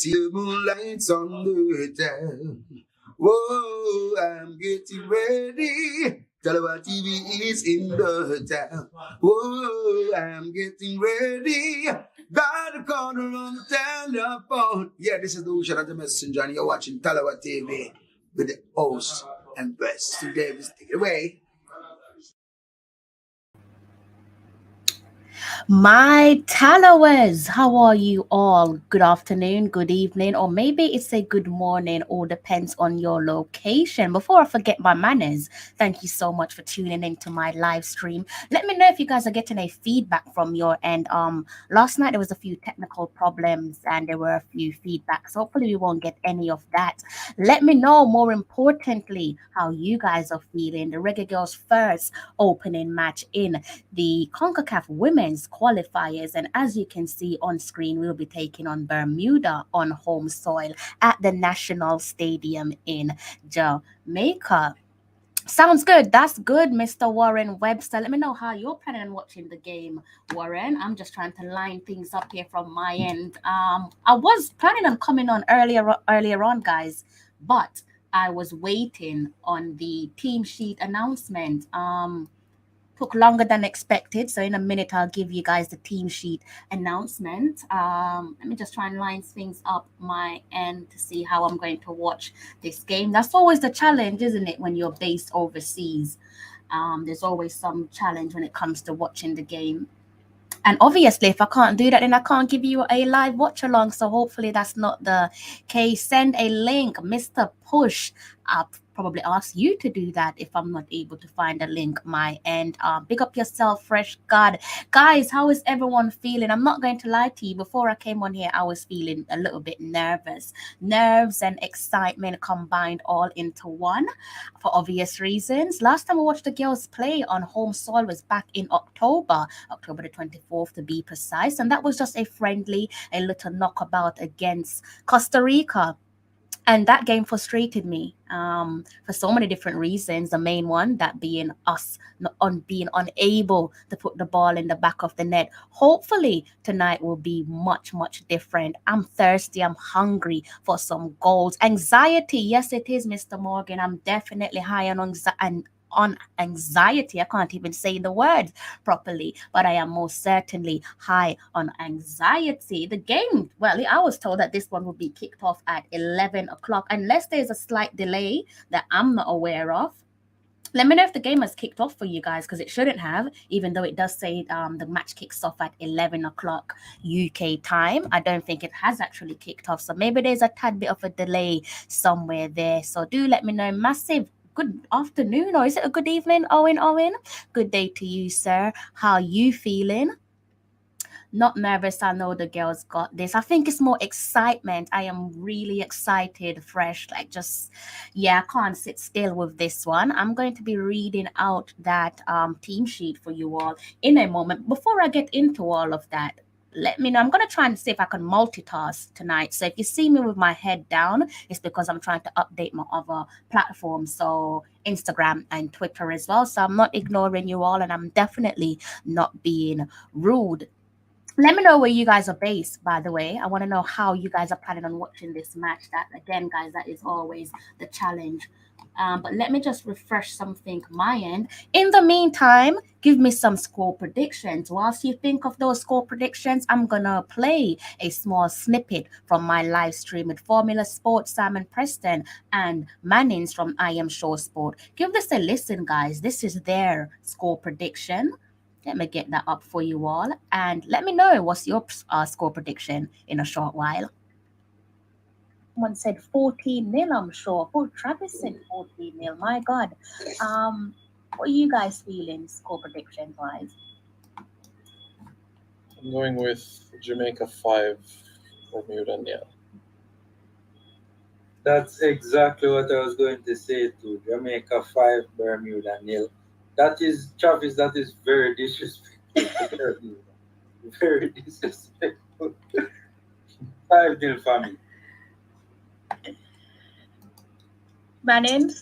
See the moonlights on the hotel. Whoa, I'm getting ready. Tallawah TV is in the hotel. Whoa, I'm getting ready. Got a corner on the telephone. Yeah, this is the Shout Out the Messenger, and you're watching Tallawah TV with the host and best. So Davis, take it away. My Tallawahs, how are you all? Good afternoon, good evening, or maybe it's a good morning, all depends on your location. Before I forget my manners, thank you so much for tuning into my live stream. Let me know if you guys are getting a feedback from your end. Last night there was a few technical problems and there were a few feedbacks. Hopefully we won't get any of that. Let me know, more importantly, how you guys are feeling. The Reggae Girls' first opening match in the CONCACAF Women's Qualifiers. And as you can see on screen, we'll be taking on Bermuda on home soil at the National Stadium in Jamaica. Sounds good. That's good, Mr. Warren Webster. Let me know how you're planning on watching the game, Warren. I'm just trying to line things up here from my end. I was planning on coming on earlier on, guys, but I was waiting on the team sheet announcement. Took longer than expected. So in a minute, I'll give you guys the team sheet announcement. Let me just try and line things up my end to see how I'm going to watch this game. That's always the challenge, isn't it, when you're based overseas? There's always some challenge when it comes to watching the game. And obviously, if I can't do that, then I can't give you a live watch along. So hopefully that's not the case. Send a link, Mr. Push. I'll probably ask you to do that if I'm not able to find a link my end. Big up yourself, Fresh God. Guys, how is everyone feeling? I'm not going to lie to you. Before I came on here, I was feeling a little bit nervous. Nerves and excitement combined all into one for obvious reasons. Last time I watched the girls play on home soil was back in October the 24th to be precise. And that was just a friendly, a little knockabout against Costa Rica. And that game frustrated me for so many different reasons. The main one, that being us being unable to put the ball in the back of the net. Hopefully tonight will be much, much different. I'm thirsty. I'm hungry for some goals. Anxiety. Yes, it is, Mr. Morgan. I'm definitely high on anxiety. I can't even say the words properly, but I am most certainly high on anxiety. The game, well, I was told that this one will be kicked off at 11 o'clock, unless there's a slight delay that I'm not aware of. Let me know if the game has kicked off for you guys, because it shouldn't have, even though it does say the match kicks off at 11 o'clock UK time. I don't think it has actually kicked off. So maybe there's a tad bit of a delay somewhere there. So do let me know. Massive good afternoon, or is it a good evening, Owen? Good day to you, sir. How you feeling? Not nervous. I know the girls got this. I think it's more excitement. I am really excited, fresh, like just, yeah, I can't sit still with this one. I'm going to be reading out that team sheet for you all in a moment. Before I get into all of that, let me know. I'm going to try and see if I can multitask tonight. So if you see me with my head down, it's because I'm trying to update my other platforms. So Instagram and Twitter as well. So I'm not ignoring you all, and I'm definitely not being rude. Let me know where you guys are based, by the way. I want to know how you guys are planning on watching this match. That, again, guys, that is always the challenge. But let me just refresh something my end. In the meantime, give me some score predictions. Whilst you think of those score predictions, I'm going to play a small snippet from my live stream with Formula Sports, Simon Preston, and Mannings from I Am Sure Sport. Give this a listen, guys. This is their score prediction. Let me get that up for you all. And let me know what's your score prediction in a short while. Someone said 14-0, I'm sure. Oh, Travis said 14-0. My God. What are you guys feeling score predictions wise? I'm going with Jamaica 5, Bermuda 0. That's exactly what I was going to say too. Jamaica 5, Bermuda 0. That is, Travis, that is very disrespectful. Very disrespectful. 5-0 for me. Manning?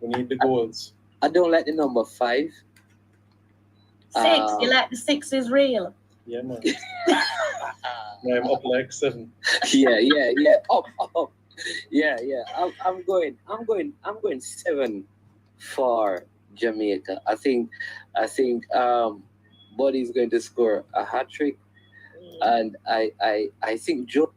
We need the goals. I don't like the number 5. 6. You like the 6 is real? Yeah, man. Now I'm up like 7. Yeah. Up. Yeah. I'm going 7 for Jamaica. I think Buddy's going to score a hat trick, and I think Joe.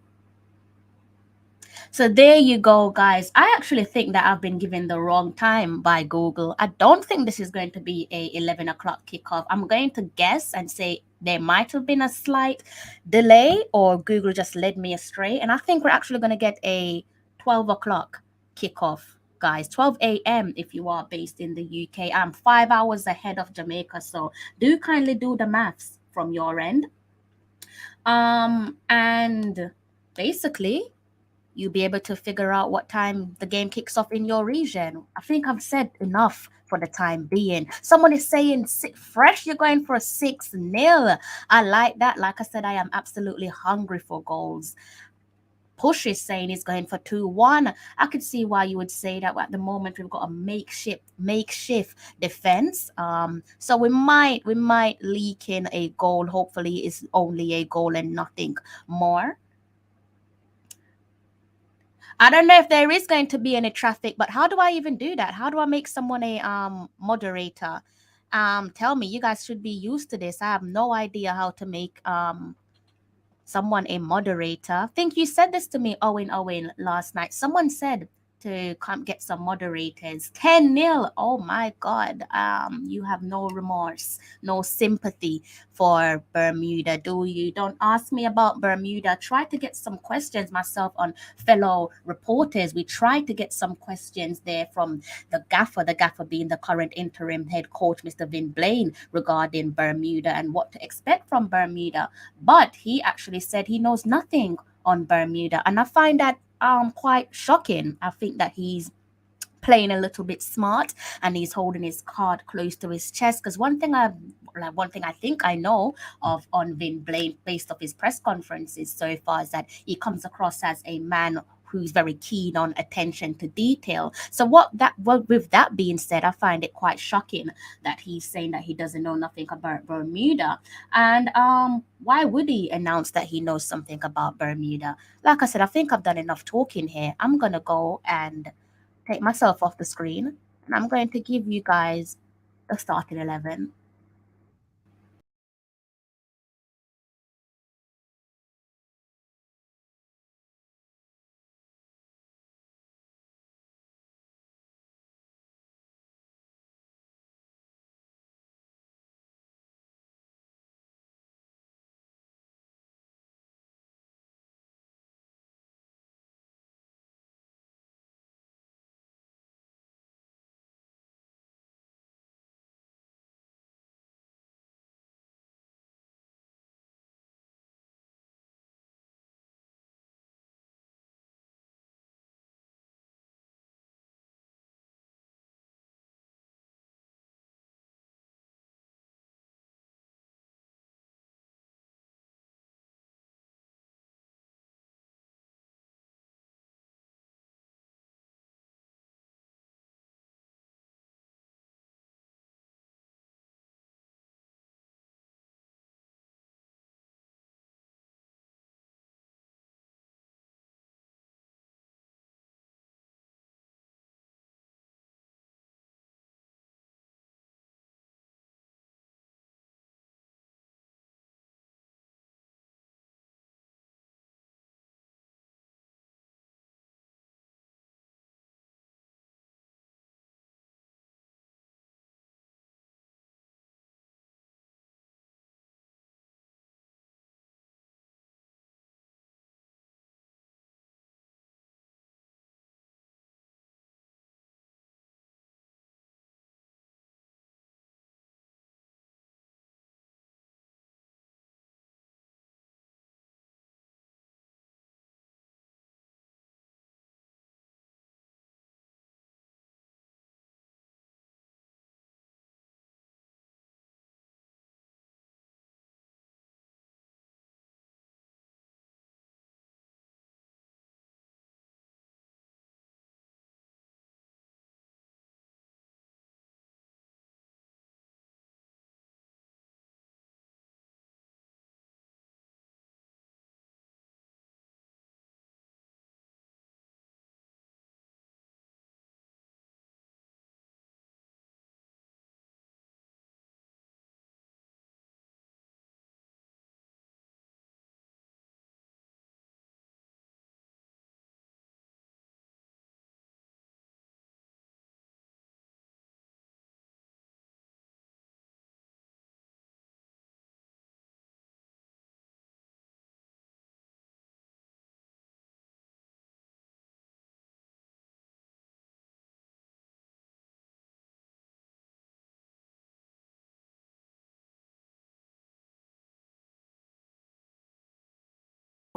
So there you go, guys. I actually think that I've been given the wrong time by Google. I don't think this is going to be a 11 o'clock kickoff. I'm going to guess and say there might have been a slight delay, or Google just led me astray. And I think we're actually going to get a 12 o'clock kickoff, guys. 12 a.m. if you are based in the UK. I'm 5 hours ahead of Jamaica, so do kindly do the maths from your end. And basically you'll be able to figure out what time the game kicks off in your region. I think I've said enough for the time being. Someone is saying fresh, you're going for a 6-0. I like that. Like I said, I am absolutely hungry for goals. Push is saying he's going for 2-1. I could see why you would say that. At the moment we've got a makeshift defense. So we might leak in a goal. Hopefully it's only a goal and nothing more. I don't know if there is going to be any traffic, but how do I even do that? How do I make someone a moderator? Tell me, you guys should be used to this. I have no idea how to make someone a moderator. I think you said this to me, Owen, last night. Someone said to come get some moderators. 10-0. Oh my God. You have no remorse, no sympathy for Bermuda, do you? Don't ask me about Bermuda. Try to get some questions myself on fellow reporters. We tried to get some questions there from the gaffer being the current interim head coach, Mr. Vin Blaine, regarding Bermuda and what to expect from Bermuda. But he actually said he knows nothing on Bermuda, and I find that quite shocking. I think that he's playing a little bit smart and he's holding his card close to his chest, because one thing I think I know of on Vin Blaine based off his press conferences so far is that he comes across as a man who's very keen on attention to detail. So with that being said, I find it quite shocking that he's saying that he doesn't know nothing about Bermuda. And why would he announce that he knows something about Bermuda? Like I said, I think I've done enough talking here. I'm gonna go and take myself off the screen, and I'm going to give you guys the starting 11.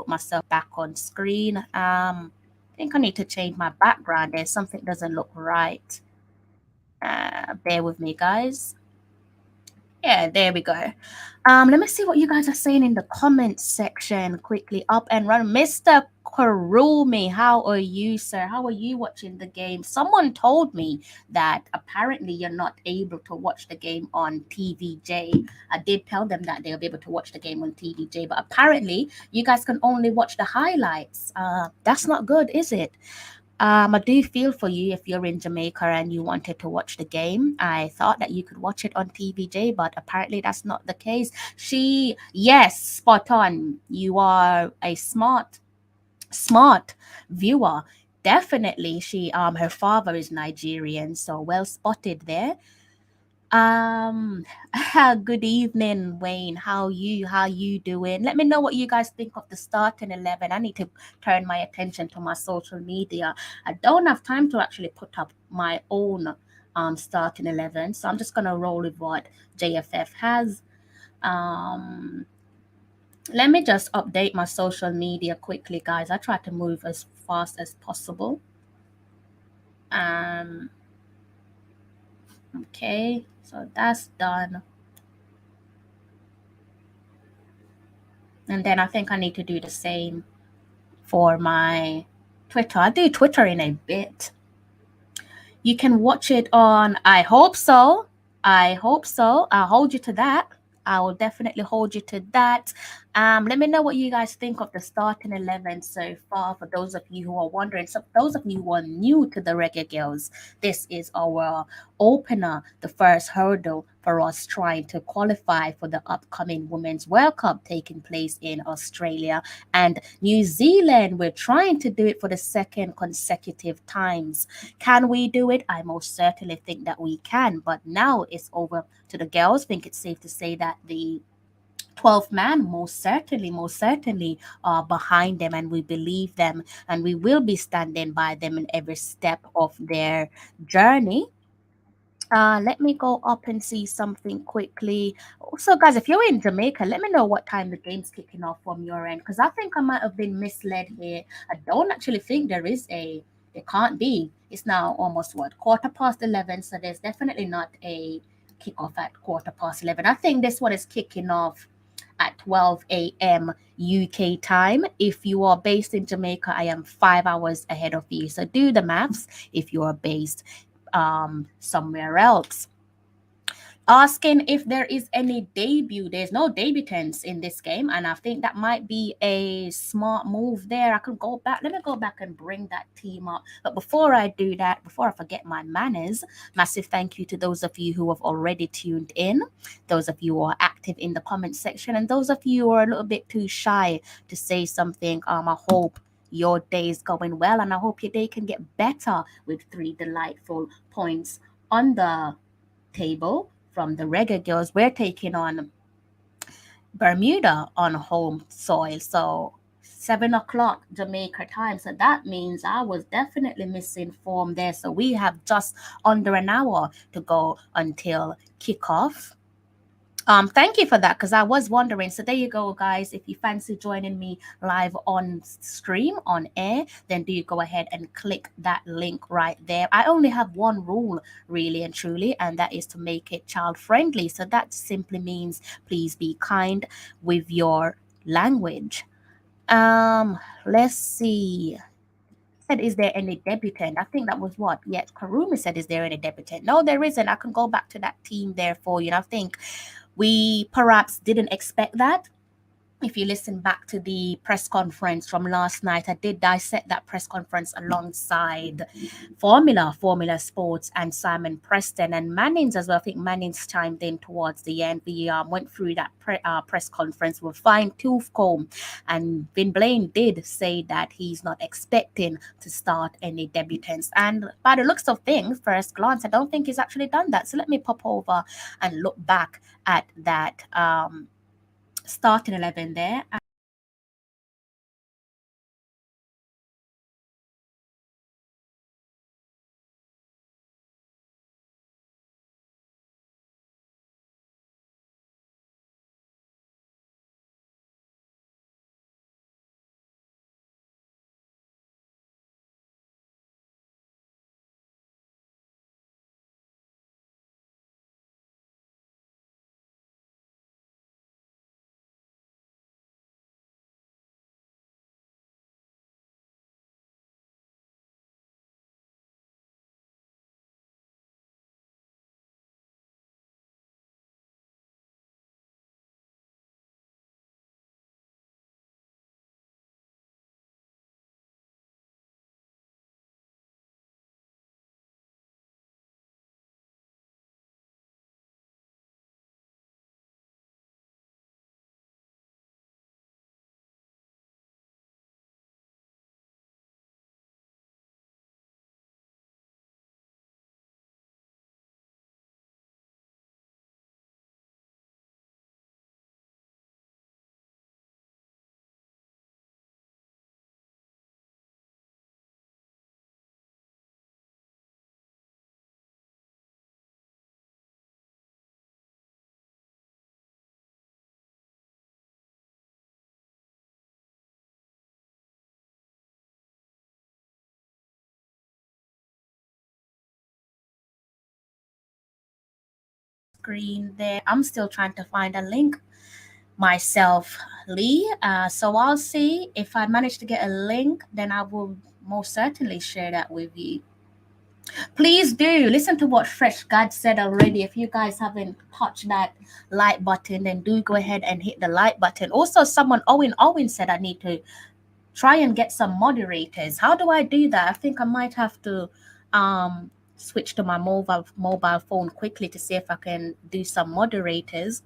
put myself back on screen. I think I need to change my background there. Something doesn't look right. Bear with me, guys. Yeah, there we go. Let me see what you guys are saying in the comments section quickly. Up and run. Mr. Karumi, how are you, sir? How are you watching the game? Someone told me that apparently you're not able to watch the game on TVJ. I did tell them that they'll be able to watch the game on TVJ, but apparently you guys can only watch the highlights. That's not good, is it? I do feel for you if you're in Jamaica and you wanted to watch the game. I thought that you could watch it on TVJ, but apparently that's not the case. Yes, spot on. You are a smart viewer. Definitely, her father is Nigerian, so well spotted there. Um, good evening, Wayne. How you doing? Let me know what you guys think of the starting 11. I need to turn my attention to my social media. I don't have time to actually put up my own starting 11, so I'm just gonna roll with what JFF has. Um, let me just update my social media quickly, guys. I try to move as fast as possible. Okay, so that's done. And then I think I need to do the same for my Twitter. I'll do Twitter in a bit. You can watch it on, I hope so. I'll hold you to that. I will definitely hold you to that. Let me know what you guys think of the starting 11 so far. For those of you who are wondering, so those of you who are new to the Reggae Girls, this is our opener, the first hurdle for us trying to qualify for the upcoming Women's World Cup taking place in Australia and New Zealand. We're trying to do it for the second consecutive times. Can we do it? I most certainly think that we can, but now it's over to the girls. I think it's safe to say that the 12th man most certainly are behind them, and we believe them, and we will be standing by them in every step of their journey. Let me go up and see something quickly. Also, guys, if you're in Jamaica, let me know what time the game's kicking off from your end, because I think I might have been misled here. I don't actually think there can't be. It's now almost what, 11:15, so there's definitely not a kickoff at 11:15. I think this one is kicking off at 12 a.m. UK time. If you are based in Jamaica, I am 5 hours ahead of you. So do the maths if you are based somewhere else. Asking if there is any debut. There's no debutants in this game, and I think that might be a smart move there. I can go back. Let me go back and bring that team up. But before I do that, before I forget my manners, massive thank you to those of you who have already tuned in, those of you who are active in the comment section, and those of you who are a little bit too shy to say something. I hope your day is going well, and I hope your day can get better with 3 delightful points on the table from the Reggae Girls. We're taking on Bermuda on home soil, so 7 o'clock Jamaica time. So that means I was definitely misinformed there. So we have just under an hour to go until kickoff. Thank you for that, because I was wondering. So there you go, guys. If you fancy joining me live on stream, on air, then do go ahead and click that link right there. I only have one rule, really and truly, and that is to make it child friendly. So that simply means please be kind with your language. Let's see. Said, is there any debutant? I think that was what? Yes, Karumi said, is there any debutant? No, there isn't. I can go back to that team there for you. And I think we perhaps didn't expect that. If you listen back to the press conference from last night, I did dissect that press conference alongside Formula Sports and Simon Preston and Mannings as well. I think Mannings chimed in towards the end. We went through that press conference with fine tooth comb, and Vin Blaine did say that he's not expecting to start any debutants. And by the looks of things, first glance, I don't think he's actually done that. So let me pop over and look back at that starting 11 there. screen there. I'm still trying to find a link myself, Lee. So I'll see if I manage to get a link, then I will most certainly share that with you. Please do listen to what Fresh God said already. If you guys haven't touched that like button, then do go ahead and hit the like button. Also, someone Owen said I need to try and get some moderators. How do I do that? I think I might have to switch to my mobile phone quickly to see if I can do some moderators.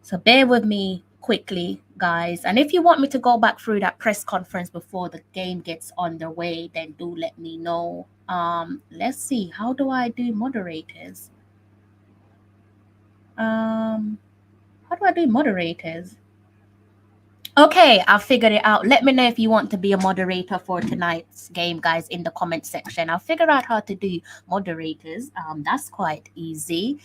So bear with me quickly, guys. And if you want me to go back through that press conference before the game gets underway, then do let me know. Let's see. How do I do moderators? How do I do moderators? Okay, I've figured it out. Let me know if you want to be a moderator for tonight's game, guys, in the comment section. I'll figure out how to do moderators. That's quite easy.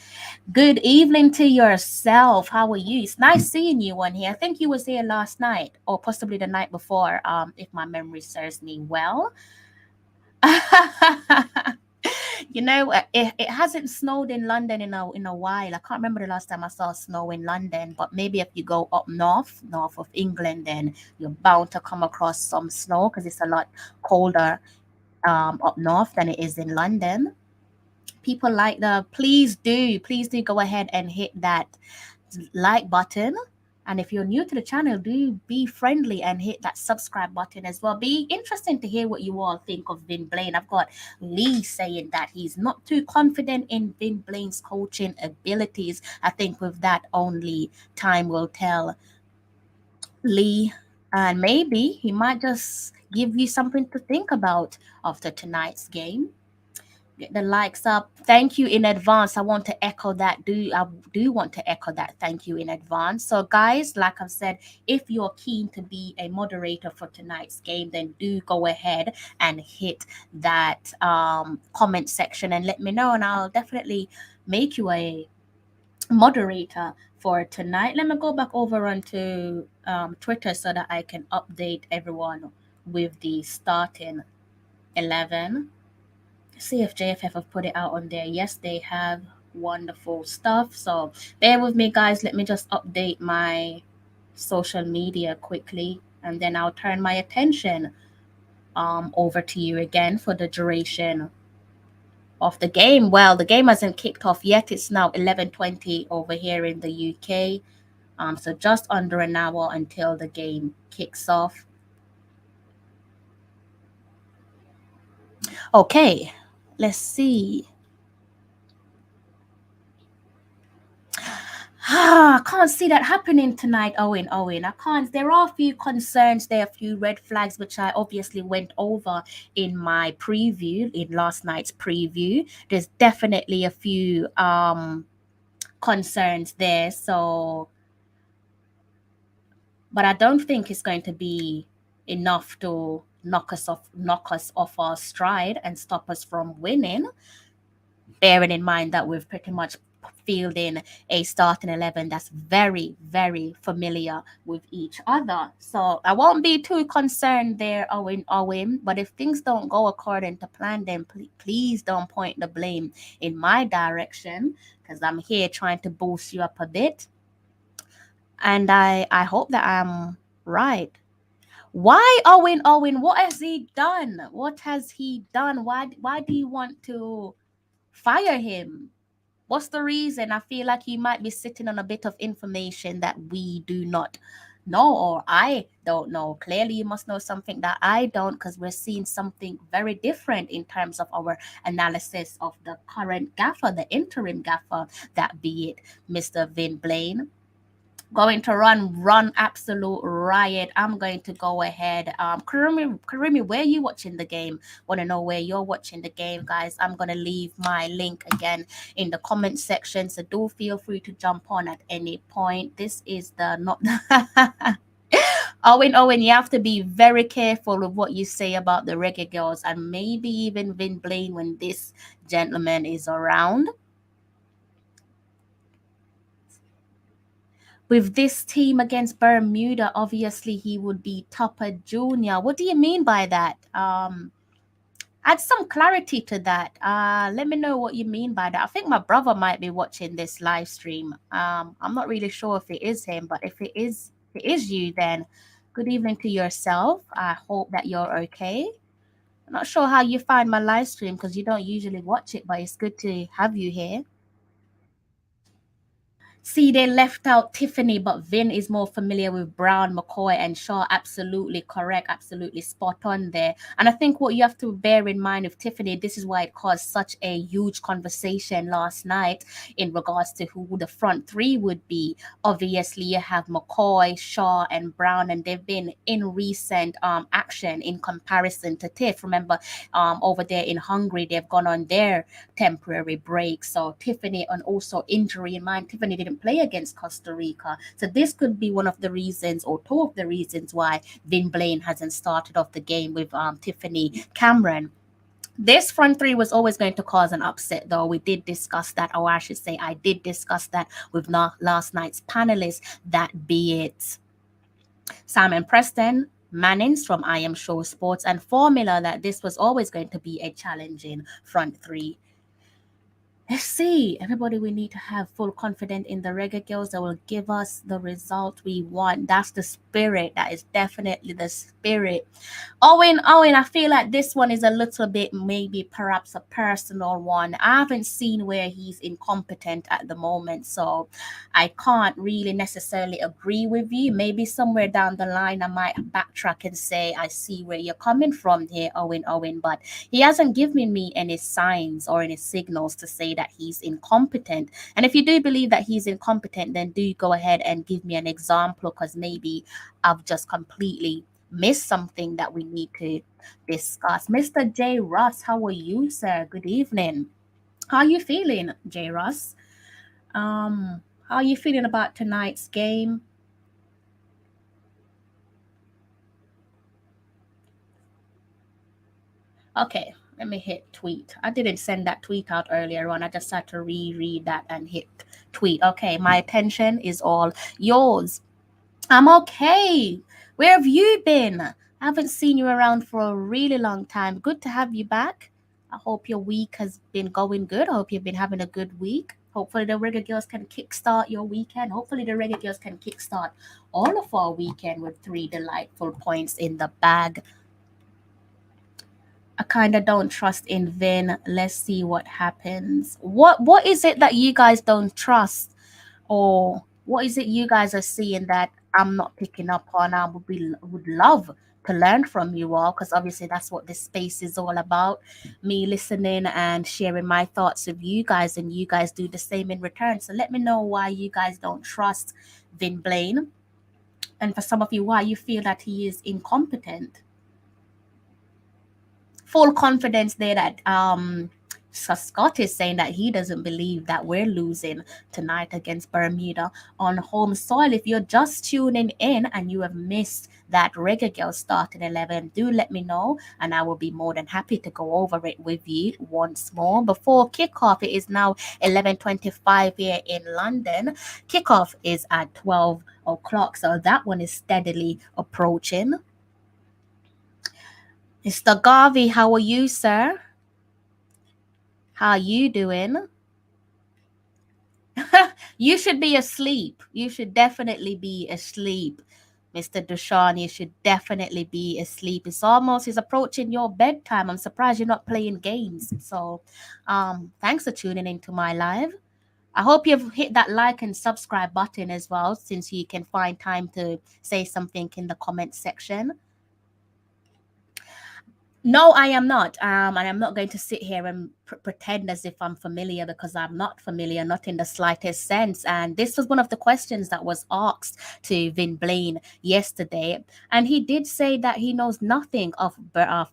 Good evening to yourself. How are you? It's nice seeing you on here. I think you was here last night or possibly the night before, if my memory serves me well. You know, it hasn't snowed in London in a while. I can't remember the last time I saw snow in London, but maybe if you go up north of England, then you're bound to come across some snow because it's a lot colder up north than it is in London. People like please do go ahead and hit that like button. And if you're new to the channel, do be friendly and hit that subscribe button as well. Be interesting to hear what you all think of Vin Blaine. I've got Lee saying that he's not too confident in Vin Blaine's coaching abilities. I think with that only time will tell, Lee. And maybe he might just give you something to think about after tonight's game. Get the likes up. Thank you in advance. I want to echo that. I do want to echo that. Thank you in advance. So guys, like I've said, if you're keen to be a moderator for tonight's game, then do go ahead and hit that comment section and let me know, and I'll definitely make you a moderator for tonight. Let me go back over onto Twitter so that I can update everyone with the starting 11. See if JFF have put it out on there. Yes, they have. Wonderful stuff. So bear with me, guys. Let me just update my social media quickly, and then I'll turn my attention over to you again for the duration of the game. Well, the game hasn't kicked off yet. It's now 11:20 over here in the UK. So just under an hour until the game kicks off. Okay, let's see. I can't see that happening tonight, Owen. I can't. There are a few concerns. There are a few red flags, which I obviously went over in my preview, in last night's preview. There's definitely a few concerns there. So, but I don't think it's going to be enough to knock us off our stride and stop us from winning. Bearing in mind that we've pretty much fielding a starting 11 that's very, very familiar with each other. So I won't be too concerned there, Owen. But if things don't go according to plan, then please don't point the blame in my direction, because I'm here trying to boost you up a bit. And I hope that I'm right. Why, Owen? What has he done? What has he done? Why do you want to fire him? What's the reason? I feel like he might be sitting on a bit of information that we do not know, or I don't know. Clearly, you must know something that I don't, because we're seeing something very different in terms of our analysis of the current gaffer, the interim gaffer, that be it Mr. Vin Blaine. Going to run absolute riot. I'm going to go ahead. Karimi, where are you watching the game? Want to know where you're watching the game, guys? I'm going to leave my link again in the comment section, so do feel free to jump on at any point. This is the not Owen, you have to be very careful of what you say about the Reggae Girls and maybe even Vin Blaine when this gentleman is around. With this team against Bermuda, obviously he would be Topper Jr. What do you mean by that? I Add some clarity to that. Let me know what you mean by that. I think my brother might be watching this live stream. I'm not really sure if it is him, but if it is you, then good evening to yourself. I hope that you're okay. I'm not sure how you find my live stream because you don't usually watch it, but it's good to have you here. See, they left out Tiffany, but Vin is more familiar with Brown, McCoy, and Shaw. Absolutely correct. Absolutely spot on there. And I think what you have to bear in mind with Tiffany, this is why it caused such a huge conversation last night in regards to who the front three would be. Obviously, you have McCoy, Shaw, and Brown, and they've been in recent action in comparison to Tiff. Remember, over there in Hungary, they've gone on their temporary break. So Tiffany, and also injury in mind, Tiffany didn't play against Costa Rica. So this could be one of the reasons, or two of the reasons, why Vin Blaine hasn't started off the game with Tiffany Cameron. This front three was always going to cause an upset, though. We did discuss that, or I should say, I did discuss that with last night's panelists. That be it Simon Preston, Mannings from I Am Show Sports, and Formula, that this was always going to be a challenging front three. Let's see, everybody, we need to have full confidence in the Reggae Girls that will give us the result we want. That's the spirit. That is definitely the spirit. Owen, I feel like this one is a little bit, maybe perhaps a personal one. I haven't seen where he's incompetent at the moment, so I can't really necessarily agree with you. Maybe somewhere down the line I might backtrack and say I see where you're coming from here, Owen, but he hasn't given me any signs or any signals to say that he's incompetent. And if you do believe that he's incompetent, then do go ahead and give me an example, because maybe I've just completely missed something that we need to discuss. Mr. J. Ross, how are you, sir? Good evening. How are you feeling, J. Ross? How are you feeling about tonight's game? Okay, let me hit tweet. I didn't send that tweet out earlier on. I just had to reread that and hit tweet. Okay, my attention is all yours. I'm okay. Where have you been? I haven't seen you around for a really long time. Good to have you back. I hope your week has been going good. I hope you've been having a good week. Hopefully the Reggae Girls can kickstart your weekend. Hopefully the Reggae Girls can kickstart all of our weekend with 3 delightful points in the bag. I kind of don't trust in Vin. Let's see what happens. What is it that you guys don't trust? Or what is it you guys are seeing that I'm not picking up on? I would love to learn from you all, because obviously that's what this space is all about. Me listening and sharing my thoughts with you guys, and you guys do the same in return. So let me know why you guys don't trust Vin Blaine. And for some of you, why you feel that he is incompetent. Full confidence there that so Scott is saying that he doesn't believe that we're losing tonight against Bermuda on home soil. If you're just tuning in and you have missed that Reggae Girl starting 11, do let me know, and I will be more than happy to go over it with you once more. Before kickoff, it is now 11:25 here in London. Kickoff is at 12 o'clock, so that one is steadily approaching. Mr. Garvey, how are you, sir? How are you doing? You should be asleep. You should definitely be asleep. Mr. Dushan, you should definitely be asleep. It's approaching your bedtime. I'm surprised you're not playing games. So thanks for tuning into my live. I hope you've hit that like and subscribe button as well, since you can find time to say something in the comment section. No, I am not. And I'm not going to sit here and pretend as if I'm familiar, because I'm not familiar, not in the slightest sense. And this was one of the questions that was asked to Vin Blaine yesterday. And he did say that he knows nothing of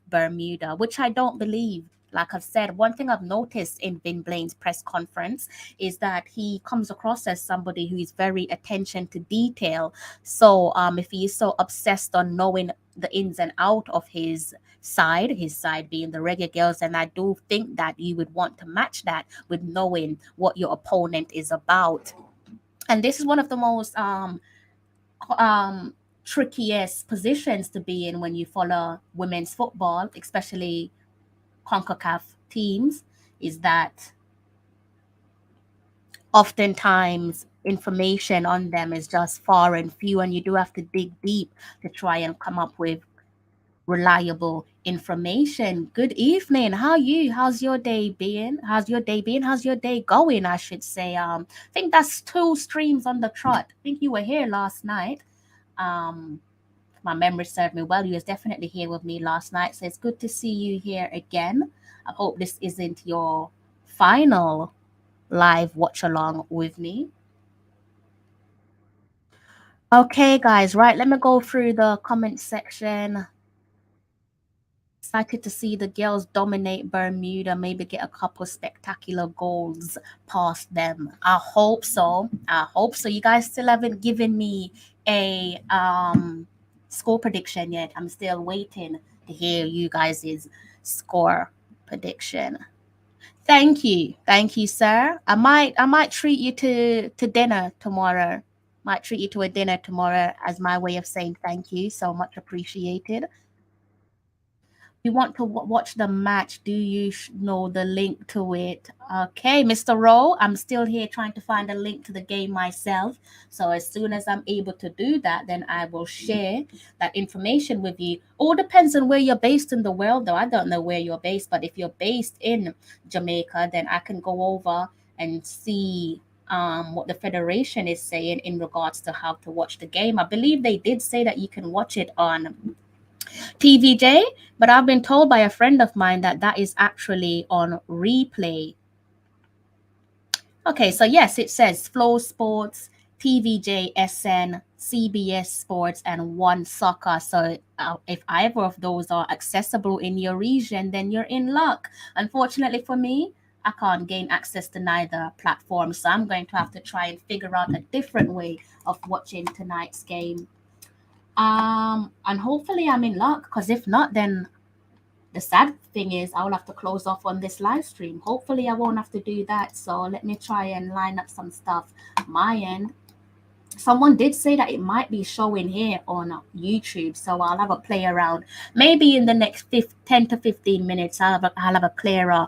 Bermuda, which I don't believe. Like I've said, one thing I've noticed in Vin Blaine's press conference is that he comes across as somebody who is very attention to detail. So if he is so obsessed on knowing the ins and out of his side being the Reggae Girls, and I do think that you would want to match that with knowing what your opponent is about. And this is one of the most trickiest positions to be in when you follow women's football, especially CONCACAF teams is that oftentimes information on them is just far and few, and you do have to dig deep to try and come up with reliable information. Good evening. How are you? How's your day been? How's your day been? How's your day going? I should say. I think that's 2 streams on the trot. I think you were here last night. My memory served me well. You was definitely here with me last night. So it's good to see you here again. I hope this isn't your final live watch along with me. Okay, guys, right. Let me go through the comment section. Excited to see the girls dominate Bermuda, maybe get a couple spectacular goals past them. I hope so. I hope so. You guys still haven't given me a score prediction yet. I'm still waiting to hear you guys' score prediction. Thank you, sir. I might treat you to dinner tomorrow. Might treat you to a dinner tomorrow as my way of saying thank you. So much appreciated. You want to watch the match, do you know the link to it? Okay, Mr. Rowe, I'm still here trying to find a link to the game myself. So as soon as I'm able to do that, then I will share that information with you. All depends on where you're based in the world, though. I don't know where you're based, but if you're based in Jamaica, then I can go over and see what the federation is saying in regards to how to watch the game. I believe they did say that you can watch it on TVJ, but I've been told by a friend of mine that that is actually on replay. Okay, so yes, it says Flow Sports, TVJ, SN, CBS Sports, and One Soccer. So if either of those are accessible in your region, then you're in luck. Unfortunately for me, I can't gain access to neither platform, so I'm going to have to try and figure out a different way of watching tonight's game. And hopefully I'm in luck, because if not, then the sad thing is I will have to close off on this live stream. Hopefully I won't have to do that. So let me try and line up some stuff my end. Someone did say that it might be showing here on YouTube, so I'll have a play around. Maybe in the next 10 to 15 minutes, I'll have a clearer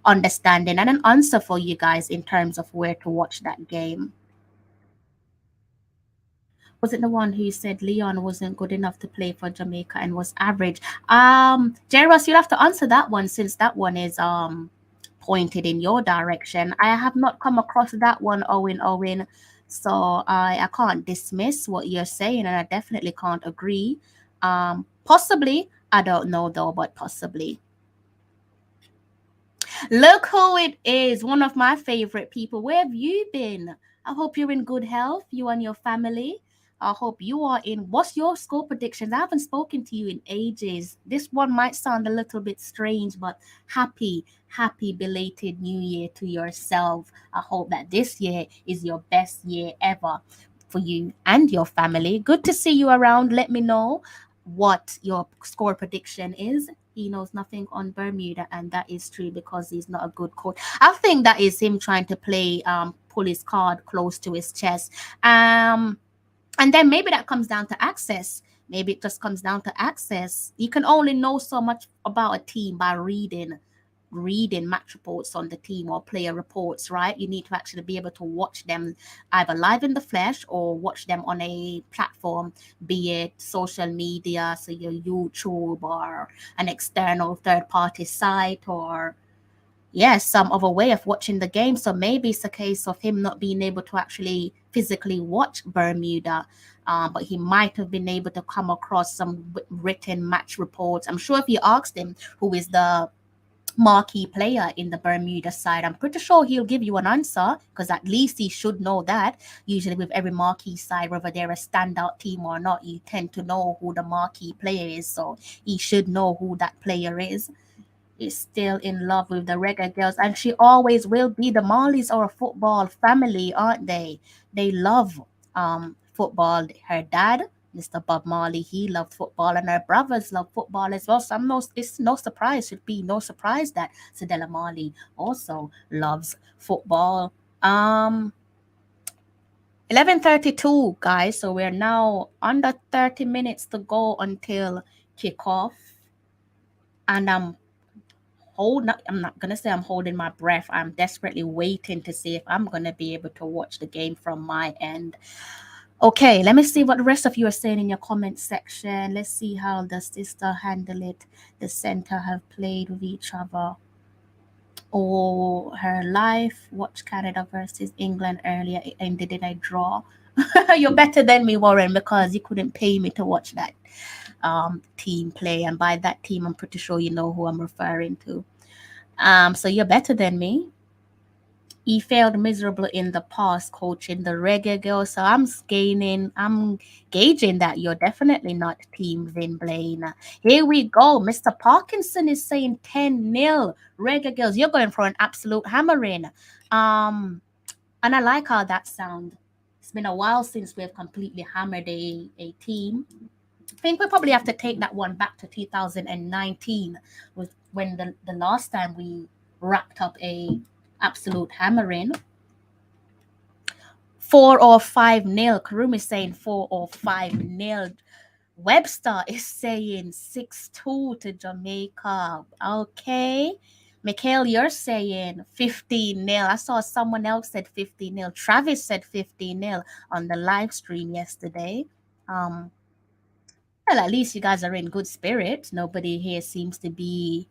understanding and an answer for you guys in terms of where to watch that game. Was it the one who said Leon wasn't good enough to play for Jamaica and was average? Jairus, you'll have to answer that one, since that one is pointed in your direction. I have not come across that one, Owen. So I can't dismiss what you're saying, and I definitely can't agree. Possibly, I don't know though, but possibly. Look who it is, one of my favorite people. Where have you been? I hope you're in good health, you and your family. I hope you are in. What's your score predictions? I haven't spoken to you in ages. This one might sound a little bit strange, but happy belated New Year to yourself. I hope that this year is your best year ever for you and your family. Good to see you around. Let me know what your score prediction is. He knows nothing on Bermuda, and that is true because he's not a good coach. I think that is him trying to pull his card close to his chest. And then maybe that comes down to access. Maybe it just comes down to access. You can only know so much about a team by reading match reports on the team or player reports, right? You need to actually be able to watch them either live in the flesh or watch them on a platform, be it social media, so your YouTube or an external third-party site, or some other way of watching the game. So maybe it's a case of him not being able to actually physically watch Bermuda, but he might have been able to come across some written match reports. I'm sure if you asked him who is the marquee player in the Bermuda side, I'm pretty sure he'll give you an answer, because at least he should know that. Usually with every marquee side, whether they're a standout team or not, you tend to know who the marquee player is, so he should know who that player is still in love with the Reggae girls, and she always will be. The Marleys are a football family, aren't they? They love football. Her dad, Mr. Bob Marley, he loved football, and her brothers love football as well. So it's no surprise, should be no surprise that Cedella Marley also loves football. 11:32, guys. So we're now under 30 minutes to go until kickoff, and I'm I'm not gonna say I'm holding my breath. I'm desperately waiting to see if I'm gonna be able to watch the game from my end. Okay, let me see what the rest of you are saying in your comment section. Let's see how the sister handle it. The center have played with each other all her life. Watch Canada versus England earlier. It ended in a draw. You're better than me, Warren, because you couldn't pay me to watch that team play. And by that team, I'm pretty sure you know who I'm referring to. So you're better than me. He failed miserably in the past coaching the Reggae Girl. So I'm gauging that you're definitely not Team Vin Blaine. Here we go. Mr. Parkinson is saying 10-0 Reggae Girls. You're going for an absolute hammering. And I like how that sounds. It's been a while since we've completely hammered a team. I think we probably have to take that one back to 2019 with when the last time we racked up a absolute hammering. 4 or 5-0. Karum is saying 4 or 5-0. Webster is saying 6-2 to Jamaica. Okay. Mikhail, you're saying 15-0. I saw someone else said 15-0. Travis said 15-0 on the live stream yesterday. Well, at least you guys are in good spirits. Nobody here seems to be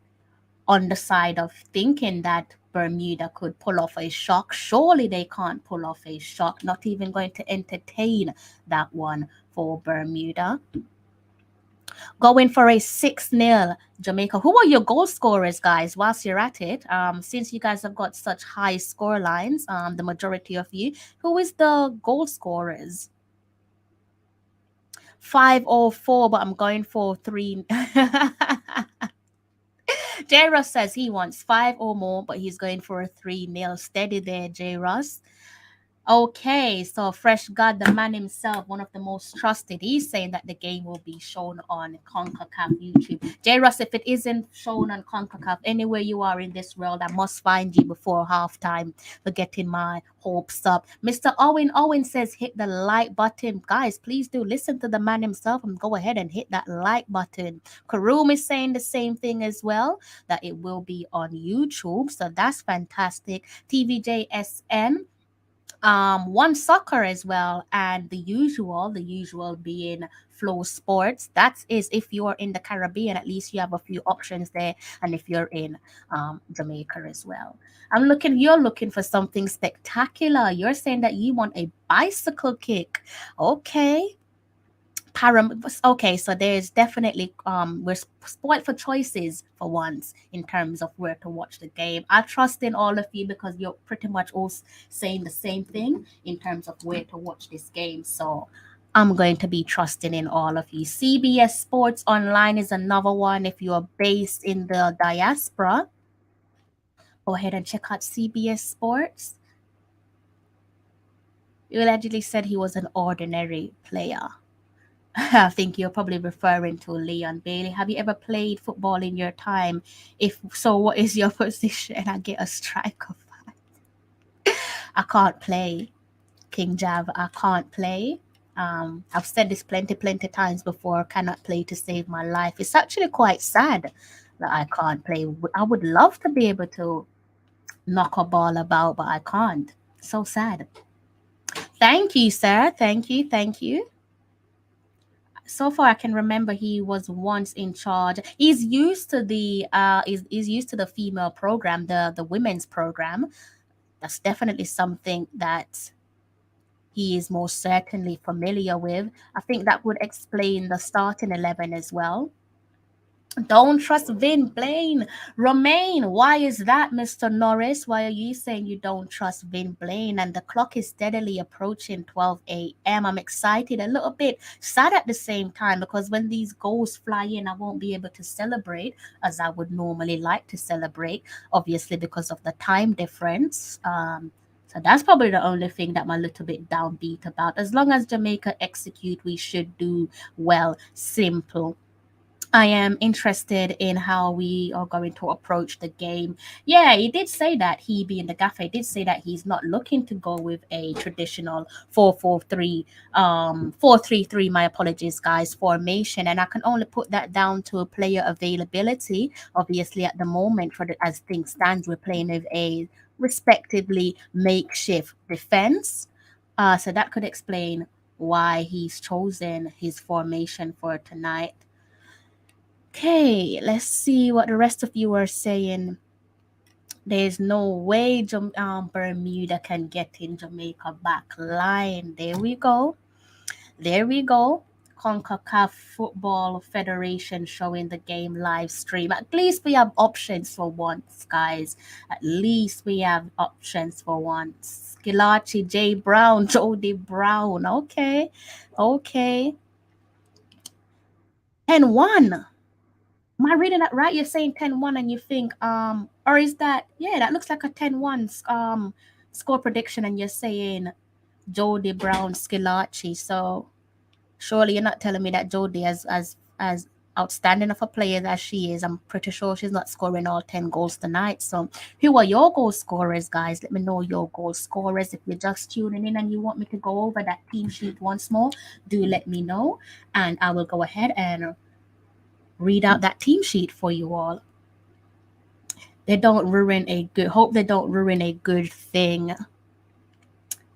on the side of thinking that Bermuda could pull off a shock. Surely they can't pull off a shock. Not even going to entertain that one for Bermuda. Going for a 6-0 Jamaica. Who are your goal scorers, guys, whilst you're at it? Since you guys have got such high score lines, the majority of you, who is the goal scorers? 5 or 4, but I'm going for 3. J. Ross says he wants 5 or more, but he's going for a 3-0. Steady there, J. Ross. Okay, so Fresh God, the man himself, one of the most trusted, he's saying that the game will be shown on Concacaf YouTube. J. Ross, if it isn't shown on Concacaf, anywhere you are in this world, I must find you before halftime for getting my hopes up. Mr. Owen says hit the like button. Guys, please do listen to the man himself and go ahead and hit that like button. Karoom is saying the same thing as well, that it will be on YouTube, so that's fantastic. TVJSN, One Soccer as well, and the usual being Flow Sports. That is if you're in the Caribbean, at least you have a few options there, and if you're in Jamaica as well. You're looking for something spectacular. You're saying that you want a bicycle kick. Okay. Okay, so there's definitely we're spoiled for choices for once in terms of where to watch the game. I trust in all of you because you're pretty much all saying the same thing in terms of where to watch this game. So I'm going to be trusting in all of you. CBS Sports Online is another one. If you are based in the diaspora, go ahead and check out CBS Sports. You allegedly said he was an ordinary player. I think you're probably referring to Leon Bailey. Have you ever played football in your time? If so, what is your position? I get a striker. I can't play. King Jav, I can't play. I've said this plenty times before. Cannot play to save my life. It's actually quite sad that I can't play. I would love to be able to knock a ball about, but I can't. So sad. Thank you, sir. Thank you. So far I can remember he was once in charge. He's used to the is used to the female program, the women's program. That's definitely something that he is most certainly familiar with. I think that would explain the starting 11 as well. Don't trust Vin Blaine. Romaine, why is that, Mr. Norris? Why are you saying you don't trust Vin Blaine? And the clock is steadily approaching 12 a.m. I'm excited, a little bit sad at the same time, because when these goals fly in, I won't be able to celebrate as I would normally like to celebrate, obviously because of the time difference. So that's probably the only thing that I'm a little bit downbeat about. As long as Jamaica execute, we should do well. Simple. I am interested in how we are going to approach the game. Yeah, he did say that, he being the gaffer, he did say that he's not looking to go with a traditional 4-4-3, 4-3-3, my apologies, guys, formation. And I can only put that down to player availability. Obviously, at the moment, as things stand, we're playing with a respectively makeshift defense. So that could explain why he's chosen his formation for tonight. Okay, let's see what the rest of you are saying. There's no way Bermuda can get in Jamaica back line. There we go. There we go. CONCACAF Football Federation showing the game live stream. At least we have options for once, guys. At least we have options for once. Skilachi, J. Brown, Jody Brown. Okay. Okay. And 1. Am I reading that right? You're saying 10-1 and you think, or is that, yeah, that looks like a 10-1 score prediction, and you're saying Jody Brown Skilachi. So surely you're not telling me that Jody, as outstanding of a player as she is, I'm pretty sure she's not scoring all 10 goals tonight. So who are your goal scorers, guys? Let me know your goal scorers. If you're just tuning in and you want me to go over that team sheet once more, do let me know, and I will go ahead and read out that team sheet for you all. They don't ruin a good, hope they don't ruin a good thing.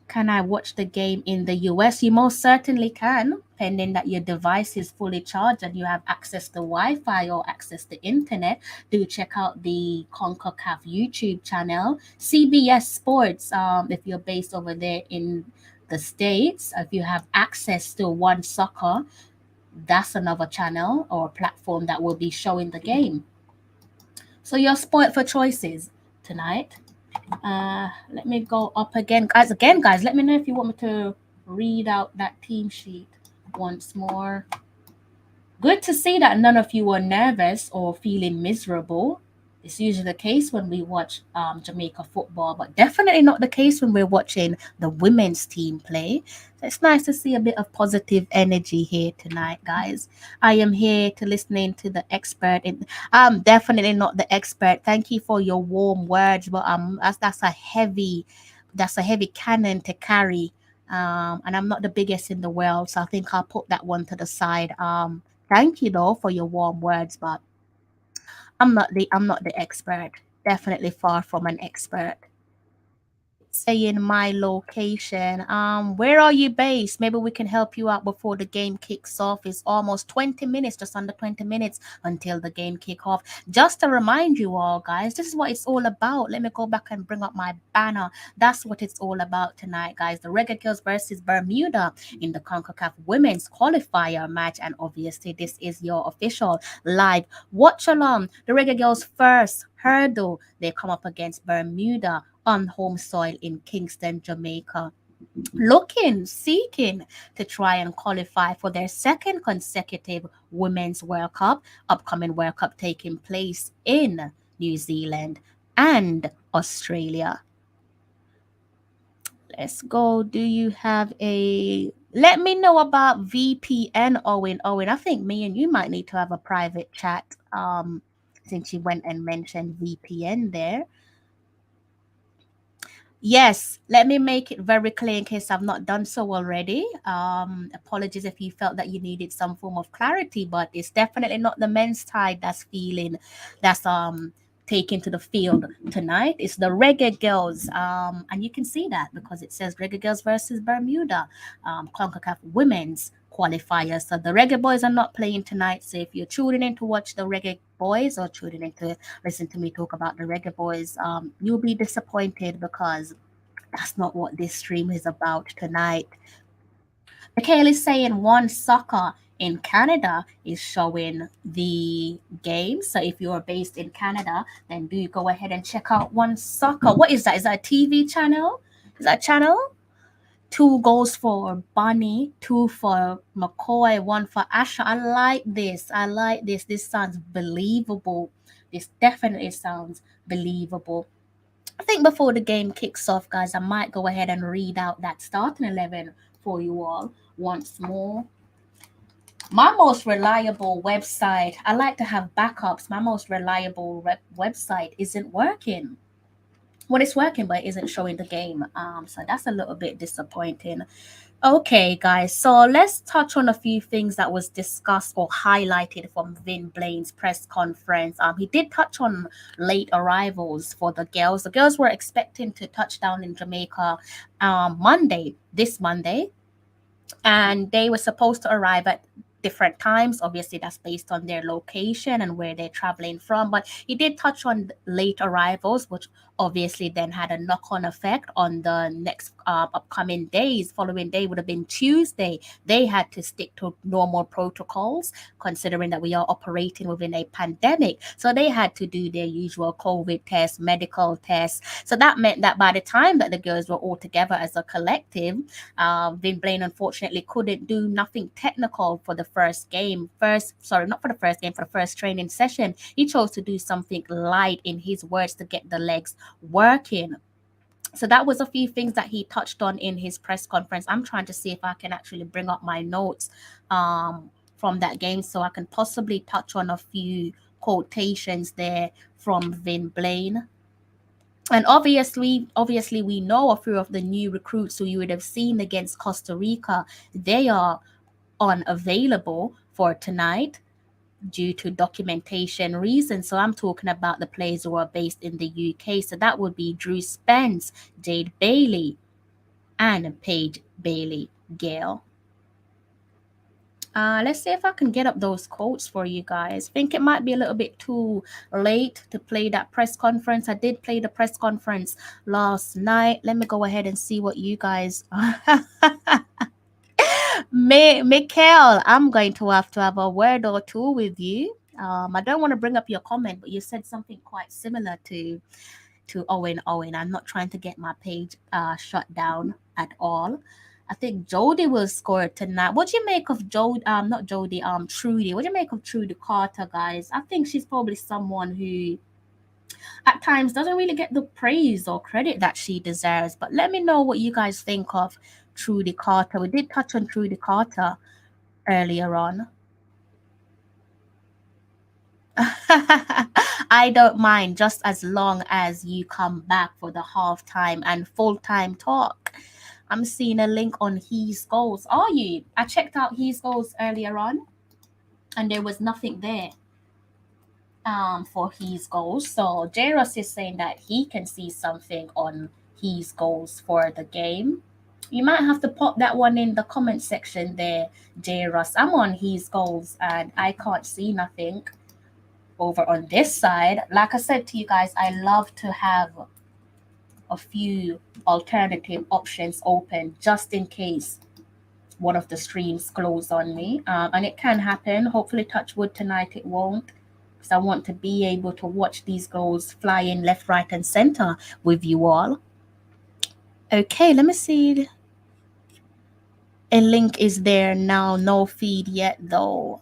Can I watch the game in the US? You most certainly can, pending that your device is fully charged and you have access to Wi-Fi or access to internet. Do check out the CONCACAF YouTube channel, CBS Sports. If you're based over there in the States, if you have access to One Soccer, that's another channel or platform that will be showing the game. So you're spoiled for choices tonight. Let me go up again, guys. Guys, let me know if you want me to read out that team sheet once more. Good to see that none of you are nervous or feeling miserable. It's usually the case when we watch Jamaica football, but definitely not the case when we're watching the women's team play. So it's nice to see a bit of positive energy here tonight, guys. I am here to listening to the expert. I'm definitely not the expert. Thank you for your warm words, but that's a heavy cannon to carry. And I'm not the biggest in the world, so I think I'll put that one to the side. Thank you though for your warm words, but I'm not the expert. Definitely far from an expert. Saying my location. Where are you based? Maybe we can help you out before the game kicks off. It's almost 20 minutes, just under 20 minutes until the game kick off. Just to remind you all, guys, this is what it's all about. Let me go back and bring up my banner. That's what it's all about tonight, guys. The Reggae Girls versus Bermuda in the CONCACAF Women's Qualifier match. And obviously, this is your official live watch along. The Reggae Girls first hurdle, they come up against Bermuda on home soil in Kingston, Jamaica, seeking to try and qualify for their second consecutive Women's World Cup, upcoming World Cup taking place in New Zealand and Australia. Let's go. Do you have let me know about VPN, Owen. I think me and you might need to have a private chat, since you went and mentioned VPN there. Yes, let me make it very clear in case I've not done so already. Apologies if you felt that you needed some form of clarity, but it's definitely not the men's tide that's taken to the field tonight. It's the Reggae Girls, and you can see that because it says Reggae Girls versus Bermuda, CONCACAF Women's Qualifier. So the Reggae Boys are not playing tonight. So if you're tuning in to watch the Reggae Boys or tuning in to listen to me talk about the Reggae Boys, you'll be disappointed because that's not what this stream is about tonight. Michael is saying One Soccer in Canada is showing the game. So if you're based in Canada, then do go ahead and check out One Soccer. What is that? Is that a TV channel? Is that a channel? 2 goals for Bonnie, 2 for McCoy, 1 for Asha. I like this. This sounds believable. This definitely sounds believable. I think before the game kicks off, guys, I might go ahead and read out that starting 11 for you all once more. My most reliable website, I like to have backups. My most reliable website isn't working. Well, it's working, but it isn't showing the game. So that's a little bit disappointing. Okay, guys, so let's touch on a few things that was discussed or highlighted from Vin Blaine's press conference. He did touch on late arrivals for the girls. The girls were expecting to touch down in Jamaica this Monday, and they were supposed to arrive at different times. Obviously, that's based on their location and where they're traveling from. But he did touch on late arrivals, which obviously then had a knock-on effect on the next upcoming days. Following day would have been Tuesday. They had to stick to normal protocols, considering that we are operating within a pandemic. So they had to do their usual COVID test, medical tests. So that meant that by the time that the girls were all together as a collective, Vin Blaine unfortunately couldn't do nothing technical for the first game. Not for the first game, for the first training session. He chose to do something light, in his words, to get the legs working. So that was a few things that he touched on in his press conference. I'm trying to see if I can actually bring up my notes from that game so I can possibly touch on a few quotations there from Vin Blaine. And obviously, we know a few of the new recruits who you would have seen against Costa Rica. They are unavailable for tonight due to documentation reasons. So I'm talking about the players who are based in the UK. So that would be Drew Spence, Jade Bailey, and Paige Bailey Gale. Let's see if I can get up those quotes for you guys. Think it might be a little bit too late to play that press conference. I did play the press conference last night. Let me go ahead and see what you guys Mikhail, I'm going to have a word or two with you. I don't want to bring up your comment, but you said something quite similar to Owen. I'm not trying to get my page shut down at all. I think Jody will score tonight. What do you make of Jody? Not Jody. Trudy. What do you make of Trudy Carter, guys? I think she's probably someone who, at times, doesn't really get the praise or credit that she deserves. But let me know what you guys think of Trudy Carter. We did touch on Trudy Carter earlier on. I don't mind, just as long as you come back for the halftime and full-time talk. I'm seeing a link on His Goals. Are you? I checked out His Goals earlier on, and there was nothing there for His Goals. So J-Ross is saying that he can see something on His Goals for the game. You might have to pop that one in the comment section there, J-Ross. I'm on His Goals, and I can't see nothing over on this side. Like I said to you guys, I love to have a few alternative options open just in case one of the streams close on me, and it can happen. Hopefully, touch wood, tonight it won't, because I want to be able to watch these goals fly in left, right, and center with you all. Okay, let me see. A link is there now. No feed yet though.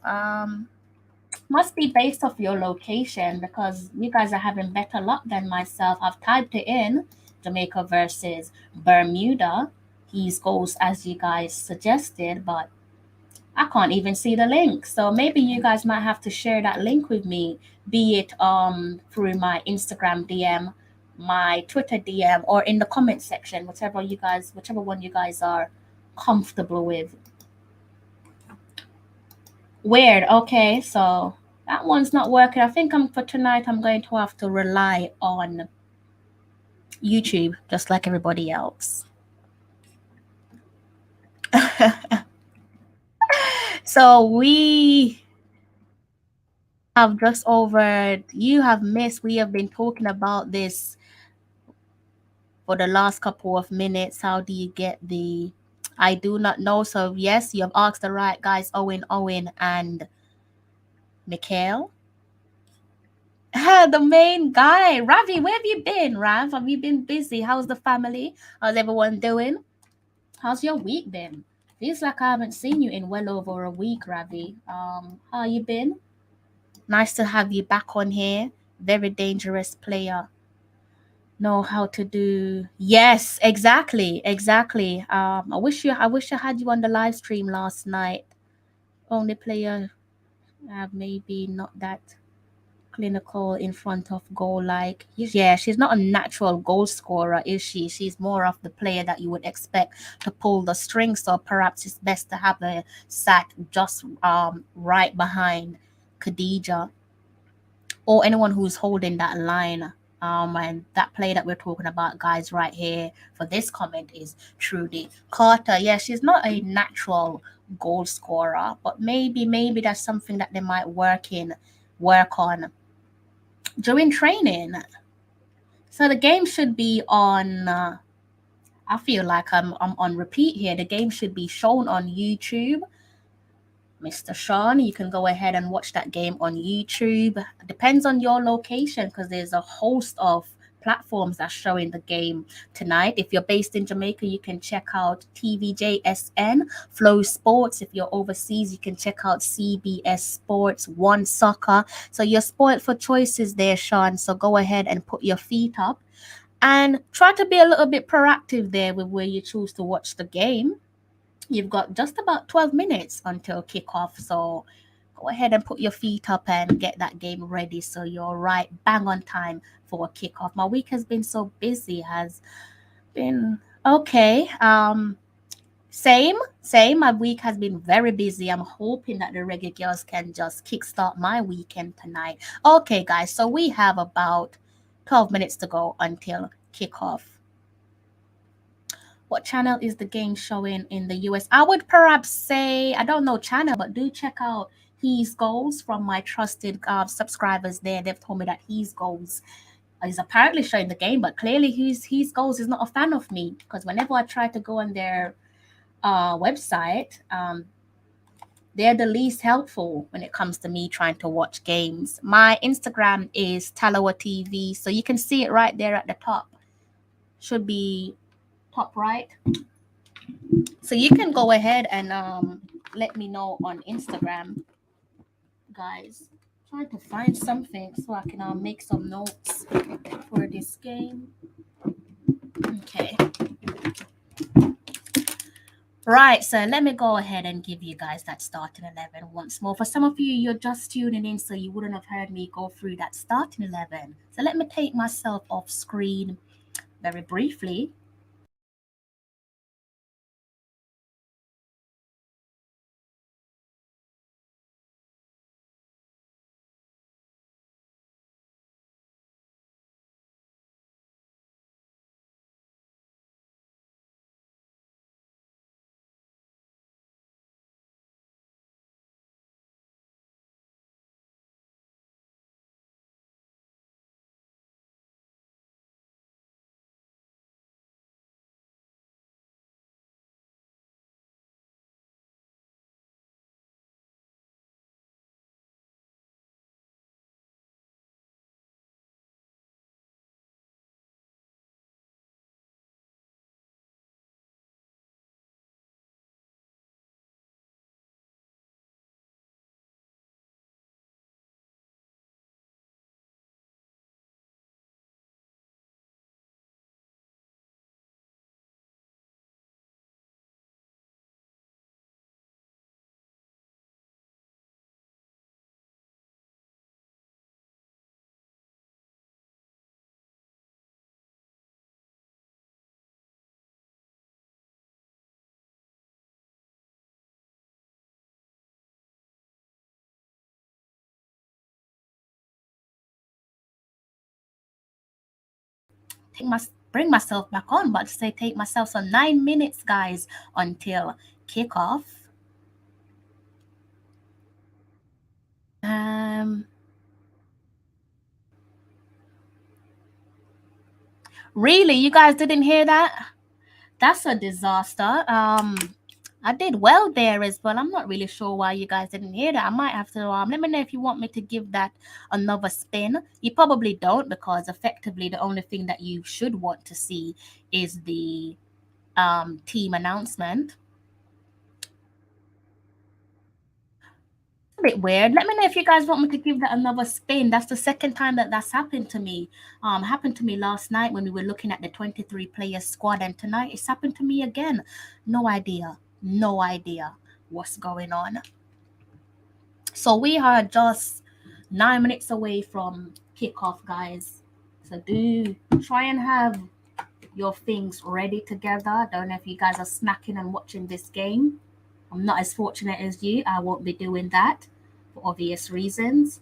Must be based off your location, because you guys are having better luck than myself. I've typed it in, Jamaica versus Bermuda. His goals, as you guys suggested, but I can't even see the link. So maybe you guys might have to share that link with me, be it through my Instagram DM, my Twitter DM, or in the comment section, whichever one you guys are comfortable with. Weird. Okay, so that one's not working. I think for tonight I'm going to have to rely on YouTube, just like everybody else. So we have just over. You have missed. We have been talking about this for the last couple of minutes. How do you get the? I do not know. So yes, you have asked the right guys, Owen, and Mikhail. The main guy, Ravi. Where have you been, Rav? Have you been busy? How's the family? How's everyone doing? How's your week been? Feels like I haven't seen you in well over a week, Ravi. How you been? Nice to have you back on here. Very dangerous player. Know how to do. Yes, exactly. I wish I had you on the live stream last night. Only player maybe not that clinical in front of goal. Like, yeah, she's not a natural goal scorer, is she? She's more of the player that you would expect to pull the strings. So perhaps it's best to have her sat just right behind Khadija or anyone who's holding that line. And that player that we're talking about, guys, right here for this comment is Trudy Carter. Yeah, she's not a natural goal scorer, but maybe that's something that they might work on during training. So the game should be on. I feel like I'm on repeat here. The game should be shown on YouTube. Mr. Sean, you can go ahead and watch that game on YouTube. Depends on your location because there's a host of platforms that's showing the game tonight. If you're based in Jamaica, you can check out TVJSN, Flow Sports. If you're overseas, you can check out CBS Sports, One Soccer. So you're spoiled for choices there, Sean. So go ahead and put your feet up and try to be a little bit proactive there with where you choose to watch the game. You've got just about 12 minutes until kickoff, so go ahead and put your feet up and get that game ready so you're right bang on time for kickoff. My week has been so busy, has been okay. Same. My week has been very busy. I'm hoping that the Reggae Girls can just kickstart my weekend tonight. Okay, guys, so we have about 12 minutes to go until kickoff. What channel is the game showing in the US? I would perhaps say, I don't know channel, but do check out He's Goals from my trusted subscribers there. They've told me that He's Goals is apparently showing the game, but clearly He's Goals is not a fan of me because whenever I try to go on their website, they're the least helpful when it comes to me trying to watch games. My Instagram is Tallawah TV, so you can see it right there at the top. Should be top right. So you can go ahead and let me know on Instagram, guys. Trying to find something so I can make some notes for this game. Okay. Right, so let me go ahead and give you guys that starting 11 once more. For some of you, you're just tuning in, so you wouldn't have heard me go through that starting 11. So let me take myself off screen very briefly. Bring myself back on, but say take myself some 9 minutes, guys, until kickoff. Really, you guys didn't hear that? That's a disaster. I did well there as well. I'm not really sure why you guys didn't hear that. I might have to let me know if you want me to give that another spin. You probably don't because effectively the only thing that you should want to see is the team announcement. A bit weird. Let me know if you guys want me to give that another spin. That's the second time that's happened to me. Happened to me last night when we were looking at the 23 player squad, and tonight it's happened to me again. No idea what's going on. So we are just 9 minutes away from kickoff, guys. So do try and have your things ready together. Don't know if you guys are snacking and watching this game. I'm not as fortunate as you. I won't be doing that for obvious reasons.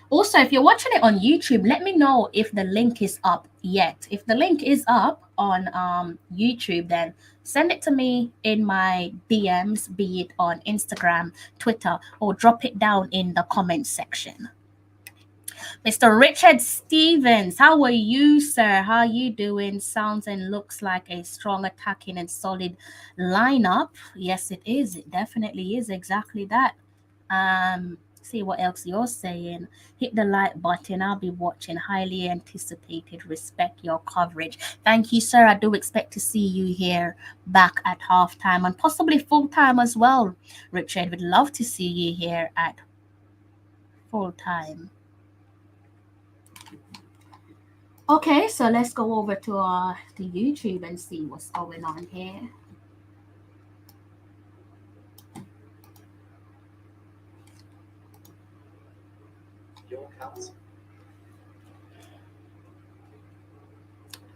Also, if you're watching it on YouTube, let me know if the link is up yet. If the link is up on YouTube, then send it to me in my DMs, be it on Instagram, Twitter, or drop it down in the comment section. Mr. Richard Stevens, how are you, sir? How are you doing? Sounds and looks like a strong attacking and solid lineup. Yes, it is. It definitely is exactly that. See what else you're saying. Hit the like button. I'll be watching. Highly anticipated. Respect your coverage. Thank you, sir. I do expect to see you here back at halftime and possibly full time as well. Richard, would love to see you here at full time. Okay, so let's go over to YouTube and see what's going on here.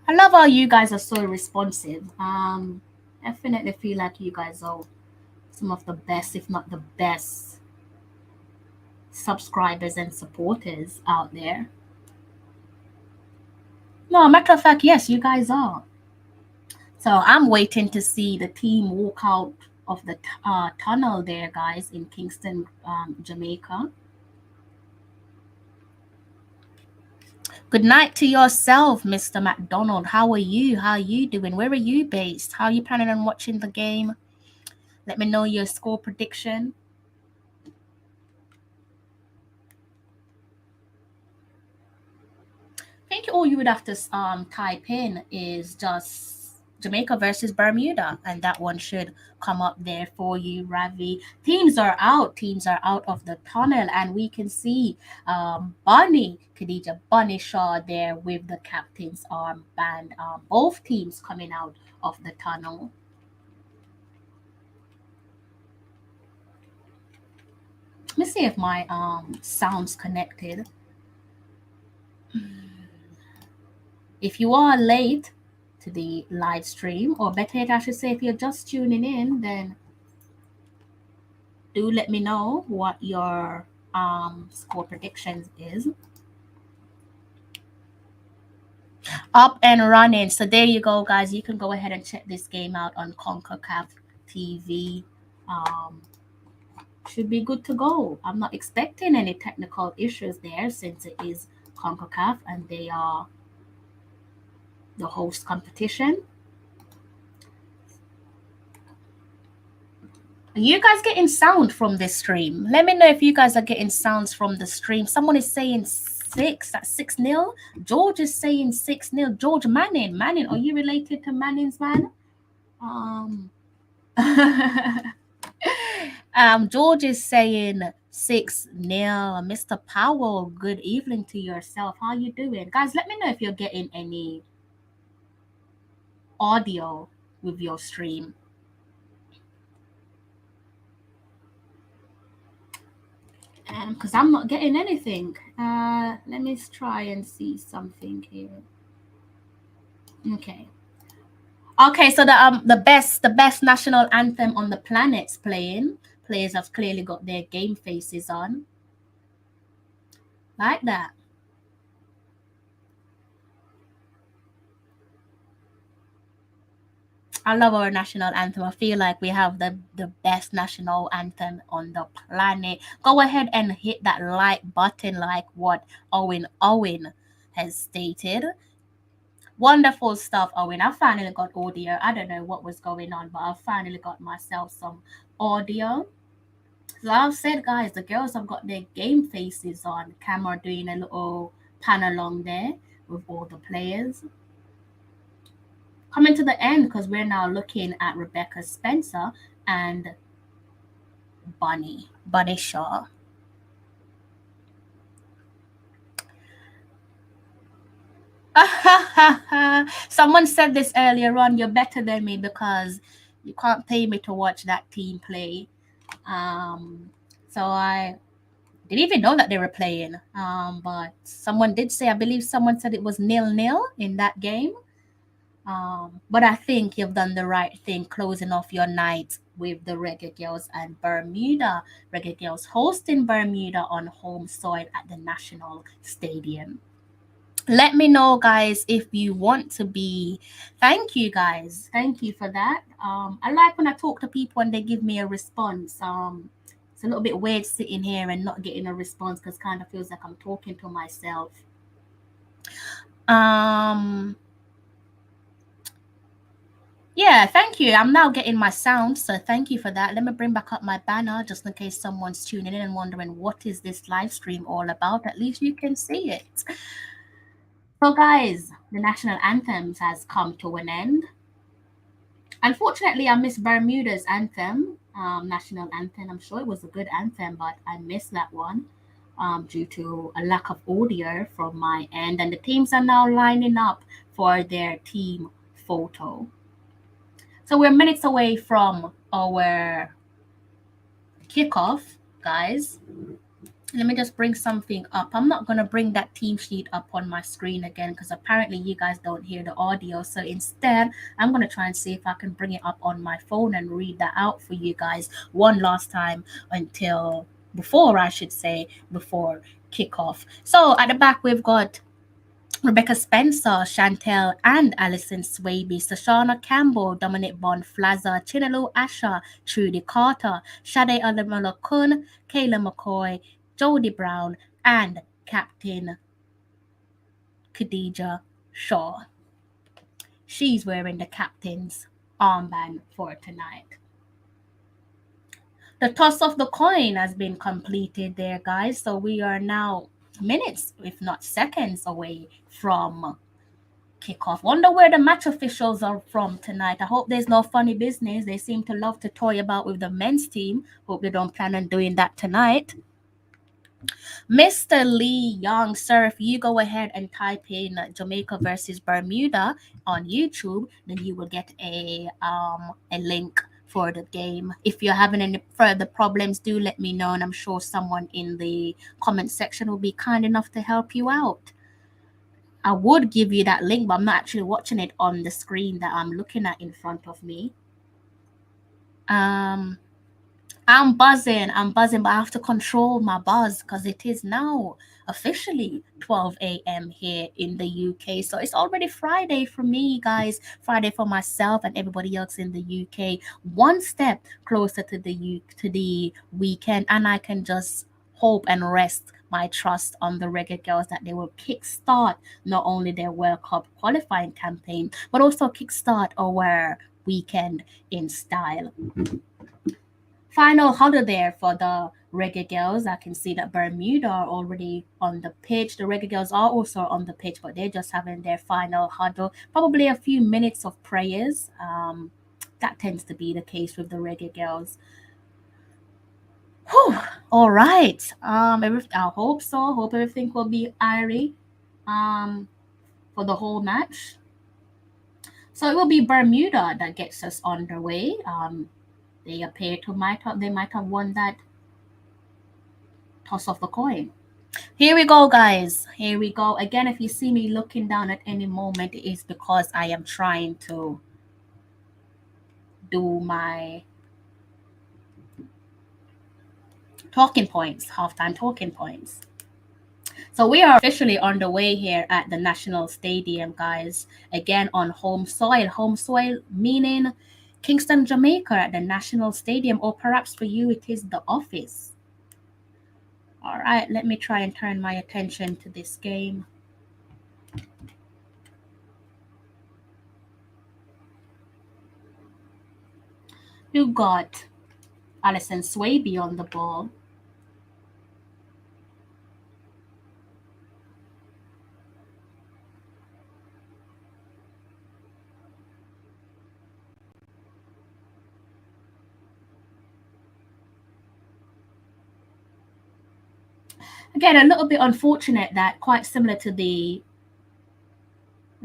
I love how you guys are so responsive. Definitely feel like you guys are some of the best, if not the best, subscribers and supporters out there. No, matter of fact, yes, you guys are. So I'm waiting to see the team walk out of the tunnel there, guys, in Kingston, Jamaica. Good night to yourself, Mr. McDonald. How are you? How are you doing? Where are you based? How are you planning on watching the game? Let me know your score prediction. I think all you would have to type in is just Jamaica versus Bermuda, and that one should come up there for you, Ravi. Teams are out of the tunnel, and we can see Khadija Bunny Shaw there with the captain's armband. Both teams coming out of the tunnel. Let me see if my sound's connected. If you are late to the live stream, or better yet, I should say, if you're just tuning in, then do let me know what your score predictions is. Up and running. So there you go, guys. You can go ahead and check this game out on CONCACAF TV. Should be good to go. I'm not expecting any technical issues there since it is CONCACAF and they are the host competition. Are you guys getting sound from this stream? Let me know if you guys are getting sounds from the stream. Someone is saying 6, that's 6-0. George is saying 6-0. George Manning. Manning, are you related to Manning's man? George is saying 6-0. Mr. Powell, good evening to yourself. How you doing? Guys, let me know if you're getting any audio with your stream. Because I'm not getting anything. Let me try and see something here. Okay, so the best national anthem on the planet's playing. Players have clearly got their game faces on. Like that. I love our national anthem. I feel like we have the best national anthem on the planet. Go ahead and hit that like button like what Owen has stated. Wonderful stuff, Owen. I finally got audio. I don't know what was going on, but I finally got myself some audio. So I've said, guys, the girls have got their game faces on camera doing a little pan along there with all the players. Coming to the end because we're now looking at Rebecca Spencer and Bunny Shaw. Someone said this earlier on, you're better than me because you can't pay me to watch that team play. So I didn't even know that they were playing. But someone did say, I believe someone said it was 0-0 in that game. But I think you've done the right thing closing off your night with the Reggae Girlz and Bermuda. Reggae Girlz hosting Bermuda on home soil at the National Stadium. Let me know, guys, if you want to be. Thank you, guys. Thank you for that. I like when I talk to people and they give me a response. It's a little bit weird sitting here and not getting a response because kind of feels like I'm talking to myself. Yeah, thank you. I'm now getting my sound, so thank you for that. Let me bring back up my banner just in case someone's tuning in and wondering what is this live stream all about. At least you can see it. So, guys, the national anthems has come to an end. Unfortunately, I missed Bermuda's anthem, national anthem. I'm sure it was a good anthem, but I missed that one due to a lack of audio from my end. And the teams are now lining up for their team photo. So we're minutes away from our kickoff, guys. Let me just bring something up. I'm not going to bring that team sheet up on my screen again because apparently you guys don't hear the audio. So instead, I'm going to try and see if I can bring it up on my phone and read that out for you guys one last time before kickoff. So at the back, we've got Rebecca Spencer, Chantel and Alison Swaby, Sashana Campbell, Dominic Bond-Flasza, Chinalu Asher, Trudy Carter, Shade Alamala Kun, Kayla McCoy, Jodie Brown, and Captain Khadija Shaw. She's wearing the captain's armband for tonight. The toss of the coin has been completed there, guys. So we are now minutes, if not seconds, away from kickoff. Wonder where the match officials are from tonight. I hope there's no funny business. They seem to love to toy about with the men's team. Hope they don't plan on doing that tonight. Mr. Lee Young, sir, if you go ahead and type in Jamaica versus Bermuda on YouTube, then you will get a link for the game. If you're having any further problems, do let me know, and I'm sure someone in the comment section will be kind enough to help you out. I would give you that link, but I'm not actually watching it on the screen that I'm looking at in front of me. I'm buzzing, but I have to control my buzz because it is now officially 12 a.m. here in the UK. So it's already Friday for me, guys. Friday for myself and everybody else in the UK. One step closer to the weekend, and I can just hope and rest my trust on the Reggae Girlz that they will kickstart not only their World Cup qualifying campaign, but also kickstart our weekend in style. Final huddle there for the Reggae Girlz. I can see that Bermuda are already on the pitch. The Reggae Girlz are also on the pitch, but they're just having their final huddle. Probably a few minutes of prayers. That tends to be the case with the Reggae Girlz. Whew. All right. I hope so. Hope everything will be airy for the whole match. So it will be Bermuda that gets us underway. They appear to might have won that toss of the coin. Here we go, guys. Here we go. Again, if you see me looking down at any moment, it is because I am trying to do my talking points, halftime talking points. So we are officially underway here at the National Stadium, guys. Again, on home soil. Home soil meaning Kingston, Jamaica at the National Stadium, or perhaps for you, it is the office. All right, let me try and turn my attention to this game. You got Alison Swaby on the ball. Again, a little bit unfortunate that quite similar to the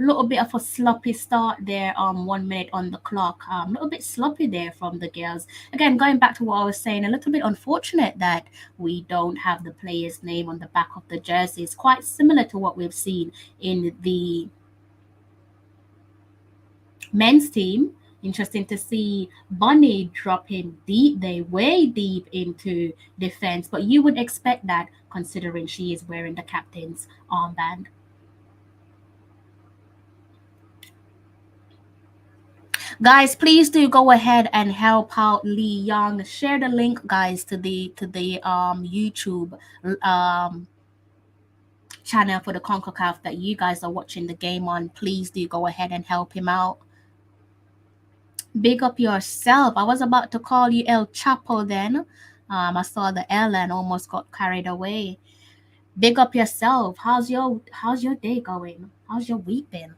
little bit of a sloppy start there. 1 minute on the clock. A little bit sloppy there from the girls. Again, going back to what I was saying, a little bit unfortunate that we don't have the player's name on the back of the jersey. It's quite similar to what we've seen in the men's team. Interesting to see Bunny dropping deep there, way deep into defense, but you would expect that considering she is wearing the captain's armband. Guys, please do go ahead and help out Lee Young. Share the link, guys, to the YouTube channel for the CONCACAF that you guys are watching the game on. Please do go ahead and help him out. Big up yourself. I was about to call you El Chapo then. I saw the L and almost got carried away. Big up yourself. How's your day going? How's your week been?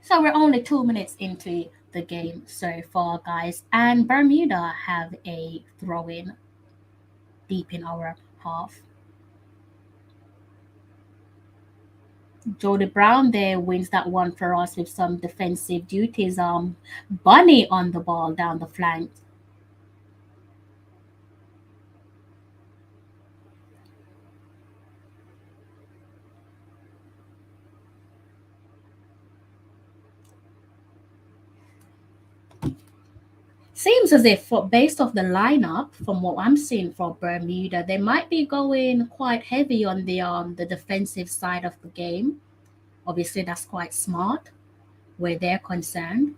So we're only 2 minutes into the game so far, guys. And Bermuda have a throw-in deep in our half. Jody Brown there wins that one for us with some defensive duties. Bunny on the ball down the flank. Seems as if, based off the lineup, from what I'm seeing for Bermuda, they might be going quite heavy on the defensive side of the game. Obviously, that's quite smart where they're concerned.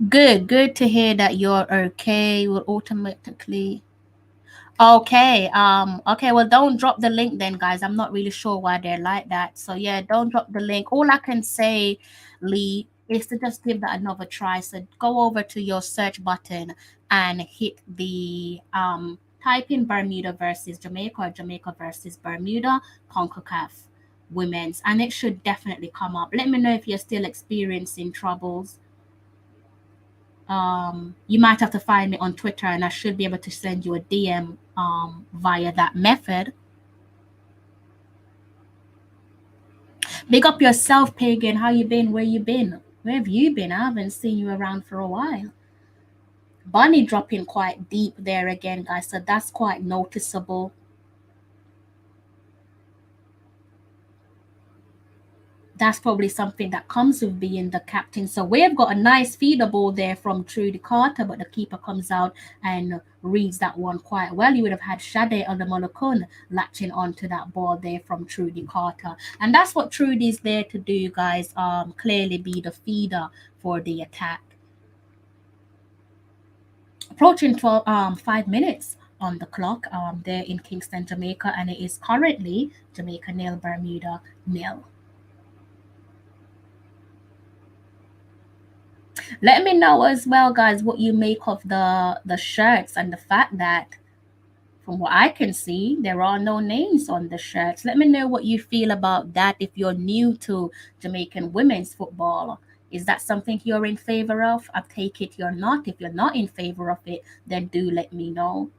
Good to hear that you're okay. Will automatically. Okay, okay, well, don't drop the link then, guys. I'm not really sure why they're like that. So yeah, don't drop the link. All I can say, Lee, is to just give that another try. So go over to your search button and hit the type in Bermuda versus Jamaica or Jamaica versus Bermuda CONCACAF women's, and it should definitely come up. Let me know if you're still experiencing troubles. You might have to find me on Twitter and I should be able to send you a DM via that method. Big up yourself, Pagan. How you been? Where you been? Where have you been? I haven't seen you around for a while. Bunny dropping quite deep there again, guys. So that's quite noticeable. That's probably something that comes with being the captain. So we've got a nice feeder ball there from Trudy Carter, but the keeper comes out and reads that one quite well. You would have had Shade Olamalokun latching onto that ball there from Trudy Carter. And that's what Trudy's there to do, guys. Clearly be the feeder for the attack. Approaching 5 minutes on the clock there in Kingston, Jamaica, and it is currently Jamaica 0, Bermuda 0. Let me know as well, guys, what you make of the shirts and the fact that, from what I can see, there are no names on the shirts. Let me know what you feel about that if you're new to Jamaican women's football. Is that something you're in favor of? I take it you're not. If you're not in favor of it, then do let me know.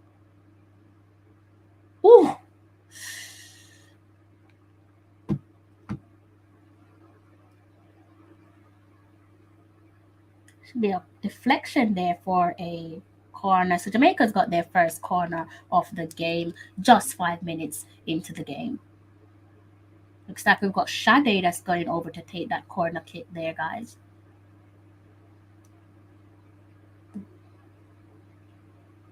Ooh. Should be a deflection there for a corner. So Jamaica's got their first corner of the game just 5 minutes into the game. Looks like we've got Shade that's going over to take that corner kick there, guys.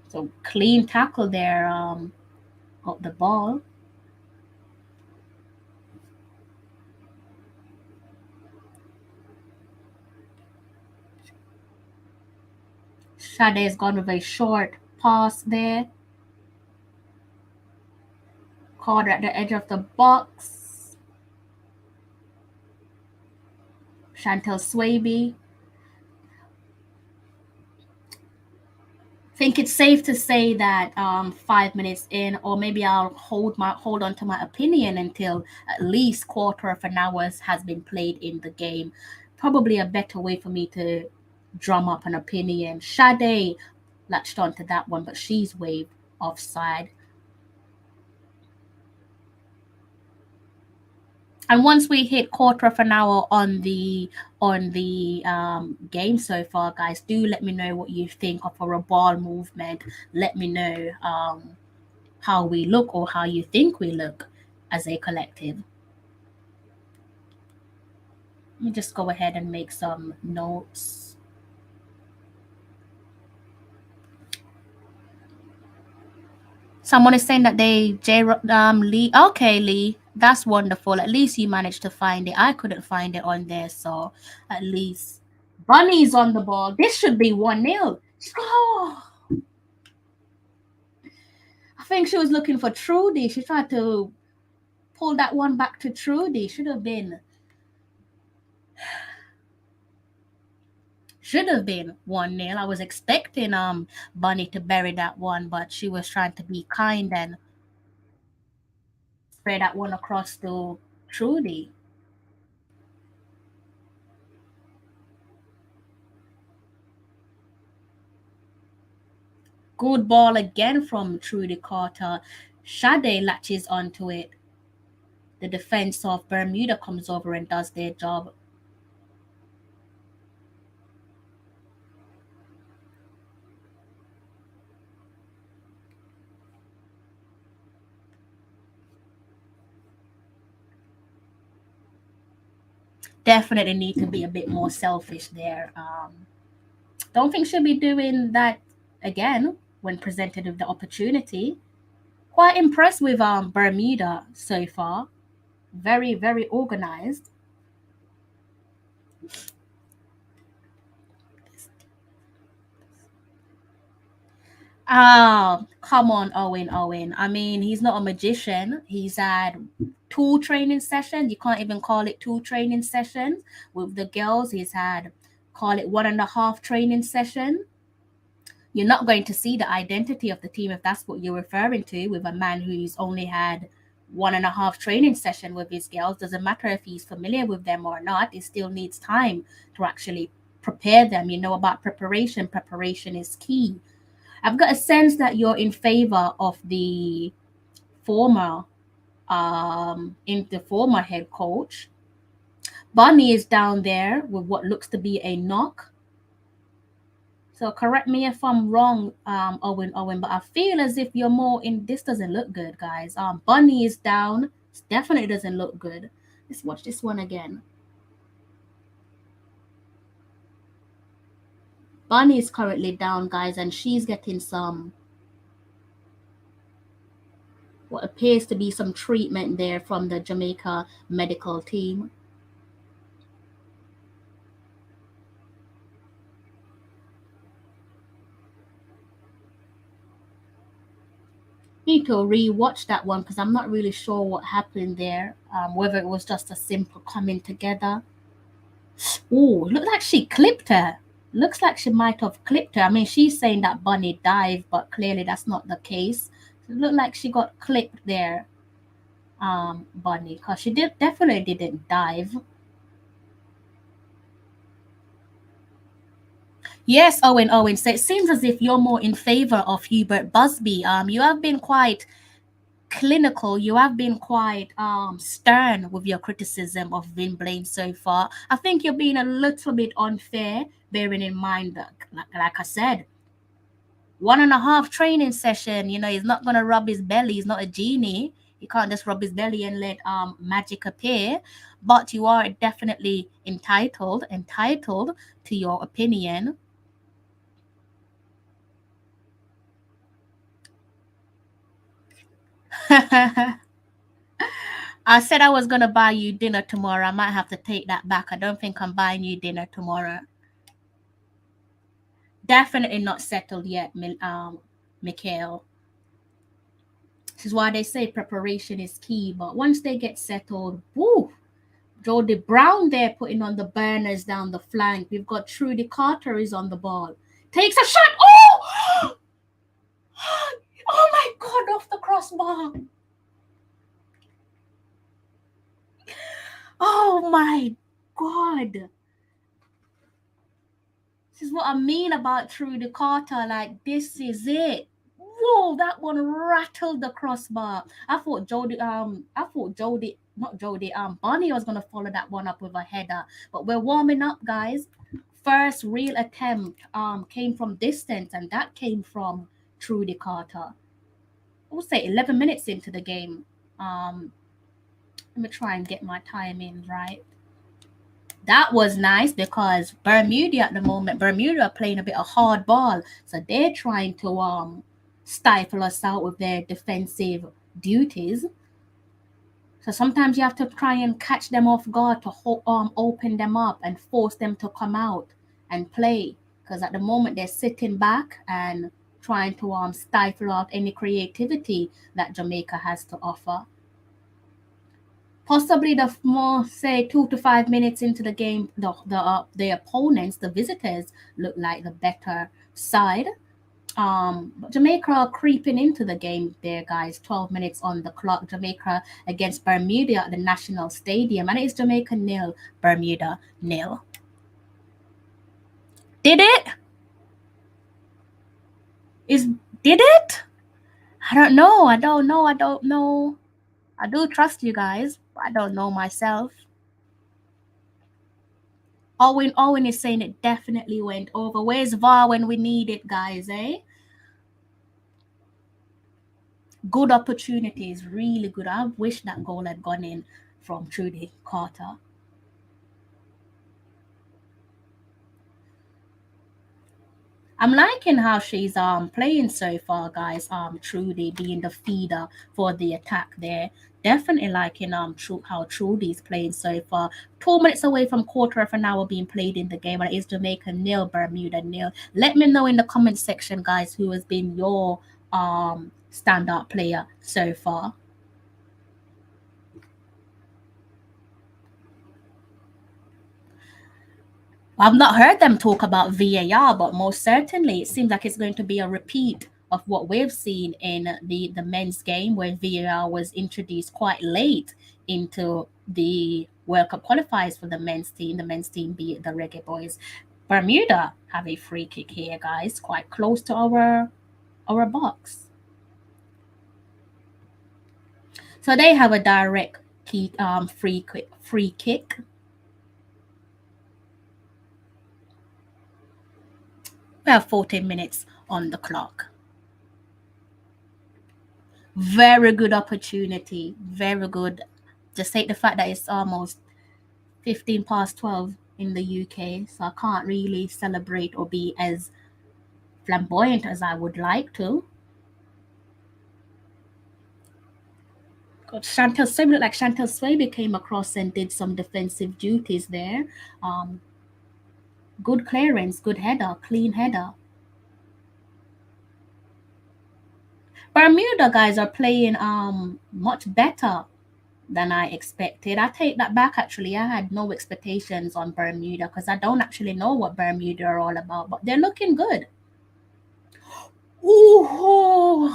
So clean tackle there, got the ball. Shade's gone with a short pass there. Caught at the edge of the box. Chantel Swaby. think it's safe to say that 5 minutes in, or maybe I'll hold on to my opinion until at least quarter of an hour has been played in the game. Probably a better way for me to drum up an opinion. Sade latched onto that one, but she's waved offside. And once we hit quarter of an hour on the game so far, guys, do let me know what you think of our ball movement. Let me know how we look or how you think we look as a collective. Let me just go ahead and make some notes. Someone is saying that Lee. Okay, Lee, that's wonderful. At least you managed to find it. I couldn't find it on there, so at least Bunny's on the ball. This should be 1-0. Oh. I think she was looking for Trudy. She tried to pull that one back to Trudy. Should have been 1-0. I was expecting Bunny to bury that one, but she was trying to be kind and spray that one across to Trudy. Good ball again from Trudy Carter. Sade latches onto it. The defense of Bermuda comes over and does their job. Definitely need to be a bit more selfish there. Don't think she'll be doing that again when presented with the opportunity. Quite impressed with Bermuda so far. Very, very organized. Come on, Owen. I mean, he's not a magician. He's had 2 training sessions. You can't even call it 2 training sessions. With the girls, he's had, call it 1.5 training session. You're not going to see the identity of the team if that's what you're referring to, with a man who's only had 1.5 training session with his girls. Doesn't matter if he's familiar with them or not. It still needs time to actually prepare them. You know about preparation. Preparation is key. I've got a sense that you're in favor of the former head coach. Bunny is down there with what looks to be a knock. So correct me if I'm wrong, Owen, but I feel as if you're more in. This doesn't look good, guys. Bunny is down. This definitely doesn't look good. Let's watch this one again. Bunny is currently down, guys, and she's getting some, what appears to be some treatment there from the Jamaica medical team. Need to re-watch that one because I'm not really sure what happened there. Whether it was just a simple coming together. Oh, looked like she clipped her. Looks like she might have clipped her. I mean, she's saying that Bunny dived, but clearly that's not the case. It looked like she got clipped there, Bunny, because she definitely didn't dive. Yes, Owen. So it seems as if you're more in favor of Hubert Busby. You have been quite clinical. You have been quite stern with your criticism of Vin Blaine so far. I think you're being a little bit unfair, bearing in mind that, like I said, 1.5 training session. You know, he's not gonna rub his belly. He's not a genie. He can't just rub his belly and let magic appear. But you are definitely entitled to your opinion. I said I was going to buy you dinner tomorrow. I might have to take that back. I don't think I'm buying you dinner tomorrow. Definitely not settled yet, Mikhail. This is why they say preparation is key. But once they get settled, woo! Jody Brown there putting on the burners down the flank. We've got Trudy Carter is on the ball. Takes a shot. Oh! Oh my God, off the crossbar. Oh my God. This is what I mean about Trudy Carter. Like, this is it. Whoa, that one rattled the crossbar. I thought Bonnie was gonna follow that one up with a header. But we're warming up, guys. First real attempt came from distance, and that came from Trudy Carter. I would say 11 minutes into the game. Let me try and get my timing right. That was nice because Bermuda at the moment, Bermuda are playing a bit of hard ball. So they're trying to stifle us out with their defensive duties. So sometimes you have to try and catch them off guard to open them up and force them to come out and play. Because at the moment they're sitting back and trying to stifle out any creativity that Jamaica has to offer. Possibly the more, say, 2 to 5 minutes into the game, the opponents, the visitors, look like the better side. But Jamaica are creeping into the game there, guys. 12 minutes on the clock. Jamaica against Bermuda at the National Stadium. And it's Jamaica 0, Bermuda 0. Did it? Did it? I don't know. I do trust you guys, but I don't know myself. Owen is saying it definitely went over. Where's VAR when we need it, guys, eh? Good opportunities, really good. I wish that goal had gone in from Trudy Carter. I'm liking how she's playing so far, guys. Trudy being the feeder for the attack there. Definitely liking how Trudy's playing so far. 2 minutes away from quarter of an hour being played in the game, and it is Jamaica 0, Bermuda 0. Let me know in the comment section, guys, who has been your standout player so far. I've not heard them talk about VAR, but most certainly it seems like it's going to be a repeat of what we've seen in the men's game, where VAR was introduced quite late into the World Cup qualifiers for the men's team be it the Reggae boys. Bermuda have a free kick here, guys, quite close to our box. So they have a direct free kick. We have 14 minutes on the clock. Very good opportunity. Very good. Just take the fact that it's almost 15 past 12 in the UK, so I can't really celebrate or be as flamboyant as I would like to. God, Chantel Swaby looked like Chantel Swaby came across and did some defensive duties there. Good clearance, good header, clean header. Bermuda guys are playing much better than I expected. I take that back, actually. I had no expectations on Bermuda because I don't actually know what Bermuda are all about, but they're looking good. Ooh.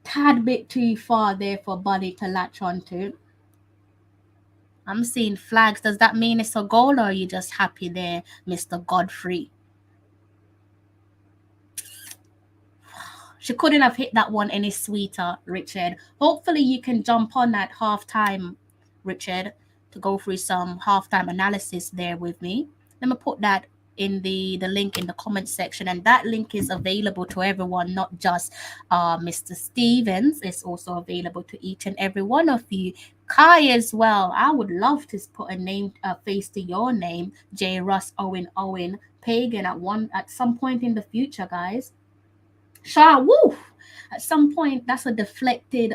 Tad bit too far there for Buddy to latch onto. I'm seeing flags. Does that mean it's a goal, or are you just happy there, Mr. Godfrey? She couldn't have hit that one any sweeter, Richard. Hopefully you can jump on at halftime, Richard, to go through some halftime analysis there with me. Let me put that in the link in the comment section, and that link is available to everyone, not just Mr. Stevens. It's also available to each and every one of you. Kai as well. I would love to put a face to your name, J. Russ Owen Pagan at some point in the future, guys. Shah, woo! At some point, that's a deflected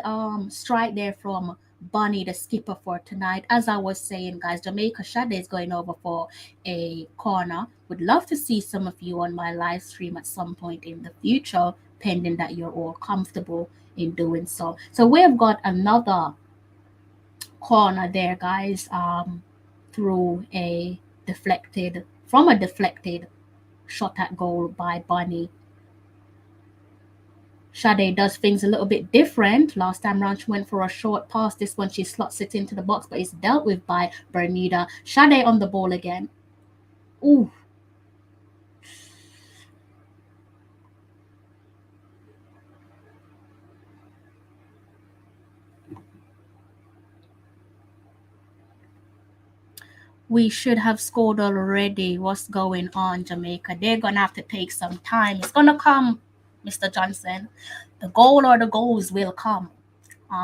strike there from Bonnie, the skipper for tonight. As I was saying, guys, Jamaica Shade is going over for a corner. Would love to see some of you on my live stream at some point in the future, pending that you're all comfortable in doing so. So we've got another corner there, guys, from a deflected shot at goal by Bunny. Sade does things a little bit different. Last time round she went for a short pass. This one she slots it into the box, but it's dealt with by Bermuda. Sade on the ball again. Ooh. We should have scored already. What's going on, Jamaica? They're going to have to take some time. It's going to come, Mr. Johnson. The goal or the goals will come.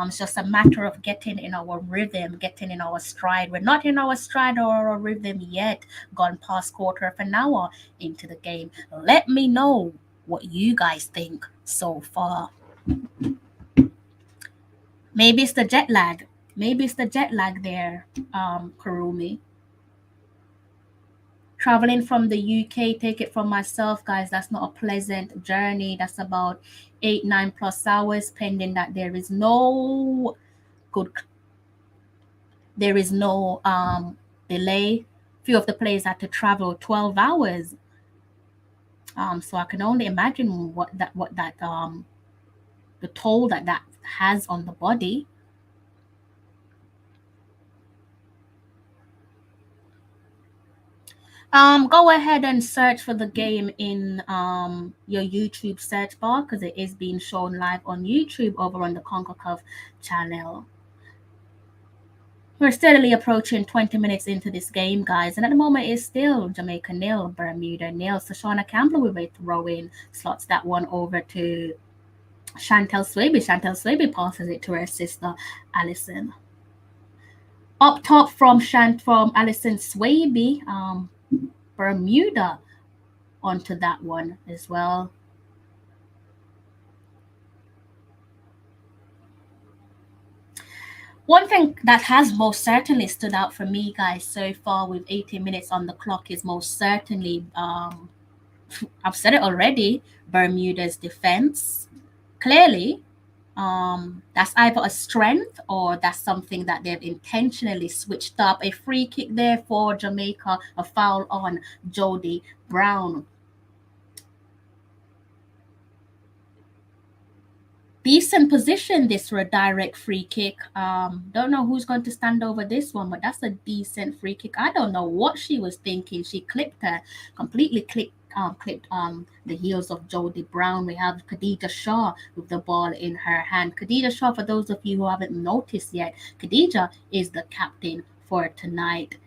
It's just a matter of getting in our rhythm, getting in our stride. We're not in our stride or our rhythm yet. Gone past quarter of an hour into the game. Let me know what you guys think so far. Maybe it's the jet lag. Maybe it's the jet lag there, Karumi. Traveling from the UK, take it from myself, guys, that's not a pleasant journey. That's about 8-9+ hours, pending that there is no delay. Few of the players had to travel 12 hours. So I can only imagine what that the toll that has on the body. Go ahead and search for the game in your YouTube search bar, because it is being shown live on YouTube over on the Concacaf channel. We're steadily approaching 20 minutes into this game, guys, and at the moment it's still Jamaica 0, Bermuda 0. So Shauna Campbell with a throw-in, slots that one over to Chantel Swaby. Chantel Swaby passes it to her sister Alison. Up top from Alison Swaby, Bermuda onto that one as well. One thing that has most certainly stood out for me, guys, so far with 18 minutes on the clock is most certainly, I've said it already, Bermuda's defense. Clearly, that's either a strength or that's something that they've intentionally switched up. A free kick there for Jamaica, a foul on Jody Brown. Decent position this for a direct free kick. Don't know who's going to stand over this one, but that's a decent free kick. I don't know what she was thinking. She clipped her, completely clipped the heels of Jody Brown. We have Khadija Shaw with the ball in her hand. Khadija Shaw, for those of you who haven't noticed yet, Khadija is the captain for tonight.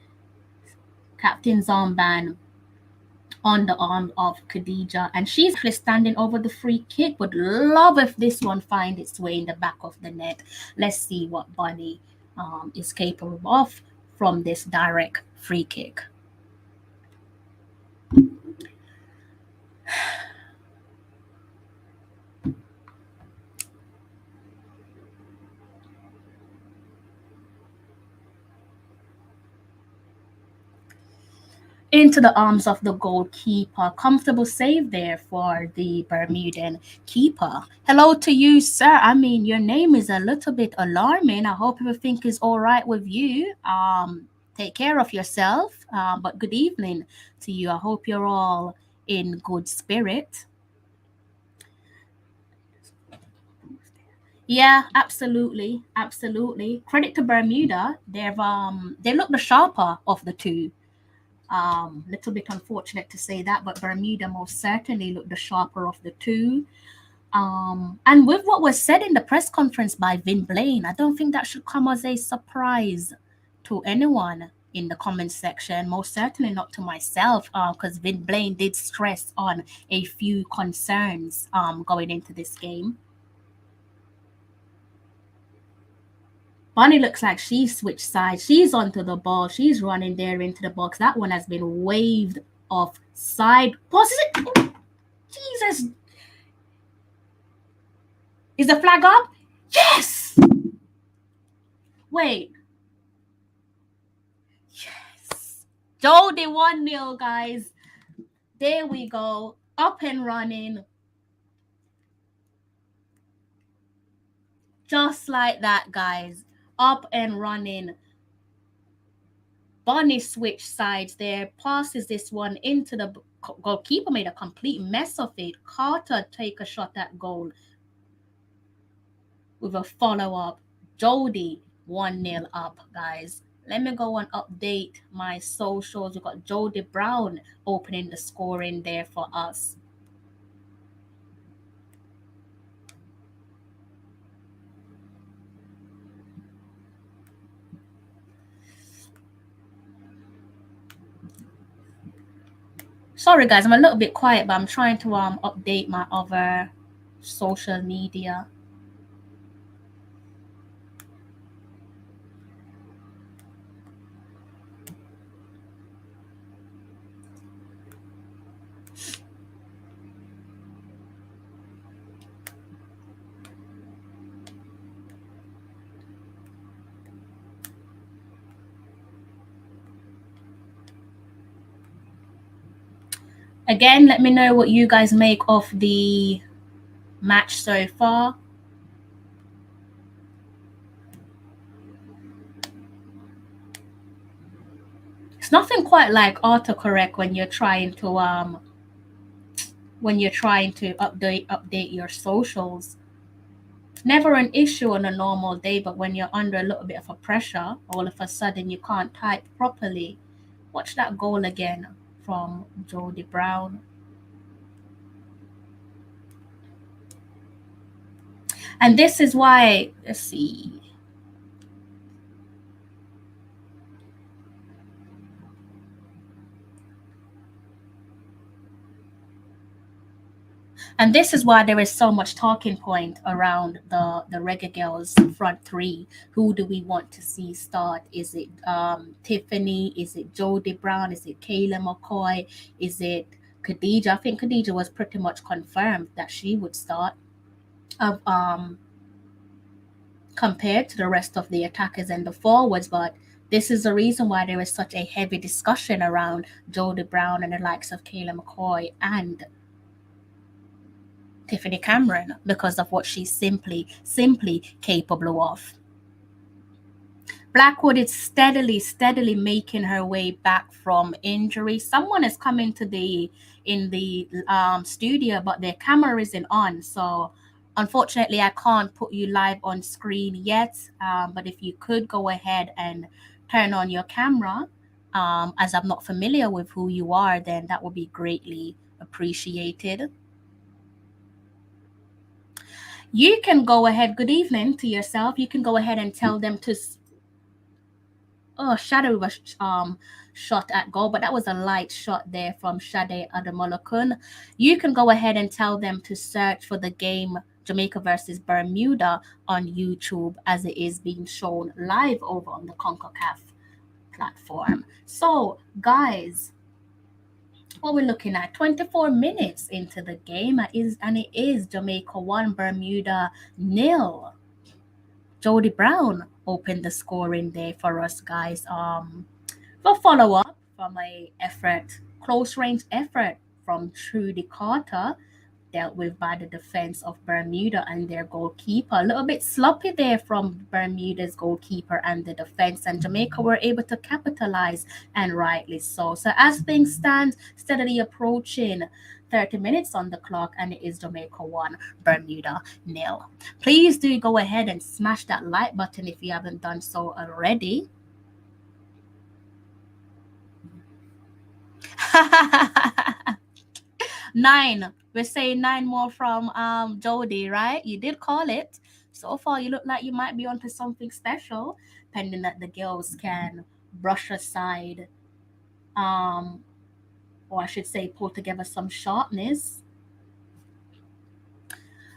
Captain's armband on the arm of Khadija, and she's actually standing over the free kick. Would love if this one find its way in the back of the net. Let's see what Bunny is capable of from this direct free kick. Into the arms of the goalkeeper. Comfortable save there for the Bermudan keeper. Hello to you, sir. I mean, your name is a little bit alarming. I hope everything is all right with you. Take care of yourself. But good evening to you. I hope you're all in good spirit. Yeah, absolutely. Credit to Bermuda. They look the sharper of the two. Little bit unfortunate to say that, but Bermuda most certainly looked the sharper of the two. And with what was said in the press conference by Vin Blaine, I don't think that should come as a surprise to anyone in the comment section, most certainly not to myself, because Vin Blaine did stress on a few concerns going into this game. Bunny looks like she switched sides. She's onto the ball. She's running there into the box. That one has been waved offside. Jesus. Is the flag up? Yes. Wait. Yes. Jody 1-0, guys. There we go. Up and running. Just like that, guys. Up and running. Bonnie switched sides there, passes this one into the goalkeeper, made a complete mess of it. Carter take a shot at goal with a follow-up. Jody 1-0 up, guys. Let me go and update my socials. We've got Jody Brown opening the scoring there for us. Sorry guys, I'm a little bit quiet, but I'm trying to update my other social media. Again, let me know what you guys make of the match so far. It's nothing quite like autocorrect when you're trying to update your socials. It's never an issue on a normal day, but when you're under a little bit of a pressure, all of a sudden you can't type properly. Watch that goal again from Jody Brown. And this is why, let's see. And this is why there is so much talking point around the Reggae Girls front three. Who do we want to see start? Is it Tiffany? Is it Jody Brown? Is it Kayla McCoy? Is it Khadija? I think Khadija was pretty much confirmed that she would start. Compared to the rest of the attackers and the forwards, but this is the reason why there is such a heavy discussion around Jody Brown and the likes of Kayla McCoy and Tiffany Cameron, because of what she's simply capable of. Blackwood is steadily making her way back from injury. Someone is coming to the studio, but their camera isn't on, so unfortunately I can't put you live on screen yet. But if you could go ahead and turn on your camera, as I'm not familiar with who you are, then that would be greatly appreciated. You can go ahead. Good evening to yourself. You can go ahead and tell them to. Oh, Shadow was shot at goal, but that was a light shot there from Shade Adamolakun. You can go ahead and tell them to search for the game Jamaica versus Bermuda on YouTube, as it is being shown live over on the CONCACAF platform. So, guys, what we're looking at, 24 minutes into the game, and it is Jamaica 1, Bermuda 0. Jody Brown opened the scoring there for us, guys. For follow-up from a close range effort from Trudy Carter, dealt with by the defense of Bermuda and their goalkeeper. A little bit sloppy there from Bermuda's goalkeeper and the defense, and Jamaica were able to capitalize, and rightly so. So as things stand, steadily approaching 30 minutes on the clock, and it is Jamaica 1, Bermuda 0. Please do go ahead and smash that like button if you haven't done so already. Nine. We're saying 9 more from Jody, right? You did call it. So far, you look like you might be onto something special, pending that the girls can brush aside, or I should say, pull together some sharpness.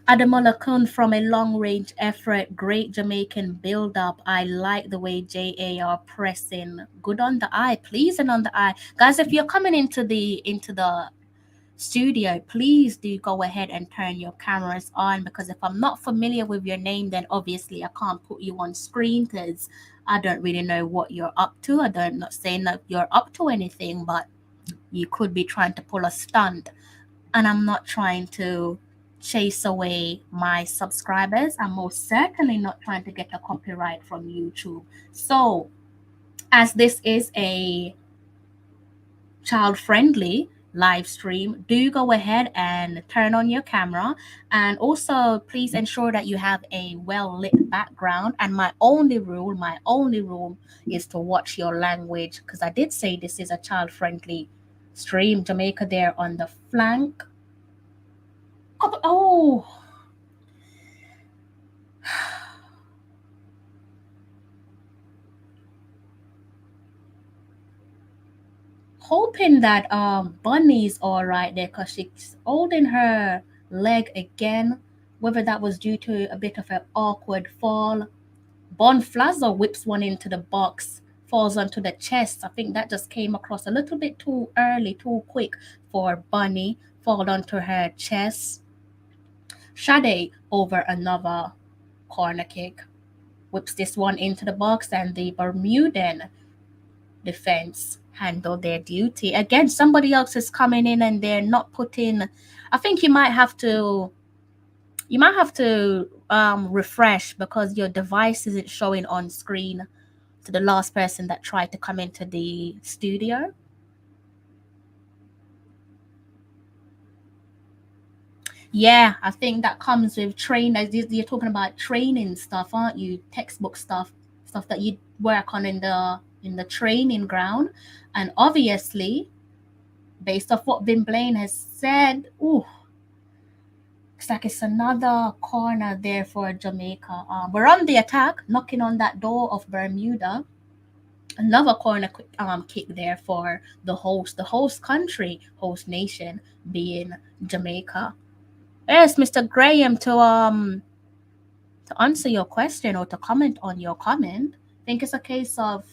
Ademola Kun from a long-range effort, great Jamaican build-up. I like the way JA are pressing. Good on the eye, pleasing on the eye. Guys, if you're coming into the studio, please do go ahead and turn your cameras on, because if I'm not familiar with your name, then obviously I can't put you on screen because I don't really know what you're up to. I'm not saying that you're up to anything, but you could be trying to pull a stunt, and I'm not trying to chase away my subscribers. I'm most certainly not trying to get a copyright from YouTube. So As this is a child-friendly live stream, do go ahead and turn on your camera, and also please ensure that you have a well-lit background. And my only rule is to watch your language, because I did say this is a child-friendly stream. Jamaica there on the flank. Oh, hoping that Bunny's all right there, because she's holding her leg again. Whether that was due to a bit of an awkward fall. Bond-Flasza whips one into the box, falls onto the chest. I think that just came across a little bit too early, too quick for Bunny. Fall onto her chest. Sade over another corner kick. Whips this one into the box, and the Bermudan defense handle their duty. Again, somebody else is coming in and they're not putting. I think you might have to refresh, because your device isn't showing on screen to the last person that tried to come into the studio. Yeah, I think that comes with you're talking about training stuff, aren't you? Textbook stuff that you work on in the training ground. And obviously, based off what Vin Blaine has said, looks like it's another corner there for Jamaica. We're on the attack, knocking on that door of Bermuda. Another corner kick there for the host country, host nation being Jamaica. Yes, Mr. Graham, to answer your question or to comment on your comment, I think it's a case of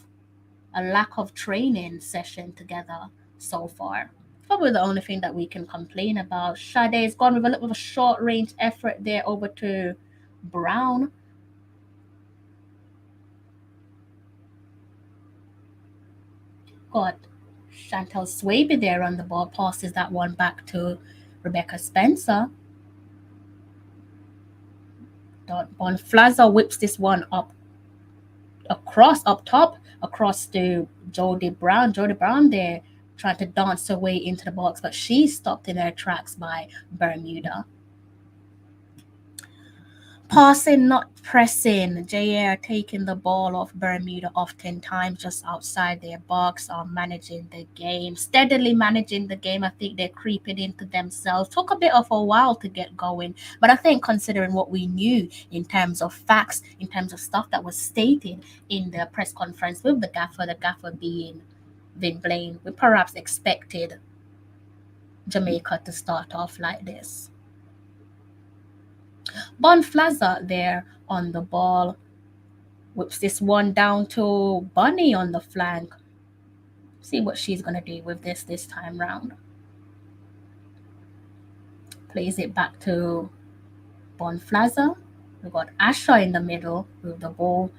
a lack of training session together so far. Probably the only thing that we can complain about. Sade's gone with a little bit of a short range effort there over to Brown. Got Chantel Swaby there on the ball, passes that one back to Rebecca Spencer. Bond-Flasza whips this one up top, across to Jody Brown. Jody Brown there trying to dance her way into the box, but she's stopped in her tracks by Bermuda. Passing, not pressing. JR taking the ball off Bermuda oftentimes just outside their box, or managing the game, steadily managing the game. I think they're creeping into themselves. Took a bit of a while to get going, but I think considering what we knew in terms of facts, in terms of stuff that was stated in the press conference with the gaffer being Vin Blaine, we perhaps expected Jamaica to start off like this. Bond-Flasza there on the ball, whips this one down to Bunny on the flank. See what she's going to do with this time round. Plays it back to Bond-Flasza. We've got Asha in the middle with the ball.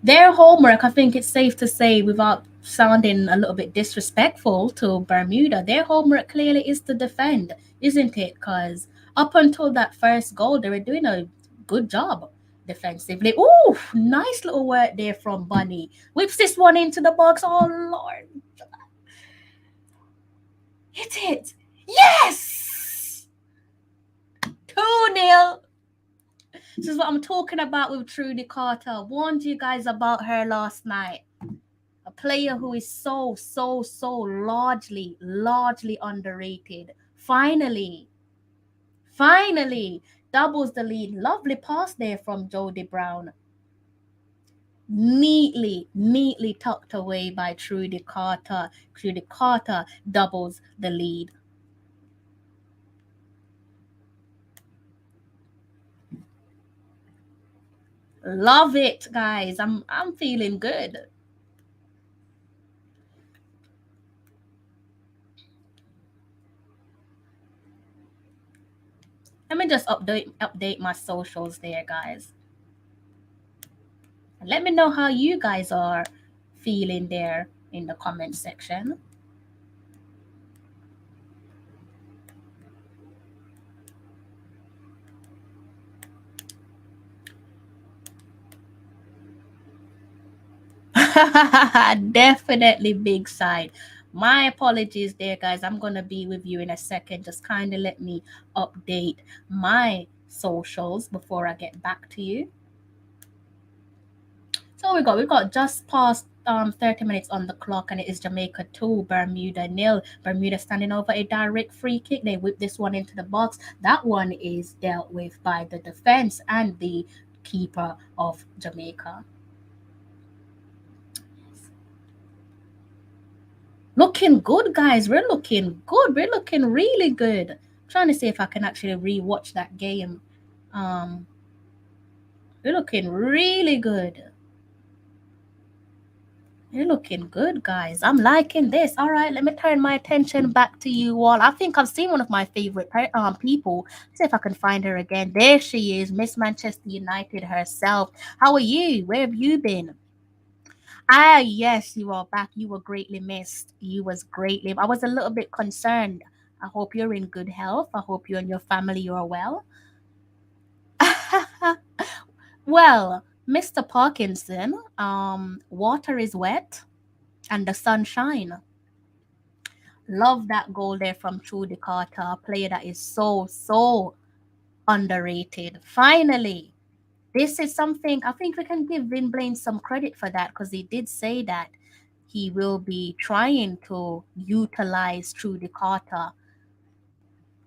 Their homework, I think it's safe to say, without sounding a little bit disrespectful to Bermuda, their homework clearly is to defend, isn't it? Because up until that first goal, they were doing a good job defensively. Ooh, nice little work there from Bunny. Whips this one into the box. Oh, Lord. Hit it. Yes! 2-0. This is what I'm talking about with Trudy Carter. Warned you guys about her last night. A player who is so largely underrated. Finally doubles the lead. Lovely pass there from Jody Brown. Neatly tucked away by Trudy Carter. Trudy Carter doubles the lead. Love it, guys. I'm feeling good. Let me just update my socials there, guys. And let me know how you guys are feeling there in the comment section. Definitely big side. My apologies there, guys. I'm gonna be with you in a second. Just kind of let me update my socials before I get back to you. So we got just past 30 minutes on the clock, and it is Jamaica 2, Bermuda nil. Bermuda standing over a direct free kick. They whip this one into the box. That one is dealt with by the defense and the keeper of Jamaica. Looking good, guys. We're looking good. We're looking really good. I'm trying to see if I can actually rewatch that game. We're looking really good. You're looking good, guys. I'm liking this. All right, let me turn my attention back to you all. I think I've seen one of my favorite people. Let's see if I can find her again. There she is, Miss Manchester United herself. How are you? Where have you been? Ah, yes, you are back. You were greatly missed. You was greatly. I was a little bit concerned. I hope you're in good health. I hope you and your family are well. Well, Mr. Parkinson, water is wet and the sun shine. Love that goal there from Trudy Carter, a player that is so underrated. Finally, this is something I think we can give Vin Blaine some credit for that, because he did say that he will be trying to utilize Trudy Carter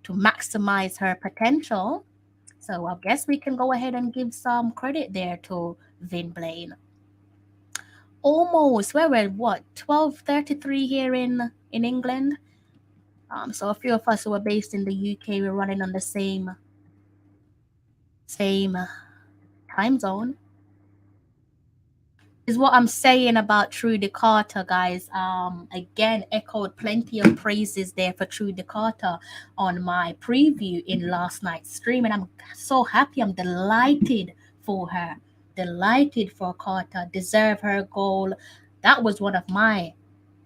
to maximize her potential. So I guess we can go ahead and give some credit there to Vin Blaine. Almost, where we're what, 12:33 here in England. So a few of us who are based in the UK, we're running on the same time zone. Is what I'm saying about Trudy Carter, guys. Again, echoed plenty of praises there for Trudy Carter on my preview in last night's stream, and I'm so happy. I'm delighted for her. Delighted for Carter. Deserve her goal. That was one of my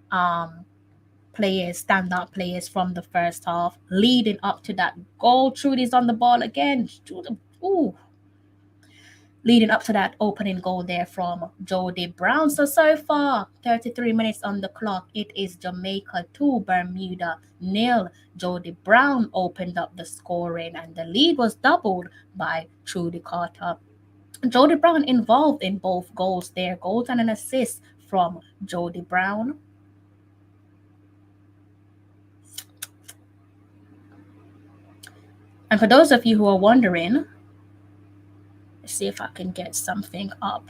standout players from the first half, leading up to that goal. Trudy's on the ball again. Ooh. Leading up to that opening goal there from Jody Brown. So far, 33 minutes on the clock. It is Jamaica 2, Bermuda nil. Jody Brown opened up the scoring, and the lead was doubled by Trudy Carter. Jody Brown involved in both goals there. Goals and an assist from Jody Brown. And for those of you who are wondering, let's see if I can get something up.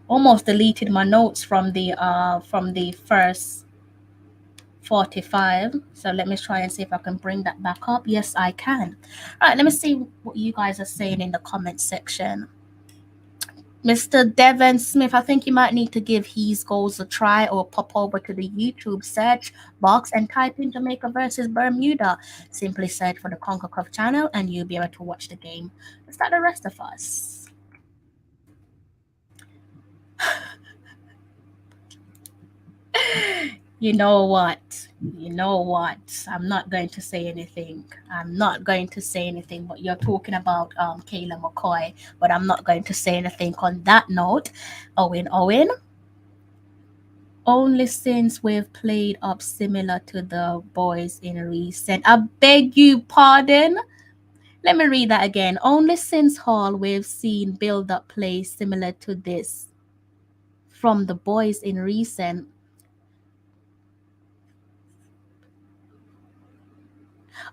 Almost deleted my notes from the first 45. So let me try and see if I can bring that back up. Yes, I can. All right, let me see what you guys are saying in the comment section. Mr. Devon Smith, I think you might need to give his goals a try, or pop over to the YouTube search box and type in Jamaica versus Bermuda. Simply search for the Concacaf channel and you'll be able to watch the game. Is that the rest of us? You know what? I'm not going to say anything. But you're talking about Kayla McCoy, but I'm not going to say anything on that note. Owen, only since we've played up similar to the boys in recent. I beg you pardon. Let me read that again. Only since Hall we've seen build-up plays similar to this from the boys in recent.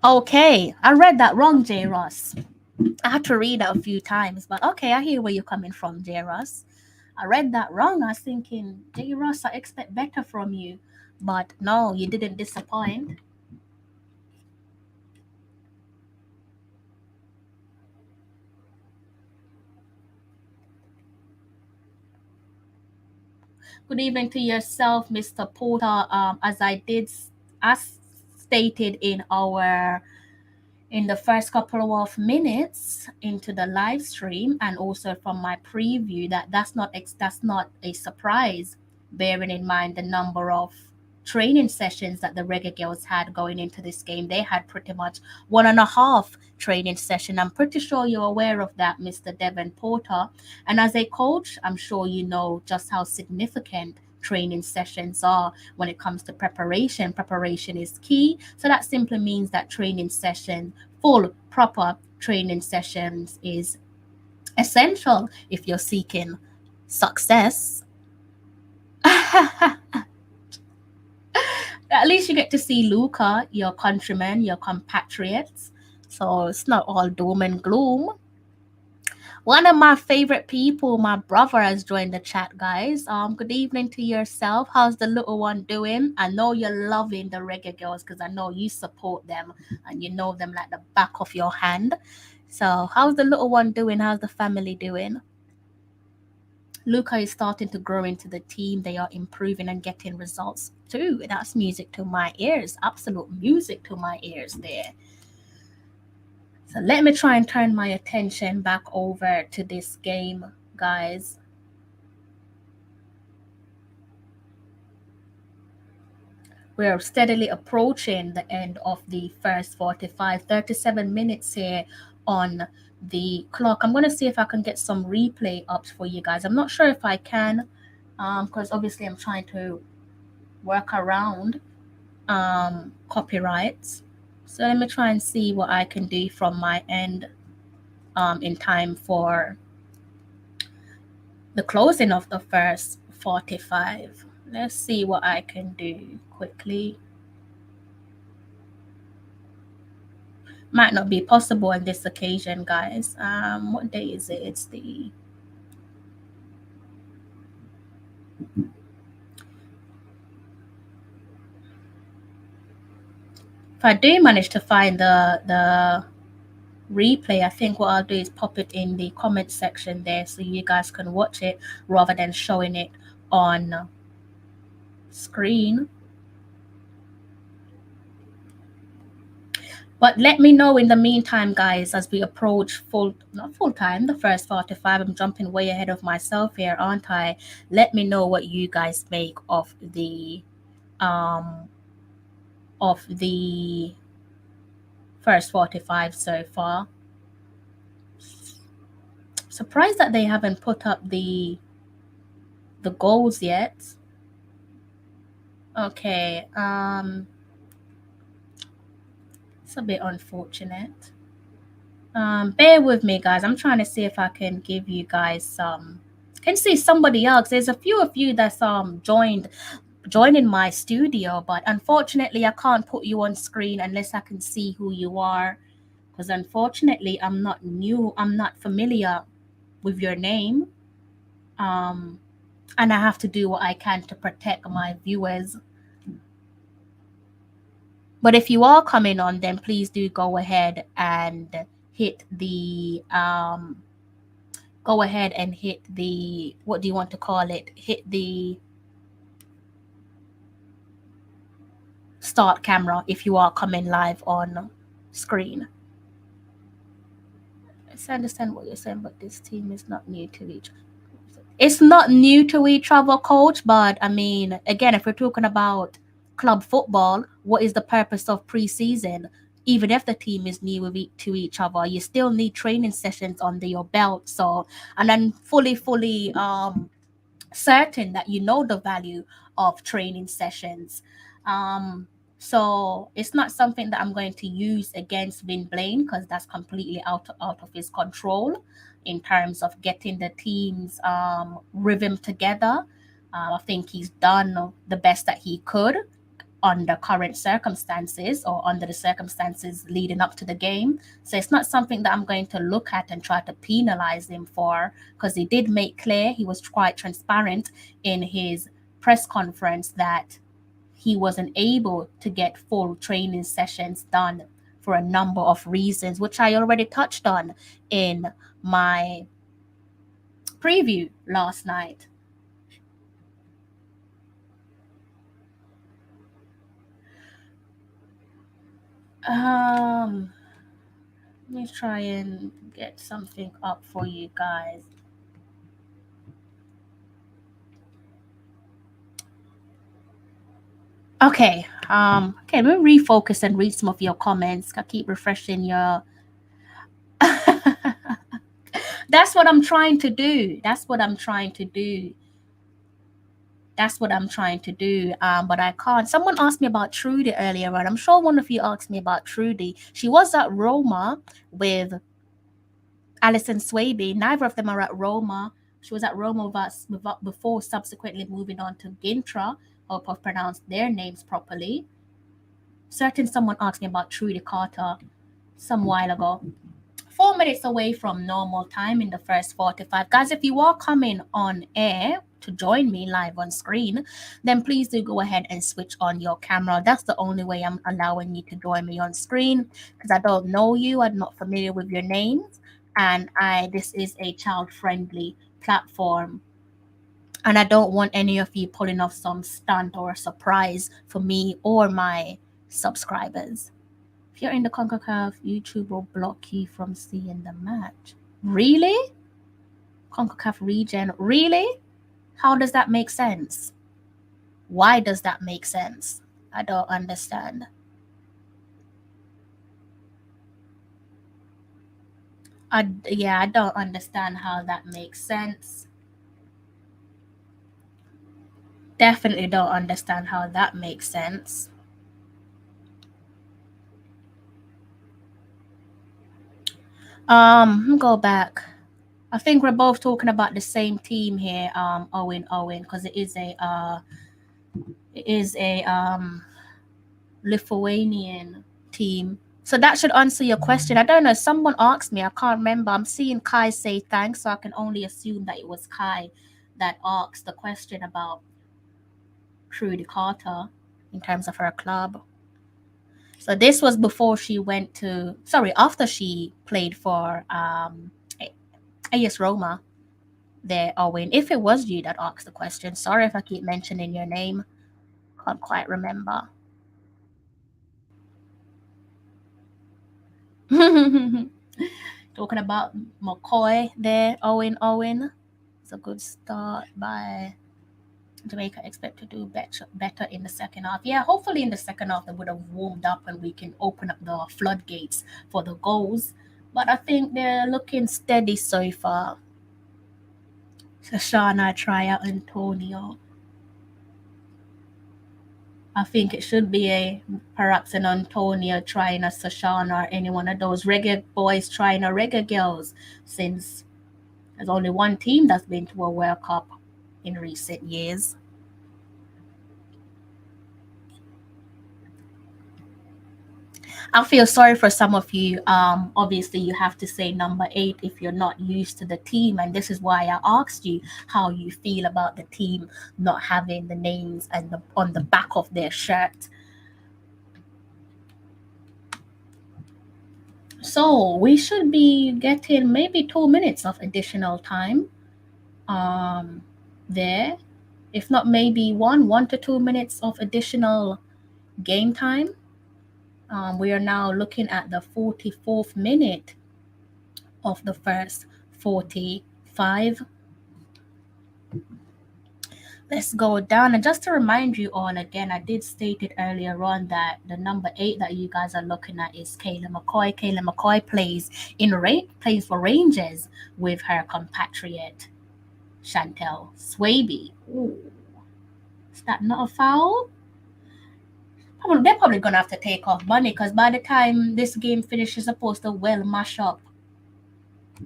Okay, I read that wrong, J. Ross. I had to read that a few times, but okay, I hear where you're coming from, J. Ross. I read that wrong. I was thinking, J. Ross, I expect better from you. But no, you didn't disappoint. Good evening to yourself, Mr. Porter. As stated in the first couple of minutes into the live stream, and also from my preview, that's not a surprise, bearing in mind the number of training sessions that the Reggae Girls had going into this game. They had pretty much 1.5 training session. I'm pretty sure you're aware of that, Mr. Devon Porter. And as a coach, I'm sure you know just how significant training sessions are when it comes to preparation. Preparation is key. So that simply means that training session, full proper training sessions is essential if you're seeking success. At least you get to see Luca, your countrymen, your compatriots. So it's not all doom and gloom. One of my favorite people, my brother, has joined the chat, guys. Good evening to yourself. How's the little one doing? I know you're loving the Reggae Girls because I know you support them and you know them like the back of your hand. So how's the little one doing? How's the family doing? Luca is starting to grow into the team. They are improving and getting results too. That's music to my ears. Absolute music to my ears there. So let me try and turn my attention back over to this game, guys. We're steadily approaching the end of the first 37 minutes here on the clock. I'm going to see if I can get some replay up for you guys. I'm not sure if I can, because obviously I'm trying to work around copyrights. So let me try and see what I can do from my end in time for the closing of the first 45. Let's see what I can do quickly. Might not be possible on this occasion, guys. What day is it? It's the if I do manage to find the replay, I think what I'll do is pop it in the comment section there so you guys can watch it rather than showing it on screen. But let me know in the meantime, guys, as we approach not full time, the first 45. I'm jumping way ahead of myself here, aren't I? Let me know what you guys make of the first 45 so far. Surprised that they haven't put up the goals yet. Okay, it's a bit unfortunate. Bear with me, guys. I'm trying to see if I can give you guys some. Can see somebody else. There's a few of you that's joining my studio, but unfortunately I can't put you on screen unless I can see who you are, because unfortunately I'm not familiar with your name, and I have to do what I can to protect my viewers. But if you are coming on, then please do go ahead and hit the what do you want to call it? Hit the start camera if you are coming live on screen. I understand what you're saying, but this team is not new to each other. It's not new to each other, coach, but I mean, again, if we're talking about club football, what is the purpose of pre-season? Even if the team is new to each other, you still need training sessions under your belt. So, and I'm fully certain that you know the value of training sessions. So it's not something that I'm going to use against Vin Blaine, because that's completely out of his control in terms of getting the team's rhythm together. I think he's done the best that he could under current circumstances, or under the circumstances leading up to the game. So it's not something that I'm going to look at and try to penalize him for, because he did make clear, he was quite transparent in his press conference that he wasn't able to get full training sessions done for a number of reasons, which I already touched on in my preview last night. Let me try and get something up for you guys. Okay. Okay, let me refocus and read some of your comments. I keep refreshing your That's what I'm trying to do. That's what I'm trying to do. That's what I'm trying to do. But I can't. Someone asked me about Trudy earlier on. I'm sure one of you asked me about Trudy. She was at Roma with Alison Swaby. Neither of them are at Roma. She was at Roma with us before subsequently moving on to Gintra. Hope I've pronounced their names properly. Certain someone asked me about Trudy Carter some while ago. 4 minutes away from normal time in the first 45. Guys, if you are coming on air to join me live on screen, then please do go ahead and switch on your camera. That's the only way I'm allowing you to join me on screen, because I don't know you. I'm not familiar with your names. And this is a child-friendly platform. And I don't want any of you pulling off some stunt or a surprise for me or my subscribers. If you're in the Concacaf, YouTube will block you from seeing the match. Really? Concacaf region? Really? How does that make sense? Why does that make sense? I don't understand. I don't understand how that makes sense. Definitely don't understand how that makes sense. Go back. I think we're both talking about the same team here, Owen, because it is a Lithuanian team. So that should answer your question. I don't know. Someone asked me. I can't remember. I'm seeing Kai say thanks, so I can only assume that it was Kai that asked the question about Trudy Carter in terms of her club. So this was before she went to, after she played for AS Roma there, Owen. If it was you that asked the question, sorry if I keep mentioning your name. Can't quite remember. Talking about McCoy there, Owen. It's a good start by Jamaica. Expect to do better in the second half. Yeah, hopefully in the second half they would have warmed up and we can open up the floodgates for the goals. But I think they're looking steady so far. Shoshana, Trya, Antonio. I think it should be perhaps an Antonio trying a Shoshana or any one of those reggae boys trying a reggae girls, since there's only one team that's been to a World Cup in recent years. I feel sorry for some of you. Obviously, you have to say number 8 if you're not used to the team, and this is why I asked you how you feel about the team not having the names and on the back of their shirt. So we should be getting maybe 2 minutes of additional time there, if not maybe 1 to 2 minutes of additional game time. We are now looking at the 44th minute of the first 45. Let's go down. And just to remind you all again, I did state it earlier on that the number 8 that you guys are looking at is Kayla McCoy. Kayla McCoy plays for Rangers with her compatriot Chantel Swaby. Ooh. Is that not a foul? They're probably gonna have to take off Bunny, because by the time this game finishes, she's supposed to well mash up.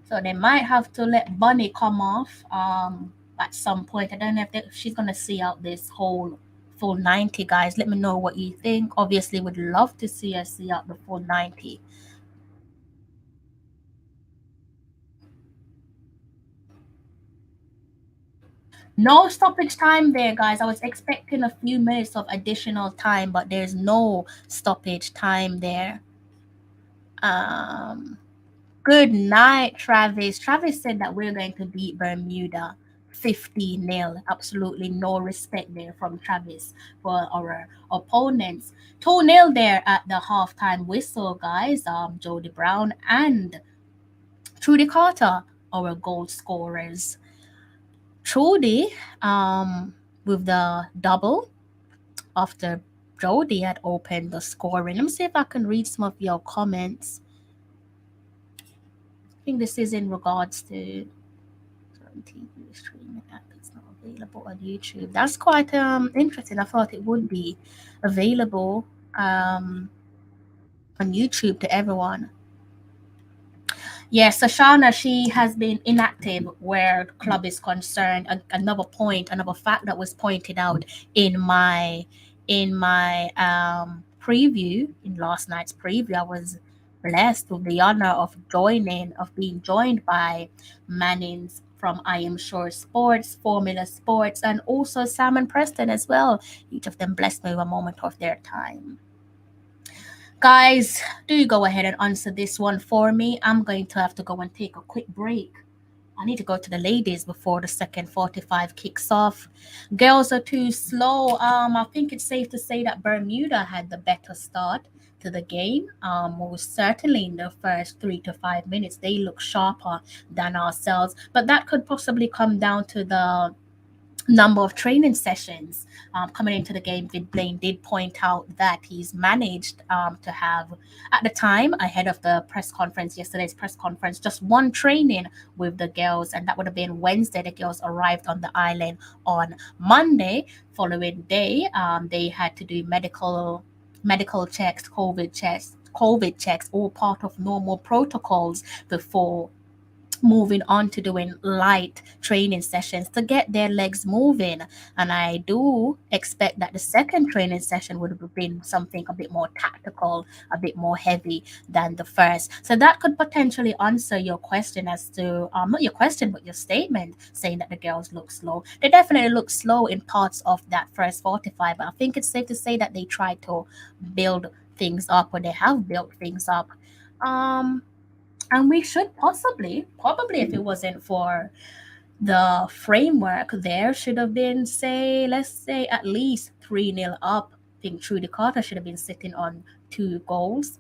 So they might have to let Bunny come off at some point. I don't know if she's gonna see out this whole full 90, guys. Let me know what you think. Obviously, would love to see her see out the full 90. No stoppage time there, guys. I was expecting a few minutes of additional time, but there's no stoppage time there. Good night, Travis. Travis said that we're going to beat Bermuda 50-0. Absolutely no respect there from Travis for our opponents. 2-0 there at the halftime whistle, guys. Jody Brown and Trudy Carter, our goal scorers. Trudy with the double after Jody had opened the scoring. Let me see if I can read some of your comments. I think this is in regards to TV streaming app. It's not available on YouTube. That's quite interesting. I thought it would be available on YouTube to everyone. Yes, Sashana, she has been inactive where the club is concerned. Another fact that was pointed out in my preview, in last night's preview. I was blessed with the honor of being joined by Mannings from I Am Sure Sports, Formula Sports, and also Sam and Preston as well. Each of them blessed me with a moment of their time. Guys, do go ahead and answer this one for me. I'm going to have to go and take a quick break. I need to go to the ladies before the second 45 kicks off. Girls are too slow. I think it's safe to say that Bermuda had the better start to the game. Most certainly in the first 3 to 5 minutes, they look sharper than ourselves. But that could possibly come down to the number of training sessions coming into the game. Vid Blaine did point out that he's managed to have, at the time, ahead of the yesterday's press conference, just one training with the girls, and that would have been Wednesday. The girls arrived on the island on Monday. Following day, they had to do medical checks, COVID checks, all part of normal protocols before moving on to doing light training sessions to get their legs moving. And I do expect that the second training session would have been something a bit more tactical, a bit more heavy than the first. So that could potentially answer your question as to, not your question, but your statement saying that the girls look slow. They definitely look slow in parts of that first 45, but I think it's safe to say that they try to build things up, or they have built things up. And we should probably, if it wasn't for the framework, there should have been, let's say at least 3-0 up. I think Trudy Carter should have been sitting on 2 goals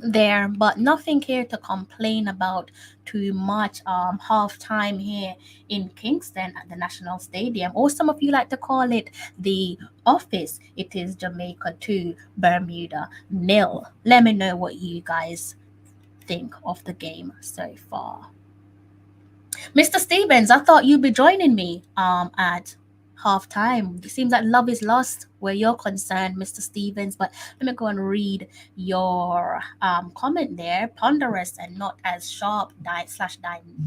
there, but nothing here to complain about too much. Half time here in Kingston at the National Stadium, or some of you like to call it the office. It is Jamaica 2, Bermuda 0. Let me know what you guys think of the game so far. Mr. Stevens, I thought you'd be joining me at halftime. It seems like love is lost where you're concerned, Mr. Stevens, but let me go and read your comment there. Ponderous and not as sharp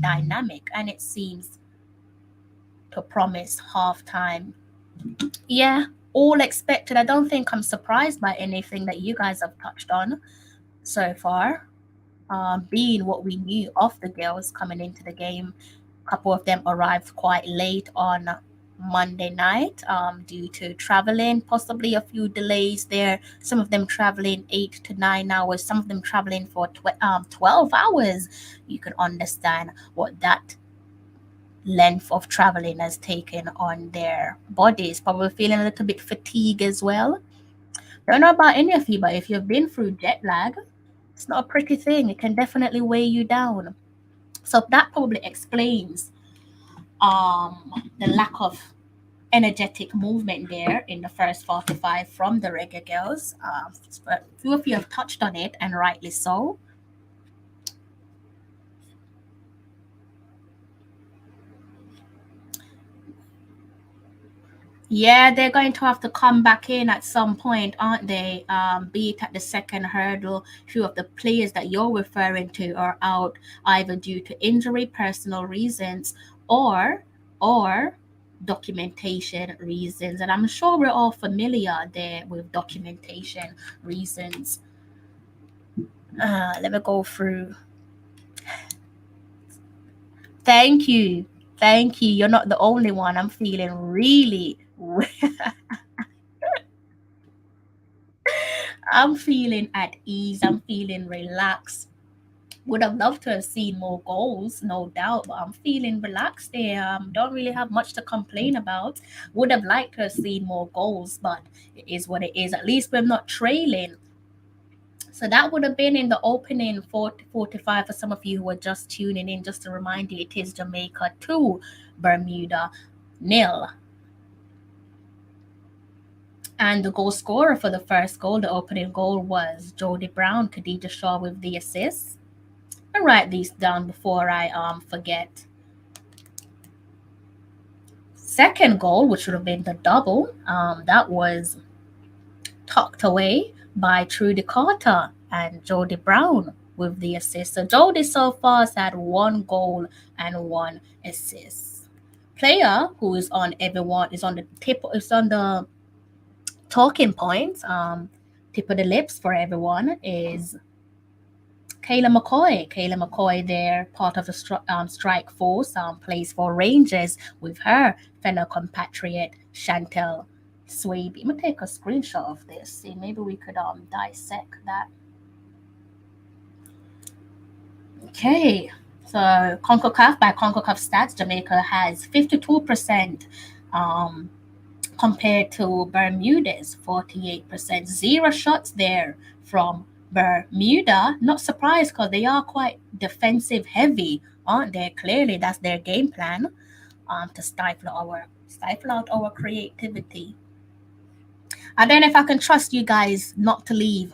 dynamic, and it seems to promise halftime. Yeah, all expected. I don't think I'm surprised by anything that you guys have touched on so far. Being what we knew of the girls coming into the game. A couple of them arrived quite late on Monday night due to traveling, possibly a few delays there. Some of them traveling 8 to 9 hours, some of them traveling for 12 hours. You can understand what that length of traveling has taken on their bodies. Probably feeling a little bit fatigued as well. Don't know about any of you, but if you've been through jet lag, it's not a pretty thing. It can definitely weigh you down. So that probably explains the lack of energetic movement there in the first 45 from the Reggae girls. A few of you have touched on it, and rightly so. Yeah, they're going to have to come back in at some point, aren't they? Be it at the second hurdle. A few of the players that you're referring to are out either due to injury, personal reasons, or documentation reasons. And I'm sure we're all familiar there with documentation reasons. Let me go through. Thank you. You're not the only one. I'm feeling really I'm feeling at ease. I'm feeling relaxed. Would have loved to have seen more goals, no doubt, but I'm feeling relaxed there. Don't really have much to complain about. Would have liked to have seen more goals, but it is what it is. At least we're not trailing. So that would have been in the opening 45 for some of you who are just tuning in. Just to remind you, it is Jamaica 2, Bermuda 0. And the goal scorer for the first goal, the opening goal, was Jodie Brown, Khadija Shaw with the assist. I'll write these down before I forget. Second goal, which would have been the double, that was tucked away by Trudy Carter and Jodie Brown with the assist. So Jodie so far has had one goal and one assist. Player who is on everyone is on the tip is on the talking points, tip of the lips for everyone is Kayla McCoy. Kayla McCoy, there, part of the strike force, plays for Rangers with her fellow compatriot Chantel Swaby. I'm gonna take a screenshot of this. See, maybe we could dissect that. Okay, so CONCACAF, by CONCACAF stats, Jamaica has 52%. Compared to Bermuda's 48%. Zero shots there from Bermuda. Not surprised because they are quite defensive heavy, aren't they? Clearly, that's their game plan, to stifle out our creativity. I don't know if I can trust you guys not to leave.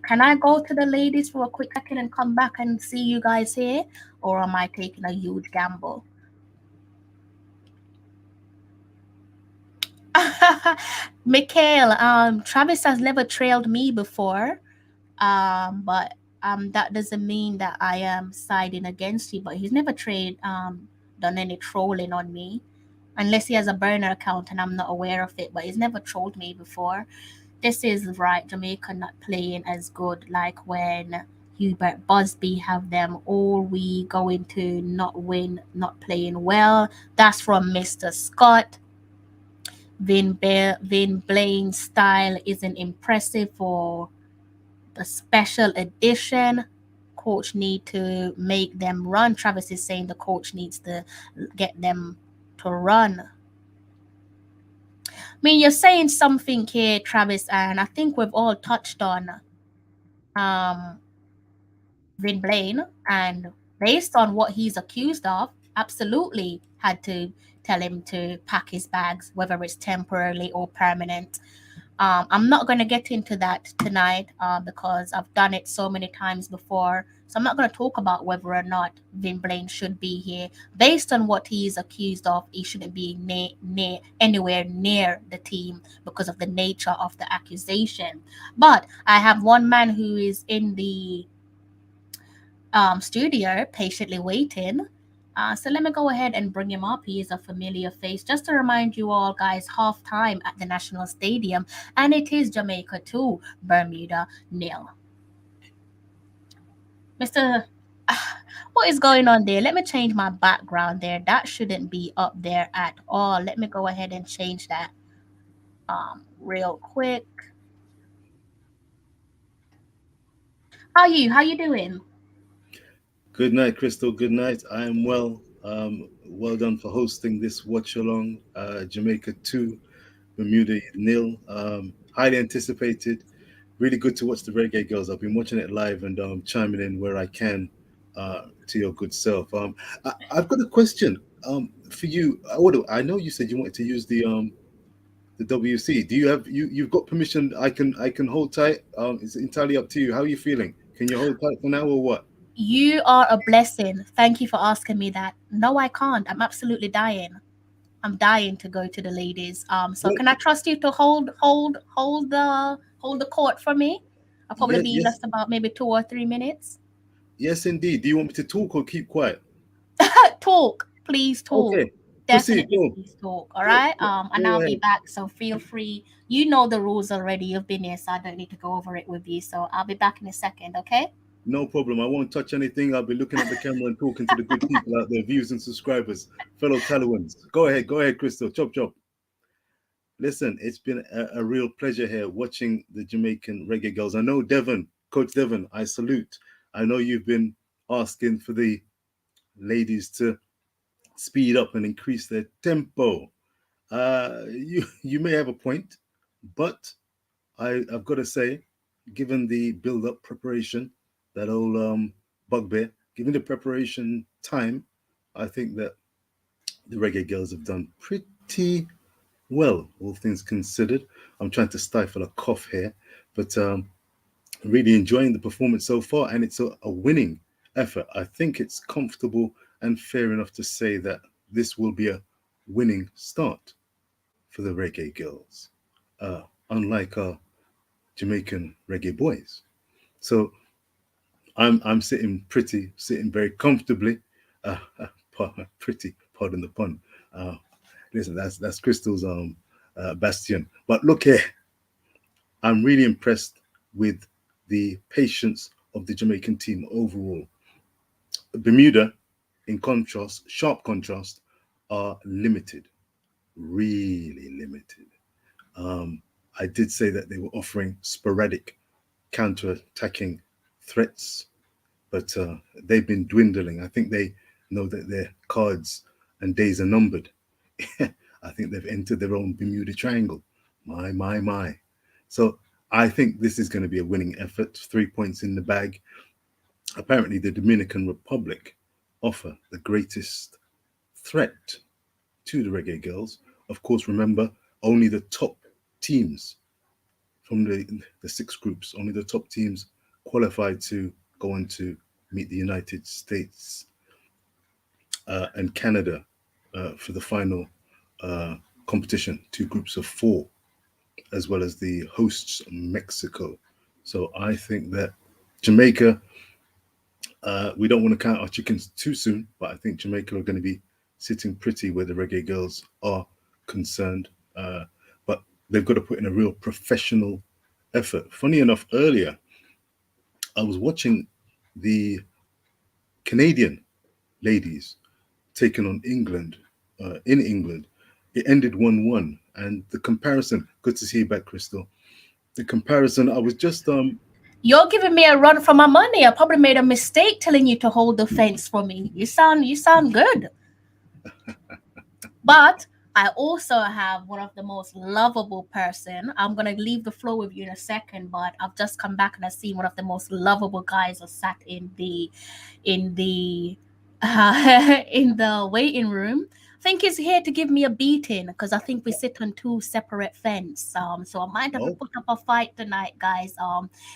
Can I go to the ladies for a quick second and come back and see you guys here? Or am I taking a huge gamble? Mikhail, Travis has never trailed me before, but that doesn't mean that I am siding against you. But he's never done any trolling on me, unless he has a burner account and I'm not aware of it. But he's never trolled me before. This is right, Jamaica not playing as good like when Hubert Busby have them all we going to not win, not playing well. That's from Mr. Scott. Vin Blaine's style isn't impressive for the special edition. Coach need to make them run. Travis is saying the coach needs to get them to run. I mean, you're saying something here, Travis, and I think we've all touched on um, Vin Blaine, and based on what he's accused of, absolutely had to tell him to pack his bags, whether it's temporarily or permanent. I'm not going to get into that tonight because I've done it so many times before. So I'm not going to talk about whether or not Vin Blaine should be here. Based on what he is accused of, he shouldn't be anywhere near the team because of the nature of the accusation. But I have one man who is in the studio patiently waiting. So let me go ahead and bring him up. He is a familiar face. Just to remind you all, guys, halftime at the National Stadium, and it is Jamaica 2, Bermuda 0. Mr. What is going on there? Let me change my background there. That shouldn't be up there at all. Let me go ahead and change that real quick. How you? How you doing? Good night, Crystal. Good night. I am well. Well done for hosting this watch along. Jamaica 2, Bermuda 0. Highly anticipated. Really good to watch the Reggae Girls. I've been watching it live and chiming in where I can to your good self. I've got a question for you. I know you said you wanted to use the WC. Do you have you've got permission? I can hold tight. It's entirely up to you. How are you feeling? Can you hold tight for now or what? You are a blessing. Thank you for asking me that. No, I can't. I'm absolutely dying. I'm dying to go to the ladies. So Well, can I trust you to hold the court for me? I'll probably be yes, just about maybe 2 or 3 minutes. yes, indeed. Do you want me to talk or keep quiet? Talk, please talk. Okay, proceed. Definitely please talk. All Go, right. go, And go I'll be ahead. back. So feel free. You know the rules already. You've been here, so I don't need to go over it with you. So I'll be back in a second, okay? No problem. I won't touch anything. I'll be looking at the camera and talking to the good people out there, viewers and subscribers, fellow Tallawahs. Go ahead, Crystal. Chop, chop. Listen, it's been a real pleasure here watching the Jamaican Reggae Girls. I know Devon, Coach Devon, I salute. I know you've been asking for the ladies to speed up and increase their tempo. You may have a point, but I've got to say, given the build-up preparation, that old bugbear, given the preparation time, I think that the Reggae Girls have done pretty Well, all things considered, I'm trying to stifle a cough here, but really enjoying the performance so far, and it's a winning effort. I think it's comfortable and fair enough to say that this will be a winning start for the Reggae Girlz, unlike our Jamaican reggae boys. So I'm sitting pretty, sitting very comfortably. Pretty, pardon the pun. Uh, Listen, that's Crystal's bastion. But look here, I'm really impressed with the patience of the Jamaican team overall. Bermuda, in contrast, sharp contrast, are limited, really limited. I did say that they were offering sporadic counter-attacking threats, but they've been dwindling. I think they know that their cards and days are numbered. I think they've entered their own Bermuda Triangle. My. So I think this is going to be a winning effort. 3 points in the bag. Apparently, the Dominican Republic offer the greatest threat to the Reggae Girlz. Of course, remember, only the top teams from the 6 groups, only the top teams qualified to go on to meet the United States and Canada for the final competition, 2 groups of 4, as well as the hosts Mexico. So I think that Jamaica, we don't want to count our chickens too soon, but I think Jamaica are going to be sitting pretty where the Reggae Girlz are concerned. But they've got to put in a real professional effort. Funny enough, earlier I was watching the Canadian ladies taking on England in England. It ended 1-1, and the comparison. Good to see you back, Crystal. The comparison. I was just You're giving me a run for my money. I probably made a mistake telling you to hold the fence for me. You sound good. But I also have one of the most lovable person. I'm gonna leave the floor with you in a second, but I've just come back and I've seen one of the most lovable guys are sat in the in the in the waiting room. I think he's here to give me a beating because I think we sit on 2 separate fence. So I might have to put up a fight tonight, guys.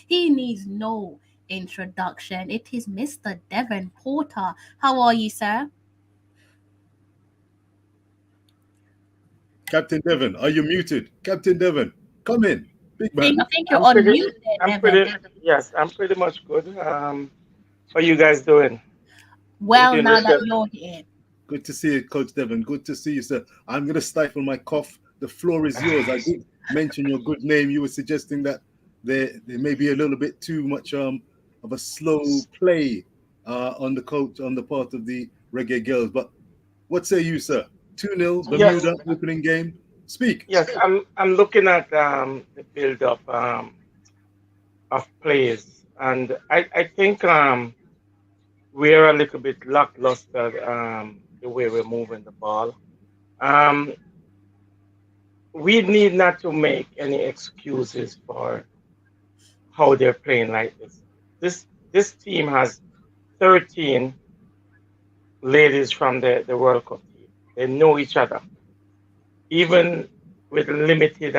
He needs no introduction. It is Mr. Devon Porter. How are you, sir? Captain Devon. Are you muted, Captain Devon? Come in, big man. I think you're unmuted, Devon. Yes, I'm pretty much good. How are you guys doing? Well, doing now this that good? you're here. Good to see you, Coach Devon. Good to see you, sir. I'm going to stifle my cough. The floor is yours. I did mention your good name. You were suggesting that there may be a little bit too much of a slow play on the part of the Reggae Girlz. But what say you, sir? 2-0 Yes, Bermuda opening game. Speak. yes. I'm looking at the build up of plays, and I think we're a little bit lackluster the way we're moving the ball. Um, we need not to make any excuses for how they're playing like this. This team has 13 ladies from the World Cup team. They know each other, even with limited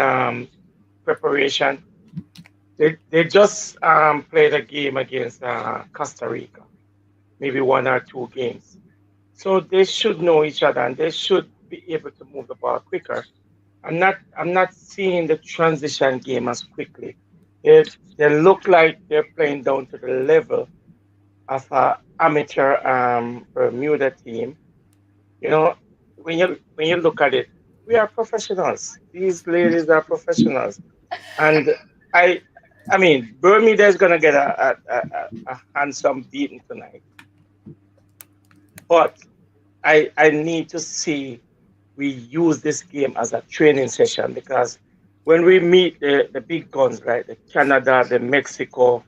preparation. They just played a game against Costa Rica, maybe 1 or 2 games. So they should know each other and they should be able to move the ball quicker. I'm not seeing the transition game as quickly. They look like they're playing down to the level of an amateur Bermuda team. You know, when you look at it, we are professionals. These ladies are professionals, and I mean, Bermuda is gonna get a handsome beating tonight. But I need to see we use this game as a training session, because when we meet the big guns like the Canada, the Mexico,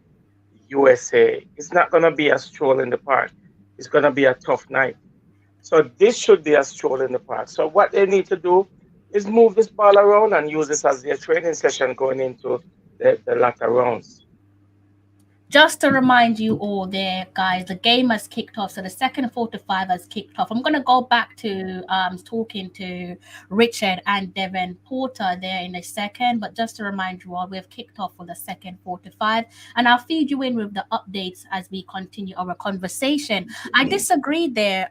USA, it's not gonna be a stroll in the park. It's gonna be a tough night. So this should be a stroll in the park. So what they need to do is move this ball around and use this as their training session going into the latter rounds. Just to remind you all there, guys, the game has kicked off. So the second 45 has kicked off. I'm going to go back to talking to Richard and Devin Porter there in a second. But just to remind you all, we've kicked off for the second 45. And I'll feed you in with the updates as we continue our conversation. I disagree there,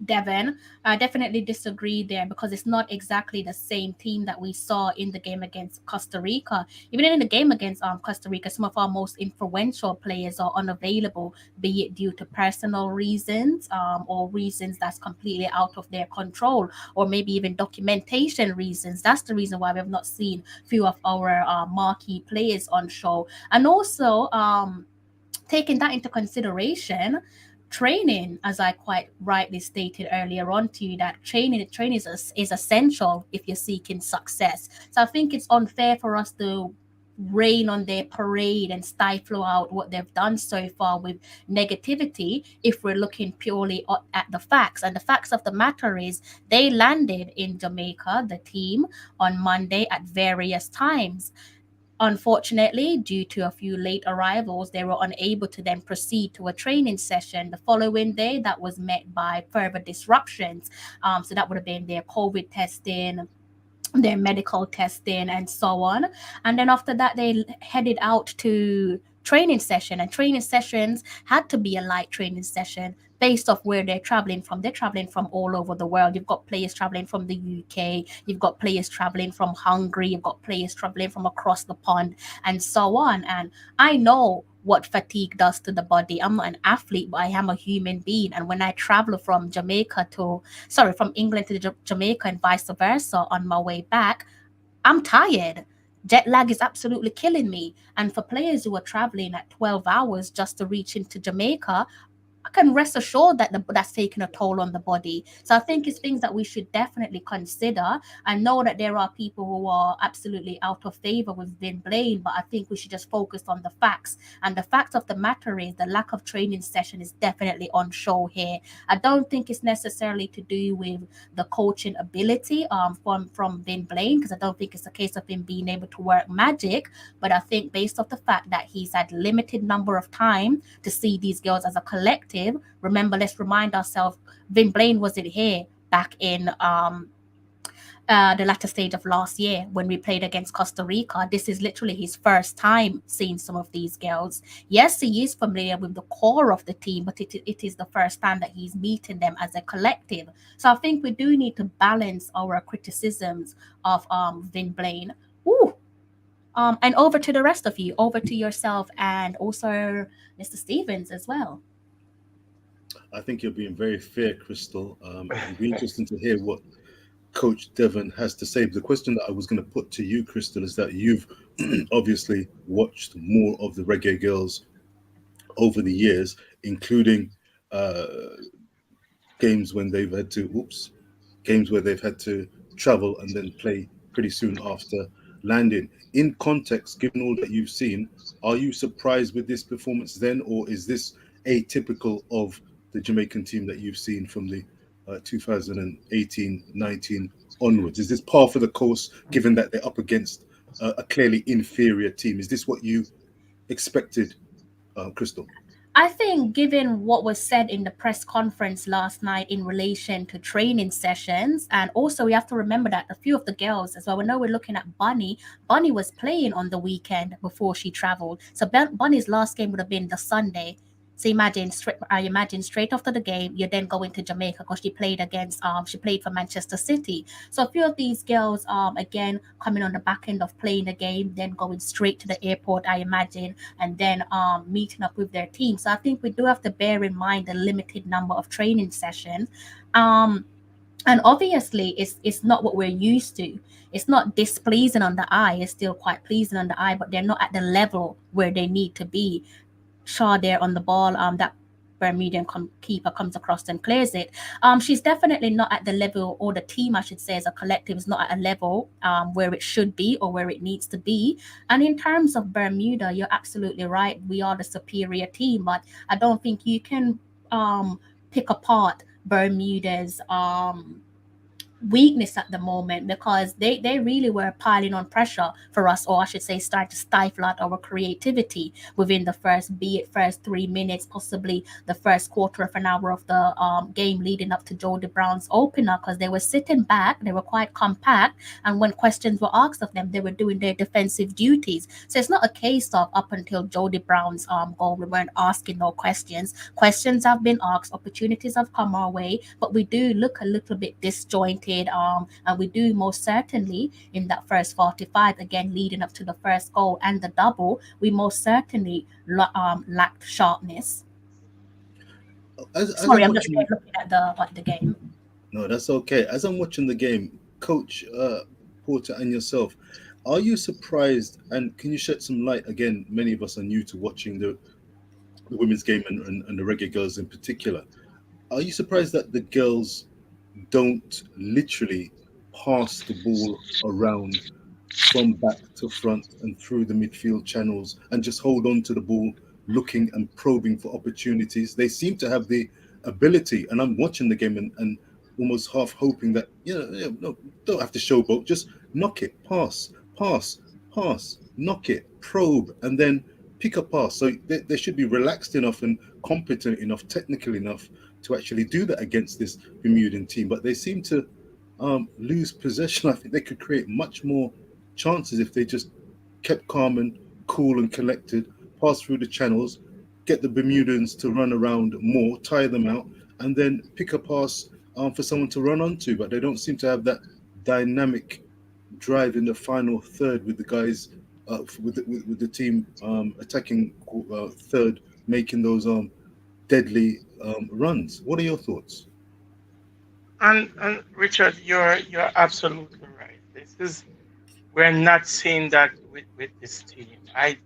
Devin. I definitely disagree there because it's not exactly the same team that we saw in the game against Costa Rica. Even in the game against Costa Rica, some of our most influential players are unavailable, be it due to personal reasons or reasons that's completely out of their control, or maybe even documentation reasons. That's the reason why we have not seen few of our marquee players on show. And also, taking that into consideration, training, as I quite rightly stated earlier on to you, that training is essential if you're seeking success. So I think it's unfair for us to rain on their parade and stifle out what they've done so far with negativity if we're looking purely at the facts. And the facts of the matter is they landed in Jamaica, the team, on Monday at various times. Unfortunately, due to a few late arrivals, they were unable to then proceed to a training session the following day that was met by further disruptions. So that would have been their COVID testing, their medical testing, and so on. And then after that, they headed out to training session, and training sessions had to be a light training session based off where they're traveling from. They're traveling from all over the world. You've got players traveling from the UK, you've got players traveling from Hungary, you've got players traveling from across the pond, and so on. And I know what fatigue does to the body. I'm not an athlete, but I am a human being. And when I travel from from England to Jamaica and vice versa on my way back, I'm tired. Jet lag is absolutely killing me. And for players who are traveling at 12 hours just to reach into Jamaica, I can rest assured that that's taking a toll on the body. So I think it's things that we should definitely consider. I know that there are people who are absolutely out of favor with Vin Blaine, but I think we should just focus on the facts. And the fact of the matter is the lack of training session is definitely on show here. I don't think it's necessarily to do with the coaching ability from Vin Blaine, because I don't think it's a case of him being able to work magic. But I think based off the fact that he's had limited number of time to see these girls as a collective. Remember, let's remind ourselves, Vin Blaine wasn't here back in the latter stage of last year when we played against Costa Rica. This is literally his first time seeing some of these girls. Yes, he is familiar with the core of the team, but it is the first time that he's meeting them as a collective. So I think we do need to balance our criticisms of Vin Blaine. Ooh. And over to the rest of you, over to yourself, and also Mr. Stevens as well. I think you're being very fair, Crystal. It'll be interesting to hear what Coach Devon has to say. The question that I was going to put to you, Crystal, is that you've obviously watched more of the Reggae Girls over the years, including games when they've had to, games where they've had to travel and then play pretty soon after landing. In context, given all that you've seen, are you surprised with this performance then, or is this atypical of the Jamaican team that you've seen from the 2018-19 onwards? Is this par for the course, given that they're up against a clearly inferior team? Is this what you expected, Crystal? I think, given what was said in the press conference last night in relation to training sessions, and also we have to remember that a few of the girls as well, we know we're looking at Bunny. Bunny was playing on the weekend before she traveled. So Bunny's last game would have been the Sunday. So imagine straight after the game, you're then going to Jamaica because she played for Manchester City. So a few of these girls, again, coming on the back end of playing the game, then going straight to the airport, I imagine, and then meeting up with their team. So I think we do have to bear in mind the limited number of training sessions. And obviously, it's not what we're used to. It's not displeasing on the eye. It's still quite pleasing on the eye, but they're not at the level where they need to be. Shaw there on the ball, that Bermudian keeper comes across and clears it. She's definitely not at the level, or the team, I should say, as a collective, is not at a level where it should be or where it needs to be. And in terms of Bermuda, you're absolutely right. We are the superior team, but I don't think you can pick apart Bermuda's weakness at the moment, because they really were piling on pressure for us, or I should say start to stifle out our creativity within the first, be it first 3 minutes, possibly the first quarter of an hour of the game leading up to Jody Brown's opener, because they were sitting back, they were quite compact, and when questions were asked of them, they were doing their defensive duties. So it's not a case of up until Jody Brown's goal we weren't asking no questions. Questions have been asked, opportunities have come our way, but we do look a little bit disjointed, and we do most certainly in that first 45, again leading up to the first goal and the double, we most certainly lacked sharpness. As Sorry, I'm I'm just watching, looking at the game. no, that's okay. As I'm watching the game, Coach Porter and yourself, are you surprised? And can you shed some light? Again, many of us are new to watching the women's game and the Reggae Girls in particular. Are you surprised that the girls don't literally pass the ball around from back to front and through the midfield channels and just hold on to the ball, looking and probing for opportunities? They seem to have the ability, and I'm watching the game and almost half hoping that, no, don't have to showboat, just knock it, pass, knock it, probe, and then pick a pass. So they should be relaxed enough and competent enough, technical enough to actually do that against this Bermudan team. But they seem to lose possession. I think they could create much more chances if they just kept calm and cool and collected, pass through the channels, get the Bermudans to run around more, tire them out, and then pick a pass for someone to run onto. But they don't seem to have that dynamic drive in the final third with the guys, with the team attacking third, making those deadly runs. What are your thoughts? And Richard, you're absolutely right. We're not seeing that with this team. I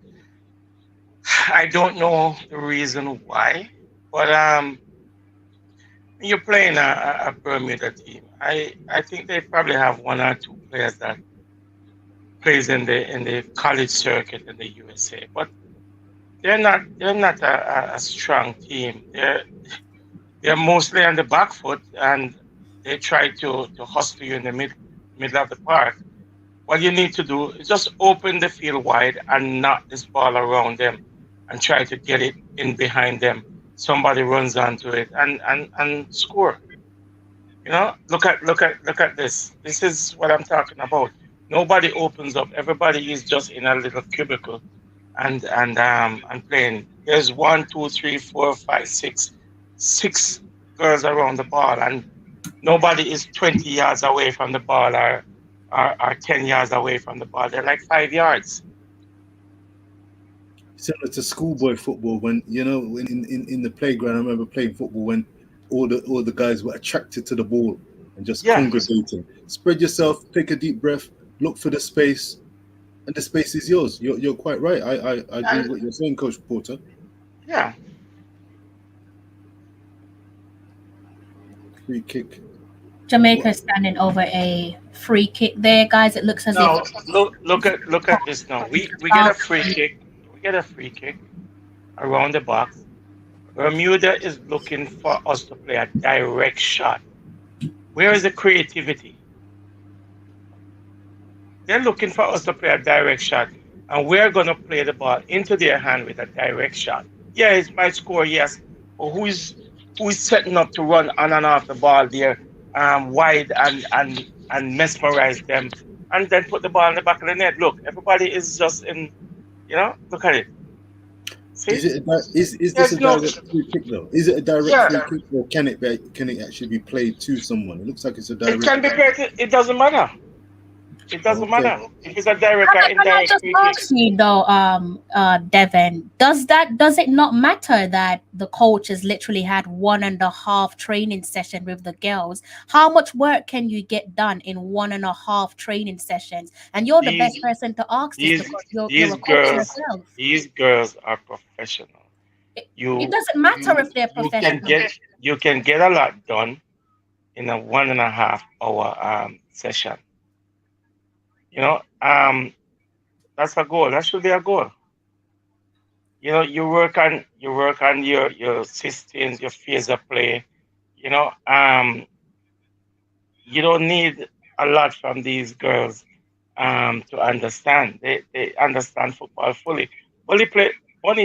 don't know the reason why, but you're playing a Bermuda team. I think they probably have one or two players that plays in the college circuit in the USA, but they're not a strong team. They're mostly on the back foot, and they try to hustle you in the middle of the park. What you need to do is just open the field wide and knock this ball around them and try to get it in behind them. Somebody runs onto it and score. Look at this. This is what I'm talking about. Nobody opens up. Everybody is just in a little cubicle and playing. There's 6 girls around the ball, and nobody is 20 yards away from the ball or 10 yards away from the ball. They're like 5 yards. Similar to schoolboy football, when in the playground. I remember playing football when all the guys were attracted to the ball and just congregating. Spread yourself, take a deep breath, look for the space, and the space is yours. You're quite right. I agree with what you're saying, Coach Porter. Yeah. Free kick. Jamaica is standing over a free kick there, guys. It looks as Now if look at this now. We get a free kick. We get a free kick around the box. Bermuda is looking for us to play a direct shot. Where is the creativity? They're looking for us to play a direct shot, and we're going to play the ball into their hand with a direct shot. Yeah, it might score, yes, but who is setting up to run on and off the ball there, wide and mesmerize them, and then put the ball in the back of the net? Look, everybody is just in, look at it. See? Is this a direct free kick though? Is it a direct free kick, or can it actually be played to someone? It looks like it's a direct. It can be played. It doesn't matter. It doesn't matter if it's a direct or Can I indirect just free kick. ask you though, Devin, does it not matter that the coach has literally had 1.5 training session with the girls? How much work can you get done in 1.5 training sessions? And you're the best person to ask this, because you're a coach yourself. These girls are professional. It doesn't matter if they're professional. You can get a lot done in a 1.5 hour session. That's a goal. That should be a goal. You work on your systems, your phase of play. you don't need a lot from these girls to understand. They understand football fully. Only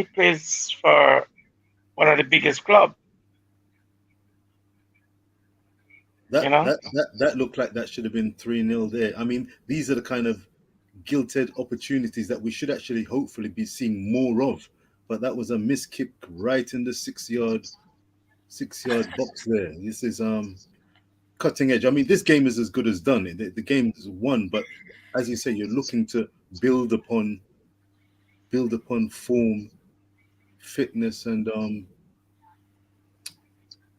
plays for one of the biggest club. You That know. that that that looked like that should have been 3-0 there. I mean, these are the kind of gilted opportunities that we should actually hopefully be seeing more of. But that was a missed kick right in the 6 yard box there. This is cutting edge. I mean, this game is as good as done. The game is won, but as you say, you're looking to build upon form, fitness, and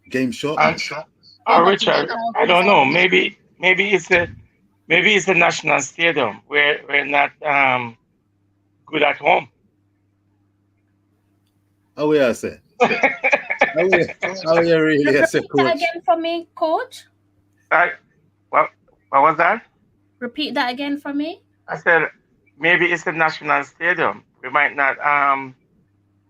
game And sharpness. Big up Richard, yourself, I don't know. Rizzo. Maybe it's a national stadium where we're not good at home. How are I say? How are you really? I say, Repeat that coach. again for me, coach. What was that? Repeat that again for me. I said maybe it's the national stadium. We might not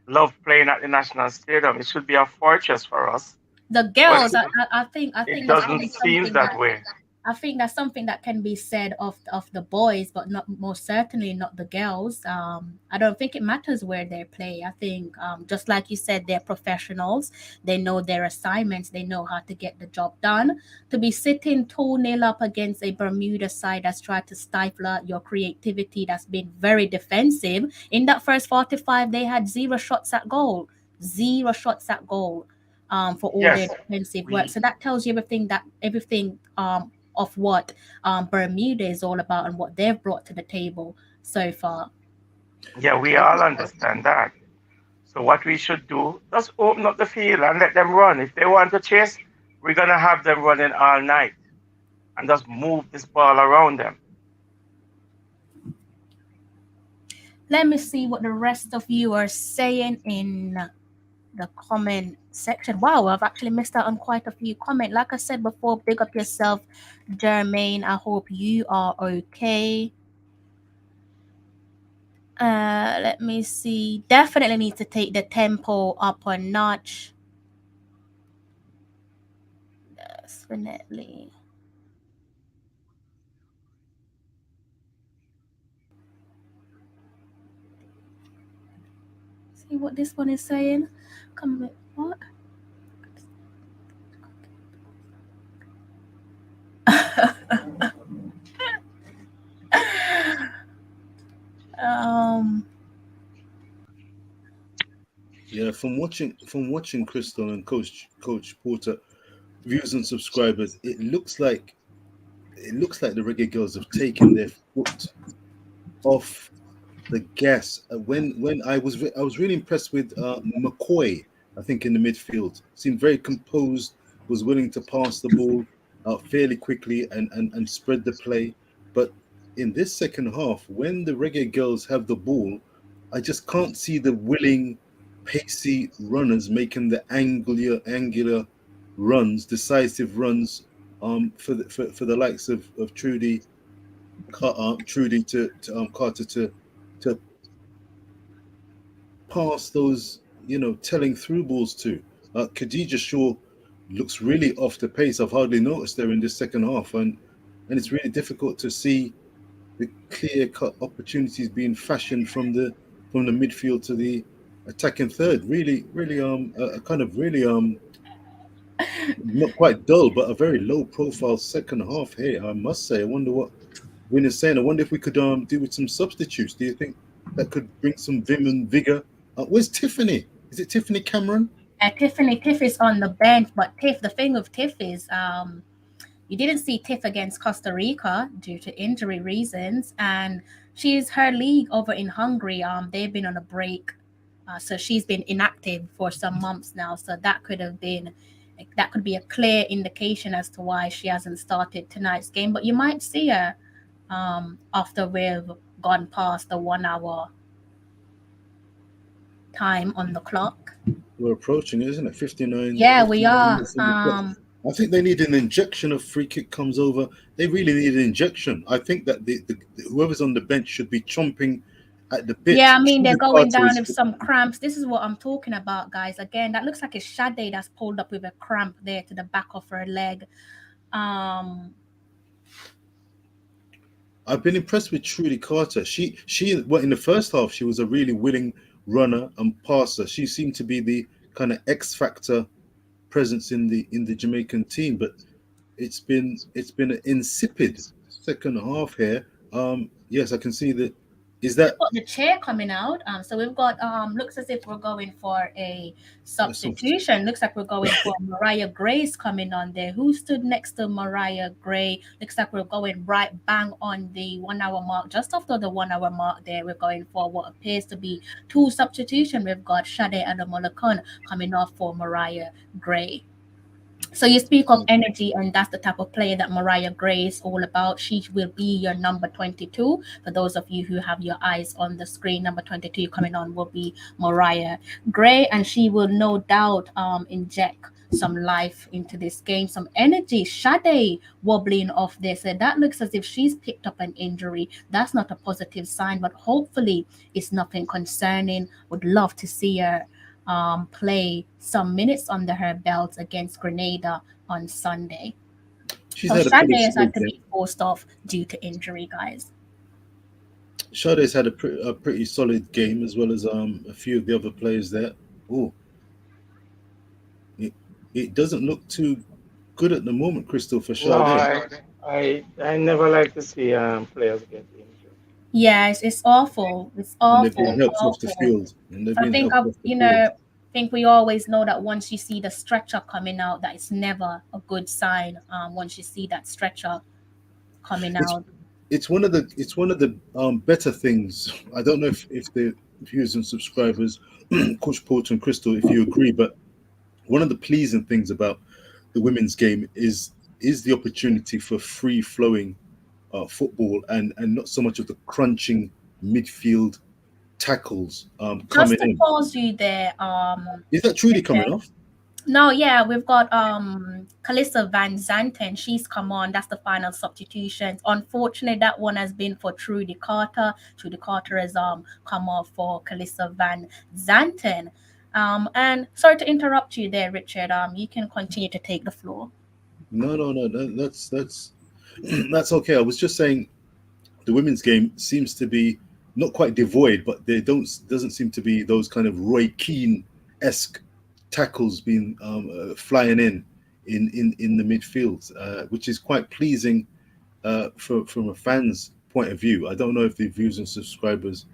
love playing at the national stadium. It should be a fortress for us. The But girls, I think it that's doesn't probably seem something that that way. I think that's something that can be said of the boys, but not most certainly not the girls. I don't think it matters where they play. I think just like you said, they're professionals. They know their assignments. They know how to get the job done. To be sitting 2-0 up against a Bermuda side that's tried to stifle your creativity, that's been very defensive. In that first 45, they had 0 shots at goal. 0 shots at goal. For all their Yes, defensive work. we So that tells you everything of what Bermuda is all about and what they've brought to the table so far. we all understand that. So what we should do, just open up the field and let them run. If they want to chase, we're gonna have them running all night and just move this ball around them. Let me see what the rest of you are saying in the comment section. Wow, I've actually missed out on quite a few comments. Like I said before, big up yourself, Jermaine. I hope you are okay. Let me see. Definitely need to take the tempo up a notch. Definitely. See what this one is saying. Come what? um Yeah, from watching Crystal and Coach Porter views and subscribers, it looks like the Reggae Girls have taken their foot off the gas. When I was really impressed with McCoy. I think in the midfield seemed very composed, was willing to pass the ball fairly quickly and spread the play. But in this second half, when the Reggae Girls have the ball, I just can't see the willing, pacey runners making the angular runs, decisive runs for the likes of Trudy Carter to pass those telling through balls to. Khadija Shaw looks really off the pace. I've hardly noticed her in this second half, and it's really difficult to see the clear cut opportunities being fashioned from the midfield to the attacking third. Really a kind of really not quite dull, but a very low profile second half here, I must say. I wonder what Win is saying. I wonder if we could do with some substitutes. Do you think that could bring some vim and vigor? Where's Tiffany? Is it Tiffany Cameron? Tiff is on the bench, but the thing with Tiff is you didn't see Tiff against Costa Rica due to injury reasons, and she's her league over in Hungary. They've been on a break, so she's been inactive for some months now. So that could be a clear indication as to why she hasn't started tonight's game. But you might see her after we've gone past the 1 hour time on the clock. We're approaching, isn't it? 59. Yeah, we are. I think they need an injection of free kick comes over. They really need an injection. I think that the whoever's on the bench should be chomping at the bit. Yeah, I mean, they're going down with some cramps. This is what I'm talking about, guys. Again, that looks like a Sade that's pulled up with a cramp there to the back of her leg. I've been impressed with Trudy Carter. Well, in the first half, she was a really willing runner and passer. She seemed to be the kind of X factor presence in the Jamaican team, but it's been an insipid second half here. Yes, I can see that. Is that Got the chair coming out. So we've got looks as if we're going for a some? substitution. Looks like we're going for Mariah Grace coming on there. Who stood next to Mariah Gray? Looks like we're going right bang on the 1 hour mark. Just after the 1 hour mark there, we're going for what appears to be two substitution. We've got Sade Adamolakun coming off for Mariah Gray. So you speak of energy, and that's the type of player that Mariah Gray is all about. She will be your number 22. For those of you who have your eyes on the screen, number 22 coming on will be Mariah Gray, and she will no doubt inject some life into this game, some energy. Sade wobbling off this, and that looks as if she's picked up an injury. That's not a positive sign, but hopefully it's nothing concerning. Would love to see her play some minutes under her belt against Grenada on Sunday. She's So had a Sade pretty has had solid to game. be forced off due to injury, guys. Sade's had a pretty solid game, as well as a few of the other players there. Oh, it doesn't look too good at the moment, Crystal, for No, Sade. I never like to see players get injured. Yeah, it's awful. It's And they've been awful, helped off the awful. field. And they've I been think helped of off the field. think we always know that once you see the stretcher coming out, that it's never a good sign. Once you see that stretcher coming It's out. it's one of the better things. I don't know if the viewers and subscribers, Coach Porter and Crystal, if you agree, but one of the pleasing things about the women's game is the opportunity for free flowing football and not so much of the crunching midfield tackles Just coming to in. pause you there, Is that truly coming Richard. off? No, yeah, we've got Calissa Van Zanten. She's come on. That's the final substitution. Unfortunately, that one has been for Trudy Carter. Trudy Carter has come off for Calissa Van Zanten. And sorry to interrupt you there, Richard. You can continue to take the floor. No. That's that's okay. I was just saying the women's game seems to be not quite devoid, but there doesn't seem to be those kind of Roy Keane esque tackles being flying in the midfield, which is quite pleasing from a fan's point of view. I don't know if the viewers and subscribers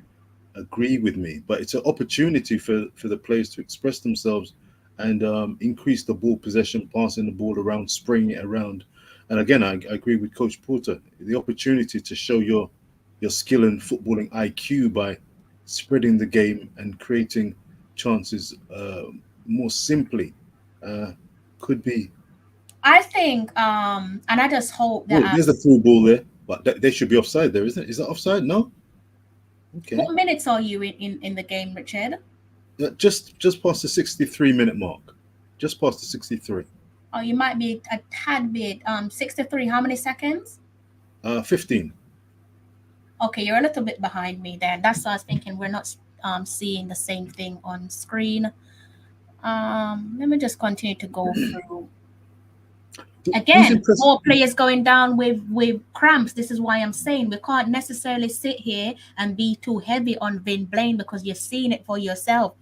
agree with me, but it's an opportunity for the players to express themselves and increase the ball possession, passing the ball around, spraying it around. And again, I agree with Coach Porter. The opportunity to show your skill and footballing IQ by spreading the game and creating chances more simply could be. I think, and I just hope that. Oh, there's a through ball there, but they should be offside there, isn't it? Is that offside? No. Okay. What minutes are you in the game, Richard? Just past the 63-minute mark. Just past the 63. Oh, you might be a tad bit. 63. How many seconds? 15. Okay, you're a little bit behind me then. That's what I was thinking. We're not seeing the same thing on screen. Let me just continue to go through. Again, more players going down with cramps. This is why I'm saying we can't necessarily sit here and be too heavy on Vin Blaine, because you're seeing it for yourself.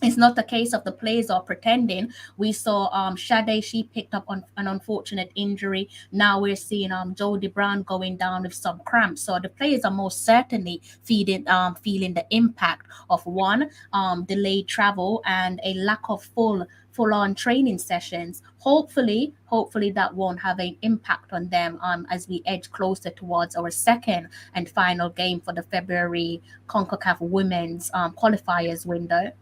It's not a case of the players are pretending. We saw Sade, she picked up on an unfortunate injury. Now we're seeing Jodie Brown going down with some cramps. So the players are most certainly feeling the impact of one, delayed travel and a lack of full-on training sessions. Hopefully that won't have an impact on them as we edge closer towards our second and final game for the February CONCACAF Women's qualifiers window.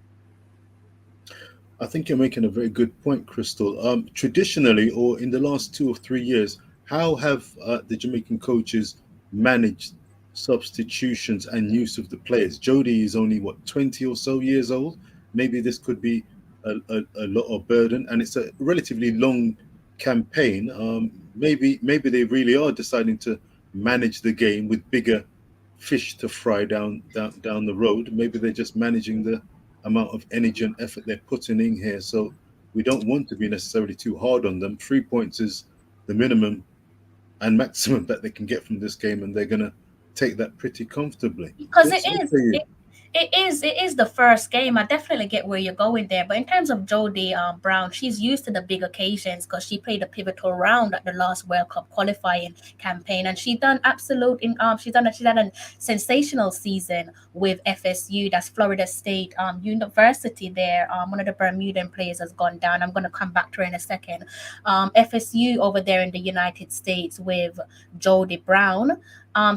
I think you're making a very good point, Crystal. Traditionally, or in the last 2 or 3 years, how have the Jamaican coaches managed substitutions and use of the players? Jodie is only 20 or so years old. Maybe this could be a lot of burden, and it's a relatively long campaign. Maybe they really are deciding to manage the game with bigger fish to fry down the road. Maybe they're just managing the amount of energy and effort they're putting in here. So we don't want to be necessarily too hard on them. 3 points is the minimum and maximum that they can get from this game, and they're gonna take that pretty comfortably. Because What say you? it is the first game. I definitely get where you're going there. But in terms of Jodie Brown, she's used to the big occasions because she played a pivotal round at the last World Cup qualifying campaign, and she done absolute in she's had a sensational season with FSU, that's Florida State University there. One of the Bermudan players has gone down. I'm gonna come back to her in a second. FSU over there in the United States with Jodie Brown.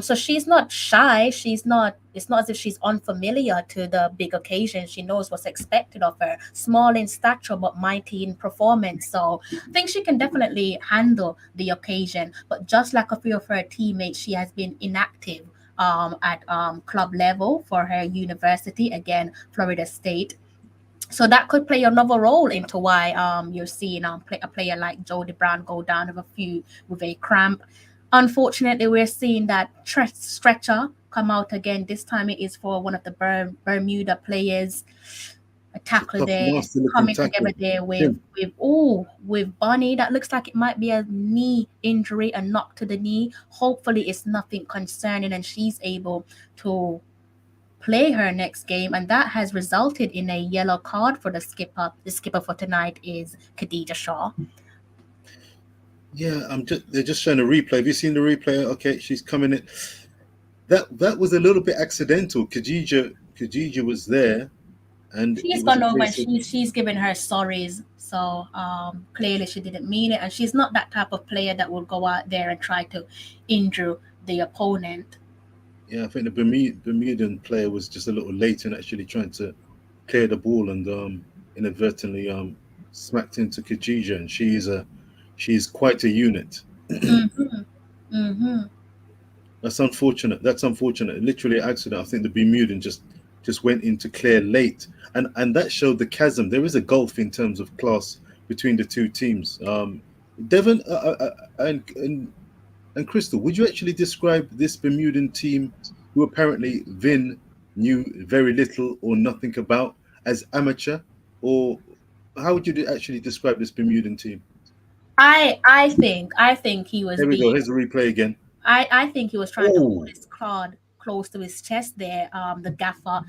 So she's not shy. She's not. It's not as if she's unfamiliar to the big occasion. She knows what's expected of her. Small in stature but mighty in performance. So I think she can definitely handle the occasion. But just like a few of her teammates, she has been inactive at club level for her university. Again, Florida State. So that could play another role into why you're seeing a player like Jodie Brown go down with a cramp. Unfortunately, we're seeing that stretcher come out again. This time it is for one of the Bermuda players. A tackle Tough, there, nasty looking coming tackle. together there Tim. with Bonnie. That looks like it might be a knee injury, a knock to the knee. Hopefully, it's nothing concerning, and she's able to play her next game, and that has resulted in a yellow card for the skipper. The skipper for tonight is Khadija Shaw. Yeah, they're just showing a replay. Have you seen the replay? Okay, she's coming in. That was a little bit accidental. Khadija was there, and She's it was gone a over and case of- she's given her sorries. So clearly she didn't mean it, and she's not that type of player that will go out there and try to injure the opponent. Yeah, I think the Bermudan player was just a little late in actually trying to clear the ball and inadvertently smacked into Khadija, and she's quite a unit. Mm-hmm. Mm-hmm. That's unfortunate. Literally an accident. I think the Bermudan just went in to clear late, and that showed the chasm. There is a gulf in terms of class between the two teams. Devon and Crystal, would you actually describe this Bermudan team, who apparently Vin knew very little or nothing about, as amateur, or how would you actually describe this Bermudan team? I think he was Here we go. being Here's the replay again. I think he was trying to Oh. hold his card close to his chest there, the gaffer,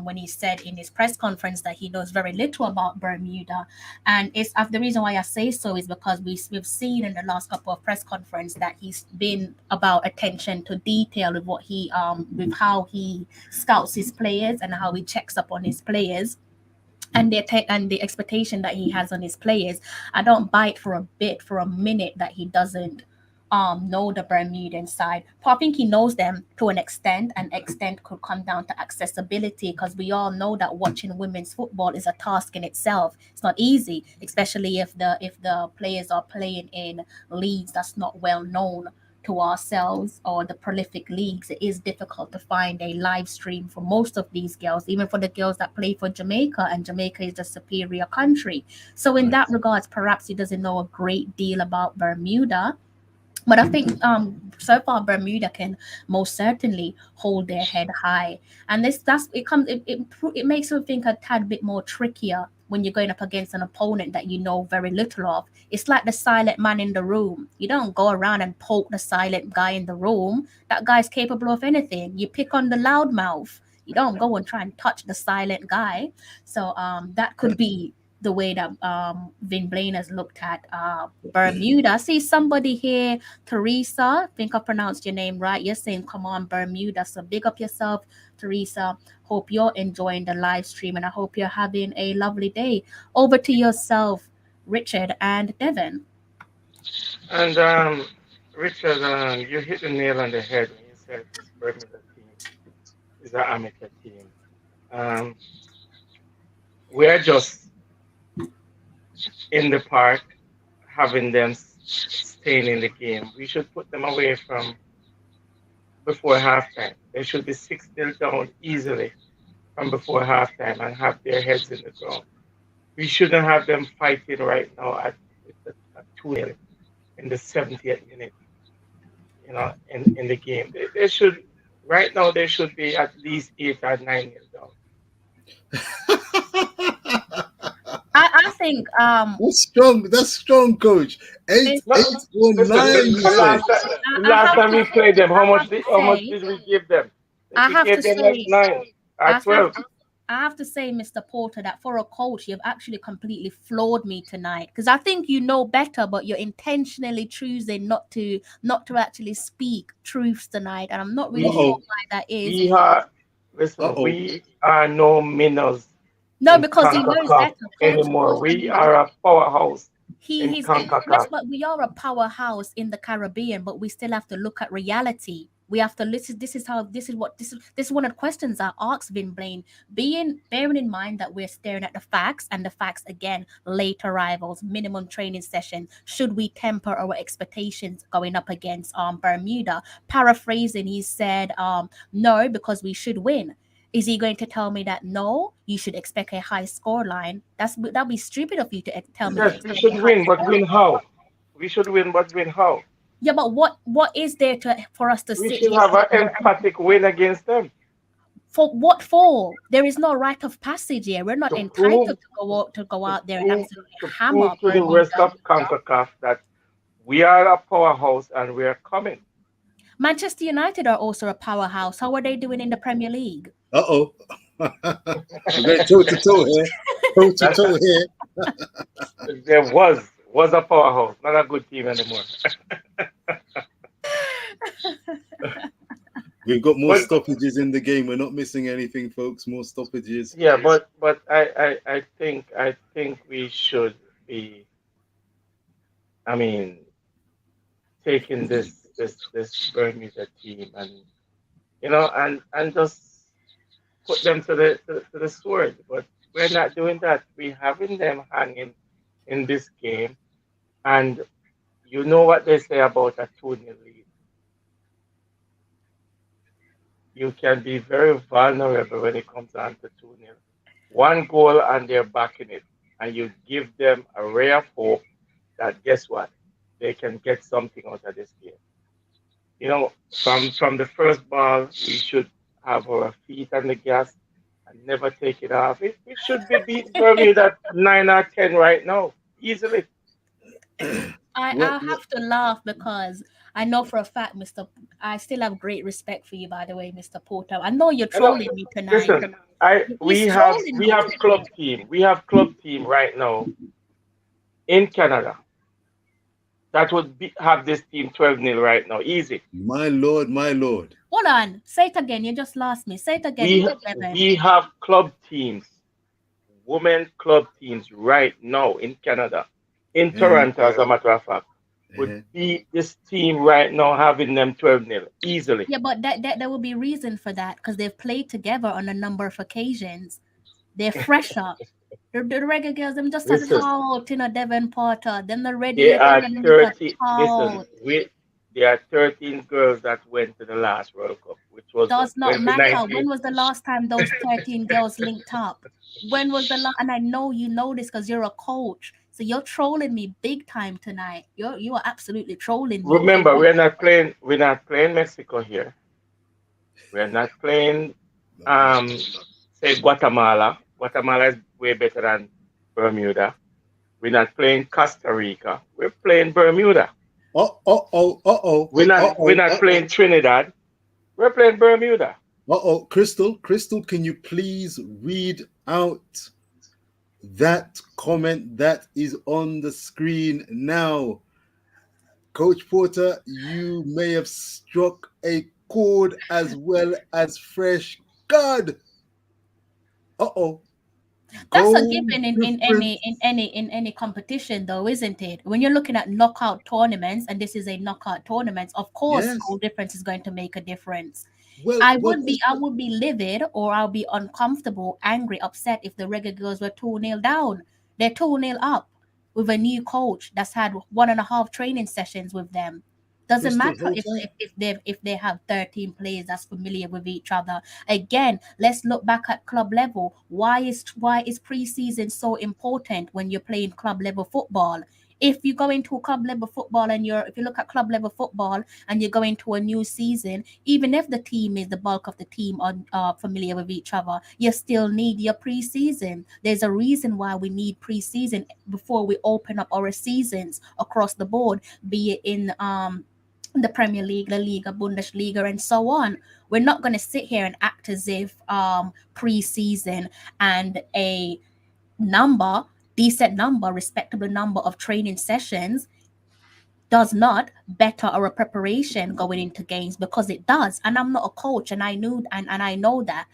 when he said in his press conference that he knows very little about Bermuda. And it's the reason why I say so is because we've seen in the last couple of press conferences that he's been about attention to detail with what he with how he scouts his players and how he checks up on his players. And the expectation that he has on his players. I don't bite for a minute that he doesn't know the Bermudan side. But I think he knows them to an extent, and extent could come down to accessibility, because we all know that watching women's football is a task in itself. It's not easy, especially if the players are playing in leagues that's not well known to ourselves, or the prolific leagues. It is difficult to find a live stream for most of these girls, even for the girls that play for Jamaica, and Jamaica is the superior country. So in that regards, perhaps he doesn't know a great deal about Bermuda. But I think so far Bermuda can most certainly hold their head high, and it makes me think a tad bit more trickier when you're going up against an opponent that you know very little of. It's like the silent man in the room. You don't go around and poke the silent guy in the room. That guy's capable of anything. You pick on the loudmouth. You don't go and try and touch the silent guy. So that could be the way that Vin Blaine has looked at Bermuda. I see somebody here, Teresa, I think I pronounced your name right. You're saying, come on, Bermuda. So big up yourself, Teresa. Hope you're enjoying the live stream, and I hope you're having a lovely day. Over to yourself, Richard and Devon. And Richard, you hit the nail on the head when you said this Bermuda team is an amateur team. We're just in the park, having them staying in the game. We should put them away from before halftime. They should be 6-0 down easily from before halftime and have their heads in the ground. We shouldn't have them fighting right now at 2-0 in the 70th minute, in the game. They should, right now, they should be at least 8 or 9 years down. I think That's strong. That's strong, coach. Eight, No, 8 or 9. listen, You say. the I last have time to we played them, I have to how much say did we give them? I We have gave to them like say 9 or I have 12. to I have to say, Mr. Porter, that for a coach, you've actually completely floored me tonight. Because I think you know better, but you're intentionally choosing not to actually speak truths tonight, and I'm not really sure We Uh-oh. why that is. we are listen. Uh-oh. We are no minnows No, in because he knows Concacaf better. Coach anymore. and We are a powerhouse in he's yes, Concacaf. but we are a powerhouse in the Caribbean, but we still have to look at reality. We have to listen. This is one of the questions I asked Vin Blaine. Bearing in mind that we're staring at the facts, and the facts again, late arrivals, minimum training session. Should we temper our expectations going up against Bermuda? Paraphrasing, he said no, because we should win. Is he going to tell me that no, you should expect a high score line? That'd be stupid of you to tell me to Yes, we expect a should high win, but score win line. how? We should win, but win how? Yeah, but what is there to for us to We sit should here have an and emphatic win against them for what for? There is no rite of passage here. We're not to entitled prove to go to out there and prove absolutely to hammer prove to the rest Bermuda. of CONCACAF that we are a powerhouse and we are coming. Manchester United are also a powerhouse. How are they doing in the Premier League? Uh-oh. We're going toe to toe here. Toe to That toe here. there was a powerhouse, not a good team anymore. We've got more But stoppages in the game. We're not missing anything, folks. More stoppages. yeah, but I think we should be. I mean, taking this Bermuda team and and just put them to the sword. But we're not doing that. We're having them hanging in this game, and you know what they say about a 2-0 lead. You can be very vulnerable when it comes down to 2-0. One goal and they're back in it, and you give them a ray of hope that guess what, they can get something out of this game. From the first ball, we should have our feet on the gas and never take it off. We should be beating Bermuda 9 or 10 right now, easily. What? I have to laugh because I know for a fact, I still have great respect for you, by the way, Mr. Porter. I know you're I know. trolling me tonight. Listen, I He's we have trolling we me have tonight. club team. We have club team right now in Canada that would have this team 12-0 right now, easy. My lord, my lord. Hold on. Say it again. You just lost me. Say it again, We Devin. we have club teams, women club teams right now in Canada, in Uh-huh. Toronto, as a matter of fact, would Uh-huh. beat this team right now, having them 12-0 easily. Yeah, but that there will be reason for that because they've played together on a number of occasions. They're fresher. The Reggae Girls, them just a Listen, tout, Devon Porter. Them not ready they yet. Them are them just a 30. Listen, tout. there are 13 girls that went to the last World Cup, which was what, Does not matter. 2019. When was the last time those 13 girls linked up? When was the last? And I know you know this because you're a coach. So you're trolling me big time tonight. You are absolutely trolling me. Remember, we're not playing Mexico here. We're not playing say Guatemala. Guatemala is way better than Bermuda. We're not playing Costa Rica. We're playing Bermuda. Uh-oh. We're not playing Trinidad. We're playing Bermuda. Uh-oh. Crystal, can you please read out that comment that is on the screen now? Coach Porter, you may have struck a chord as well as fresh. God. Uh-oh. That's a Goal given difference. in any competition, though, isn't it? When you're looking at knockout tournaments, and this is a knockout tournament, of course, Yes. goal difference is going to make a difference. Well, I would be livid, or I'll be uncomfortable, angry, upset if the Reggae Girls were 2-0 down. They're 2-0 up with a new coach that's had 1.5 training sessions with them. Doesn't Crystal, matter hold if tight. they have 13 players that's familiar with each other. Again, let's look back at club level. Why is preseason so important when you're playing club level football? If you go into club level football and if you look at club level football and you're going to a new season, even if the team is the bulk of the team are familiar with each other, you still need your preseason. There's a reason why we need preseason before we open up our seasons across the board, be it in the Premier League, La Liga, Bundesliga, and so on. We're not going to sit here and act as if pre-season and a decent number, respectable number of training sessions does not better our preparation going into games, because it does. And I'm not a coach, and I know that.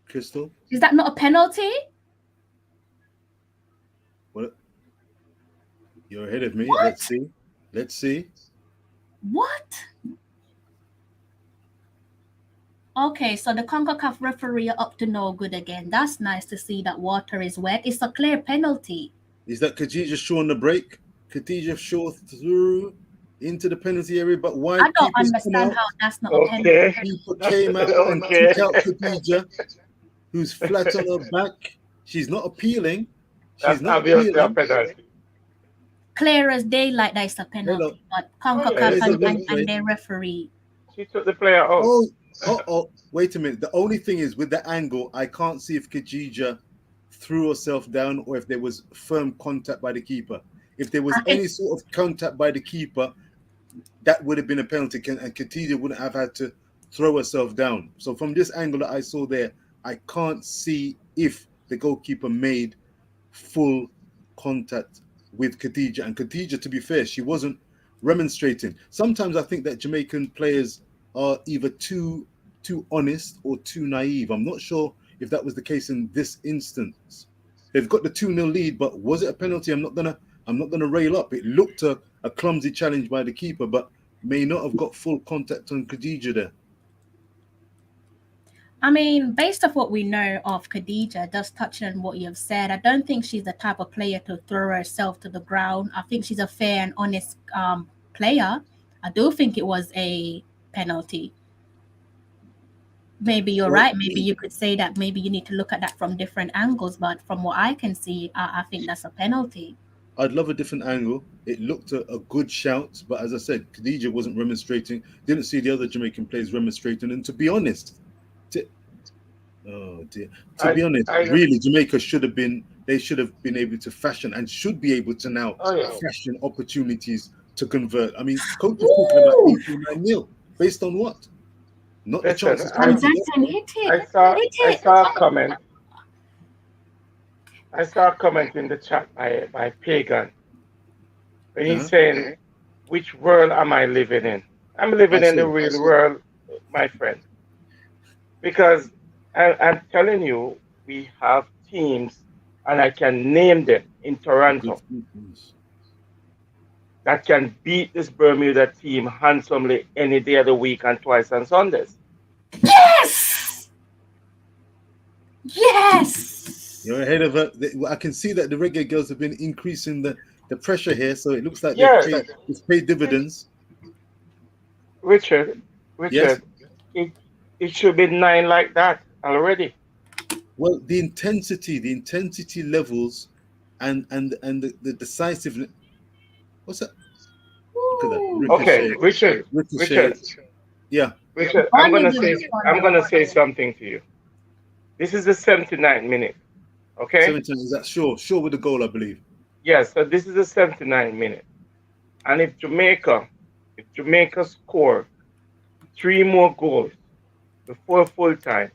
Crystal, Is that not a penalty? what? You're ahead of me. What? Let's see. What? Okay, so the CONCACAF referee are up to no good again. That's nice to see that water is wet. It's a clear penalty. Is that Khadija Shaw on the break? Khadija Shaw through into the penalty area, but why? I don't understand how that's not a penalty. People came out and took out Khadija, who's flat on her back. She's not appealing. She's not appealing. Clear as daylight, that's a penalty. But CONCACAF and their referee. She took the player out. Oh, wait a minute. The only thing is, with the angle, I can't see if Khadija threw herself down or if there was firm contact by the keeper. If there was any sort of contact by the keeper, that would have been a penalty, and Khadija wouldn't have had to throw herself down. So from this angle that I saw there, I can't see if the goalkeeper made full contact with Khadija. And Khadija, to be fair, she wasn't remonstrating. Sometimes I think that Jamaican players are either too honest or too naive. I'm not sure if that was the case in this instance. They've got the 2-0 lead, but was it a penalty? I'm not gonna rail up. It looked a clumsy challenge by the keeper, but may not have got full contact on Khadija there. I mean, based off what we know of Khadija, just touching on what you've said, I don't think she's the type of player to throw herself to the ground. I think she's a fair and honest player. I do think it was a penalty. Maybe you're right. Maybe you could say that maybe you need to look at that from different angles. But from what I can see, I think that's a penalty. I'd love a different angle. It looked a good shout, but as I said, Khadija wasn't remonstrating. Didn't see the other Jamaican players remonstrating. And to be honest, really, Jamaica should have been able to fashion and should be able to now fashion opportunities to convert. I mean, coach is talking about 89-0. Based on what? Not the chances. I saw a comment. I saw a comment in the chat by Pagan. And he's saying, which world am I living in? I'm living in the real world, my friend. Because I'm telling you, we have teams, and I can name them in Toronto, that can beat this Bermuda team handsomely any day of the week and twice on Sundays. Yes! Yes! You're ahead of her. I can see that the Reggae girls have been increasing the pressure here, so it looks like it's paid dividends. Richard, yes. It should be 9 like that already. Well, the intensity levels, and the decisiveness. What's that? Look at that. Okay, Richard. Yeah. Richard, I'm gonna say something to you. This is the 79th minute. Okay. 79, is that sure with the goal, I believe. Yes. So this is the 79th minute, and if Jamaica score 3 more goals before full time,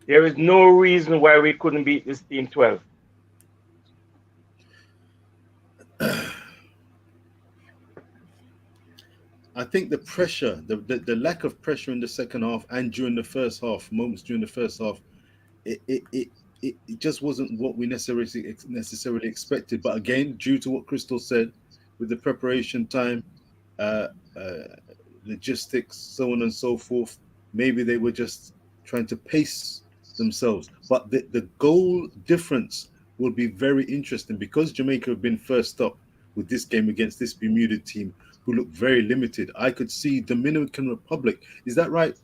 there is no reason why we couldn't beat this team 12. I think the pressure, the lack of pressure in the second half and during the first half, moments during the first half, it just wasn't what we necessarily expected. But again, due to what Crystal said, with the preparation time, logistics, so on and so forth, maybe they were just trying to pace themselves. But the goal difference will be very interesting, because Jamaica have been first up with this game against this Bermuda team who look very limited. I could see Dominican Republic. Is that right,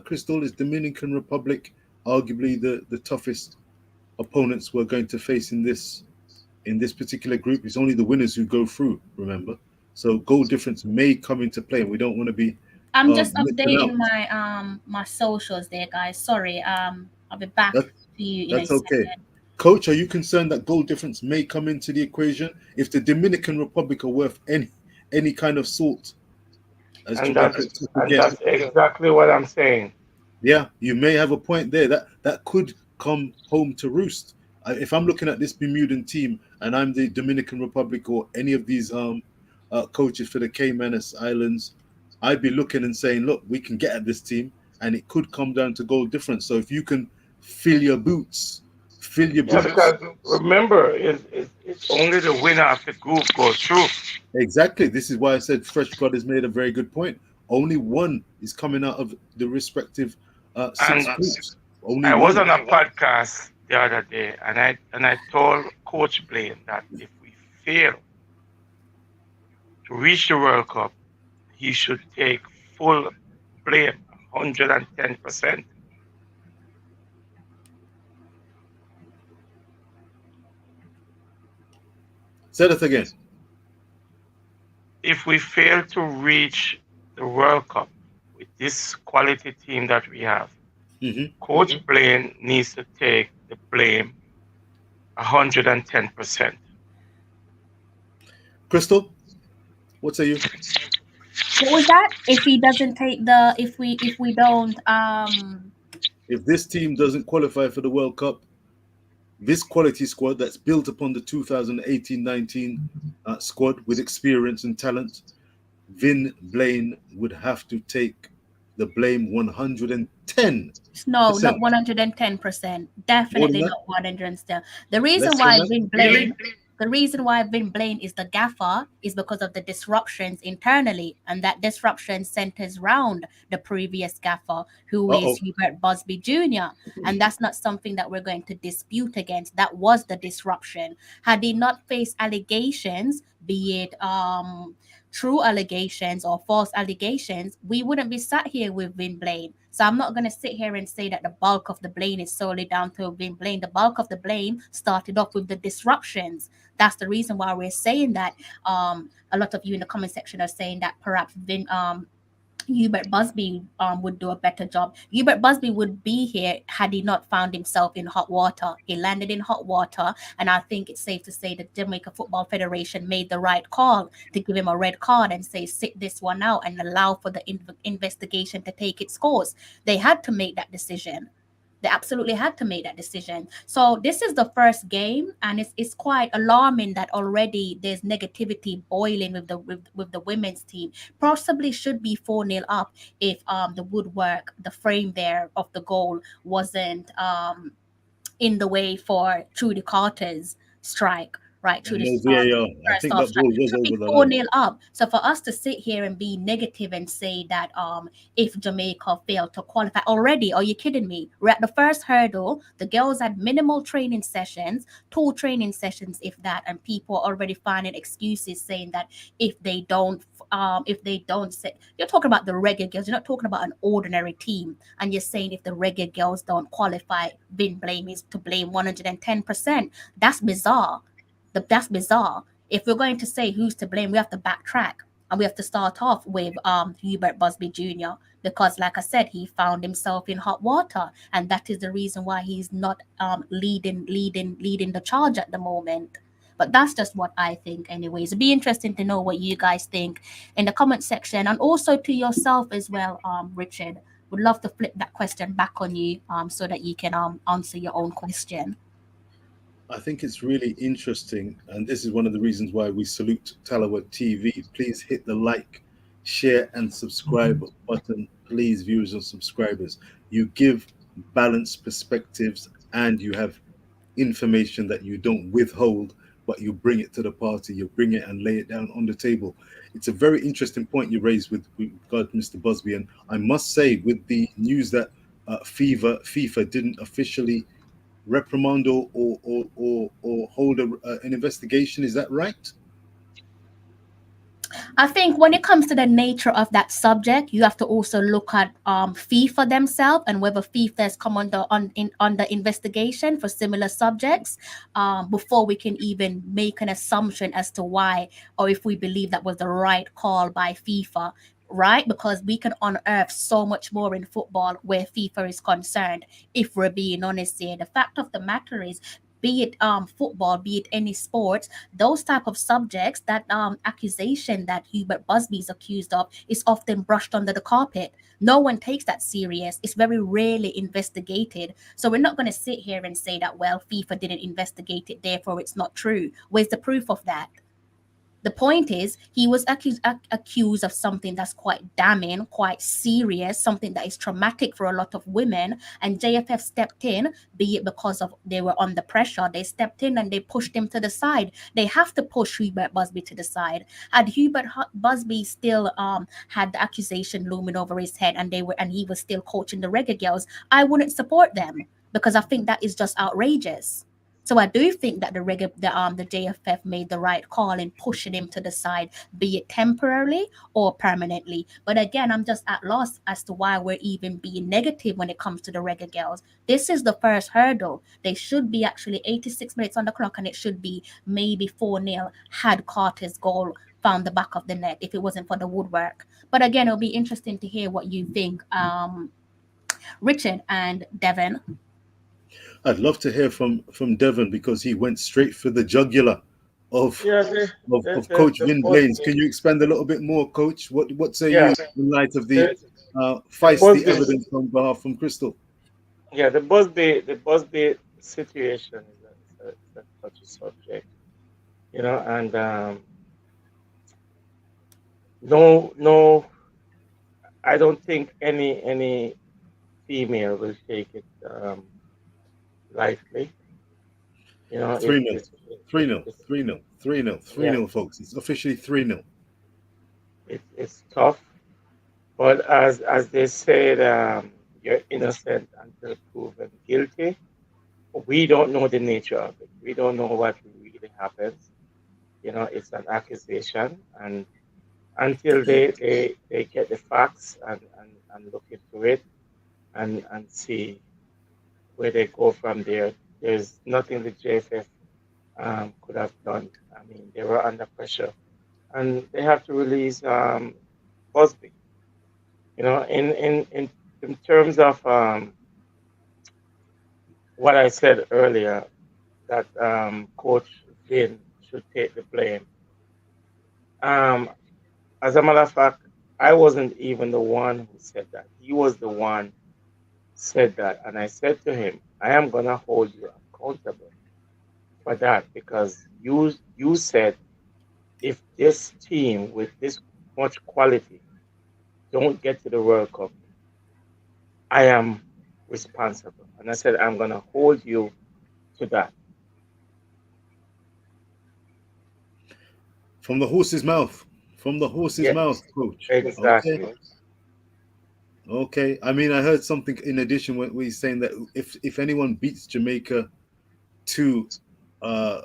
Crystal? Is Dominican Republic arguably the toughest opponents we're going to face in this in this particular group. It's only the winners who go through, remember. So goal difference may come into play, and we don't want to be I'm just missing updating out. my socials there, guys. Sorry. I'll be back That, to you in a that's okay. second. Coach, are you concerned that goal difference may come into the equation if the Dominican Republic are worth any kind of salt? As And Jamaica again, that's exactly what I'm saying. yeah, you may have a point there. That could come home to roost. If I'm looking at this Bermudan team and I'm the Dominican Republic or any of these coaches for the Caymanas Islands, I'd be looking and saying, look, we can get at this team, and it could come down to goal difference. So if you can fill your boots. Yeah, because remember, it's only the winner of the group goes through. Exactly. This is why I said Fresh God has made a very good point. Only one is coming out of the respective six And groups. Only I was one. on a podcast the other day, and I told Coach Blaine that if we fail to reach the World Cup, he should take full blame, 110%. Say that again. If we fail to reach the World Cup with this quality team that we have, Coach Blaine needs to take the blame 110%. Crystal, what say you? What was that? If he doesn't take the if we don't If this team doesn't qualify for the World Cup, this quality squad that's built upon the 2018-19 squad with experience and talent, Vin Blaine would have to take the blame 110. no, not 110%. Definitely not 110. The reason why Vin Blaine The reason why Vin Blaine is the gaffer is because of the disruptions internally, and that disruption centers around the previous gaffer, who is Hubert Busby Jr. And that's not something that we're going to dispute against. That was the disruption. Had he not faced allegations, be it true allegations or false allegations, we wouldn't be sat here with Vin Blaine. So I'm not going to sit here and say that the bulk of the blame is solely down to Vin Blaine. The bulk of the blame started off with the disruptions. That's the reason why we're saying that. A lot of you in the comment section are saying that perhaps Hubert Busby would do a better job. Hubert Busby would be here had he not found himself in hot water. He landed in hot water, and I think it's safe to say that Jamaica Football Federation made the right call to give him a red card and say, sit this one out and allow for the investigation to take its course. They had to make that decision. They absolutely had to make that decision. So this is the first game, and it's quite alarming that already there's negativity boiling with the women's team. Possibly should be 4-0 up if the woodwork, the frame there of the goal wasn't in the way for Trudy Carter's strike. Right, through the I think that ball was over the line. 4-0 up. So for us to sit here and be negative and say that if Jamaica failed to qualify already, are you kidding me? We're at the first hurdle. The girls had minimal training sessions, 2 training sessions, if that, and people are already finding excuses saying that if they don't say, you're talking about the Reggae girls, you're not talking about an ordinary team, and you're saying if the Reggae girls don't qualify, Vin Blame is to blame 110%. That's bizarre. That's bizarre. If we're going to say who's to blame, we have to backtrack, and we have to start off with Hubert Busby Jr. because, like I said, he found himself in hot water, and that is the reason why he's not leading the charge at the moment. But that's just what I think, anyways. It'd be interesting to know what you guys think in the comment section, and also to yourself as well, Richard. Would love to flip that question back on you, so that you can answer your own question. I think it's really interesting, and this is one of the reasons why we salute Tallawah TV. Please hit the like, share, and subscribe button, please, viewers and subscribers. You give balanced perspectives, and you have information that you don't withhold, but you bring it to the party. You bring it and lay it down on the table. It's a very interesting point you raised with regard to Mr. Busby, and I must say, with the news that FIFA didn't officially reprimand or hold an investigation, is that right? I think when it comes to the nature of that subject, you have to also look at FIFA themselves and whether FIFA has come under investigation for similar subjects before we can even make an assumption as to why or if we believe that was the right call by FIFA. Right, because we can unearth so much more in football where FIFA is concerned. If we're being honest here, the fact of the matter is, be it football, be it any sport, those type of subjects, that accusation that Hubert Busby is accused of is often brushed under the carpet. No one takes that serious. It's very rarely investigated. So we're not going to sit here and say that, well, FIFA didn't investigate it, therefore it's not true. Where's the proof of that? The point is, he was accused of something that's quite damning, quite serious, something that is traumatic for a lot of women. And JFF stepped in, be it because of they were under pressure. They stepped in and they pushed him to the side. They have to push Hubert Busby to the side. Had Hubert Busby still had the accusation looming over his head, and he was still coaching the Reggae Girls, I wouldn't support them because I think that is just outrageous. So I do think that the JFF made the right call in pushing him to the side, be it temporarily or permanently. But again, I'm just at loss as to why we're even being negative when it comes to the Reggae Girls. This is the first hurdle. They should be actually 86 minutes on the clock, and it should be maybe 4-0 had Carter's goal found the back of the net if it wasn't for the woodwork. But again, it'll be interesting to hear what you think, Richard and Devin. I'd love to hear from Devon because he went straight for the jugular of Yeah, Coach the Vin buzz, Blaze. Can you expand a little bit more, Coach? What say yeah, you in light of the the feisty Busby, evidence on behalf from Crystal? yeah, the Busby situation is a touchy subject, and no, I don't think any female will take it lightly. You know, 3 0. 3 0. it's 3 0. 3 0. 3 yeah, 0, folks. It's officially 3 0. it's tough, but as they said, you're innocent until proven guilty. We don't know the nature of it. We don't know what really happens. It's an accusation, and until they get the facts and look into it and see where they go from there, there's nothing the JFF could have done. I mean, they were under pressure, and they have to release Busby. In terms of what I said earlier, that Coach Vin should take the blame. Um, as a matter of fact, I wasn't even the one who said that. He was the one said that, and I said to him, "I am gonna hold you accountable for that because you said if this team with this much quality don't get to the World Cup, I am responsible." And I said, "I'm gonna hold you to that." From the horse's mouth. From the horse's Yeah, mouth, Coach. Okay. exactly. Okay. I mean, I heard something in addition when he's saying that if anyone beats Jamaica to uh,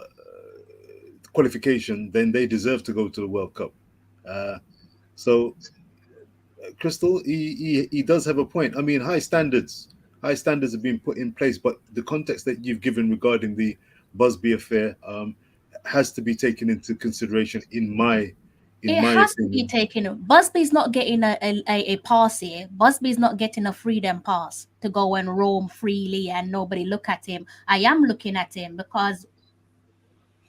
qualification, then they deserve to go to the World Cup. So Crystal, he does have a point. I mean, high standards have been put in place, but the context that you've given regarding the Busby affair has to be taken into consideration in It my has to be opinion. taken. Busby's not getting a pass here. Busby's not getting a freedom pass to go and roam freely and nobody look at him. I am looking at him because,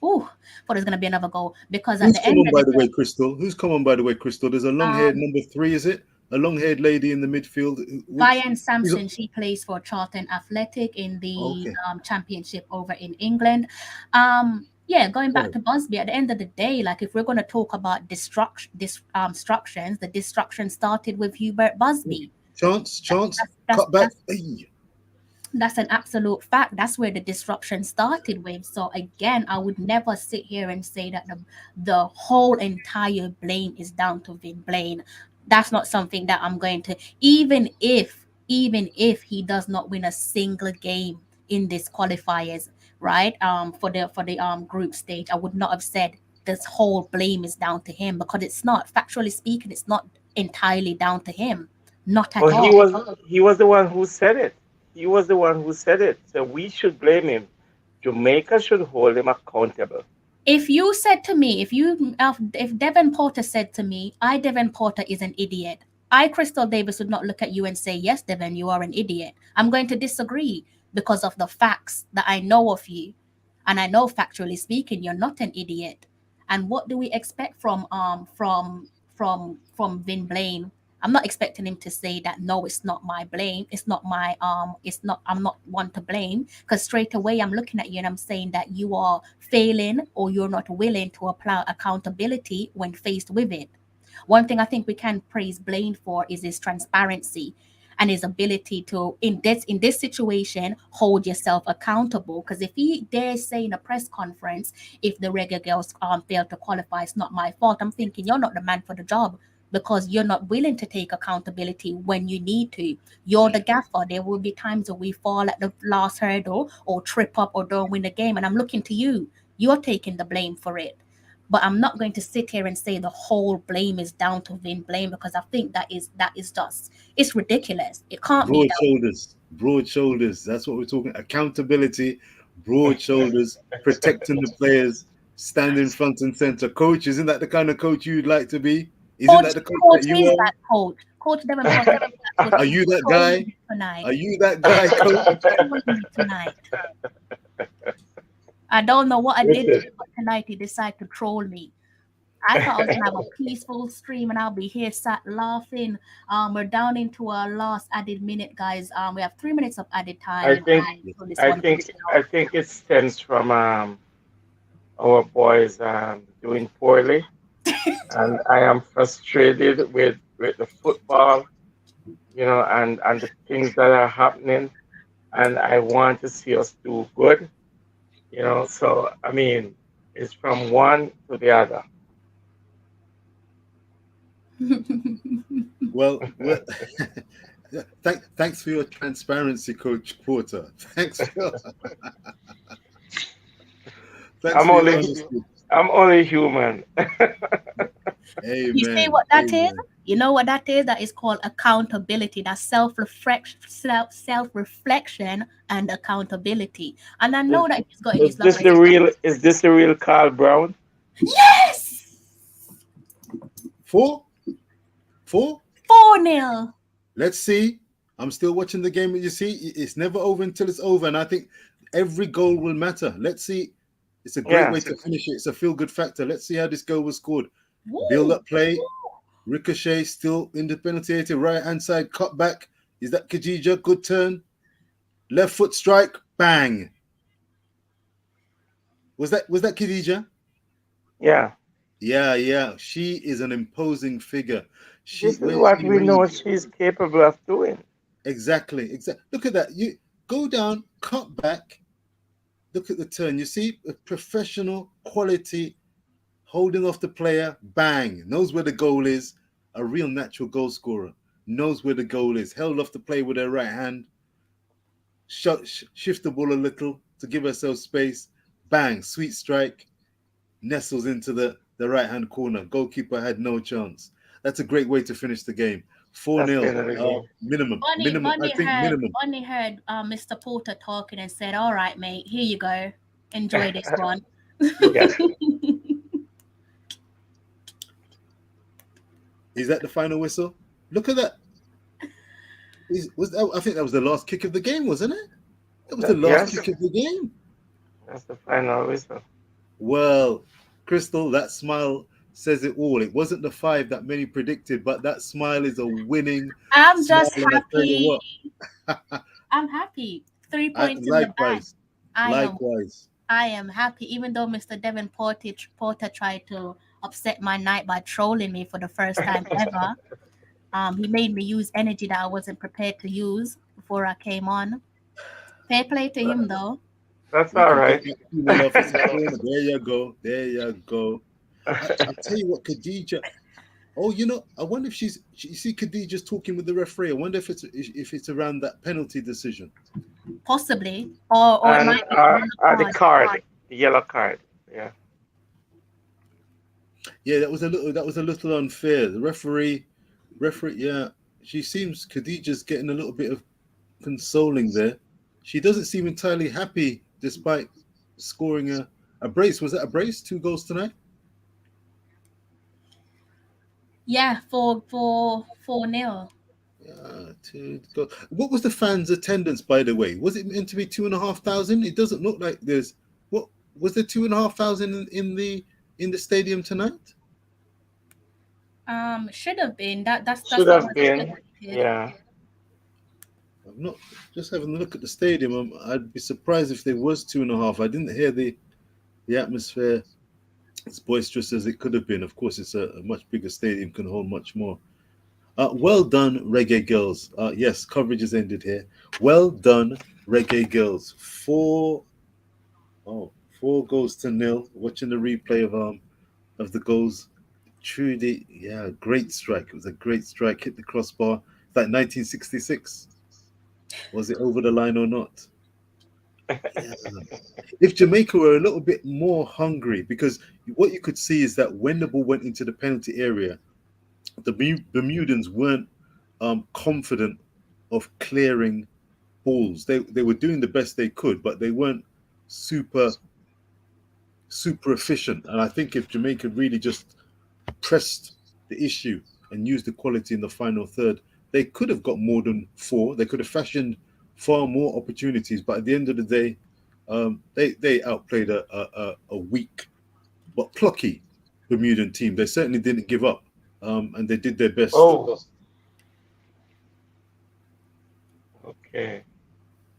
oh, but there's gonna be another goal. Because at Who's the come end on of by the the way, day, Crystal? Who's come on by the way, Crystal? There's a long-haired um, number 3, is it? A long-haired lady in the midfield. Diane Who's, Sampson, she plays for Charlton Athletic in the okay. championship over in England. Yeah, going Go back ahead. to Busby, at the end of the day, like if we're going to talk about destructions, the destruction started with Hubert Busby. Chance, That's cut back. that's Hey. that's an absolute fact. That's where the disruption started with. So again, I would never sit here and say that the whole entire blame is down to Vin Blaine. That's not something that I'm going to, even if he does not win a single game in this qualifiers, right? For the group stage, I would not have said this whole blame is down to him, because it's not. Factually speaking, it's not entirely down to him. Not at Well, all. he was the one who said it. He was the one who said it. So we should blame him. Jamaica should hold him accountable. If you said to me, if Devin Porter said to me, Devin Porter is an idiot, Crystal Davis, would not look at you and say, yes, Devin, you are an idiot. I'm going to disagree because of the facts that I know of you. And I know, factually speaking, you're not an idiot. And what do we expect from Vin Blaine? I'm not expecting him to say that, no, it's not my blame. It's not my, I'm not one to blame, because straight away I'm looking at you and I'm saying that you are failing, or you're not willing to apply accountability when faced with it. One thing I think we can praise Blaine for is his transparency and his ability to, in this situation, hold yourself accountable. Because if he dares say in a press conference, if the Reggae Girls fail to qualify, it's not my fault, I'm thinking you're not the man for the job, because you're not willing to take accountability when you need to. You're the gaffer. There will be times where we fall at the last hurdle or trip up or don't win the game, and I'm looking to you. You're taking the blame for it. But I'm not going to sit here and say the whole blame is down to Vin Blaine, because I think that is just, it's ridiculous. It can't be that. Broad shoulders. That's what we're talking. Accountability, broad shoulders, protecting the players, standing front and center. Coach, isn't that the kind of coach you'd like to be? Isn't that the coach that you are? Coach Devin Porter. Are you that guy? Are you that guy, coach? Tonight. I don't know what I did, but tonight he decided to troll me. I thought I was gonna have a peaceful stream and I'll be here sat laughing. We're down into our last added minute, guys. We have 3 minutes of added time. I think it stems from our boys doing poorly, and I am frustrated with the football, and the things that are happening, and I want to see us do good. So I mean, it's from one to the other. Well, thanks for your transparency, Coach Porter. Thanks. I'm only human. Amen. You see what that is? You know what that is? That is called accountability. That's self-reflection and accountability. And I know that he's got in his life. Is this the real Carl Brown? Yes. 4-0. Let's see. I'm still watching the game. You see, it's never over until it's over, and I think every goal will matter. Let's see. It's a great way to finish it. It's a feel-good factor. Let's see how this goal was scored. Build-up play. Ricochet still in the penalty area, right-hand side, cut back. Is that Khadija? Good turn. Left foot strike. Bang. Was that Khadija? Yeah. Yeah. She is an imposing figure. This is what we know she's capable of doing. Exactly. Look at that. You go down, cut back. Look at the turn. You see a professional quality holding off the player. Bang. Knows where the goal is. A real natural goal scorer. Knows where the goal is. Held off the play with her right hand. Shift the ball a little to give herself space. Bang. Sweet strike. Nestles into the right-hand corner. Goalkeeper had no chance. That's a great way to finish the game. 4-0 minimum. Bonnie heard Mr. Porter talking and said, all right, mate, here you go. Enjoy this one. Is that the final whistle? Look at that. I think that was the last kick of the game, wasn't it? That was the last kick of the game. That's the final whistle. Well, Crystal, that smile says it all. It wasn't the 5 that many predicted, but that smile is a winning. I'm just happy. I'm happy. 3 points in the bag. Likewise. I am happy, even though Mr. Devin Porter tried to upset my night by trolling me for the first time ever. He made me use energy that I wasn't prepared to use before I came on. Fair play to him, though. That's all right. There you go. I'll tell you what, Khadija. Oh, I wonder if you see Khadija's talking with the referee. I wonder if it's around that penalty decision. Possibly, or the card, the yellow card. Yeah. Yeah, that was a little unfair. The referee, yeah, she seems Khadijah's getting a little bit of consoling there. She doesn't seem entirely happy despite scoring a brace. Was that a brace? 2 goals tonight? Yeah, 4-0. Yeah, 2 goals. What was the fans' attendance, by the way? Was it meant to be 2,500? It doesn't look like there's what was there 2,500 in the stadium tonight? Should have been that's Should what have was been. expected. Yeah. I'm not just having a look at the stadium. I'd be surprised if there was 2.5. I didn't hear the atmosphere as boisterous as it could have been. Of course, it's a much bigger stadium, can hold much more. Well done, Reggae Girlz. Yes, coverage has ended here. Well done, Reggae Girlz. 4 goals to nil. Watching the replay of the goals. Truly, yeah, great strike. It was a great strike. Hit the crossbar. It's like 1966. Was it over the line or not? Yeah. If Jamaica were a little bit more hungry, because what you could see is that when the ball went into the penalty area, the Bermudans weren't confident of clearing balls. They were doing the best they could, but they weren't super efficient. And I think if Jamaica really just pressed the issue and used the quality in the final third, they could have got more than 4. They could have fashioned far more opportunities. But at the end of the day, they outplayed a weak but plucky Bermudan team. They certainly didn't give up, and they did their best. Oh. Okay.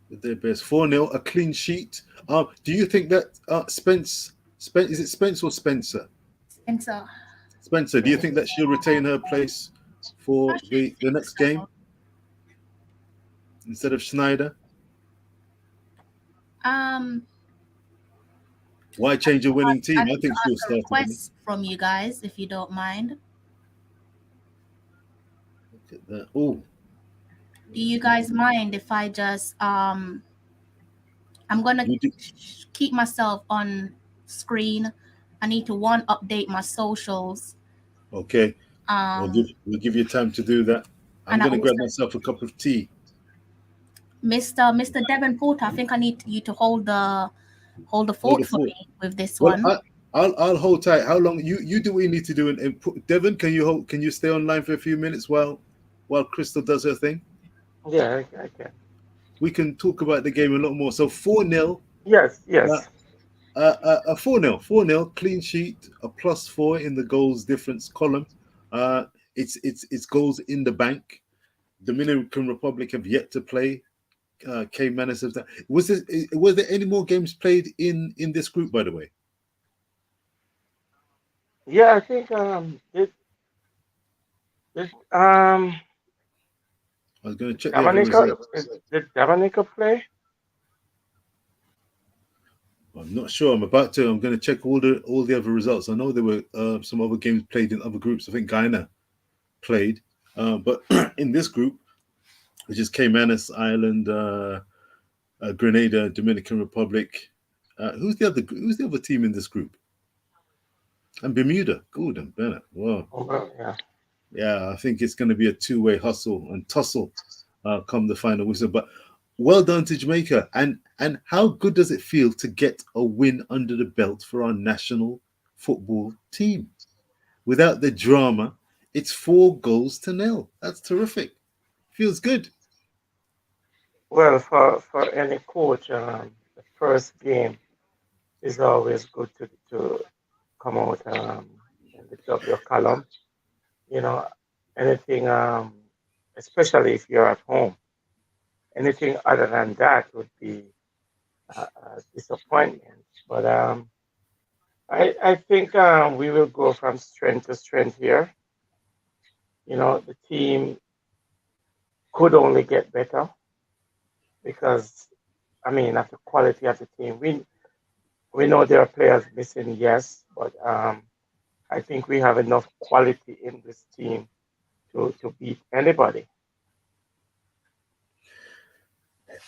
Did their best. 4-0, a clean sheet. Do you think that Spence, is it Spence or Spencer? Spencer, do you think that she'll retain her place for the next game instead of Schneider? Why change a winning team? I think she'll start. Request from you guys, if you don't mind. Look at that. Oh. Do you guys mind if I just I'm gonna keep myself on screen. I need to update my socials. Okay. We'll give you time to do that. I'm gonna grab myself a cup of tea. Mr. Devon Porter, I think I need you to hold the fort for me with this one. I'll hold tight. How long? You do what you need to do. And Devon, can you stay online for a few minutes while Crystal does her thing? Yeah, I can. We can talk about the game a lot more. So 4-0. Yes. A 4-0 clean sheet, a +4 in the goals difference column. It's goals in the bank. Dominican Republic have yet to play. Caymanas have done. Was there any more games played in this group, by the way? Yeah, I think I was going to check the other results. Did Jamaica play? I'm not sure. I'm going to check all the other results. I know there were some other games played in other groups. I think Guyana played, but in this group, which is Caymanas Island, Grenada, Dominican Republic. Who's the other team in this group? And Bermuda. Good and Bennett. Wow. Oh, yeah. Yeah, I think it's going to be a two-way hustle and tussle come the final whistle. But well done to Jamaica. And how good does it feel to get a win under the belt for our national football team? Without the drama, it's 4-0. That's terrific. Feels good. Well, for any coach, the first game is always good to come out and lift up your column. You know, anything, especially if you're at home, anything other than that would be a disappointment. But I think we will go from strength to strength here. You know, the team could only get better because, I mean, of the quality of the team. We know there are players missing, yes, but I think we have enough quality in this team to beat anybody.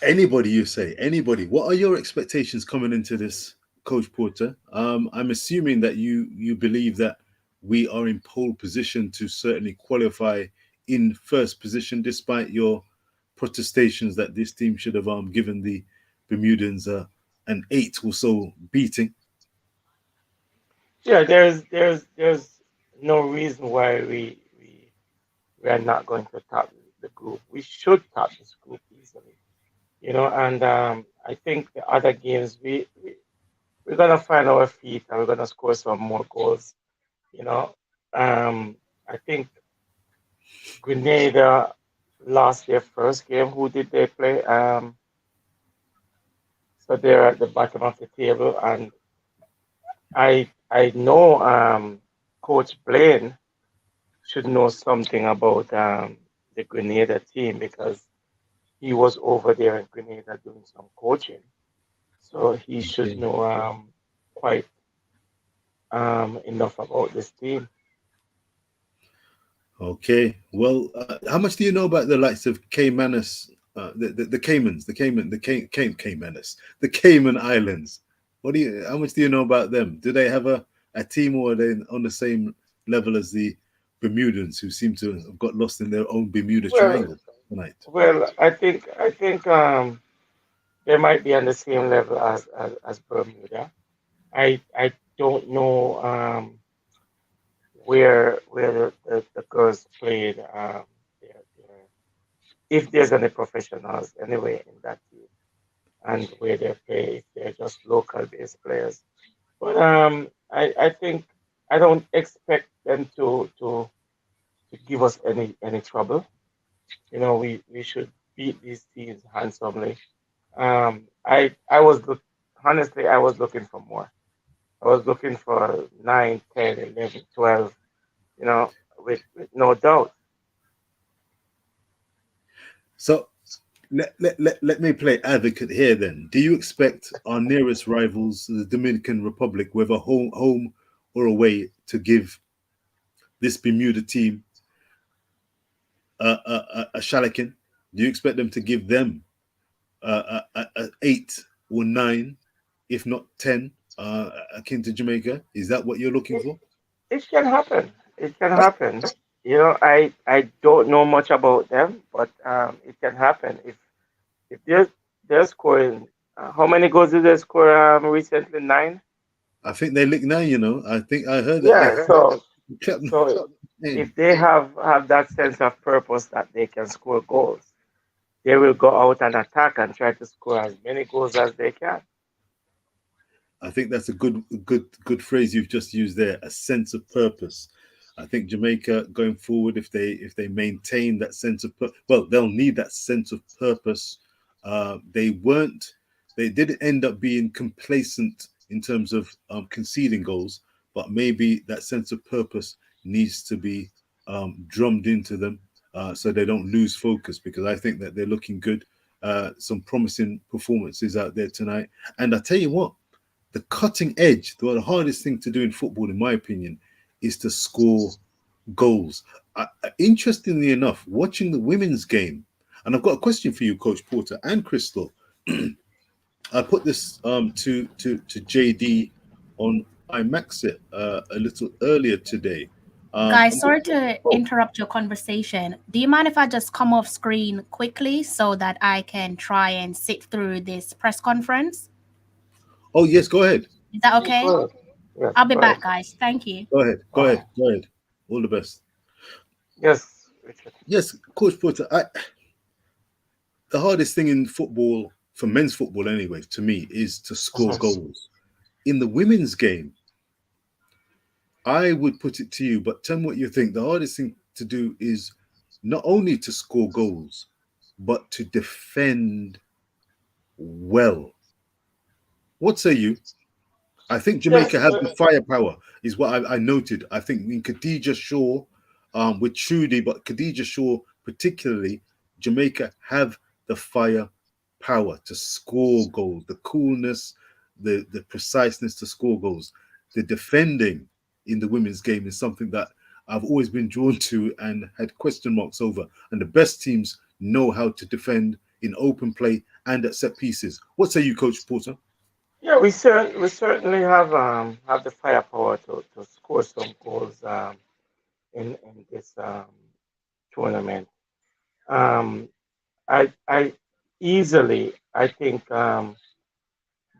Anybody, you say? Anybody. What are your expectations coming into this, Coach Porter? I'm assuming that you believe that we are in pole position to certainly qualify in first position, despite your protestations that this team should have given the Bermudans an 8 or so beating. Yeah, there's no reason why we are not going to top the group. We should top this group easily, And I think the other games we're gonna find our feet and we're gonna score some more goals. You know, I think Grenada lost their first game. Who did they play? So they're at the bottom of the table, and I know Coach Blaine should know something about the Grenada team because he was over there in Grenada doing some coaching, so he should know quite enough about this team. Okay, well, how much do you know about the likes of Caymanas, the Caymans, the Caymanas, the Cayman Islands? How much do you know about them? Do they have a team, or are they on the same level as the Bermudans, who seem to have got lost in their own Bermuda Triangle tonight? Well, I think they might be on the same level as Bermuda. I don't know where the girls played. If there's any professionals anyway in that team, and where they play, if they're just local based players. But I think I don't expect them to give us any trouble. We should beat these teams handsomely. I was honestly I was looking for more. I was looking for 9, 10, 11, 12, with no doubt. So let me play advocate here then. Do you expect our nearest rivals, the Dominican Republic, whether home or away, to give this Bermuda team a shalakin? Do you expect them to give them a 8 or 9, if not 10, akin to Jamaica? Is that what you're looking for? It can happen. It can happen. I don't know much about them, but it can happen if they're scoring. How many goals did they score recently? 9. I think they licked 9. I think I heard that. Yeah. So if they have that sense of purpose that they can score goals, they will go out and attack and try to score as many goals as they can. I think that's a good phrase you've just used there, a sense of purpose. I think Jamaica going forward, if they maintain that sense of they'll need that sense of purpose. They didn't end up being complacent in terms of conceding goals, but maybe that sense of purpose needs to be drummed into them so they don't lose focus, because I think that they're looking good. Some promising performances out there tonight. And I tell you what, the cutting edge, the hardest thing to do in football, in my opinion, is to score goals. Interestingly enough, watching the women's game, and I've got a question for you, Coach Porter and Crystal. I put this to JD on iMaxit a little earlier today. Guys, sorry to interrupt your conversation. Do you mind if I just come off screen quickly so that I can try and sit through this press conference? Oh, yes, go ahead. Is that okay? Yes, I'll be back, guys. Thank you. Go ahead. All the best. Yes, Richard. Yes, Coach Porter, the hardest thing in football, for men's football anyway, to me, is to score goals. In the women's game, I would put it to you, but tell me what you think. The hardest thing to do is not only to score goals, but to defend well. What say you? I think Jamaica has the firepower, is what I noted. I think in Khadija Shaw, with Trudy, but Khadija Shaw particularly, Jamaica have the firepower to score goals, the coolness, the preciseness to score goals. The defending in the women's game is something that I've always been drawn to and had question marks over. And the best teams know how to defend in open play and at set pieces. What say you, Coach Porter? Yeah, we certainly have the firepower to score some goals. in this tournament. Um, I easily I think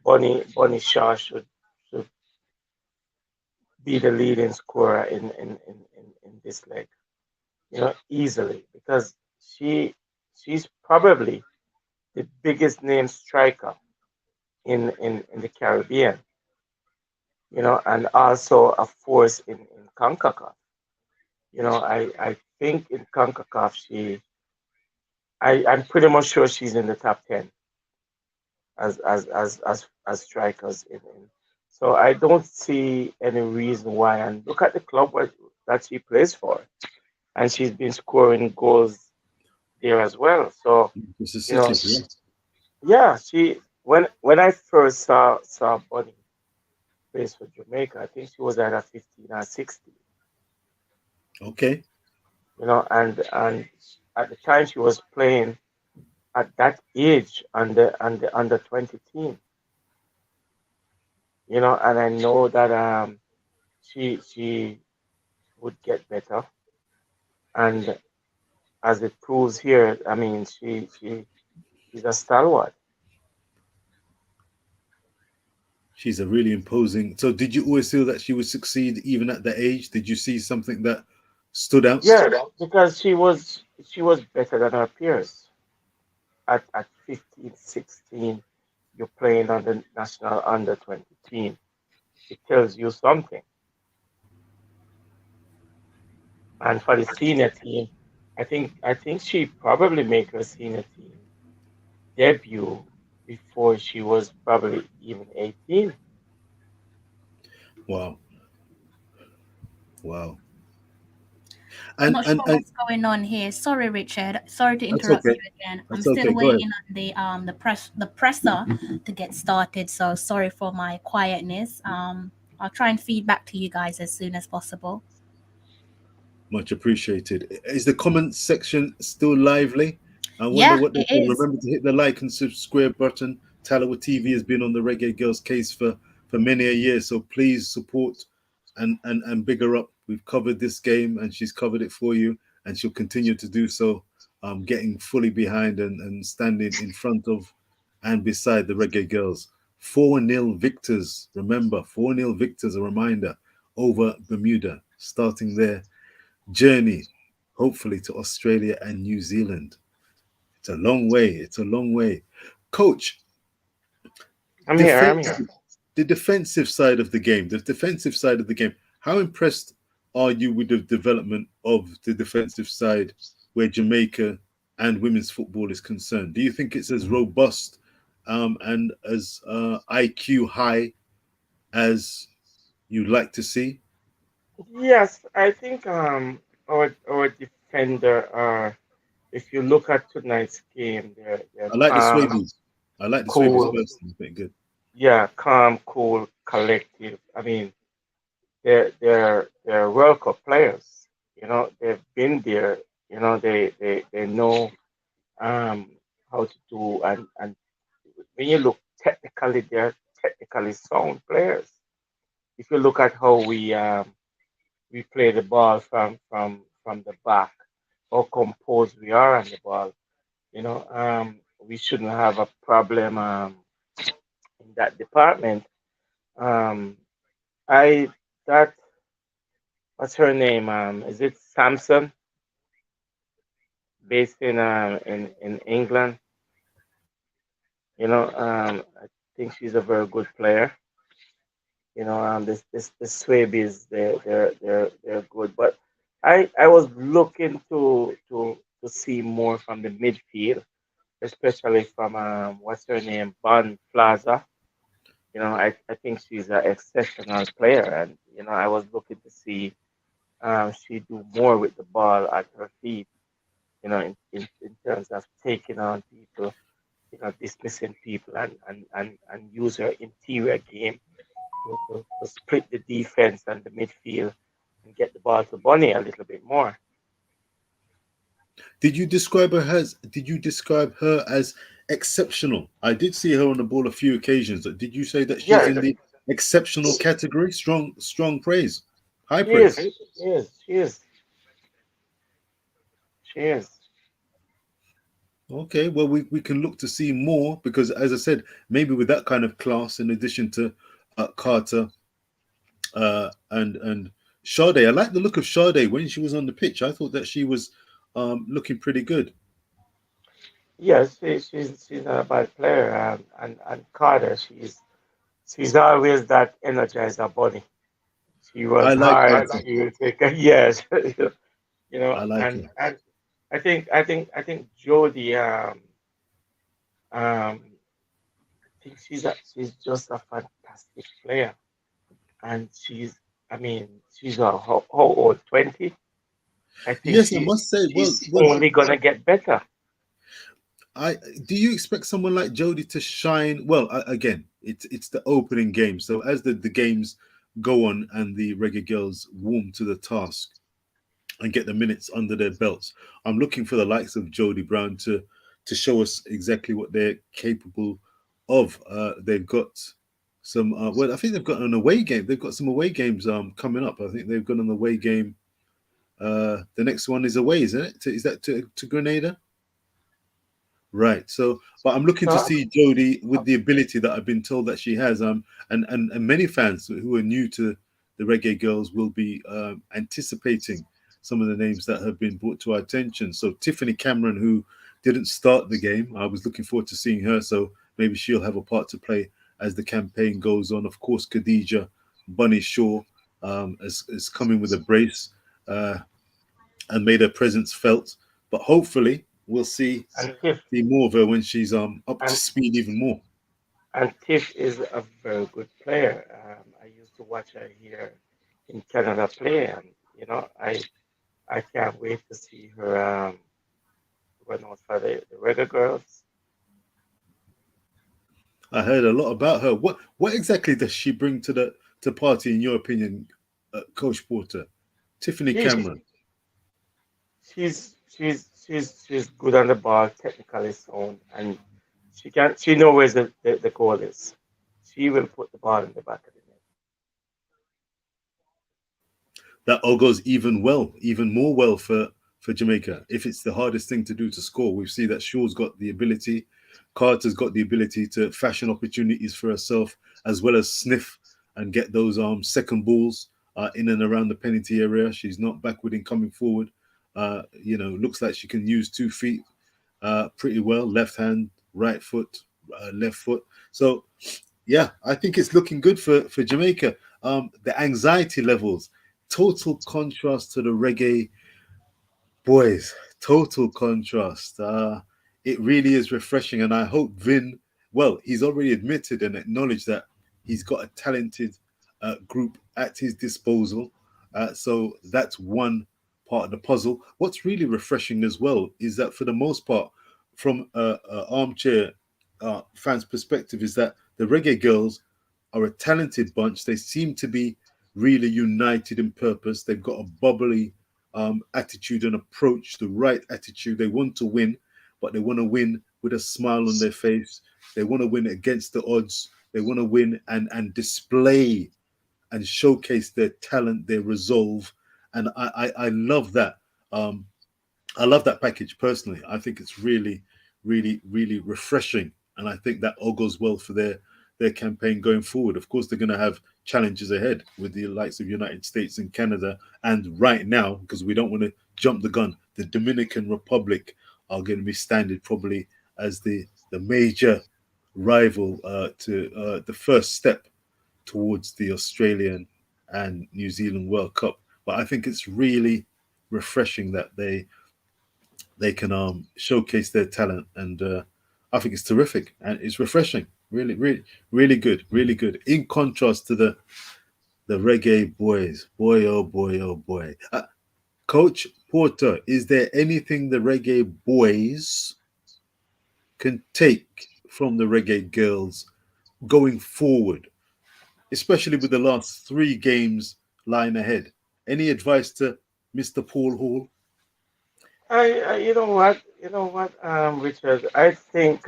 Bonnie Shaw should be the leading scorer in this leg. Easily because she she's probably the biggest name striker in the Caribbean. And also a force in CONCACAF. I think in CONCACAF I'm pretty much sure she's in the top 10 as strikers so I don't see any reason why. And look at the club that she plays for, and she's been scoring goals there as well. So It's a you know, city, yeah. yeah, she when I first saw Bonnie plays for Jamaica, I think she was either 15 or 16. Okay. And at the time she was playing at that age under 20 team. And I know that she would get better. And as it proves here, I mean, she's a stalwart. She's a really imposing. So, did you always feel that she would succeed even at the age? Did you see something that stood out? Yeah, because she was better than her peers. At 15, 16, you're playing on the national under 20 team. It tells you something. And for the senior team, I think she probably make her senior team debut before she was probably even 18. Wow. Wow. I'm And not sure and and what's going on here. Sorry, Richard. Sorry to that's interrupt okay. you again. I'm That's okay. still Go ahead. waiting on the presser to get started. So sorry for my quietness. I'll try and feed back to you guys as soon as possible. Much appreciated. Is the comment section still lively? I wonder Yeah, what they it think. is. Remember to hit the like and subscribe button. Tallawah TV has been on the Reggae Girls case for many a year, so please support and big her up. We've covered this game and she's covered it for you, and she'll continue to do so. Getting fully behind and standing in front of and beside the Reggae Girls. 4-0 victors. Remember, 4-0 victors, a reminder, over Bermuda, starting their journey, hopefully, to Australia and New Zealand. It's a long way. It's a long way. Coach, I'm here. I'm here. defensive, the defensive side of the game, the defensive side of the game. How impressed are you with the development of the defensive side where Jamaica and women's football is concerned? Do you think it's as robust and as IQ high as you'd like to see? Yes, I think our defender are. If you look at tonight's game, they're I like the calm, Swabies. I like the Swabies cool. personally. I think good. Yeah, calm, cool, collective. I mean, they're World Cup players. They've been there. They know um how to do, and when you look technically, they're technically sound players. If you look at how we play the ball from the back, how composed we are on the ball, we shouldn't have a problem in that department. Um, I that what's her name? Is it Samson, based in England? I think she's a very good player. The Swabies, they're good, but I was looking to see more from the midfield, especially from what's her name, Bond-Flasza. I think she's an exceptional player, and I was looking to see she do more with the ball at her feet. In terms of taking on people, dismissing people, and use her interior game to split the defense and the midfield and get the ball to Bonnie a little bit more. Did you describe her as exceptional? I did see her on the ball a few occasions. Did you say that she's Yeah, in the exceptional category? Strong praise. High She is. praise. She is. She is. She is. Okay, well, we can look to see more because, as I said, maybe with that kind of class, in addition to Carter and Sade, I like the look of Sade when she was on the pitch. I thought that she was looking pretty good. Yes, she's not a bad player. And Carter, she's always that energizer bunny. She I runs like hard. Carter. She will take a yes, I like her. and I think Jody um I think she's just a fantastic player, and I mean she's how old, 20. I think Yes, I must say. she's only gonna get better. I do you expect someone like Jody to shine? Well, again, it's the opening game. So as the games go on and the Reggae Girls warm to the task and get the minutes under their belts, I'm looking for the likes of Jody Brown to show us exactly what they're capable of. They've got some. Well, I think they've got an away game. They've got some away games coming up. I think they've got an away game. The next one is away, isn't it? Is that to Grenada? Right. So, but I'm looking to So see Jodie with the ability that I've been told that she has. And many fans who are new to the Reggae Girls will be anticipating some of the names that have been brought to our attention. So Tiffany Cameron, who didn't start the game, I was looking forward to seeing her. So maybe she'll have a part to play as the campaign goes on. Of course, Khadija Bunny Shaw is coming with a brace and made her presence felt. But hopefully, we'll see and Tiff more of her when she's up to and speed even more. Tiff is a very good player. I used to watch her here in Canada play, and I can't wait to see her run out for the Reggae Girls. I heard a lot about her. What exactly does she bring to the party, in your opinion, Coach Porter? Tiffany She's Cameron. she's good on the ball, technically sound, and she knows where the goal is. She will put the ball in the back of the net. That all goes even more well for Jamaica. If it's the hardest thing to do to score, we see that Shaw's got the ability, Carter's got the ability to fashion opportunities for herself, as well as sniff and get those second balls in and around the penalty area. She's not backward in coming forward. Looks like she can use 2 feet pretty well, left hand, right foot, left foot. So yeah, I think it's looking good for Jamaica. The anxiety levels, total contrast to the Reggae boys. Total contrast. It really is refreshing, and I hope Vin. Well, he's already admitted and acknowledged that he's got a talented group at his disposal. So that's one part of the puzzle. What's really refreshing as well is that, for the most part, from an armchair fans' perspective, is that the Reggae Girls are a talented bunch. They seem to be really united in purpose. They've got a bubbly attitude and approach, the right attitude. They want to win, but they want to win with a smile on their face. They want to win against the odds. They want to win and display and showcase their talent, their resolve. And I love that. I love that package personally. I think it's really, really, really refreshing. And I think that all goes well for their campaign going forward. Of course, they're going to have challenges ahead with the likes of United States and Canada. And right now, because we don't want to jump the gun, the Dominican Republic are going to be standing probably as the major rival to the first step towards the Australian and New Zealand World Cup. But I think it's really refreshing that they can showcase their talent, and I think it's terrific and it's refreshing. Really, really, really good, really good. In contrast to the Reggae boys, boy, oh boy, oh boy. Coach Porter, is there anything the Reggae boys can take from the Reggae Girls going forward, especially with the last 3 games lying ahead? Any advice to Mr. Paul Hall? You know what, Richard. I think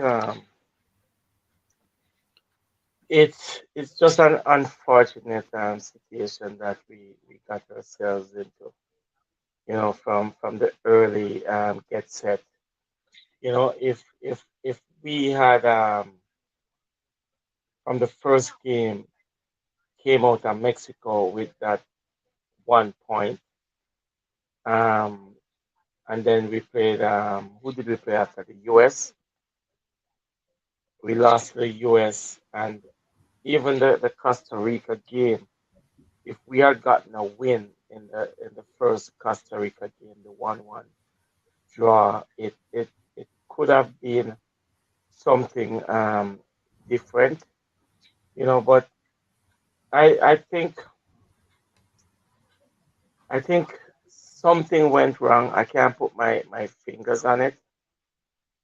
it's just an unfortunate situation that we got ourselves into. From the early get set. If we had from the first game came out of Mexico with that 1 point, um, and then we played. Who did we play after the U.S.? We lost to the U.S. and even the Costa Rica game. If we had gotten a win in the first Costa Rica game, the 1-1 draw, it could have been something different, But I I think I think something went wrong. I can't put my fingers on it,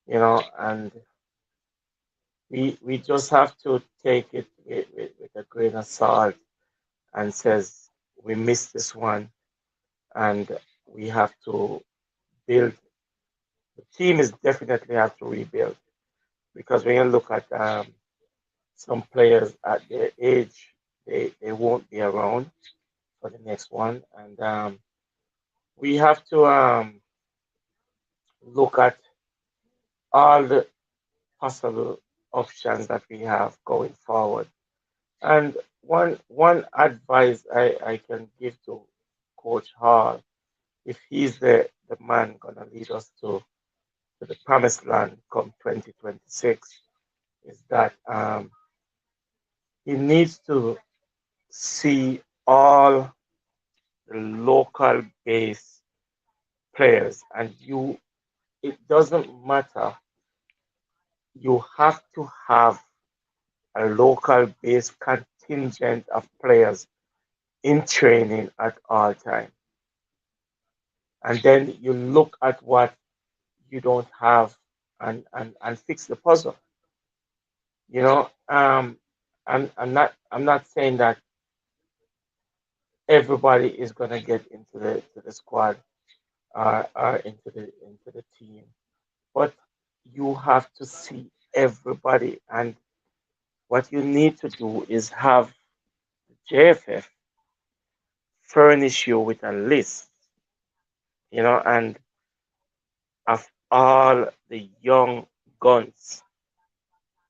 and we just have to take it with a grain of salt and says we missed this one and we have to build. The team is definitely have to rebuild because when you look at some players at their age, they won't be around for the next one, and we have to look at all the possible options that we have going forward. And one advice I can give to Coach Hall, if he's the man gonna lead us to the promised land come 2026, is that he needs to see all the local base players, and it doesn't matter. You have to have a local base contingent of players in training at all time. And then you look at what you don't have and fix the puzzle. You know, I'm not saying that everybody is gonna get into the squad or into the team, but you have to see everybody. And what you need to do is have JFF furnish you with a list, and of all the young guns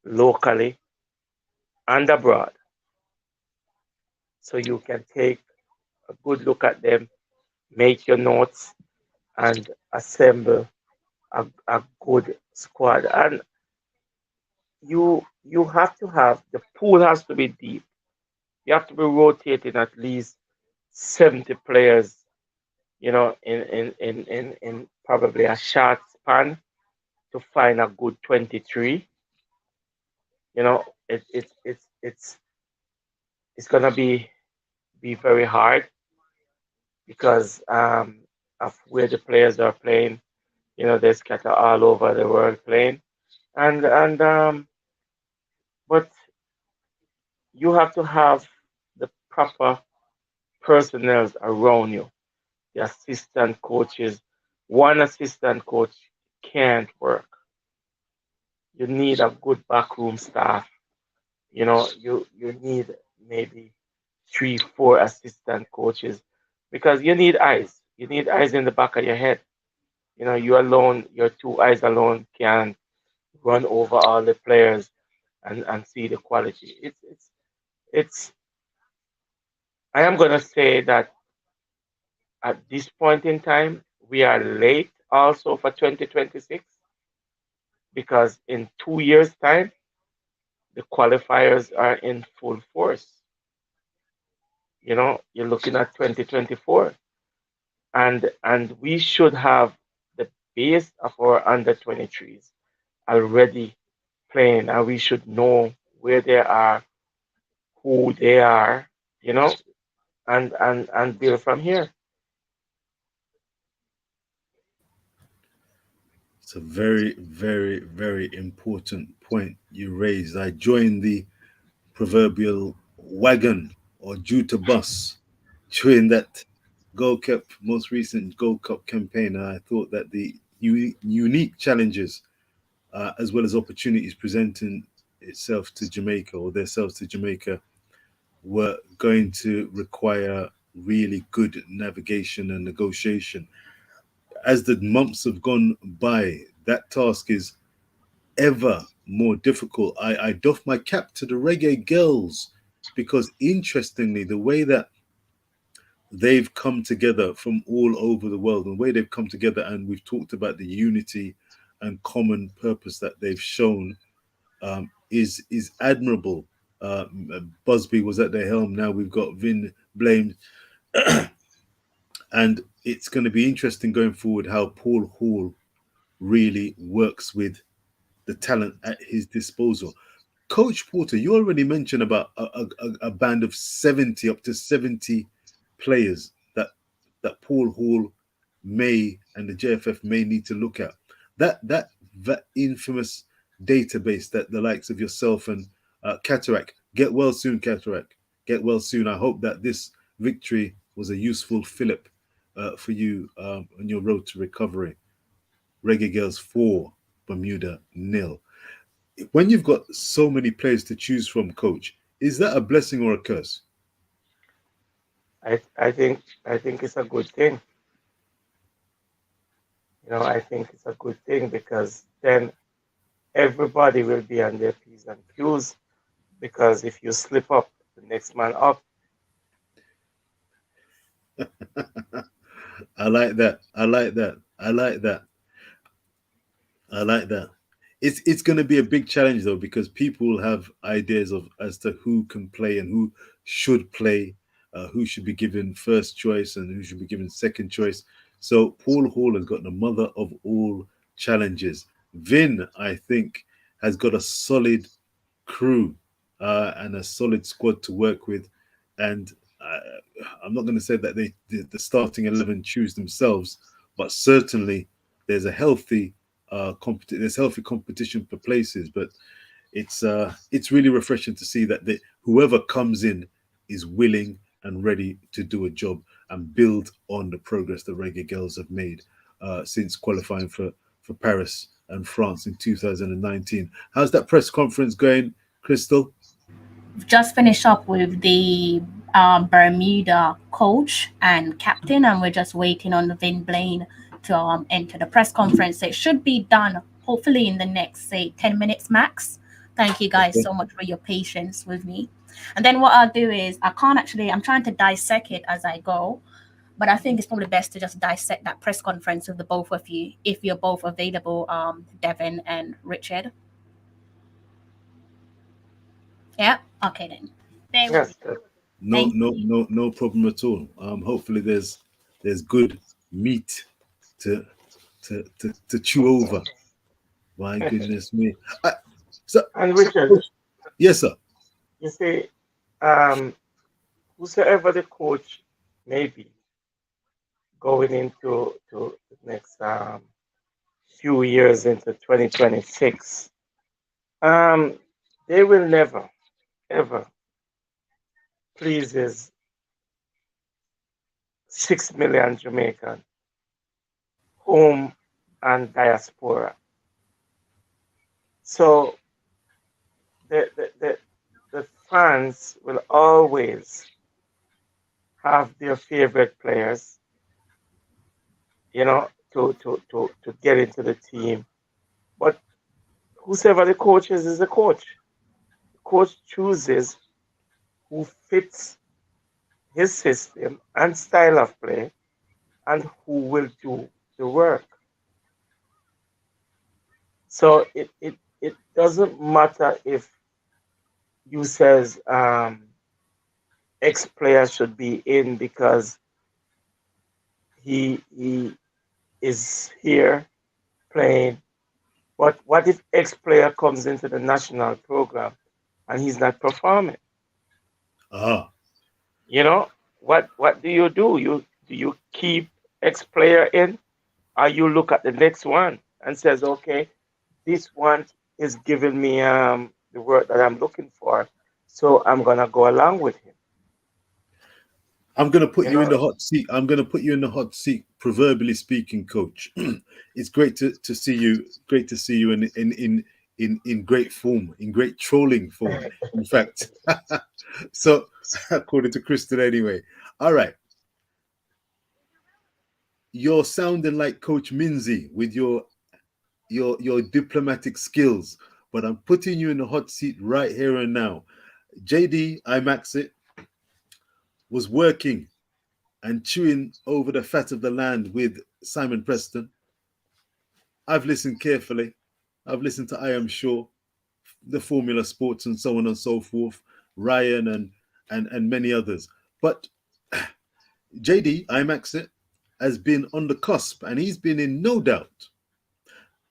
locally and abroad, so you can take a good look at them, make your notes, and assemble a good squad. And you have to have the pool has to be deep. You have to be rotating at least 70 players, in probably a short span to find a good 23. It's gonna be very hard because of where the players are playing. They scatter all over the world playing, and but you have to have the proper personnel around you. The assistant coaches, one assistant coach can't work. You need a good backroom staff. You need maybe 3, 4 assistant coaches because you need eyes. You need eyes in the back of your head. You alone, your 2 eyes alone can run over all the players and see the quality. It's I am gonna say that at this point in time we are late also for 2026 because in 2 years time the qualifiers are in full force. You're looking at 2024, and we should have the base of our under 23s already playing, and we should know where they are, who they are, you know, and build from here. It's a very, very, very important point you raised. I joined the proverbial wagon or Juta bus during that Gold Cup, most recent Gold Cup campaign. And I thought that the unique challenges as well as opportunities itself to Jamaica, or themselves to Jamaica, were going to require really good navigation and negotiation. As the months have gone by, that task is ever more difficult. I doff my cap to the Reggae Girlz, because interestingly, the way that they've come together from all over the world, and the way they've come together, and we've talked about the unity and common purpose that they've shown, is admirable. Busby was at the helm. Now we've got Vin Blame, and it's going to be interesting going forward how Paul Hall really works with the talent at his disposal. Coach Porter, you already mentioned about a band of 70, up to 70 players that Paul Hall may, and the JFF may need to look at. That infamous database that the likes of yourself and Cataract, get well soon, Cataract, get well soon. I hope that this victory was a useful fillip for you on your road to recovery. Reggae Girlz 4, Bermuda 0. When you've got so many players to choose from, Coach, is that a blessing or a curse? I think it's a good thing. I think it's a good thing, because then everybody will be on their P's and Q's, because if you slip up, the next man up. I like that. It's going to be a big challenge, though, because people have ideas as to who can play and who should play, who should be given first choice and who should be given second choice. So Paul Hall has got the mother of all challenges. Vin, I think, has got a solid crew and a solid squad to work with. And I'm not going to say that the starting 11 choose themselves, but certainly there's a healthy competition for places. But it's really refreshing to see that whoever comes in is willing and ready to do a job and build on the progress the Reggae Girlz have made since qualifying for Paris and France in 2019. How's that press conference going, Crystal? We've just finished up with the Bermuda coach and captain, and we're just waiting on Vin Blaine to enter the press conference. So it should be done hopefully in the next, say, 10 minutes max. Thank you guys so much for your patience with me. And then what I'll do is I'm trying to dissect it as I go, but I think it's probably best to just dissect that press conference with the both of you, if you're both available, Devin and Richard. Yeah. Okay then. Yes. No problem at all. Hopefully there's good meat to chew over. My goodness me. And Richard, yes, sir. you see, whosoever the coach may be going into the next few years into 2026, they will never, ever pleases 6 million Jamaican home and diaspora. So the fans will always have their favorite players, to get into the team. But whosoever the coach is the coach. The coach chooses who fits his system and style of play and who will do the work. So it doesn't matter if you says X player should be in because he is here playing. But what if X player comes into the national program and he's not performing? What do you do? Do you keep X player in, or you look at the next one and says, okay, this one is giving me the work that I'm looking for, so I'm gonna go along with him. I'm going to put you in the hot seat. I'm going to put you in the hot seat, proverbially speaking, Coach. It's great to see you. Great to see you in in great form, in great trolling form, in fact. So, according to Kristen, anyway. All right. You're sounding like Coach Minzy with your diplomatic skills, but I'm putting you in the hot seat right here and now. JD, it, was working and chewing over the fat of the land with Simon Preston. I've listened carefully. I've listened to I Am Sure, the Formula Sports, and so on and so forth, Ryan and many others. But JD, it, has been on the cusp, and he's been in no doubt.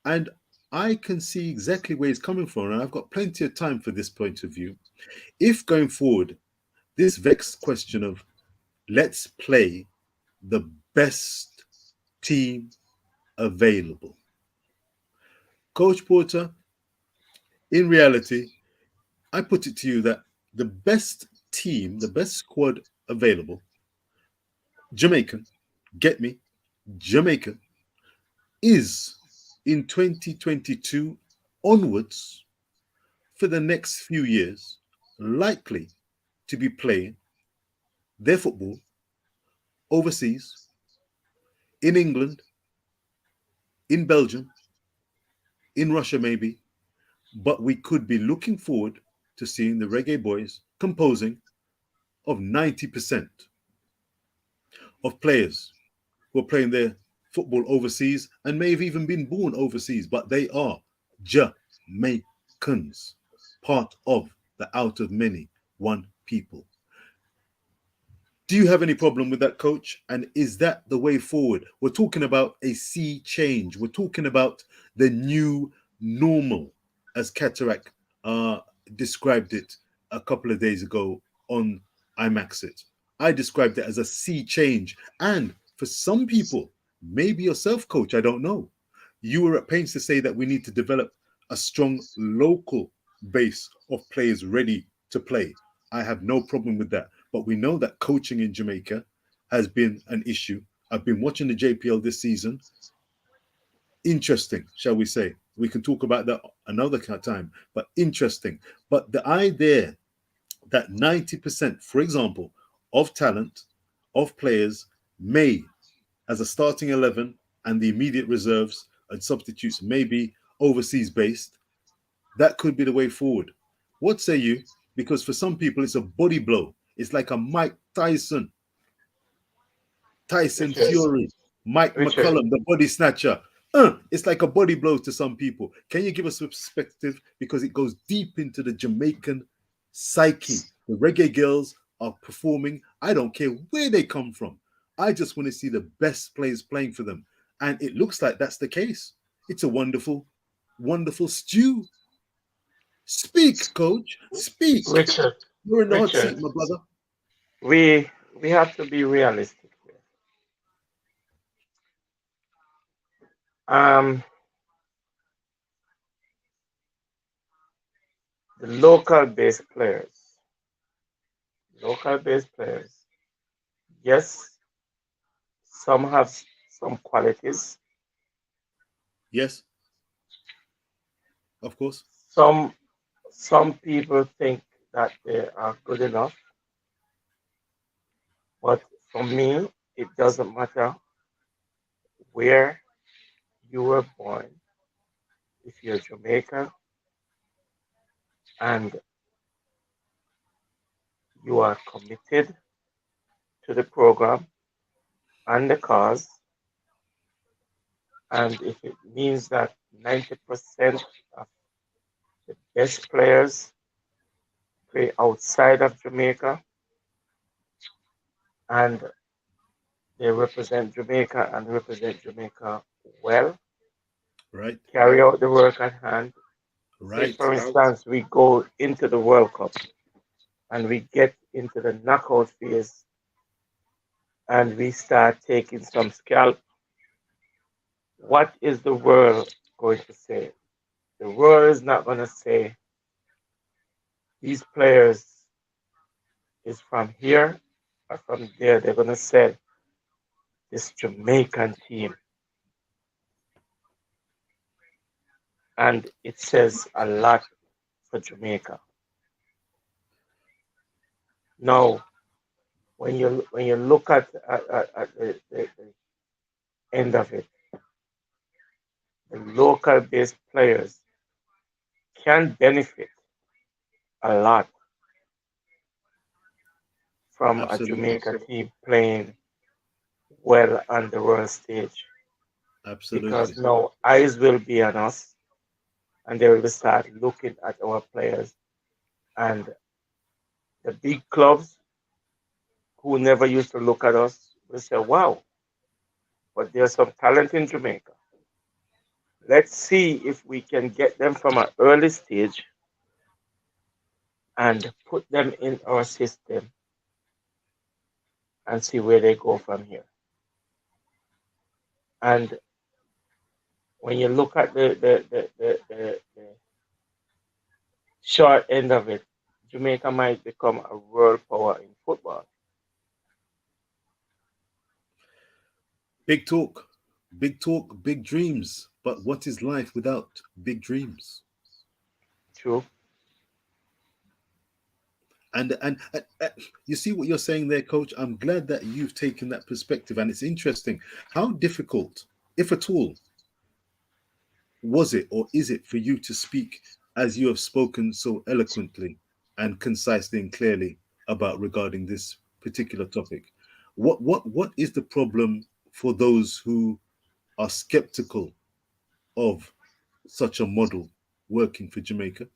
And I can see exactly where he's coming from, and I've got plenty of time for this point of view. If going forward, this vexed question of let's play the best team available. Coach Porter, in reality, I put it to you that the best team, the best squad available, Jamaican, get me, Jamaica, is in 2022 onwards for the next few years likely to be playing their football overseas, in England, in Belgium, in Russia maybe, but we could be looking forward to seeing the Reggae Boys composing of 90% of players who are playing their football overseas and may have even been born overseas, but they are Jamaicans, part of the out of many one people. Do you have any problem with that, Coach? And is that the way forward? We're talking about a sea change. We're talking about the new normal, as Cataract described it a couple of days ago on It. I described it as a sea change. And for some people, maybe yourself, Coach, I don't know, you were at pains to say that we need to develop a strong local base of players ready to play. I have no problem with that. But we know that coaching in Jamaica has been an issue. I've been watching the JPL this season. Interesting, shall we say. We can talk about that another time, but interesting. But the idea that 90%, for example, of talent, of players may, as a starting 11 and the immediate reserves and substitutes may be overseas based, that could be the way forward. What say you? Because for some people, it's a body blow. It's like a Mike Tyson, Fury, Mike McCollum, the body snatcher. It's like a body blow to some people. Can you give us a perspective? Because it goes deep into the Jamaican psyche. The Reggae Girlz are performing. I don't care where they come from. I just want to see the best players playing for them. And it looks like that's the case. It's a wonderful, wonderful stew. Speak, Coach. Speak. Richard, You're in the hot seat, my brother. we have to be realistic here. The local based players, yes, some have some qualities. Yes. Of course. Some people think that they are good enough. But for me, it doesn't matter where you were born. If you're Jamaica and you are committed to the program and the cause, and if it means that 90% of the best players play outside of Jamaica and they represent Jamaica and represent Jamaica well, right, carry out the work at hand. right. Say, for instance, we go into the World Cup and we get into the knockout phase and we start taking some scalp. What is the world going to say? The world is not going to say these players is from here or from there. They're going to say this Jamaican team and it says a lot for Jamaica. Now, when you look at the end of it, the local based players can benefit a lot from a Absolutely. Jamaica team playing well on the world stage, because Absolutely. now eyes will be on us and they will start looking at our players, and the big clubs who never used to look at us will say, wow, but there's some talent in Jamaica. Let's see if we can get them from an early stage and put them in our system and see where they go from here. And when you look at the short end of it, Jamaica might become a world power in football. Big talk, big dreams. But what is life without big dreams? True. And you see what you're saying there, Coach. I'm glad that you've taken that perspective, and it's interesting. How difficult, if at all, was it or is it for you to speak as you have spoken so eloquently and concisely and clearly about regarding this particular topic? What is the problem for those who are skeptical of such a model working for Jamaica?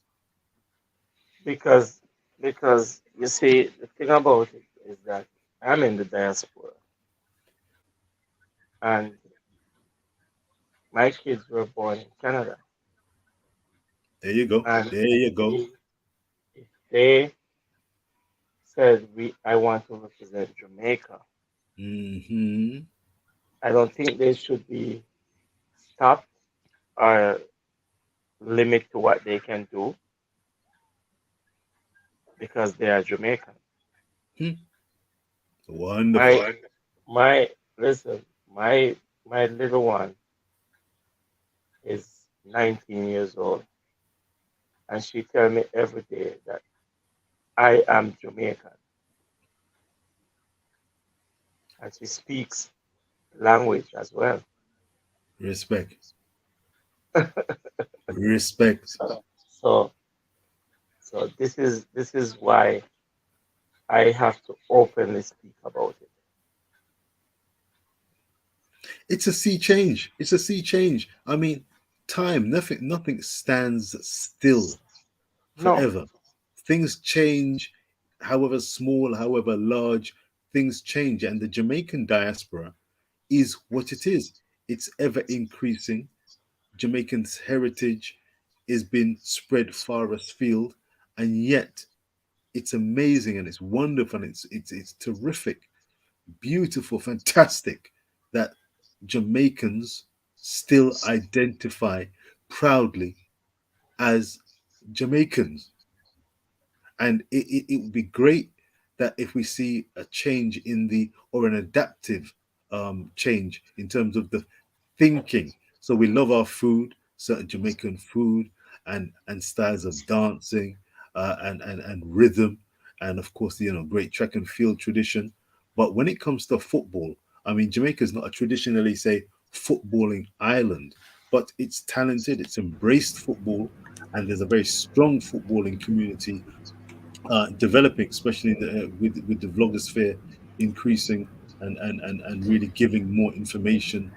Because because you see the thing about it is that I'm in the diaspora and my kids were born in Canada. There you go. And There you go. if they said I want to represent Jamaica, Hmm. I don't think they should be stopped or limit to what they can do because they are Jamaican. Wonderful. My my listen, my little one is 19 years old, and she tell me every day that I am Jamaican, and she speaks language as well. Respect. Respect. So so this is why I have to openly speak about it. It's a sea change. It's a sea change. I mean, time, nothing stands still No, forever. Things change, however small, however large, things change. And the Jamaican diaspora is what it is. It's ever increasing. Jamaican's heritage is being spread far afield, and yet it's amazing and it's wonderful and it's terrific, beautiful, fantastic that Jamaicans still identify proudly as Jamaicans. And it would be great that if we see a change in the or an adaptive change in terms of the thinking. So we love our food, certain Jamaican food, and styles of dancing, and rhythm, and of course great track and field tradition. But when it comes to football, I mean, Jamaica is not a traditionally say footballing island, but it's talented, it's embraced football, and there's a very strong footballing community developing, especially with the vlogosphere increasing and really giving more information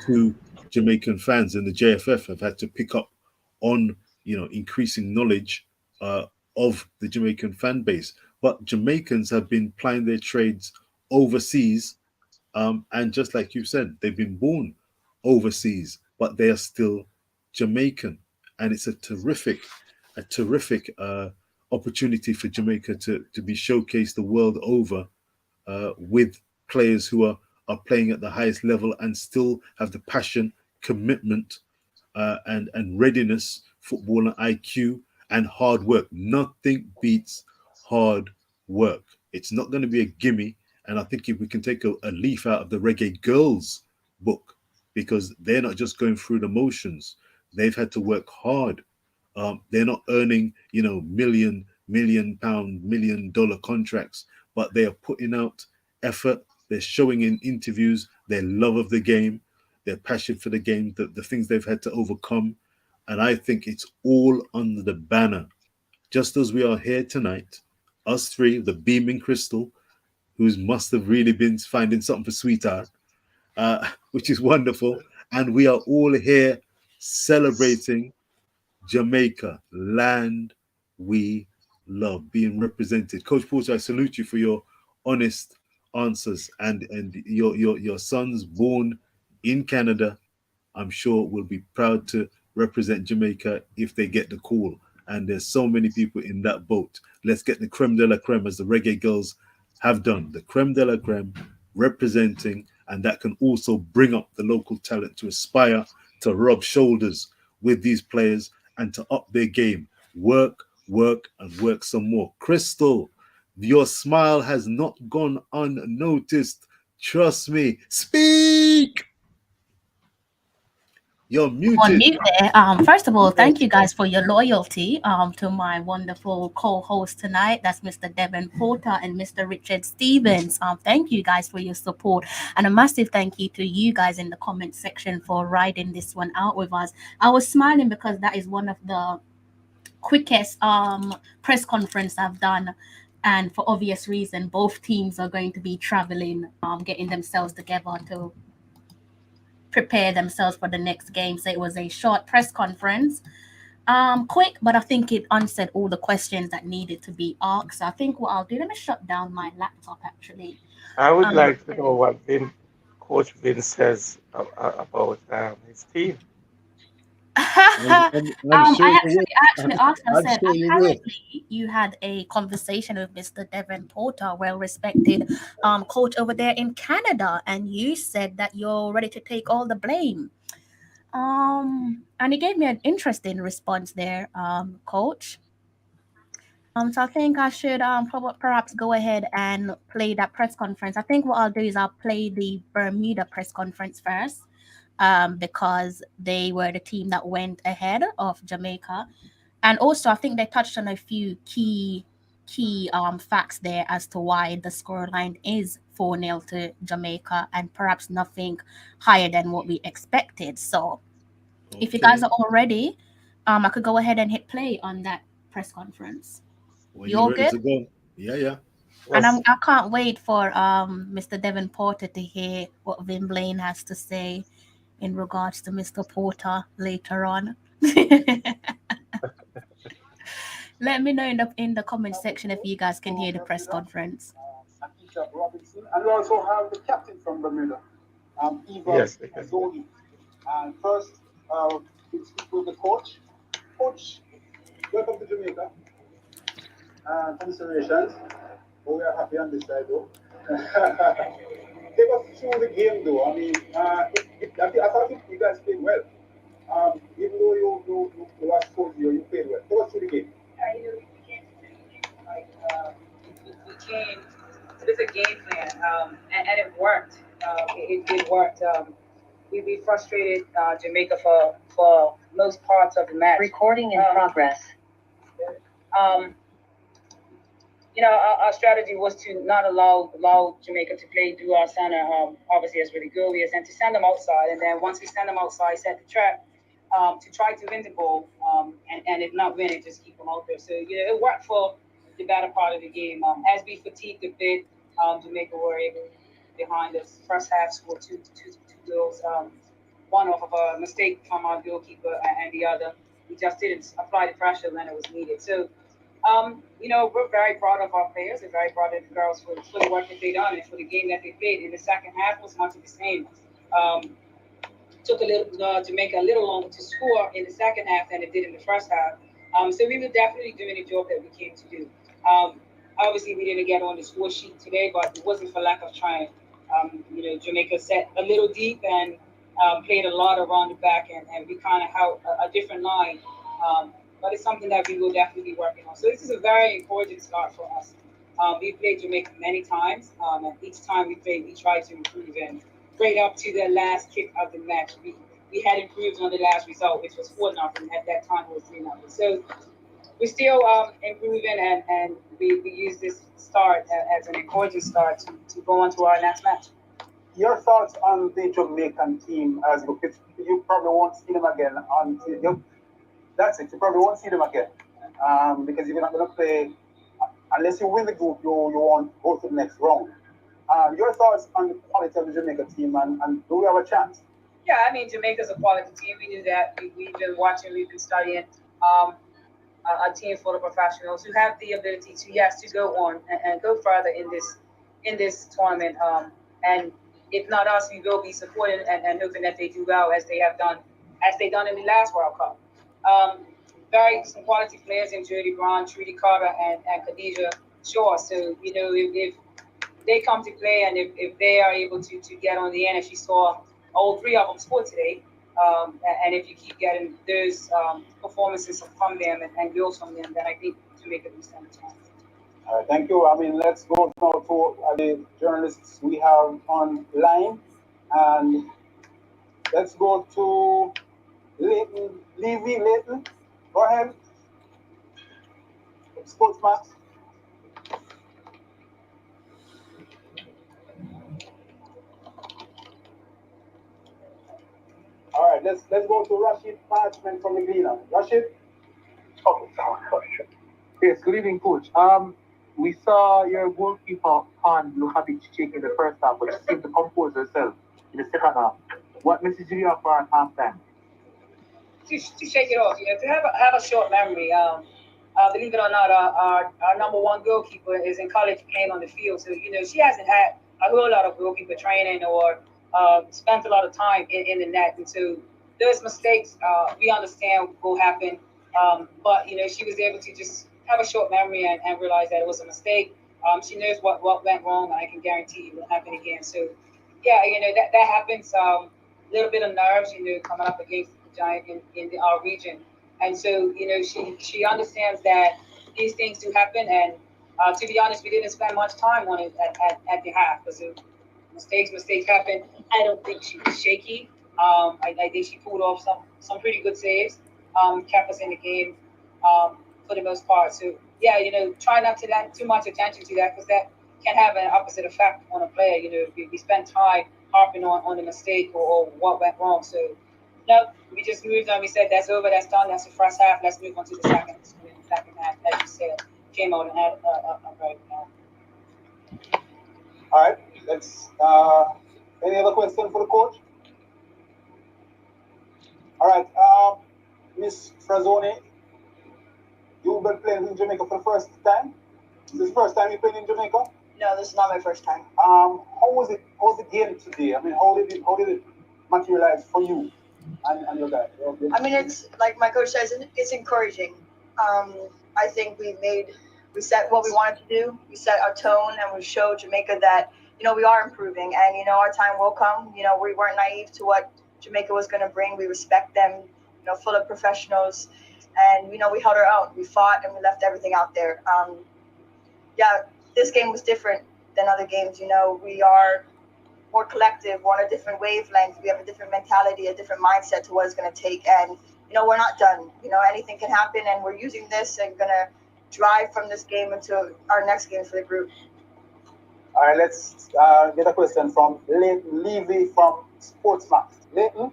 to Jamaican fans, and the JFF have had to pick up on increasing knowledge of the Jamaican fan base. But Jamaicans have been plying their trades overseas, and just like you said, they've been born overseas, but they are still Jamaican, and it's a terrific opportunity for Jamaica to be showcased the world over with players who are playing at the highest level and still have the passion, commitment, and readiness, footballer IQ, and hard work. Nothing beats hard work. It's not going to be a gimme. And I think if we can take a leaf out of the Reggae Girlz book, because they're not just going through the motions, They've had to work hard. They're not earning, £1 million, $1 million contracts, but they are putting out effort. They're showing in interviews their love of the game, their passion for the game, the things they've had to overcome. And I think it's all under the banner, just as we are here tonight, us three, the beaming Crystal, who must have really been finding something for sweetheart, which is wonderful. And we are all here celebrating Jamaica, land we love, being represented. Coach Porter, I salute you for your honest answers, and your sons born in Canada, I'm sure will be proud to represent Jamaica if they get the call. And there's so many people in that boat. Let's get the creme de la creme, as the Reggae Girls have done. The creme de la creme representing, and that can also bring up the local talent to aspire to rub shoulders with these players and to up their game. Work, work, and work some more. Crystal, your smile has not gone unnoticed. Trust me. Speak! You're On muted. mute there. First of all, thank you guys for your loyalty to my wonderful co-host tonight. That's Mr. Devin Porter and Mr. Richard Stevens. Thank you guys for your support, and a massive thank you to you guys in the comment section for riding this one out with us. I was smiling because that is one of the quickest press conference I've done. And for obvious reason, both teams are going to be traveling, getting themselves together to prepare themselves for the next game. So it was a short press conference, quick, but I think it answered all the questions that needed to be asked. So I think what I'll do, let me shut down my laptop actually. I would like to know what Coach Vin says about his team. I actually asked. I said, sure you will. apparently you had a conversation with Mr. Devin Porter, well-respected coach over there in Canada, and you said that you're ready to take all the blame. And he gave me an interesting response there, coach. So I think I should perhaps go ahead and play that press conference. I think what I'll do is I'll play the Bermuda press conference first, because they were the team that went ahead of Jamaica, and also I think they touched on a few key facts there as to why the scoreline is 4-0 to Jamaica, and perhaps nothing higher than what we expected. So if you guys are all ready, I could go ahead and hit play on that press conference. When You all you're ready good? to go. Yeah. And I can't wait for Mr. Devin Porter to hear what Vin Blaine has to say in regards to Mr. Porter later on. Let me know in the comment section if you guys can hear the press conference. And we also have the captain from Bermuda, Eva Yes. Zoli. And first, we'll speak with the coach. Coach, welcome to Jamaica. Considerations. Oh, we are happy on this side, though. Take us through the game, though. I mean, I thought you guys played well. Even though you lost 4-0, you played well. Take us through the game. We came. It's a game plan, and it worked. It worked. We frustrated Jamaica for most parts of the match. Recording in progress. Our strategy was to not allow Jamaica to play through our center, obviously as really good is, and to send them outside. And then once we send them outside, set the trap to try to win the ball, and if not win it, just keep them out there. So it worked for the better part of the game. As we fatigued a bit, Jamaica were able behind us. First half scored two goals, one off of a mistake from our goalkeeper, and the other we just didn't apply the pressure when it was needed. So. We're very proud of our players. We're very proud of the girls for the work that they done and for the game that they played. In the second half was much of the same. Took Jamaica a little longer to score in the second half than it did in the first half. So we were definitely doing the job that we came to do. Obviously, we didn't get on the score sheet today, but it wasn't for lack of trying. Jamaica set a little deep and played a lot around the back, and we kind of held a different line. But it's something that we will definitely be working on. So this is a very encouraging start for us. We played Jamaica many times, and each time we played, we tried to improve and right up to the last kick of the match. We we had improved on the last result, which was 4-0. At that time, it was 3-0. So we're still improving, and we use this start as an encouraging start to go on to our next match. Your thoughts on the Jamaican team as you probably won't see them again until that's it. You probably won't see them again because you're not going to play unless you win the group. You won't go to the next round. Your thoughts on the quality of the Jamaica team and do we have a chance? Yeah, I mean Jamaica's a quality team. We knew that. We've been watching. We've been studying. A team full of professionals who have the ability to go on and go further in this tournament. And if not us, we will be supporting and hoping that they do well as they've done in the last World Cup. Some quality players in Jody Brown, Trudy Carter, and Khadija Shaw. So if they come to play and if they are able to get on the end, as you saw all three of them score today. And if you keep getting those performances from them and goals from them, then I think Jamaica will stand a chance. All right, thank you. I mean, let's go now to the journalists we have online, and let's go to Likkle. Go ahead. Sportsman. All right, let's go to Rashid Parchment from the Gleaner. Rashid? Okay, sorry. Yes, good evening, Coach. We saw your goalkeeper hand look a bit shaky in the first half, but she seemed to compose herself in the second half. What message do you have for her at halftime? To shake it off, to have a short memory. Believe it or not, our number one goalkeeper is in college playing on the field, so she hasn't had a whole lot of goalkeeper training or spent a lot of time in the net, and so those mistakes we understand will happen. But she was able to just have a short memory and realize that it was a mistake. She knows what went wrong, and I can guarantee it won't happen again. So yeah, that happens. A little bit of nerves, coming up against the giant in our region, and so she understands that these things do happen. And to be honest, we didn't spend much time on it at the half because mistakes happen. I don't think she was shaky. I think she pulled off some pretty good saves. Kept us in the game for the most part. So yeah, try not to lend too much attention to that because that can have an opposite effect on a player. We spend time harping on the mistake or what went wrong. So no, we just moved on. We said that's over, that's done, that's the first half. Let's move on to the second half. As you said, came out and had a very good half. All right, let's. Any other question for the coach? All right, Miss Frazzoni, you've been playing in Jamaica for the first time. Is this the first time you're playing in Jamaica? No, this is not my first time. How was it? How was the game today? I mean, how did it materialize for you and your guys? I mean, it's like my coach says, it's encouraging. I think we set what we wanted to do. We set our tone, and we showed Jamaica that we are improving, and our time will come. We weren't naive to what Jamaica was going to bring. We respect them, full of professionals, and we held our own. We fought, and we left everything out there. Yeah, this game was different than other games. We are more collective. We're on a different wavelength. We have a different mentality, a different mindset to what it's going to take, and we're not done. Anything can happen, and we're using this and going to drive from this game into our next game for the group. All right, let's get a question from Levy from Sportsman. Leighton?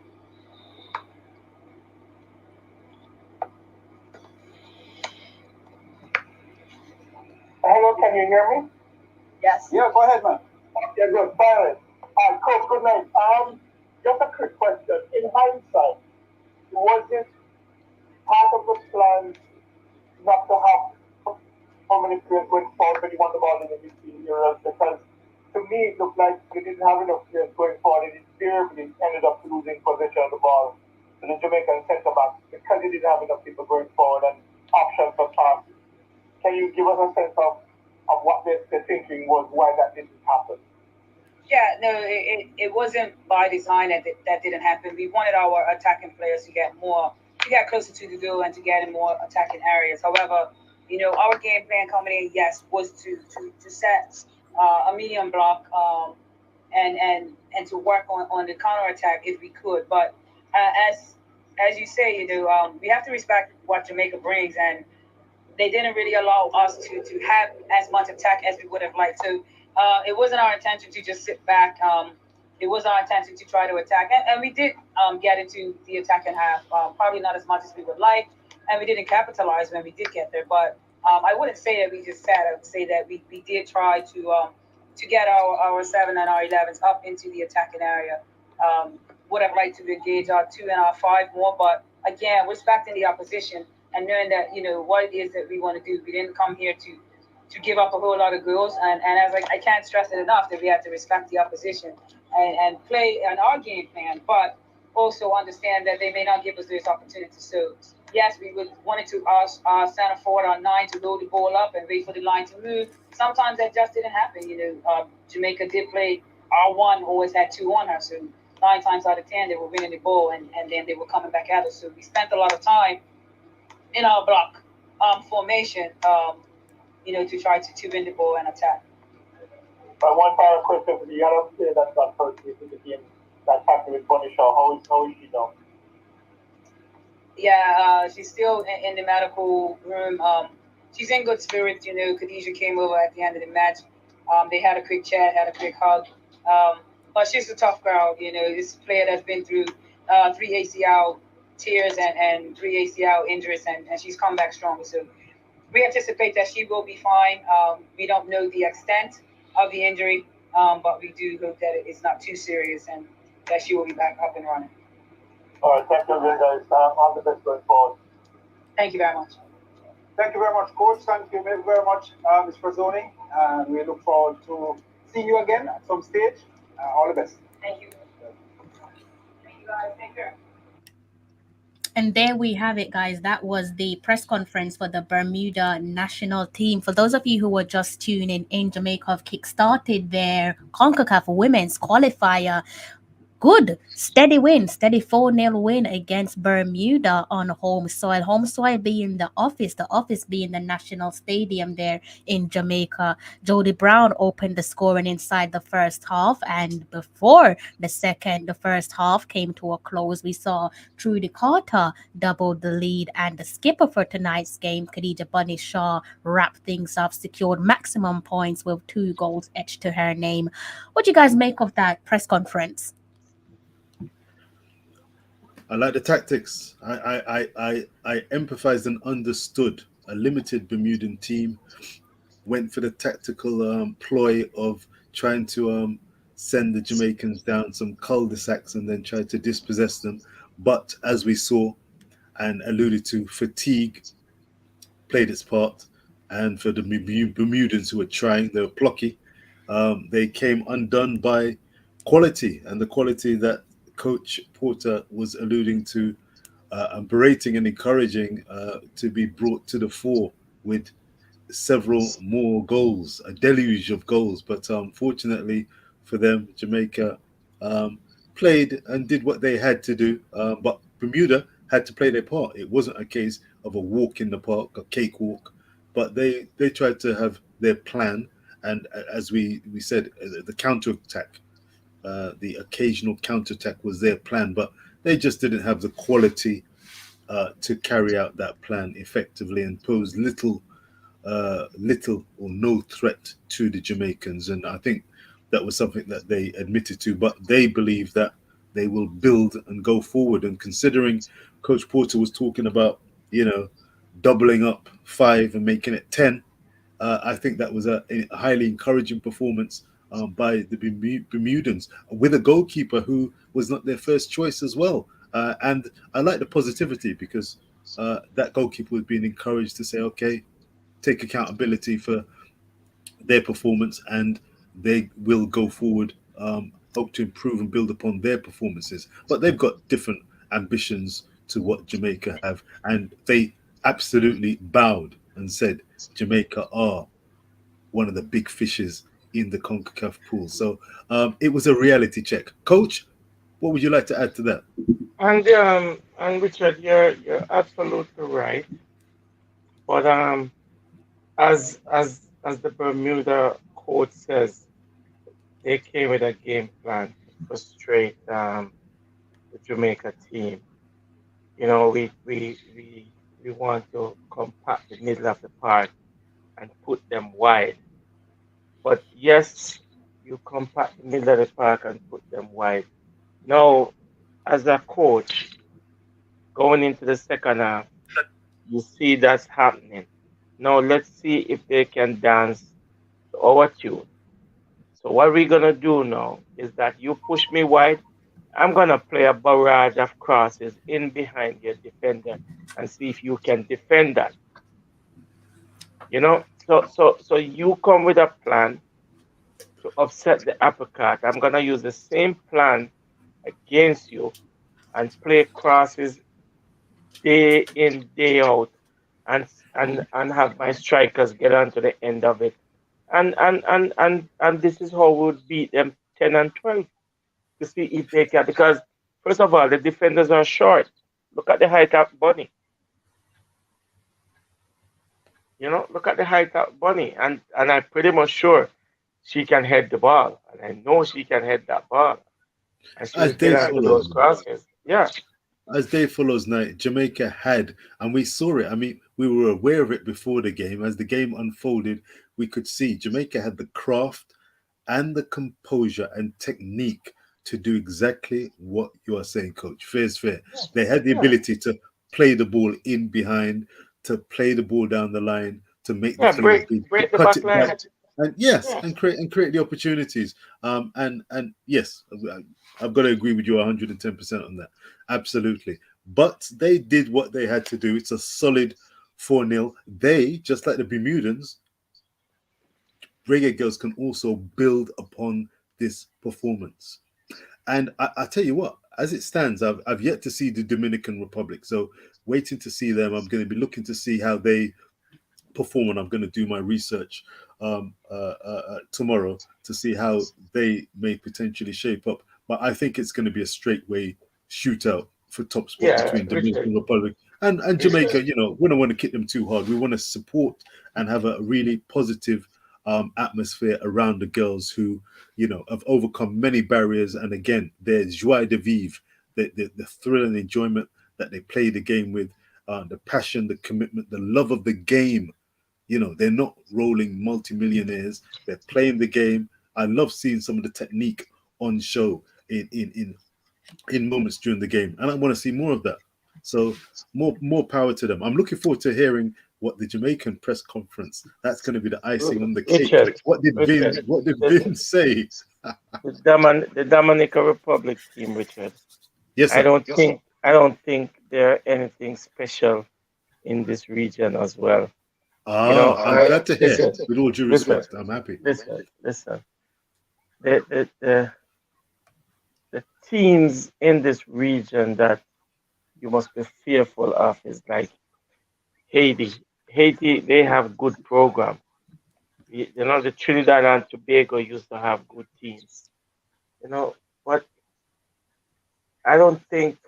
Hello, can you hear me? Yes. Yeah, go ahead, man. Yeah, good. Silent. Coach, good night. Just a quick question. In hindsight, was it part of the plan not to have how many players going forward when you want the ball in the midfield areas? Because to me, it looked like we didn't have enough players going forward. It invariably ended up losing possession of the ball to the Jamaican centre back because he didn't have enough people going forward and options for passes. Can you give us a sense of what the thinking was, why that didn't happen? Yeah, no, it wasn't by design that didn't happen. We wanted our attacking players to get closer to the goal and to get in more attacking areas. However, our game plan coming in, yes, was to set a medium block and to work on the counter attack if we could. But as you say, we have to respect what Jamaica brings, and they didn't really allow us to have as much attack as we would have liked to. It wasn't our intention to just sit back. It was our intention to try to attack, and we did get into the attacking half. Probably not as much as we would like, and we didn't capitalize when we did get there. But I wouldn't say that we just sat. I would say that we did try to get our 7 and our 11s up into the attacking area. Would have liked to engage our 2 and our 5 more, but again, respecting the opposition and knowing that what it is that we want to do. We didn't come here to give up a whole lot of goals, and as I can't stress it enough that we have to respect the opposition and play on our game plan, but also understand that they may not give us those opportunities. So yes, we would wanted to ask our center forward on 9 to load the ball up and wait for the line to move. Sometimes that just didn't happen. Jamaica did play R1, always had 2 on her, so 9 times out of 10 they were winning the ball, and then they were coming back at us. So we spent a lot of time in our block formation, to try to win the ball and attack. One final question for the other player that got hurt in the game, that happened with Punisher. How is she now? Yeah, she's still in the medical room. She's in good spirits. Khadijah came over at the end of the match. They had a quick chat, had a quick hug. But she's a tough girl. This player that's been through 3 ACL tears and 3 ACL injuries, and she's come back strong. So we anticipate that she will be fine. We don't know the extent of the injury, but we do hope that it's not too serious and that she will be back up and running. All right, thank you, guys. All the best going forward. Thank you very much. Thank you very much, Coach. Thank you very much, Ms. Frazzoni. And we look forward to seeing you again at some stage. All the best. Thank you. Thank you, guys. Take care. And there we have it, guys. That was the press conference for the Bermuda national team. For those of you who were just tuning in, Jamaica have kickstarted their CONCACAF women's qualifier. Good, steady 4-0 win against Bermuda on home soil. Home soil being the office being the national stadium there in Jamaica. Jody Brown opened the scoring inside the first half, and before the first half came to a close, we saw Trudy Carter doubled the lead, and the skipper for tonight's game, Khadija Bunny Shaw, wrapped things up, secured maximum points with 2 goals etched to her name. What do you guys make of that press conference? I like the tactics. I empathized and understood. A limited Bermudan team went for the tactical ploy of trying to send the Jamaicans down some cul-de-sacs and then try to dispossess them. But as we saw and alluded to, fatigue played its part. And for the Bermudans who were trying, they were plucky. They came undone by quality, and the quality that Coach Porter was alluding to, berating and encouraging to be brought to the fore with several more goals, a deluge of goals. But fortunately for them, Jamaica played and did what they had to do. But Bermuda had to play their part. It wasn't a case of a walk in the park, a cakewalk, but they tried to have their plan. And as we said, the counter-attack, the occasional counterattack was their plan, but they just didn't have the quality to carry out that plan effectively and pose little or no threat to the Jamaicans. And I think that was something that they admitted to, but they believe that they will build and go forward. And considering Coach Porter was talking about, doubling up 5 and making it 10, I think that was a highly encouraging performance by the Bermudans, with a goalkeeper who was not their first choice as well. And I like the positivity because that goalkeeper was being encouraged to say, okay, take accountability for their performance and they will go forward, hope to improve and build upon their performances. But they've got different ambitions to what Jamaica have, and they absolutely bowed and said Jamaica are one of the big fishes in the CONCACAF pool. So it was a reality check. Coach, what would you like to add to that? And Richard, you're absolutely right. But as the Bermuda coach says, they came with a game plan to frustrate the Jamaica team. You know, we want to compact the middle of the park and put them wide. But yes, you compact the middle of the park and put them wide. Now, as a coach, going into the second half, you see that's happening. Now let's see if they can dance to our tune. So what we're gonna do now is that you push me wide. I'm gonna play a barrage of crosses in behind your defender and see if you can defend that. You know, so you come with a plan to upset the uppercut. I'm gonna use the same plan against you and play crosses day in, day out, and have my strikers get onto the end of it. And this is how we would beat them 10 and 12 to see if they can. Because first of all, the defenders are short. Look at the height of Bunny. You know, look at the height of Bunny, and I'm pretty much sure she can head the ball, and I know she can head that ball, and she As will get day onto those follows, crosses. Yeah, as day follows night, Jamaica had, and we saw it. I mean, we were aware of it before the game. As the game unfolded, we could see Jamaica had the craft and the composure and technique to do exactly what you are saying, coach. Fair is fair. They had the yeah, ability to play the ball in behind, to play the ball down the line, to make the yeah. team look Break big, to break the cut back it back, line. and yes, Yeah, and create the opportunities. And yes, I've got to agree with you 110% on that. Absolutely. But they did what they had to do. It's a solid 4-0. They, just like the Bermudans, Reggae Girls can also build upon this performance. And I tell you what, as it stands, I've yet to see the Dominican Republic. So waiting to see them. I'm going to be looking to see how they perform, and I'm going to do my research tomorrow to see how they may potentially shape up. But I think it's going to be a straightway shootout for top spot yeah, between Richard, Dominican Republic and Richard. Jamaica. You know, we don't want to kick them too hard. We want to support and have a really positive atmosphere around the girls who, you know, have overcome many barriers. And again, their joie de vivre, the thrill and enjoyment that they play the game with, the passion, the commitment, the love of the game. You know, they're not rolling multimillionaires. They're playing the game. I love seeing some of the technique on show in moments during the game, and I want to see more of that. So more power to them. I'm looking forward to hearing what the Jamaican press conference. That's going to be the icing on the cake. Richard, What did Vin? Richard. What did The, Vin say? the Dominican Republic team, Richard. Yes, sir. I don't think they're anything special in this region as well. You know, I'm glad to hear. listen, With all due listen, respect, I'm happy. listen. The, the the the teams in this region that you must be fearful of is like Haiti. Haiti, they have good program. You know, the Trinidad and Tobago used to have good teams. You know, but I don't think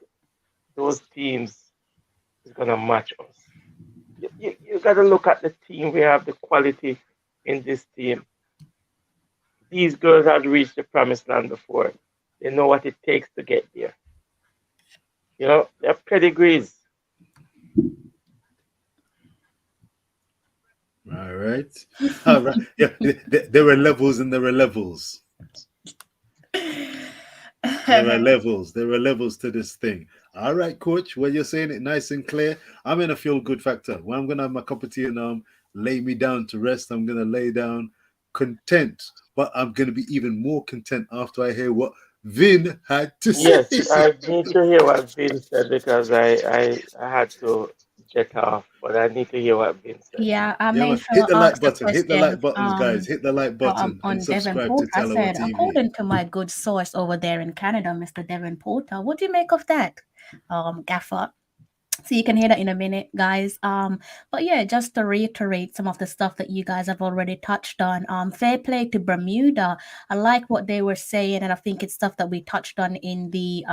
those teams is gonna match us. You got to look at the team. We have the quality in this team. These girls have reached the promised land before. They know what it takes to get there. You know, they're pedigrees. All right. All right. Yeah, there are levels and there are levels. There are levels. There are levels to this thing. All right, coach. Well, you're saying it nice and clear. I'm in a feel good factor. Well, I'm gonna have my cup of tea and lay me down to rest. I'm gonna lay down content, but I'm gonna be even more content after I hear what Vin had to say. Yes, I need to hear what Vin said because I had to jet off, but I need to hear what Vin said. Yeah, I Yeah, made man. sure Hit the I like asked the button. Hit the like question buttons, guys. Hit the like button and on Devin subscribe to Porter. I Tallawah said, TV. according to my good source over there in Canada, Mr. Devin Porter, what do you make of that, Gaffer? So you can hear that in a minute, guys. But yeah, just to reiterate some of the stuff that you guys have already touched on. Fair play to Bermuda. I like what they were saying, and I think it's stuff that we touched on in the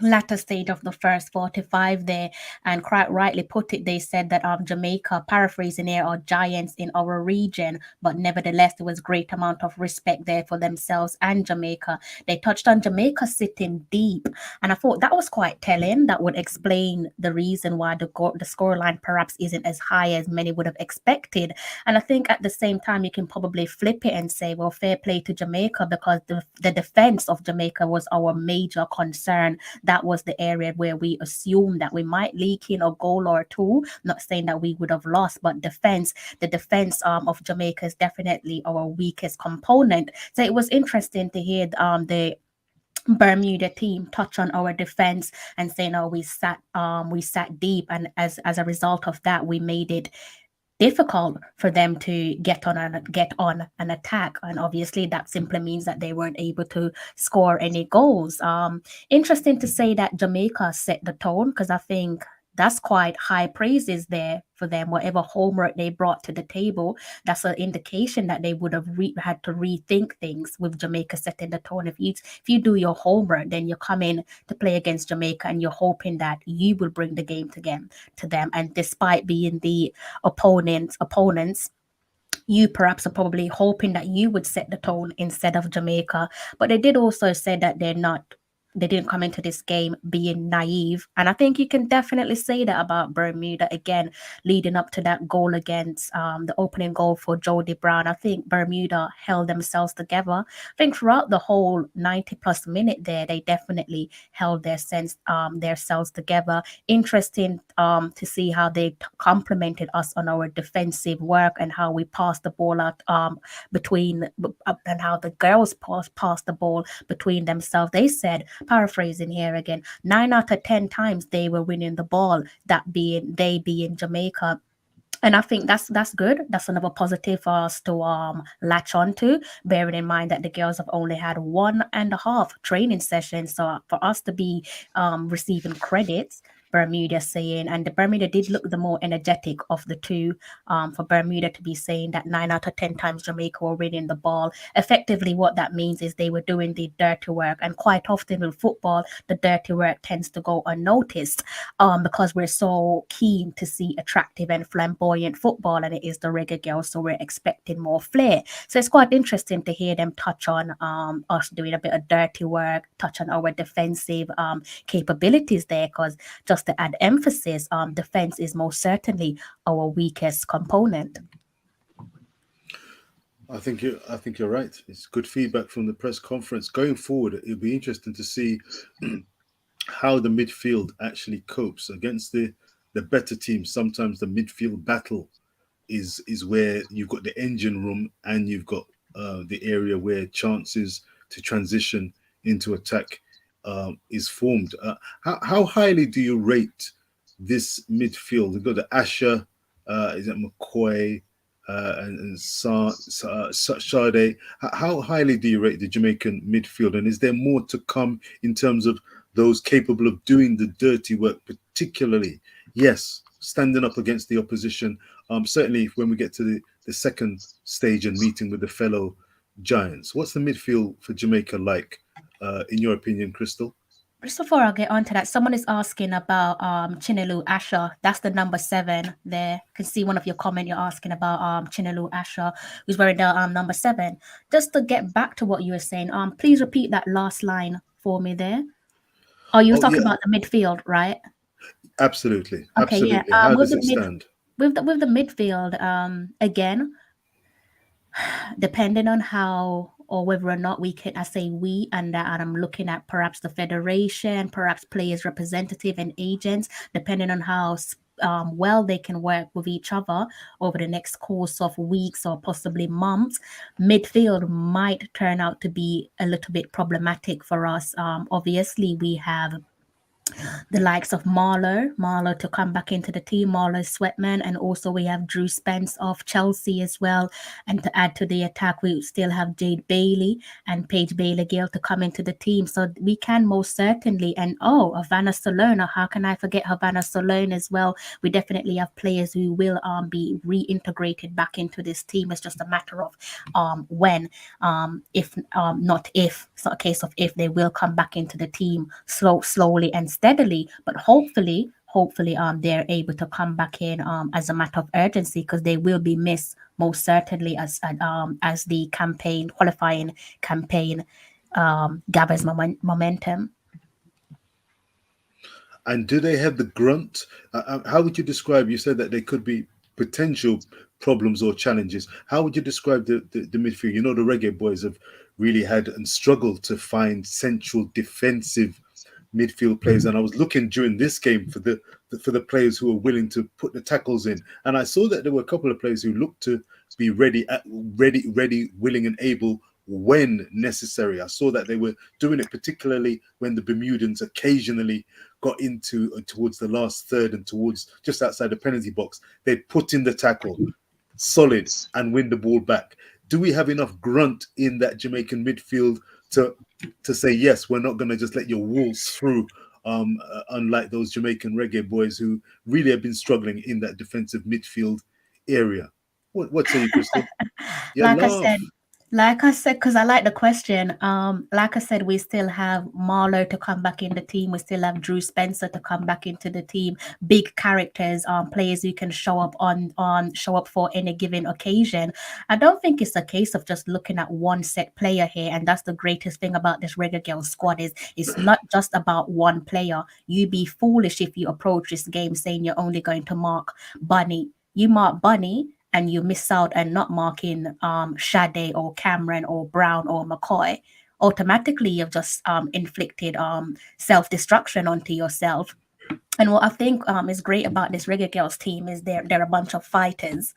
latter stage of the first 45 there, and quite rightly put it, they said that Jamaica, paraphrasing here, are giants in our region, but nevertheless there was great amount of respect there for themselves and Jamaica. They touched on Jamaica sitting deep, and I thought that was quite telling. That would explain the reason why the scoreline perhaps isn't as high as many would have expected. And I think at the same time you can probably flip it and say, well, fair play to Jamaica, because the defense of Jamaica was our major concern. That was the area where we assumed that we might leak in a goal or two. Not saying that we would have lost, but the defense of Jamaica is definitely our weakest component. So it was interesting to hear the Bermuda team touch on our defense and say, no, we sat deep, and as a result of that, we made it difficult for them to get on an attack, and obviously that simply means that they weren't able to score any goals. Interesting to say that Jamaica set the tone, because I think that's quite high praises there for them. Whatever homework they brought to the table, that's an indication that they would have had to rethink things with Jamaica setting the tone. If you do your homework, then you come in to play against Jamaica and you're hoping that you will bring the game to them. And despite being the opponents, you perhaps are probably hoping that you would set the tone instead of Jamaica. But they did also say that they didn't come into this game being naive. And I think you can definitely say that about Bermuda again, leading up to that goal against the opening goal for Jody Brown. I think Bermuda held themselves together. I think throughout the whole 90 plus minute there, they definitely held themselves together. Interesting to see how they complemented us on our defensive work and how we passed the ball out and how the girls passed the ball between themselves. They said, paraphrasing here again, 9 out of 10 times they were winning the ball, that being Jamaica. And I think that's good. That's another positive for us to latch onto, bearing in mind that the girls have only had 1.5 training sessions. So for us to be receiving credits, Bermuda saying, and the Bermuda did look the more energetic of the two, for Bermuda to be saying that 9 out of 10 times Jamaica were winning the ball. Effectively, what that means is they were doing the dirty work. And quite often with football, the dirty work tends to go unnoticed, because we're so keen to see attractive and flamboyant football, and it is the Reggae girls, so we're expecting more flair. So it's quite interesting to hear them touch on us doing a bit of dirty work, touch on our defensive capabilities there, because just to add emphasis, defense is most certainly our weakest component. I think you're right. It's good feedback from the press conference. Going forward, it'll be interesting to see how the midfield actually copes against the better teams. Sometimes the midfield battle is where you've got the engine room and you've got the area where chances to transition into attack is formed. How highly do you rate this midfield? You've got the Asher, is it McCoy, and Sade. How highly do you rate the Jamaican midfield? And is there more to come in terms of those capable of doing the dirty work, particularly, yes, standing up against the opposition? Certainly when we get to the second stage and meeting with the fellow giants. What's the midfield for Jamaica like, in your opinion, Crystal? Just before I get on to that, someone is asking about Chinelu Asher. That's the number 7 there. I can see one of your comment you're asking about Chinelu Asher, who's wearing the number 7. Just to get back to what you were saying, please repeat that last line for me there. Oh, you were talking about the midfield, right? Absolutely. Okay, Absolutely. yeah. How does it stand? With the midfield, again, depending on how or whether or not we can, I say we, and I'm looking at perhaps the federation, perhaps players' representative and agents, depending on how well they can work with each other over the next course of weeks or possibly months, midfield might turn out to be a little bit problematic for us. Obviously, we have the likes of Marlow to come back into the team, Marlow Sweatman, and also we have Drew Spence of Chelsea as well. And to add to the attack, we still have Jade Bailey and Paige Bailey Gill to come into the team. So we can most certainly, and Havana Solana, how can I forget Havana Solana as well? We definitely have players who will be reintegrated back into this team. It's just a matter of when, if not if, it's not a case of if, they will come back into the team slowly and steadily, but hopefully they're able to come back in as a matter of urgency, because they will be missed most certainly as the qualifying campaign gathers momentum. And do they have the grunt? How would you describe? You said that there could be potential problems or challenges. How would you describe the midfield? You know, the Reggae boys have really had and struggled to find central defensive midfield players. And I was looking during this game for the players who are willing to put the tackles in, and I saw that there were a couple of players who looked to be ready, willing, and able when necessary. I saw that they were doing it, particularly when the Bermudans occasionally got into towards the last third and towards just outside the penalty box. They put in the tackle, solid, and win the ball back. Do we have enough grunt in that Jamaican midfield to say, yes, we're not going to just let you waltz through, unlike those Jamaican Reggae boys who really have been struggling in that defensive midfield area? What say you, Crystal? Like I said, because I like the question. Like I said, we still have Marlow to come back in the team. We still have Drew Spencer to come back into the team. Big characters, players who can show up for any given occasion. I don't think it's a case of just looking at one set player here, and that's the greatest thing about this Reggae Girl squad is it's not just about one player. You'd be foolish if you approach this game saying you're only going to mark Bunny. You mark Bunny, and you miss out and not marking Sade or Cameron or Brown or McCoy, automatically you've just inflicted self-destruction onto yourself. And what I think is great about this Reggae Girls team is they're a bunch of fighters.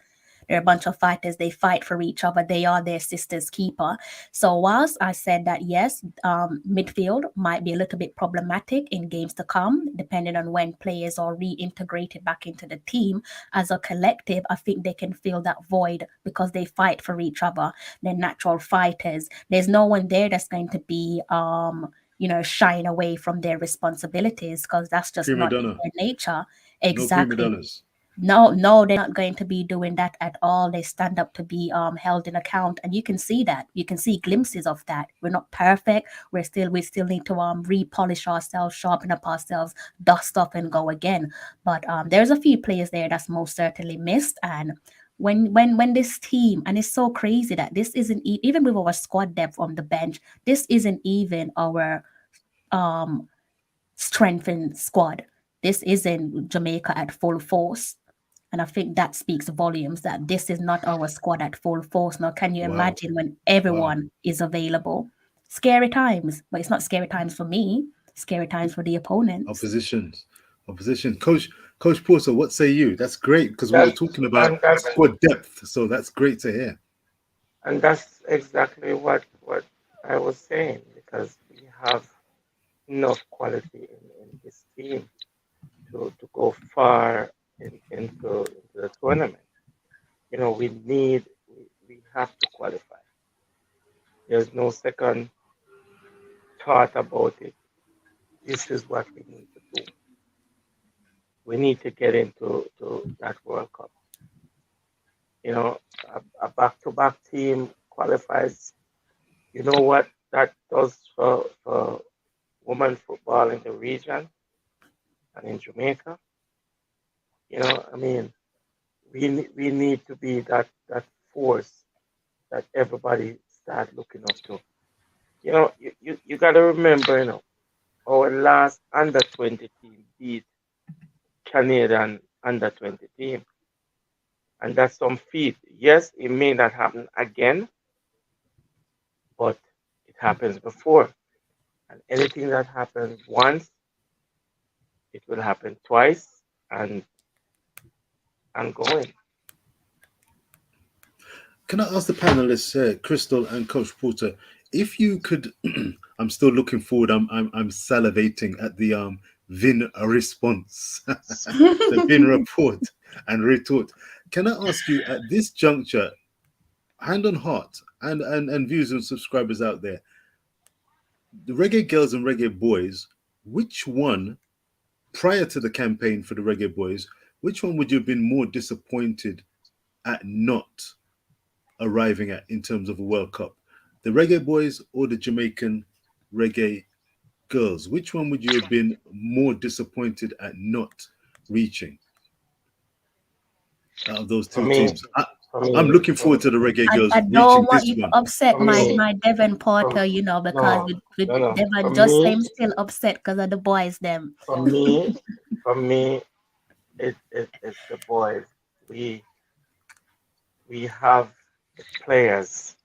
They're a bunch of fighters. They fight for each other. They are their sister's keeper. So whilst I said that, yes, midfield might be a little bit problematic in games to come, depending on when players are reintegrated back into the team, as a collective, I think they can fill that void because they fight for each other. They're natural fighters. There's no one there that's going to be shying away from their responsibilities, because that's just not in their nature. Exactly. No, they're not going to be doing that at all. They stand up to be held in account, and you can see that. You can see glimpses of that. We're not perfect. We still need to repolish ourselves, sharpen up ourselves, dust off, and go again. But there's a few players there that's most certainly missed. And when this team, and it's so crazy that this isn't even with our squad depth on the bench, this isn't even our strengthened squad. This isn't Jamaica at full force. And I think that speaks volumes that this is not our squad at full force. Now, can you imagine when everyone is available? Scary times, but it's not scary times for me. Scary times for the opponents. Opposition. Coach Porter, what say you? That's great, because we were talking about squad depth, so that's great to hear. And that's exactly what I was saying, because we have enough quality in this team to go far into the tournament. We have to qualify. There's no second thought about it. This is what we need to do. We need to get into that World Cup. A back-to-back team qualifies. You know what that does for women football in the region and in Jamaica? We need to be that force that everybody start looking up to. You got to remember, our last under-20 team beat Canadian under-20 team. And that's some feat. Yes, it may not happen again, but it happens before. And anything that happens once, it will happen twice and going. Can I ask the panelists, Crystal and Coach Porter, if you could? I'm still looking forward. I'm salivating at the Vin a response, the Vin report and retort. Can I ask you at this juncture, hand on heart, and views and subscribers out there, the Reggae Girls and Reggae Boys, which one, prior to the campaign for the Reggae Boys, which one would you have been more disappointed at not arriving at in terms of a World Cup? The Reggae Boys or the Jamaican Reggae Girls? Which one would you have been more disappointed at not reaching out of those two teams? I'm looking forward to the Reggae Girls I reaching don't want this you to one. upset For my, me, my Devon Porter, you know, because with Devon just me, him still upset because of the boys them. for me, it's the boys. We have the players.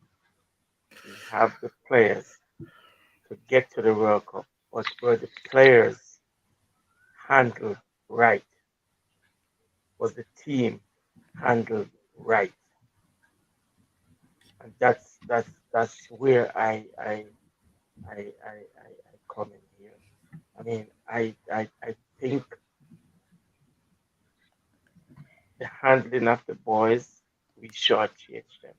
We have the players to get to the World Cup, but were the players handled right? Was the team handled right? And that's where I come in here. I mean, I think the handling of the boys, we shortchanged them.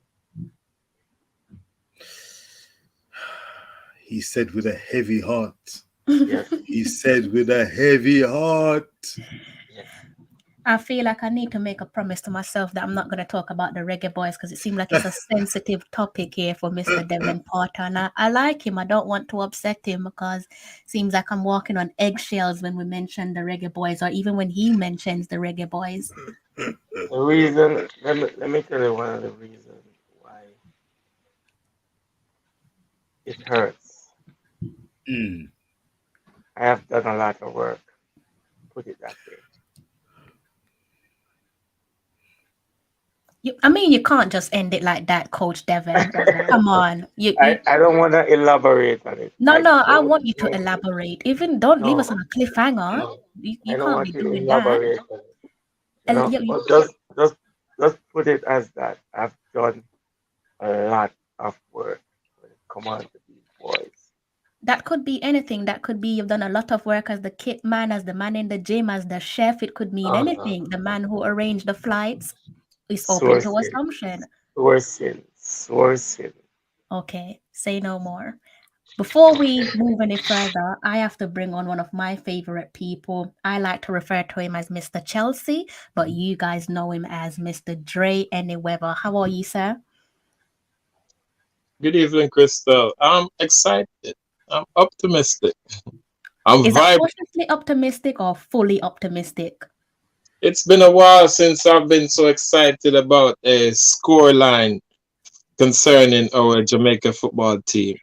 He said with a heavy heart. Yes. He said with a heavy heart. Yes. I feel like I need to make a promise to myself that I'm not going to talk about the Reggae Boys because it seems like it's a sensitive topic here for Mr. Devon Porter. And I like him. I don't want to upset him because it seems like I'm walking on eggshells when we mention the Reggae Boys or even when he mentions the Reggae Boys. The reason, let me tell you one of the reasons why it hurts. I have done a lot of work, put it that way. You can't just end it like that, Coach Devon. Come on. I don't want to elaborate on it. No, I want you to elaborate. Even don't leave us on a cliffhanger. No, you I don't can't want be to doing elaborate on it. You know, but just put it as that. I've done a lot of work when it comes on to these boys. That could be anything. That could be you've done a lot of work as the kit man, as the man in the gym, as the chef. It could mean anything. The man who arranged the flights is open to assumption. Sourcing. Okay, say no more. Before we move any further, I have to bring on one of my favorite people. I like to refer to him as Mr. Chelsea, but you guys know him as Mr. Dre Anyweather. How are you, sir? Good evening, Crystal. I'm excited. I'm optimistic. Is that cautiously optimistic or fully optimistic? It's been a while since I've been so excited about a scoreline concerning our Jamaica football team.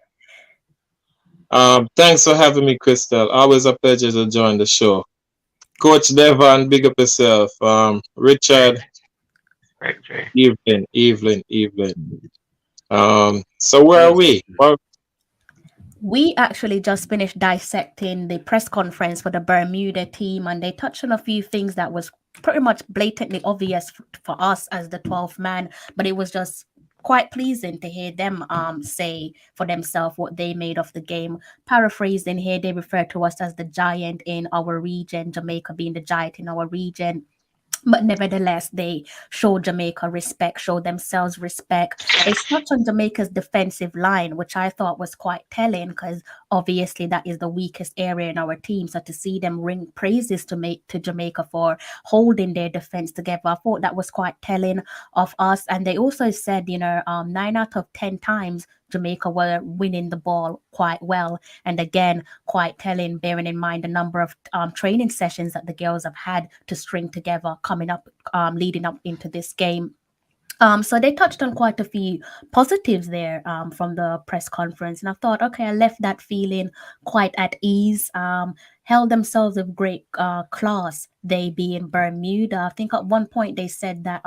Thanks for having me, Crystal. Always a pleasure to join the show. Coach Devon, big up yourself. Richard, Evelyn. So where are we? We actually just finished dissecting the press conference for the Bermuda team, and they touched on a few things that was pretty much blatantly obvious for us as the 12th man, but it was just quite pleasing to hear them say for themselves what they made of the game. Paraphrasing here, they refer to us as the giant in our region, Jamaica being the giant in our region. But nevertheless, they show Jamaica respect, show themselves respect. They touched on Jamaica's defensive line, which I thought was quite telling because obviously that is the weakest area in our team. So to see them ring praises to Jamaica for holding their defense together, I thought that was quite telling of us. And they also said, 9 out of 10 times Jamaica were winning the ball quite well. And again, quite telling, bearing in mind the number of training sessions that the girls have had to string together coming up, leading up into this game. So they touched on quite a few positives there from the press conference. And I thought, okay, I left that feeling quite at ease. Held themselves with great class, they being Bermuda. I think at one point they said that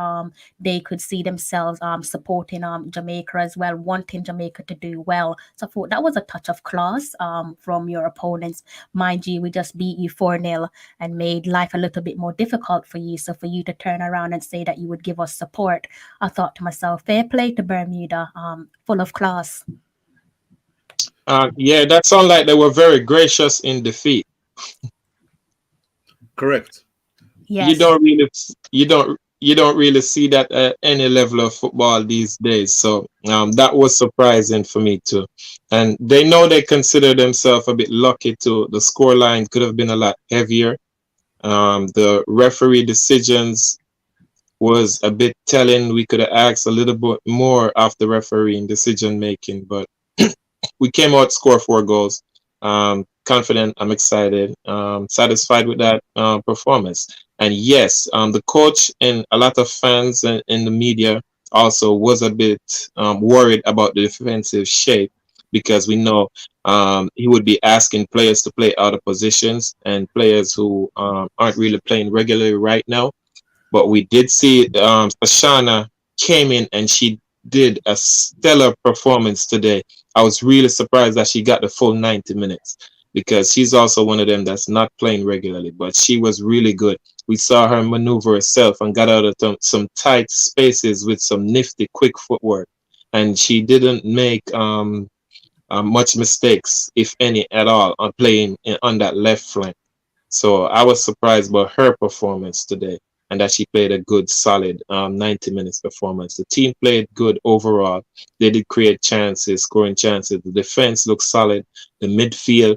they could see themselves supporting Jamaica as well, wanting Jamaica to do well. So I thought that was a touch of class from your opponents. Mind you, we just beat you 4-0 and made life a little bit more difficult for you. So for you to turn around and say that you would give us support, I thought to myself, fair play to Bermuda, full of class. Yeah, that sounded like they were very gracious in defeat. Correct. You Yes. don't really you don't really see that at any level of football these days. So that was surprising for me too. And they know they consider themselves a bit lucky too. The scoreline could have been a lot heavier. The referee decisions was a bit telling. We could have asked a little bit more of the refereeing decision making, but we came out score 4 goals. Confident, I'm excited, satisfied with that performance. And yes, the coach and a lot of fans and in the media also was a bit worried about the defensive shape because we know he would be asking players to play out of positions and players who aren't really playing regularly right now. But we did see Sashana came in and she did a stellar performance today. I was really surprised that she got the full 90 minutes because she's also one of them that's not playing regularly, but she was really good. We saw her maneuver herself and got out of some tight spaces with some nifty, quick footwork. And she didn't make much mistakes, if any at all, on playing on that left flank. So I was surprised by her performance today and that she played a good, solid 90 minutes performance. The team played good overall. They did create chances, scoring chances. The defense looked solid. The midfield,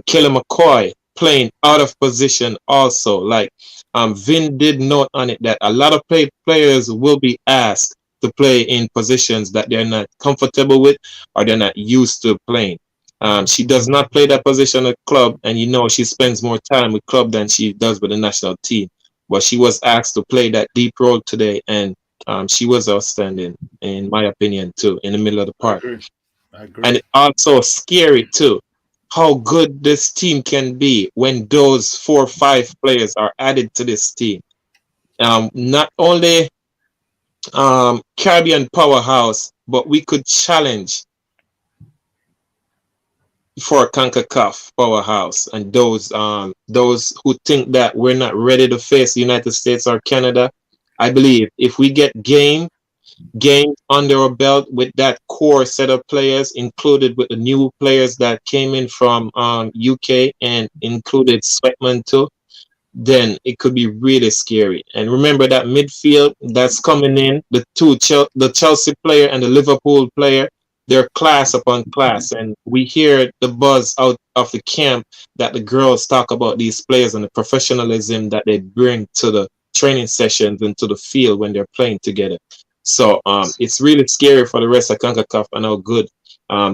Kelly McCoy playing out of position also. Like Vin did note on it that a lot of players will be asked to play in positions that they're not comfortable with or they're not used to playing. She does not play that position at club, and she spends more time with club than she does with the national team. But she was asked to play that deep role today, and she was outstanding, in my opinion, too, in the middle of the park. I agree. And also scary, too, how good this team can be when those 4 or 5 players are added to this team. Not only Caribbean powerhouse, but we could challenge for Concacaf powerhouse, and those who think that we're not ready to face the United States or Canada, I believe if we get game under our belt with that core set of players, included with the new players that came in from UK and included Sweatman too, then it could be really scary. And remember that midfield that's coming in, the Chelsea player and the Liverpool player, they're class upon class. And we hear the buzz out of the camp that the girls talk about these players and the professionalism that they bring to the training sessions and to the field when they're playing together. So it's really scary for the rest of CONCACAF and how good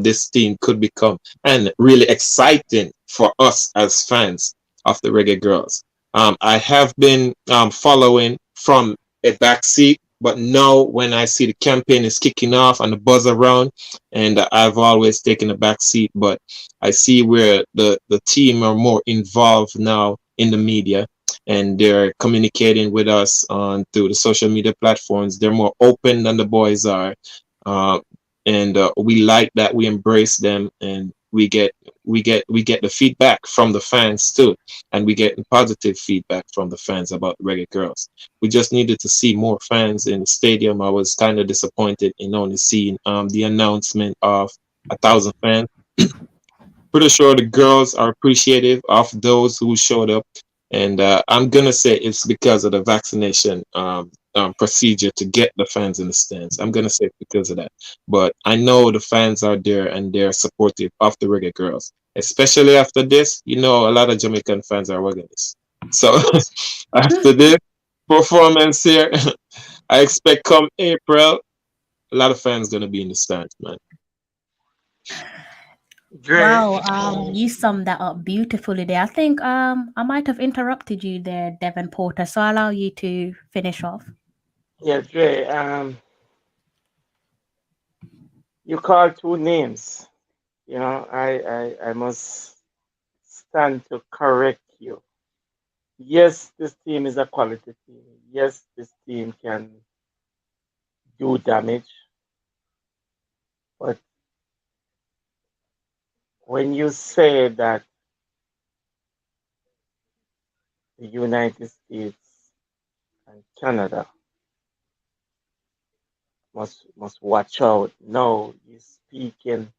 this team could become, and really exciting for us as fans of the Reggae Girlz. I have been following from a backseat, but now when I see the campaign is kicking off and the buzz around, and I've always taken a backseat, but I see where the team are more involved now in the media, and they're communicating with us on through the social media platforms. They're more open than the boys are, and we like that. We embrace them, and we get the feedback from the fans too, and we get positive feedback from the fans about Reggae Girlz. We just needed to see more fans in the stadium. I was kind of disappointed in only seeing the announcement of 1,000 fans. Pretty sure the girls are appreciative of those who showed up, and I'm gonna say it's because of the vaccination procedure to get the fans in the stands. I'm gonna say it's because of that, but I know the fans are there and they're supportive of the Reggae Girlz, especially after this. A lot of Jamaican fans are working this. So after this performance here, I expect come April, a lot of fans gonna be in the stands, man. Wow, you summed that up beautifully there. I think I might have interrupted you there, Devon Porter, so I'll allow you to finish off. Yeah, Dre, you called 2 names. I must stand to correct you. Yes, this team is a quality team. Yes, this team can do damage. But when you say that the United States and Canada must watch out, no, you're speaking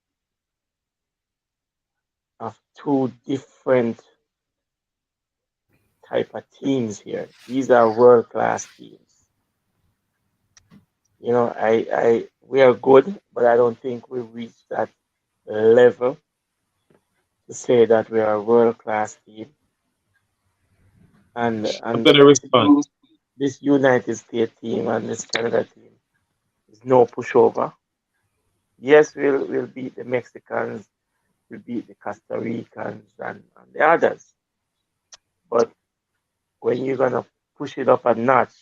of 2 different type of teams here. These are world-class teams. You know, we are good, but I don't think we've reached that level to say that we are a world-class team. I'm And gonna respond. this United States team and this Canada team is no pushover. Yes, we'll beat the Mexicans, we'll beat the Costa Ricans and the others. But when you're gonna push it up a notch,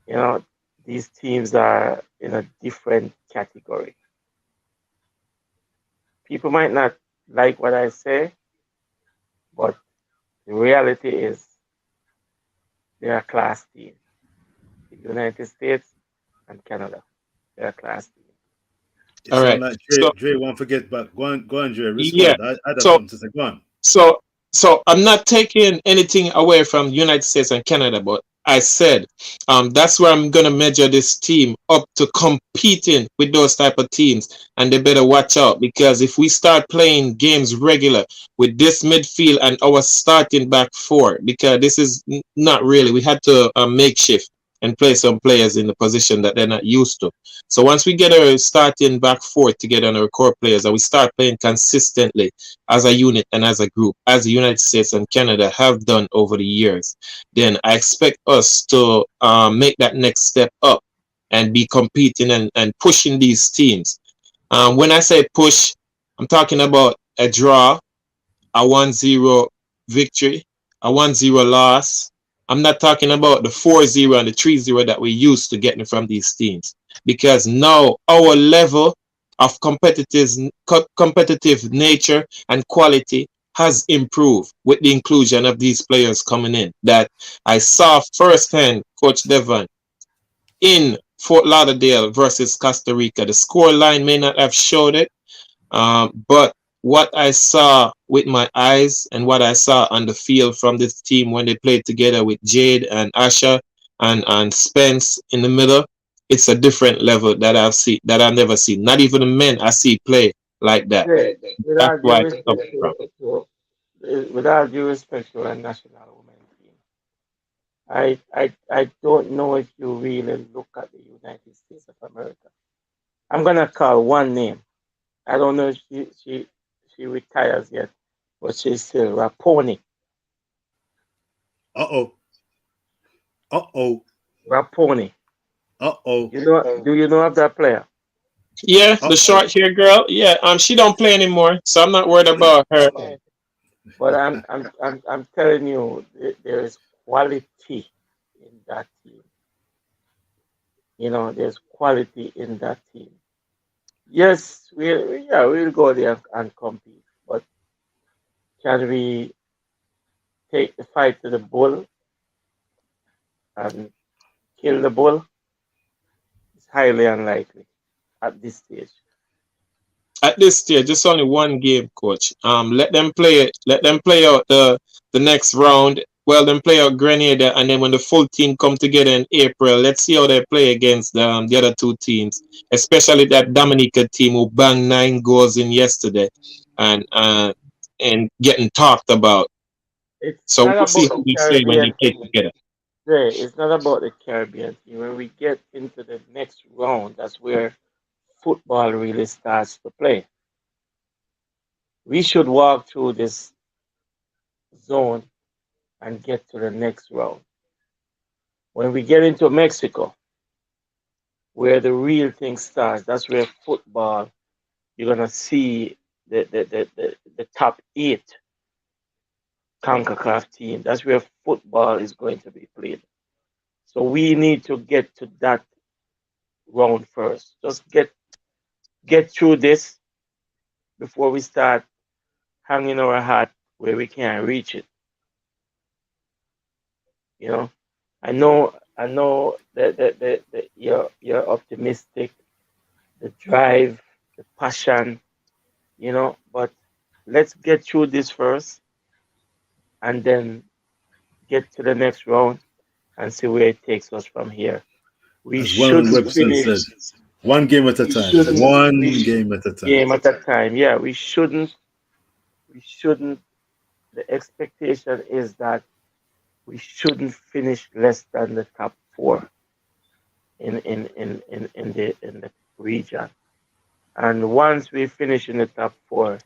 you know, these teams are in a different category. People might not like what I say, but the reality is they're a class team. The United States and Canada, they're a class team. It All sound right. like So Dre won't forget, but go on, Dre, yeah. respond. I have So something to say. Go on. so so I'm not taking anything away from the United States and Canada, but I said that's where I'm gonna measure this team up to competing with those type of teams, and they better watch out because if we start playing games regular with this midfield and our starting back four, because this is not really, we had to makeshift and play some players in the position that they're not used to. So once we get our starting back four together and our core players, and we start playing consistently as a unit and as a group, as the United States and Canada have done over the years, then I expect us to make that next step up and be competing and pushing these teams. When I say push, I'm talking about a draw, a 1-0 victory, a 1-0 loss. I'm not talking about the 4-0 and the 3-0 that we used to getting from these teams, because now our level of competitive nature and quality has improved with the inclusion of these players coming in that I saw firsthand, Coach Devon, in Fort Lauderdale versus Costa Rica. The score line may not have showed it, but what I saw with my eyes and what I saw on the field from this team when they played together with Jade and Asha and Spence in the middle, it's a different level that I've never seen. Not even the men I see play like that. With That's all due why it's respect coming from. with all due respect to our national women team, I don't know if you really look at the United States of America. I'm gonna call one name. I don't know if she retires yet, but she's still Raponi. Uh-oh. Raponi. Uh-oh. Do you know of that player? Yeah, the short hair girl. Yeah, she don't play anymore, so I'm not worried about her. But I'm telling you, there is quality in that team. You know, there's quality in that team. Yes, we'll go there and compete, but can we take the fight to the bull and kill the bull? It's highly unlikely at this stage. At this stage, just only one game, coach. Let them play it. Let them play out the next round. Well, then play out Grenada, and then when the full team come together in April, let's see how they play against the other two teams, especially that Dominica team who banged 9 goals in yesterday, and getting talked about. It's So not we'll see about how the we play when they Caribbean play team. together. It's not about the Caribbean team. When we get into the next round, that's where football really starts to play. We should walk through this zone and get to the next round. When we get into Mexico, where the real thing starts, that's where football, you're gonna see the top 8 Concacaf team. That's where football is going to be played. So we need to get to that round first. Just get through this before we start hanging our hat where we can't reach it. You know, I know that you're optimistic, the drive, the passion, you know, but let's get through this first and then get to the next round and see where it takes us from here. We As one shouldn't Webster finish. said, one game at a We time. shouldn't. One game at a time. Game at a time. Yeah, we shouldn't the expectation is that we shouldn't finish less than the top four in the region. And once we finish in the top four,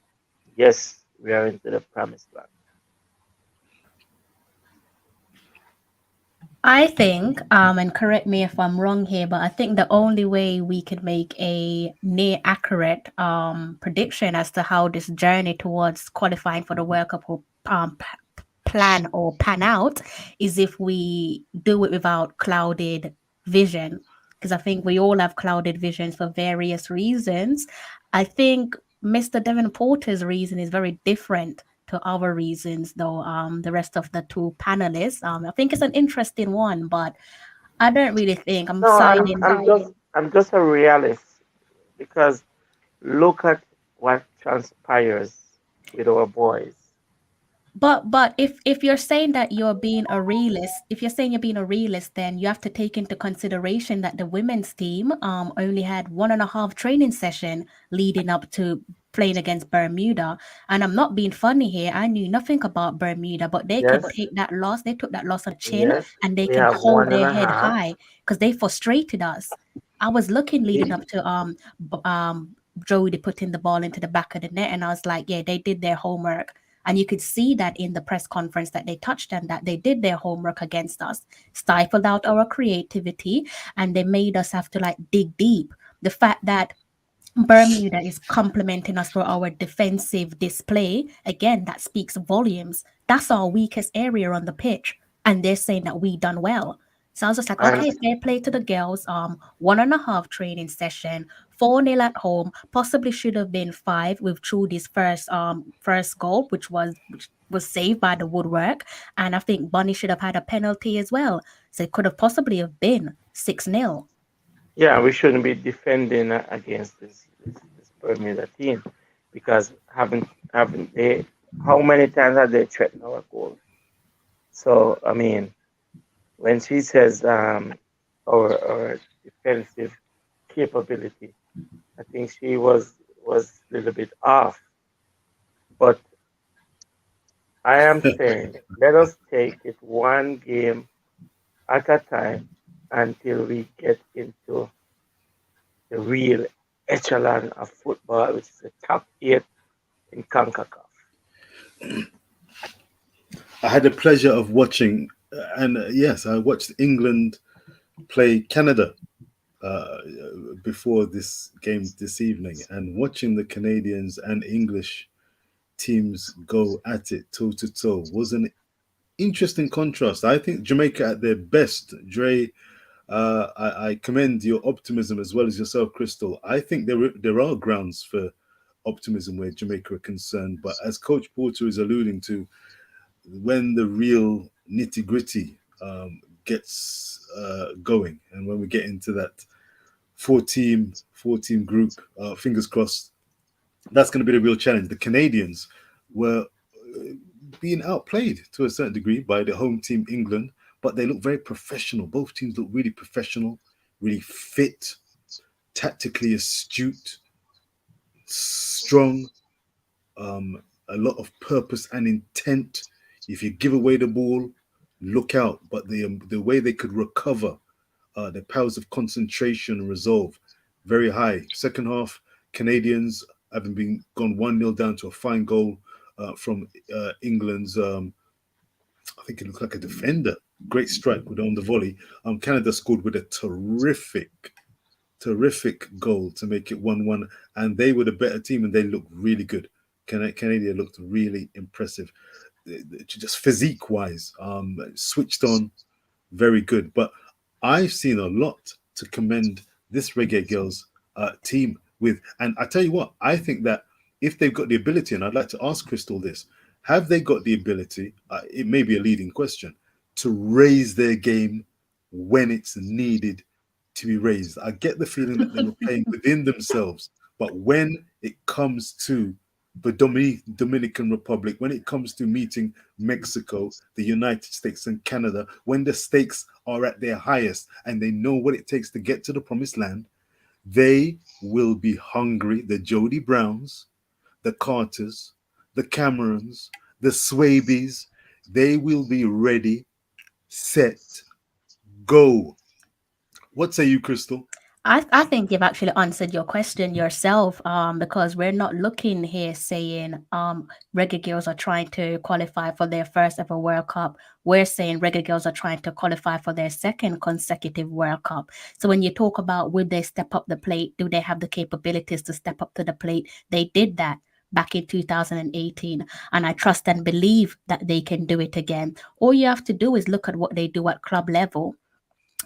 yes, we are into the promised land. I think, and correct me if I'm wrong here, but I think the only way we could make a near accurate prediction as to how this journey towards qualifying for the World Cup will plan or pan out is if we do it without clouded vision. Because I think we all have clouded visions for various reasons. I think Mr. Devin Porter's reason is very different to our reasons, though. The rest of the two panelists, I think it's an interesting one, but I don't really think I'm No, siding. I'm just a realist because look at what transpires with our boys. But if you're saying that you're being a realist, if you're saying you're being a realist, then you have to take into consideration that the women's team only had 1.5 training session leading up to playing against Bermuda. And I'm not being funny here. I knew nothing about Bermuda, but they can Yes, take that loss. They took that loss on chin yes, and they we can have hold one and their a head half. high because they frustrated us. I was looking leading up to Jody putting the ball into the back of the net, and I was like, yeah, they did their homework. And you could see that in the press conference that they touched on that they did their homework against us, stifled out our creativity, and they made us have to like dig deep. The fact that Bermuda is complimenting us for our defensive display, again, that speaks volumes. That's our weakest area on the pitch. And they're saying that we done well. So I was just like, And okay, fair play to the girls. 1.5 training session, 4-0 at home. Possibly should have been 5 with Trudy's first goal, which was saved by the woodwork. And I think Bunny should have had a penalty as well. So it could have possibly have been 6-0. yeah, we shouldn't be defending against this Bermuda team because haven't they? How many times have they threatened our goal? So I mean, when she says our defensive capability, I think she was a little bit off. But I am saying let us take it one game at a time until we get into the real echelon of football, which is the top 8 in CONCACAF. I had the pleasure of watching, and yes, I watched England play Canada before this game this evening, and watching the Canadians and English teams go at it toe to toe was an interesting contrast. I think Jamaica at their best, Dre. I commend your optimism as well as yourself, Crystal. I think there are grounds for optimism where Jamaica are concerned, but as Coach Porter is alluding to, when the real nitty gritty gets going, and when we get into that four-team group, fingers crossed, that's going to be the real challenge. The Canadians were being outplayed to a certain degree by the home team, England, but they look very professional. Both teams look really professional, really fit, tactically astute, strong, a lot of purpose and intent. If you give away the ball, look out. But the way they could recover, their powers of concentration and resolve, very high. Second half, Canadians having been gone 1-0 down to a fine goal from England's, I think it looked like a defender. Great strike with on the volley. Canada scored with a terrific goal to make it 1-1, and they were the better team and they looked really good. Canada looked really impressive, just physique wise, switched on, very good. But I've seen a lot to commend this Reggae Girlz team with, and I tell you what, I think that if they've got the ability, and I'd like to ask Crystal this, have they got the ability, it may be a leading question, to raise their game when it's needed to be raised? I get the feeling that they were playing within themselves, but when it comes to the Dominican Republic, when it comes to meeting Mexico, the United States and Canada, when the stakes are at their highest and they know what it takes to get to the promised land, they will be hungry. The Jody Browns, the Carters, the Camerons, the Swabies, they will be ready, set, go. What say you, Crystal? I think you've actually answered your question yourself, because we're not looking here saying Reggae Girls are trying to qualify for their first ever World Cup. We're saying Reggae Girls are trying to qualify for their second consecutive World Cup. So when you talk about would they step up the plate, do they have the capabilities to step up to the plate? They did that back in 2018, and I trust and believe that they can do it again. All you have to do is look at what they do at club level.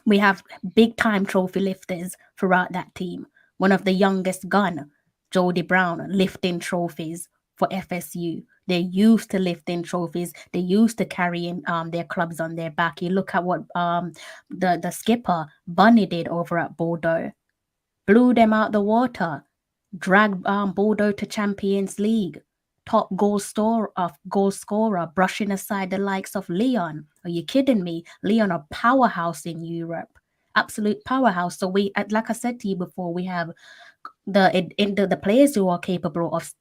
We have big time trophy lifters throughout that team. One of the youngest gun, Jody Brown, lifting trophies for FSU. They're used to lifting trophies. They're used to carrying their clubs on their back. You look at what the skipper Bunny did over at Bordeaux. Blew them out the water. Dragged Bordeaux to Champions League. Top goal scorer, brushing aside the likes of Leon. Are you kidding me? Leon, a powerhouse in Europe, absolute powerhouse. So we, like I said to you before, we have the players who are capable of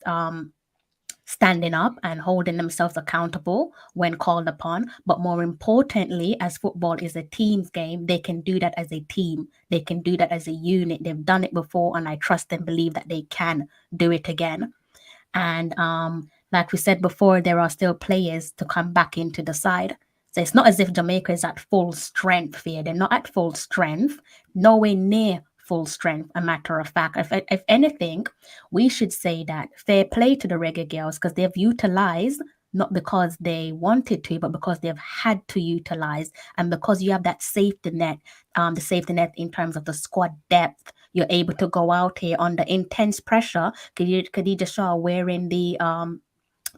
standing up and holding themselves accountable when called upon. But more importantly, as football is a team's game, they can do that as a team. They can do that as a unit. They've done it before, and I trust and believe that they can do it again. And like we said before, there are still players to come back into the side. So it's not as if Jamaica is at full strength here. They're not at full strength, nowhere near full strength, a matter of fact. If anything, we should say that fair play to the Reggae Girls, because they've utilized, not because they wanted to, but because they've had to utilize, and because you have that safety net, the safety net in terms of the squad depth. You're able to go out here under intense pressure. Khadija Shaw wearing the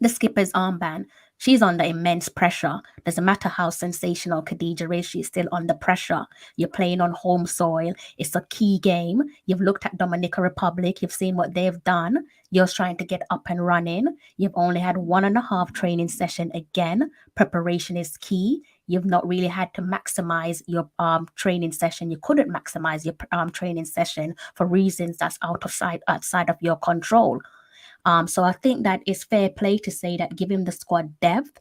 skipper's armband. She's under immense pressure. Doesn't matter how sensational Khadija is, she's still under pressure. You're playing on home soil. It's a key game. You've looked at Dominican Republic. You've seen what they've done. You're trying to get up and running. You've only had 1.5 training session again. Preparation is key. You've not really had to maximize your training session. You couldn't maximize your training session for reasons that's outside of your control. So I think that it's fair play to say that given the squad depth,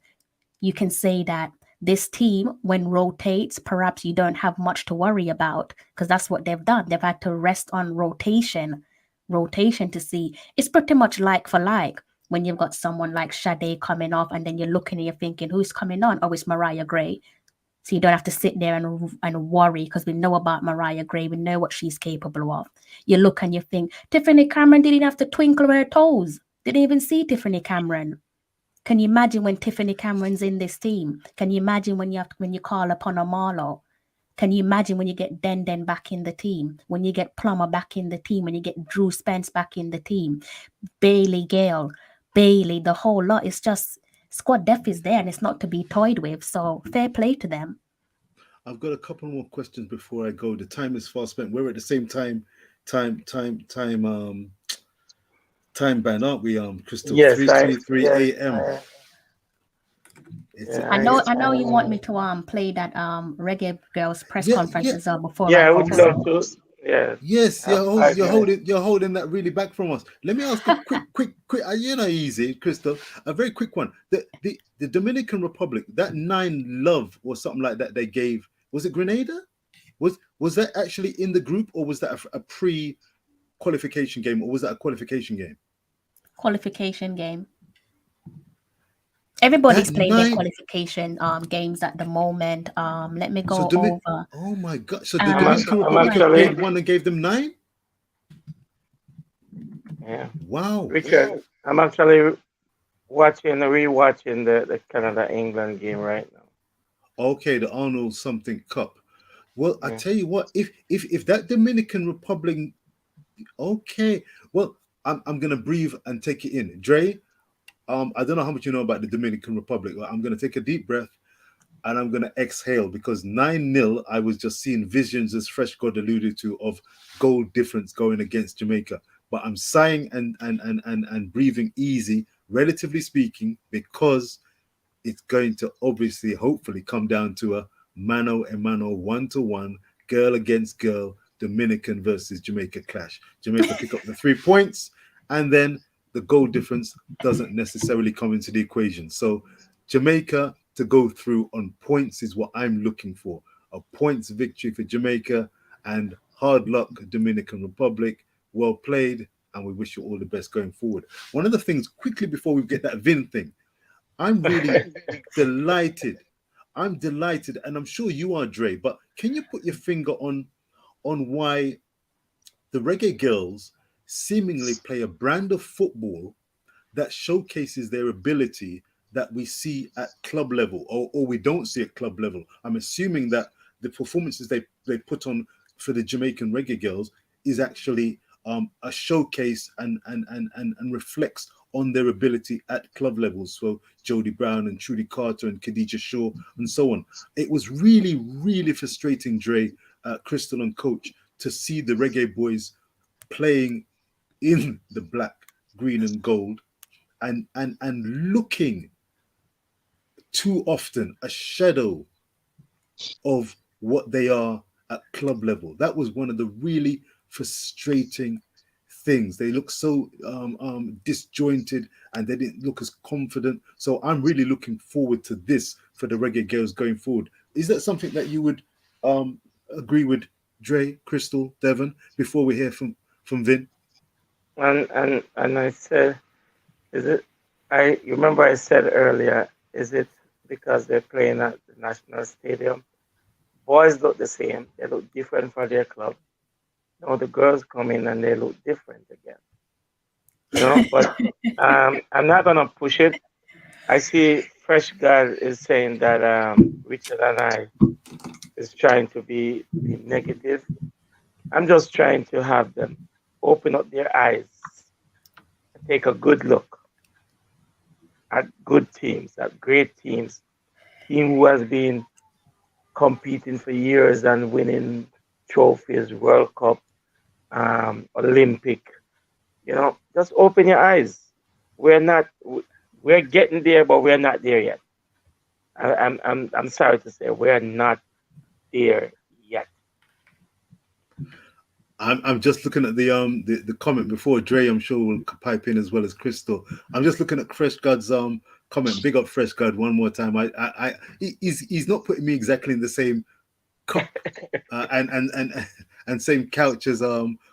you can say that this team, when rotates, perhaps you don't have much to worry about, because that's what they've done. They've had to rest on rotation to see. It's pretty much like for like. When you've got someone like Sade coming off, and then you're looking and you're thinking, who's coming on? Oh, it's Mariah Gray. So you don't have to sit there and worry, because we know about Mariah Gray. We know what she's capable of. You look and you think, Tiffany Cameron didn't have to twinkle her toes. Didn't even see Tiffany Cameron. Can you imagine when Tiffany Cameron's in this team? Can you imagine when you call upon a Marlowe? Can you imagine when you get Den back in the team? When you get Plummer back in the team? When you get Drew Spence back in the team? Bailey Gale, Bailey, the whole lot. It's just squad depth is there, and it's not to be toyed with. So fair play to them. I've got a couple more questions before I go. The time is fast spent. We're at the same time band, aren't we, Crystal? Yes, 3:23 a.m. I know you want me to play that Reggae Girls press conference as well before. Yeah, I would love to. Yeah. Yes, you're holding that really back from us. Let me ask a quick, easy, Crystal, a very quick one. The Dominican Republic, that 9 love or something like that they gave, was it Grenada? Was that actually in the group, or was that a pre-qualification game, or was that a qualification game? Qualification game. Everybody's playing their qualification games at the moment. Let me go over. Oh my God! So the Dominican Republic played one and gave them 9. Yeah. Wow. Richard, I'm actually rewatching the Canada-England game right now. Okay, the Arnold something Cup. Well, I tell you what, if that Dominican Republic, okay, well, I'm gonna breathe and take it in, Dre. I don't know how much you know about the Dominican Republic. I'm gonna take a deep breath and I'm gonna exhale, because 9-0, I was just seeing visions, as Fresh God alluded to, of goal difference going against Jamaica. But I'm sighing and breathing easy, relatively speaking, because it's going to obviously, hopefully, come down to a mano a mano, 1-to-1, girl against girl, Dominican versus Jamaica clash. Jamaica pick up the 3 points, and then the goal difference doesn't necessarily come into the equation. So Jamaica to go through on points is what I'm looking for. A points victory for Jamaica, and hard luck, Dominican Republic. Well played, and we wish you all the best going forward. One of the things, quickly before we get that Vin thing, I'm really delighted. I'm delighted, and I'm sure you are, Dre, but can you put your finger on why the Reggae Girlz seemingly play a brand of football that showcases their ability that we see at club level, or we don't see at club level? I'm assuming that the performances they put on for the Jamaican Reggae Girlz is actually a showcase and reflects on their ability at club levels. So Jodie Brown and Trudy Carter and Khadija Shaw and so on. It was really, really frustrating, Dre, Crystal and Coach, to see the Reggae boys playing in the black, green and gold and looking too often a shadow of what they are at club level. That was one of the really frustrating things. They look so disjointed, and they didn't look as confident. So I'm really looking forward to this for the Reggae Girls going forward. Is that something that you would agree with, Dre, Crystal, Devon, before we hear from Vin? And I said, you remember I said earlier, is it because they're playing at the National Stadium? Boys look the same. They look different for their club. Now the girls come in and they look different again. You know, but I'm not gonna push it. I see Fresh God is saying that Richard and I is trying to be negative. I'm just trying to have them open up their eyes and take a good look at good teams, at great teams, team who has been competing for years and winning trophies, World Cup, Olympic. You know, just open your eyes. We're getting there, but we're not there yet. I'm sorry to say, we're not there yet. I'm just looking at the comment before Dre. I'm sure will pipe in as well as Crystal. I'm just looking at Fresh God's comment. Big up Fresh God one more time. He's not putting me exactly in the same cup and same couch as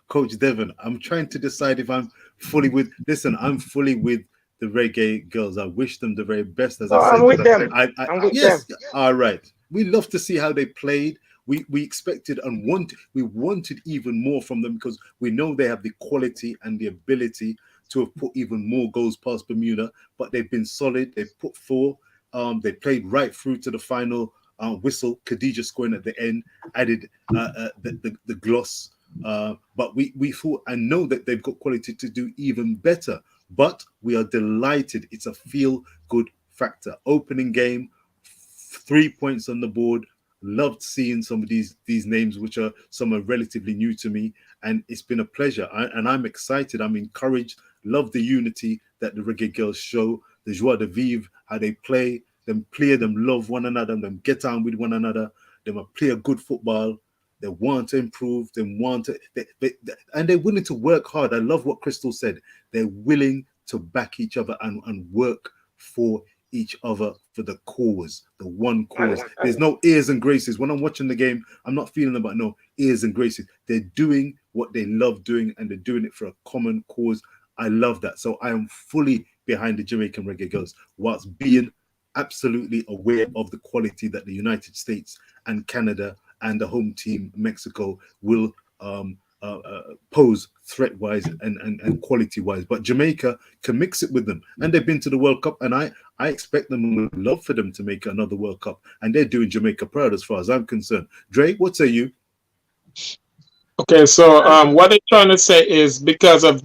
Coach Devon. I'm trying to decide if I'm fully with. Listen, I'm fully with the Reggae Girls. I wish them the very best. As I said, I'm with them. I'm with yes, them. all right. We love to see how they played. We expected and wanted even more from them, because we know they have the quality and the ability to have put even more goals past Bermuda. But they've been solid. They've put 4. They played right through to the final whistle. Khadija scoring at the end added the gloss. But we thought and know that they've got quality to do even better. But we are delighted. It's a feel-good factor. Opening game, 3 points on the board. Loved seeing some of these names, which are some are relatively new to me, and it's been a pleasure. And I'm excited. I'm encouraged. Love the unity that the Reggae Girls show, the joie de vivre, how they play, them play, them love one another, them get on with one another, them play a good football. They want to improve. They want to, and they're willing to work hard. I love what Crystal said. They're willing to back each other and work for each other for the cause, the one cause. There's no airs and graces. When I'm watching the game, I'm not feeling about no airs and graces. They're doing what they love doing, and they're doing it for a common cause. I love that. So I am fully behind the Jamaican Reggae Girls, whilst being absolutely aware of the quality that the United States and Canada and the home team Mexico will pose threat-wise and quality-wise. But Jamaica can mix it with them, and they've been to the World Cup, and I expect them and would love for them to make another World Cup, and they're doing Jamaica proud as far as I'm concerned. Dre, what say you? Okay, so what they're trying to say is, because of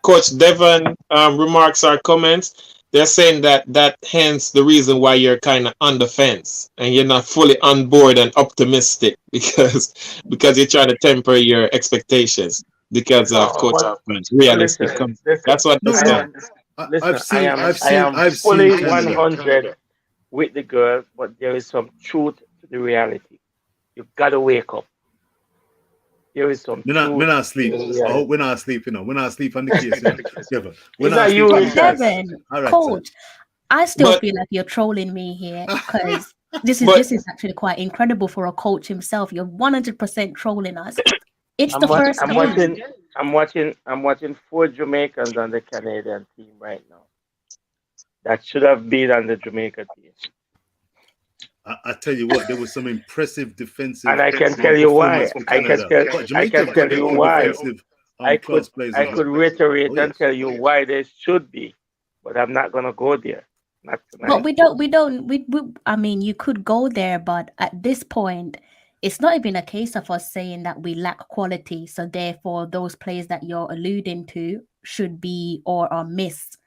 Coach Devon remarks or comments, they're saying that hence the reason why you're kind of on the fence and you're not fully on board and optimistic, because you're trying to temper your expectations because of Coach Devon's realistic comments. That's what they're saying. I am fully 100 with the girl, but there is some truth to the reality. You gotta wake up. there is some We're not asleep. Yeah. I hope we're not asleep, you know. We're not asleep on the case, you know. Yeah, but we're It's not not asleep you, on the it's case. us. Devin, All right, coach, I still But feel like you're trolling me here because this but is actually quite incredible for a coach himself. You're 100% trolling us. It's I'm the watching. first I'm game. watching. I'm watching 4 Jamaicans on the Canadian team right now. That should have been on the Jamaica team. I tell you what, there was some impressive defensive And I can tell you why. performance from Canada. But I Jamaica can have got tell their you own why. defensive class players I as well. could reiterate Oh, and yes. tell you why they should be, but I'm not gonna go there. Not But tonight. we I mean, you could go there, but at this point, it's not even a case of us saying that we lack quality. So therefore, those players that you're alluding to should be or are missed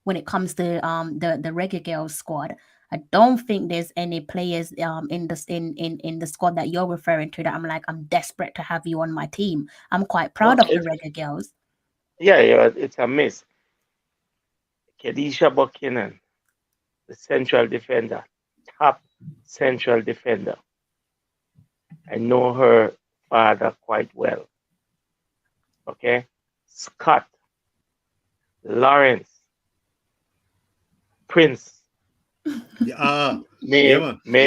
when it comes to the Reggae Girls squad. I don't think there's any players in the squad that you're referring to that I'm desperate to have you on my team. I'm quite proud of the Reggae Girls. Yeah, it's a miss. Kedisha Buchanan, the central defender, top central defender. I know her father quite well. Okay, Scott, Lawrence, Prince. Yeah, May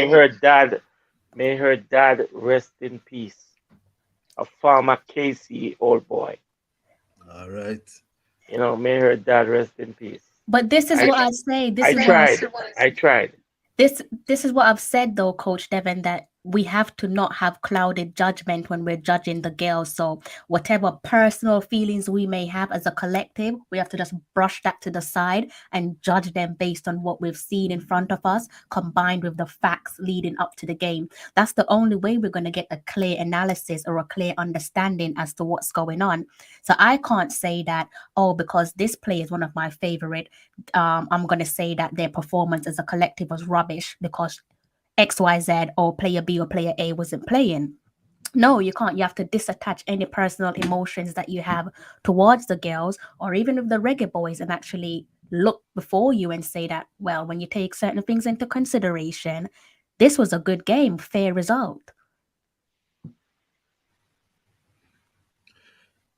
her dad rest in peace. A former KC old boy. All right. You know, may her dad rest in peace. But this is what I say. I tried. This is what I've said though, Coach Devin, that we have to not have clouded judgment when we're judging the girls. So whatever personal feelings we may have as a collective, we have to just brush that to the side and judge them based on what we've seen in front of us, combined with the facts leading up to the game. That's the only way we're going to get a clear analysis or a clear understanding as to what's going on. So I can't say that, oh, because this player is one of my favorite, I'm going to say that their performance as a collective was rubbish because XYZ or player B or player A wasn't playing. No, you can't. You have to disattach any personal emotions that you have towards the girls or even with the Reggae boys and actually look before you and say that, well, when you take certain things into consideration, this was a good game, fair result.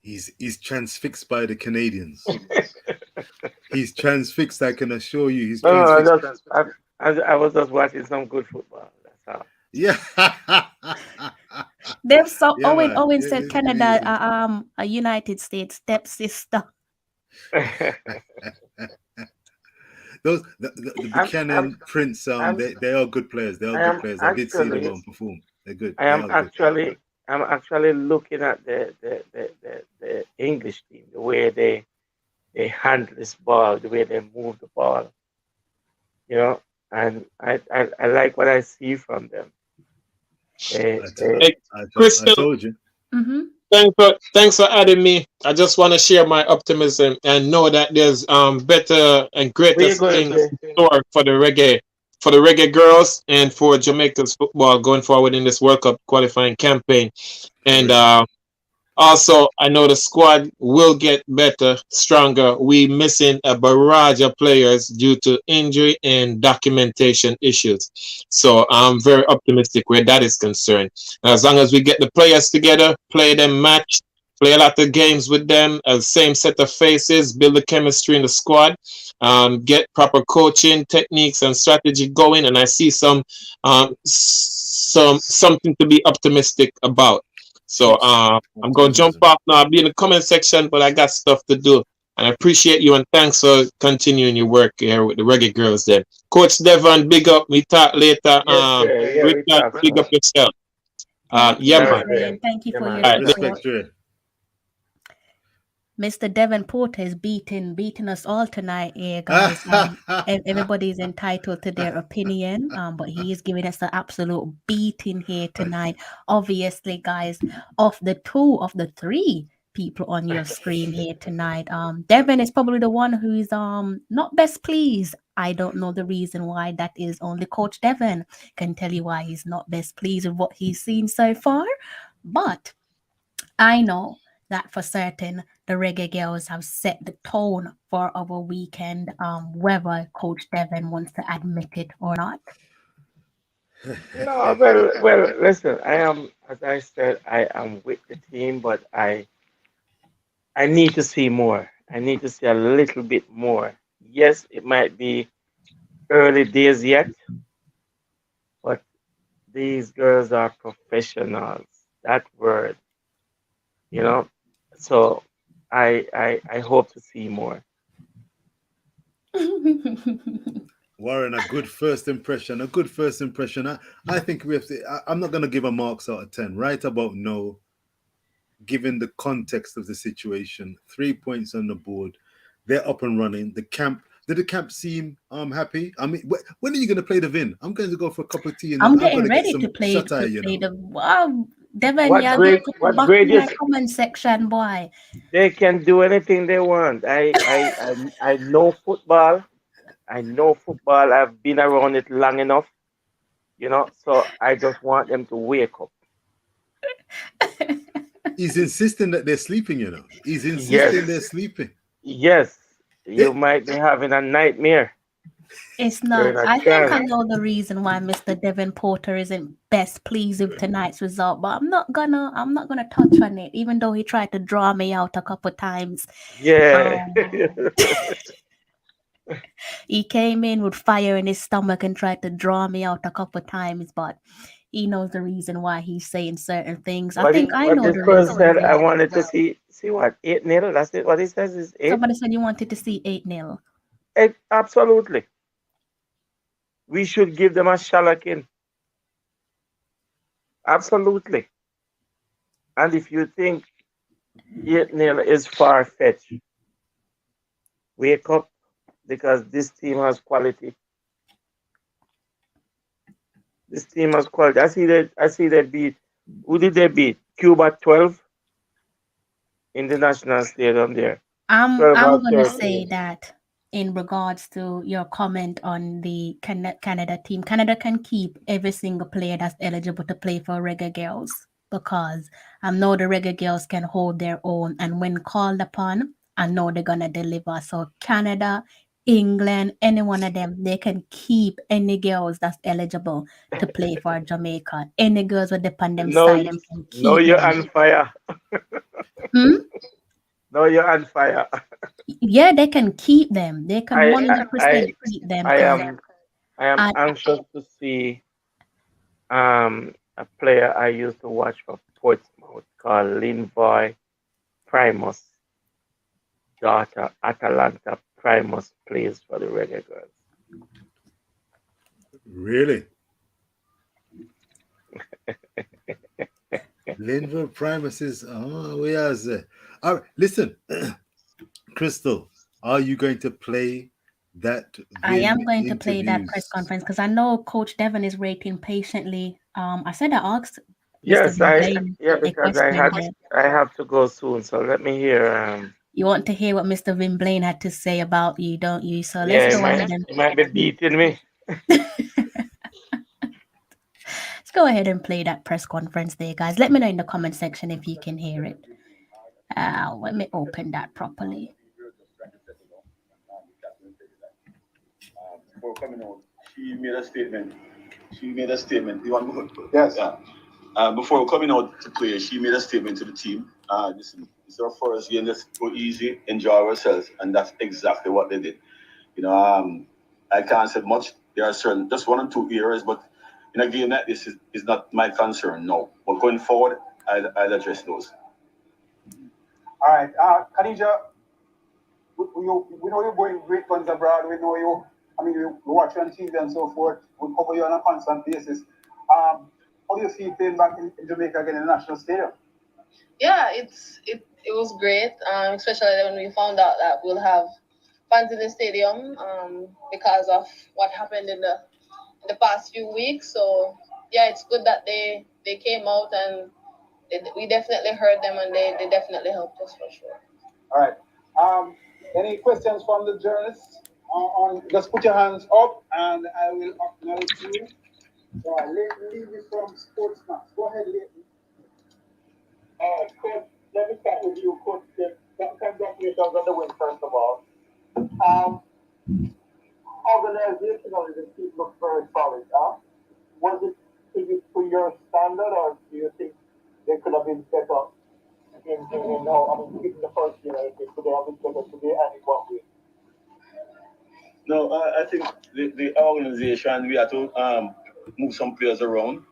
He's transfixed by the Canadians. He's transfixed, I can assure you. He's transfixed. I was just watching some good football. That's all. Yeah. Owen said Canada a United States stepsister. The Buchanan, Prince, they are good players. They are good players. I did see them perform. They're good. I'm actually looking at the English team, the way they handle this ball, the way they move the ball. You know, and I like what I see from them. Crystal, I told you. Mm-hmm. Thanks for adding me. I just want to share my optimism and know that there's better and greater things in store for the Reggae girls and for Jamaica's football going forward in this World Cup qualifying campaign. And also, I know the squad will get better, stronger. We missing a barrage of players due to injury and documentation issues. So I'm very optimistic where that is concerned. And as long as we get the players together, play them match, play a lot of games with them, same set of faces, build the chemistry in the squad, get proper coaching techniques and strategy going, and I see something to be optimistic about. So I'm going to jump off now. I'll be in the comment section, but I got stuff to do. And I appreciate you and thanks for continuing your work here with the Reggae Girls then. Coach Devon, big up. We talk later. Big up yourself. Thank you for your support. Mr. Devon Porter is beating us all tonight here, guys. Everybody's entitled to their opinion, but he is giving us an absolute beating here tonight. Obviously, guys, of the three people on your screen here tonight, Devon is probably the one who is not best pleased. I don't know the reason why. That is only Coach Devon can tell you why he's not best pleased with what he's seen so far. But I know that for certain the Reggae Girls have set the tone for our weekend, whether Coach Devon wants to admit it or not. No, well, listen, I am, as I said, I am with the team, but I need to see more. I need to see a little bit more. Yes, it might be early days yet, but these girls are professionals. That word, you know. So I hope to see more. Warren, a good first impression. A good first impression. I think we have to. I'm not going to give a marks out of 10. Right about no, given the context of the situation. 3 points on the board. They're up and running. The camp. Did the camp seem happy? I mean, when are you going to play the Vin? I'm going to go for a cup of tea and then I'm I'm going getting to get ready some to play shut eye, you know. the wow. Devon, What yeah, get grade? couple What back grade in my is? comment section, boy. They can do anything they want. I know football. I know football. I've been around it long enough, So I just want them to wake up. He's insisting that they're sleeping, you know. He's insisting they're Yes, sleeping. yes. Eh, You might be having a nightmare It's during not. a I think I chance. know the reason why Mr. Devon Porter isn't best pleased with tonight's result, but I'm not gonna touch on it, even though he tried to draw me out a couple times. Yeah. Um, he came in with fire in his stomach and tried to draw me out a couple times, but he knows the reason why he's saying certain things. I think I What know this the person reason as said, I well. wanted to see what 8-0. That's it. What he says is eight. Somebody said you wanted to see 8-0. Absolutely. We should give them a shellacking. Absolutely. And if you think 8-0 is far fetched, wake up because this team has quality. This team has quality. I see they beat, who did they beat? Cuba 12 in the national stadium there. 12 or I'm gonna say 13. that in regards to your comment on the Canada team, Canada can keep every single player that's eligible to play for Reggae Girls because I know the Reggae Girls can hold their own, and when called upon, I know they're gonna deliver. So Canada, England, any one of them, they can keep any girls that's eligible to play for Jamaica. Any girls with depend them No, side, them can no, keep you're them. on fire. Hmm? No, you're on fire. Yeah, they can keep them. They can I, I, 100% I, keep them I because am, I am I anxious to see a player I used to watch for Portsmouth called Linvoy Primus, daughter Atalanta Primus plays for the Reggae Girls. Really? Linville Primuses. Oh, we are there. All right, listen, Crystal, are you going to play that I am Vin going to play that press interviews? conference because I know Coach Devon is waiting patiently. I said I asked Mr. Yes, Blaine a because question there. I have to go soon. So let me hear. You want to hear what Mr. Vin Blaine had to say about you, don't you? So let's Yeah, go ahead and he might be beating me. let's go ahead and play that press conference there, guys. Let me know in the comment section if you can hear it. Let me open that properly. Before coming out, she made a statement. You want to go? Yes. Yeah. Before coming out to play, she made a statement to the team. Listen, it's our first game. Let's go easy, enjoy ourselves, and that's exactly what they did. I can't say much. There are certain, just 1 or 2 areas, but in a game like this is not my concern. No, but going forward, I'll address those. All right, Khadija, we know you're going great guns abroad. We know you. I mean, you watch on TV and so forth. We cover you on a constant basis. How do you see playing back in Jamaica again in the national stadium? Yeah, it was great, especially when we found out that we'll have fans in the stadium because of what happened in the past few weeks. So yeah, it's good that they came out and we definitely heard them and they definitely helped us for sure. All right. Any questions from the journalists? Just put your hands up and I will acknowledge you. Leighton Levy from Sportsman. Go ahead, Leighton. Coach, let me start with you, Coach. Congratulations on the win, first of all. Organizationally, the team looks very solid, huh? Was it to your standard, or do you think they could have been better in how, in the first game? I think could they have been better today and in what way? No, I think the organization, we had to move some players around,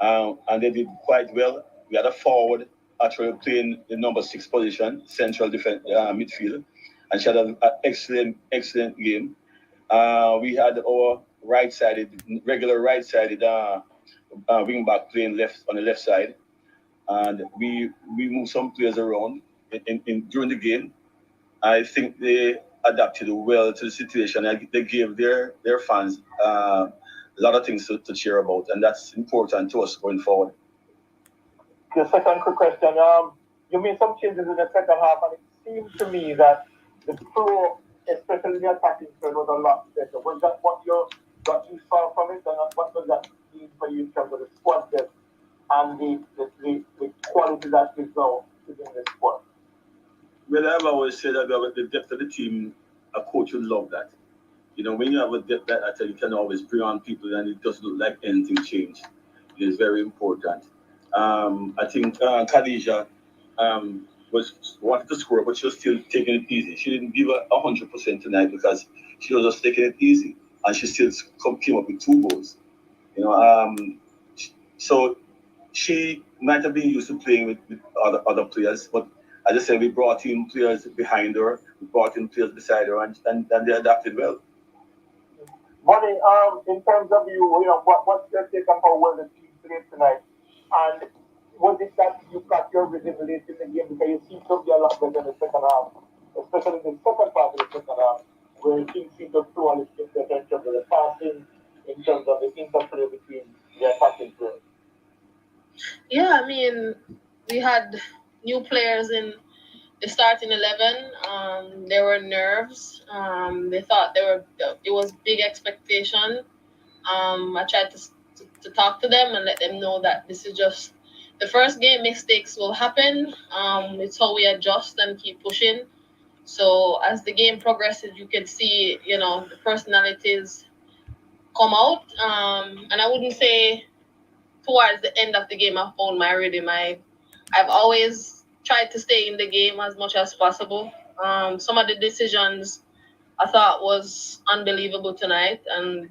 and they did quite well. We had a forward actually playing the number 6 position, central defense midfield, and she had an excellent game. We had our regular right-sided wing back playing left on the left side, and we moved some players around during the game. I think they adapted well to the situation. They gave their fans a lot of things to cheer about, and that's important to us going forward. The second quick question. You made some changes in the second half, and it seemed to me that the flow, especially the attacking third, was a lot better. Was that what you saw from it, and what does that mean for you in terms of the squad depth and the quality that is now within the squad? Well, I've always said that the depth of the team, a coach would love that. When you have a depth that I tell you can always bring on people, and it doesn't look like anything changed. It is very important. I think Khadija wanted to score, but she was still taking it easy. She didn't give 100% tonight because she was just taking it easy, and she still came up with 2 goals. So she might have been used to playing with other players, but as I said, we brought in players behind her, we brought in players beside her, and they adapted well. Bonnie, in terms of what's your take on how well the team played tonight? And was it that you got your rhythm late in the game because you seem to be a lot better in the second half, especially in the second part of the second half, where things seem to flow a little bit better in terms of the passing, in terms of the interplay between the attacking players? Yeah, we had new players in the starting 11. There were nerves. They thought it was big expectation. I tried to talk to them and let them know that this is just the first game. Mistakes will happen. It's how we adjust and keep pushing. So as the game progresses, you can see, the personalities come out. And I wouldn't say towards the end of the game I found my rhythm. I've always tried to stay in the game as much as possible. Some of the decisions I thought was unbelievable tonight and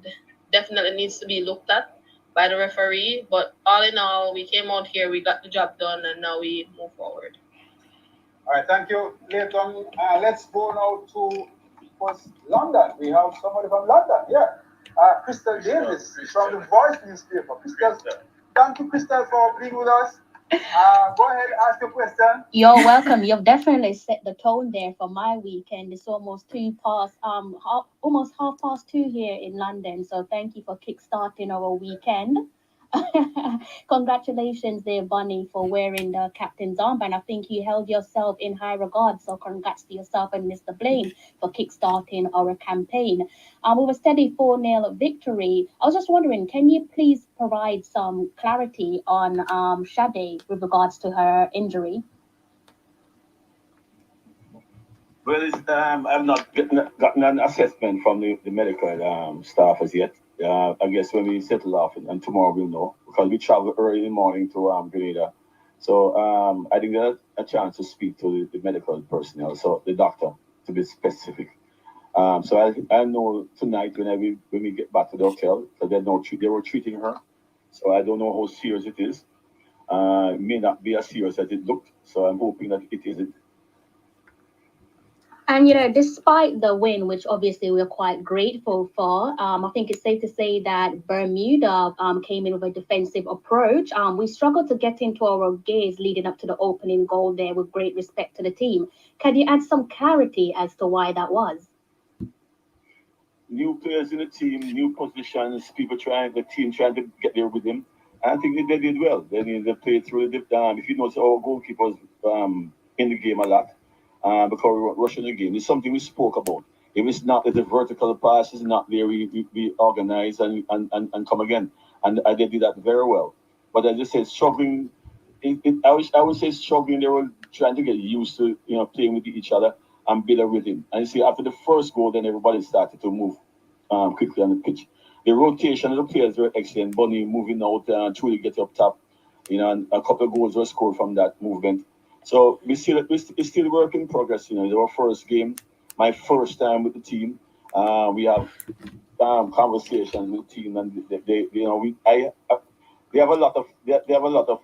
definitely needs to be looked at by the referee. But all in all, we came out here, we got the job done, and now we move forward. All right, thank you, Leighton. Let's go now to London. We have somebody from London, Crystal Davis from the Voice newspaper. Crystal, thank you, Crystal, for being with us. Go ahead, ask your question. You're welcome. You've definitely set the tone there for my weekend. It's almost almost 2:30 here in London. So thank you for kickstarting our weekend. Congratulations there, Bunny, for wearing the captain's armband. I think you held yourself in high regard. So congrats to yourself and Mr. Blaine for kickstarting our campaign. With a steady 4-0 victory, I was just wondering, can you please provide some clarity on Sade with regards to her injury? Well, I've not gotten an assessment from the medical staff as yet. I guess when we settle off, and tomorrow we'll know, because we travel early in the morning to Grenada. So I didn't get a chance to speak to the medical personnel, so the doctor, to be specific. So I know tonight when we get back to the hotel, so they were treating her. So I don't know how serious it is. It may not be as serious as it looked. So I'm hoping that it isn't. And, despite the win, which obviously we're quite grateful for, I think it's safe to say that Bermuda came in with a defensive approach. We struggled to get into our gears leading up to the opening goal there, with great respect to the team. Can you add some clarity as to why that was? New players in the team, new positions, the team trying to get there with him. And I think they did well. They played through the if you notice, our goalkeepers in the game a lot. Because we were rushing the game. It's something we spoke about. If it's not, if the vertical pass is not there, we organize and come again. And they did that very well. But as I said, struggling, I would say struggling, they were trying to get used to playing with each other and build a rhythm. And you see, after the first goal, then everybody started to move quickly on the pitch. the rotation of the players were excellent. Bunny moving out and truly get up top, and a couple of goals were scored from that movement. So it's still work in progress. It's our first game, my first time with the team. We have conversations with the team, and they have a lot of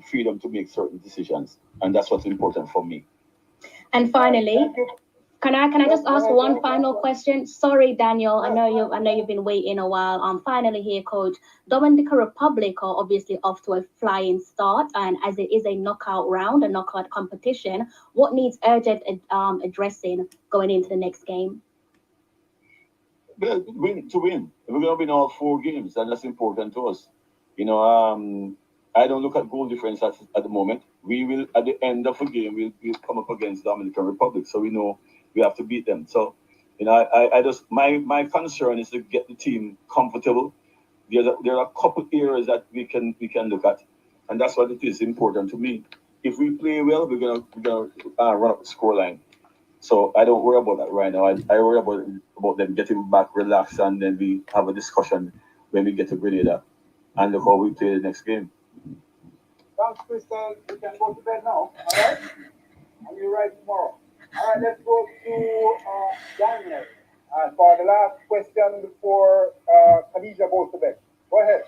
freedom to make certain decisions, and that's what's important for me. And finally, can I just ask one final question? Sorry, Daniel, I know you've been waiting a while. Finally here, Coach. Dominican Republic are obviously off to a flying start, and as it is a knockout round, a knockout competition, what needs urgent addressing going into the next game? To win. We're going to win all 4 games, and that's important to us. I don't look at goal difference at the moment. We will, at the end of a game, we'll come up against Dominican Republic, so we know we have to beat them. So, I just my concern is to get the team comfortable. There are a couple areas that we can look at, and that's what it is important to me. If we play well, we're gonna run up the scoreline. So I don't worry about that right now. I worry about them getting back, relaxed, and then we have a discussion when we get to Grenada and look how we play the next game. Thanks, Kristen. We can go to bed now. All right? And you rise tomorrow. All right, let's go to Daniel. And for the last question before Khadija goes to bed. Go ahead.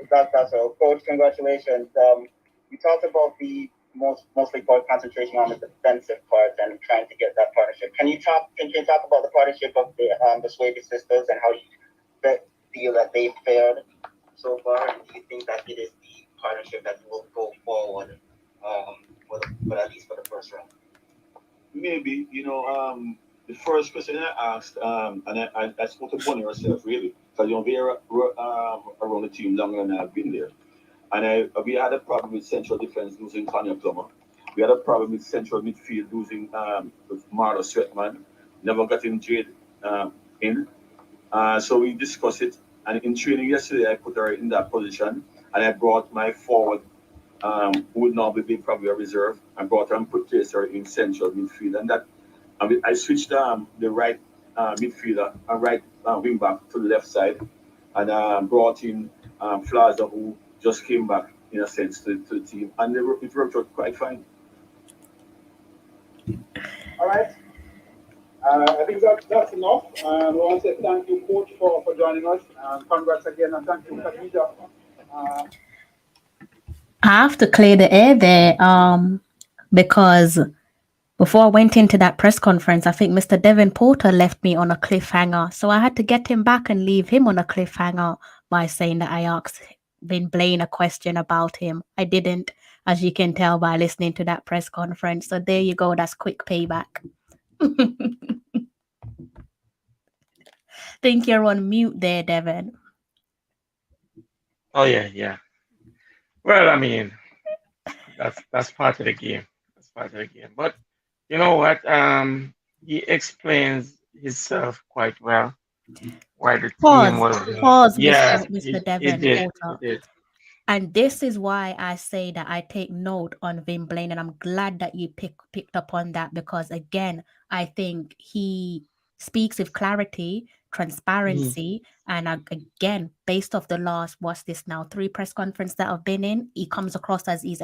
That's all. Coach, congratulations. You talked about the mostly concentration on the defensive part and trying to get that partnership. Can you talk about the partnership of the Swaby sisters and how you feel that they fared so far? And do you think that it is the partnership that will go forward, but at least for the first round? Maybe, the first question I asked, and I spoke to Bonnie herself, really, because they are around the team longer than I've been there. And we had a problem with central defense losing Tanya Plummer. We had a problem with central midfield losing Marla Sweatman. Never got him Jade in. So we discussed it. And in training yesterday, I put her in that position. And I brought my forward, who would normally be probably a reserve. I brought her and placed her in central midfield. And I switched the right midfielder and right wing back to the left side. And brought in Flasza, who just came back, in a sense, to the team. And it worked out quite fine. All right. I think that's enough. We want to say thank you, Coach, for joining us. Congrats again, and thank you, Khadija. I have to clear the air there, because before I went into that press conference, I think Mr. Devin Porter left me on a cliffhanger. So I had to get him back and leave him on a cliffhanger by saying that I asked Vin Blaine a question about him. I didn't, as you can tell by listening to that press conference. So there you go. That's quick payback. Think you're on mute there, Devin. Oh yeah. Well, I mean, that's part of the game. That's part of the game. But you know what? He explains himself quite well. Why the team was Pause, yeah, Mr. Devin Porter. He did. And this is why I say that I take note on Vin Blaine, and I'm glad that you picked up on that, because again, I think he speaks with clarity, transparency, and again, based off the last, what's this now, 3 press conferences that I've been in, he comes across as he's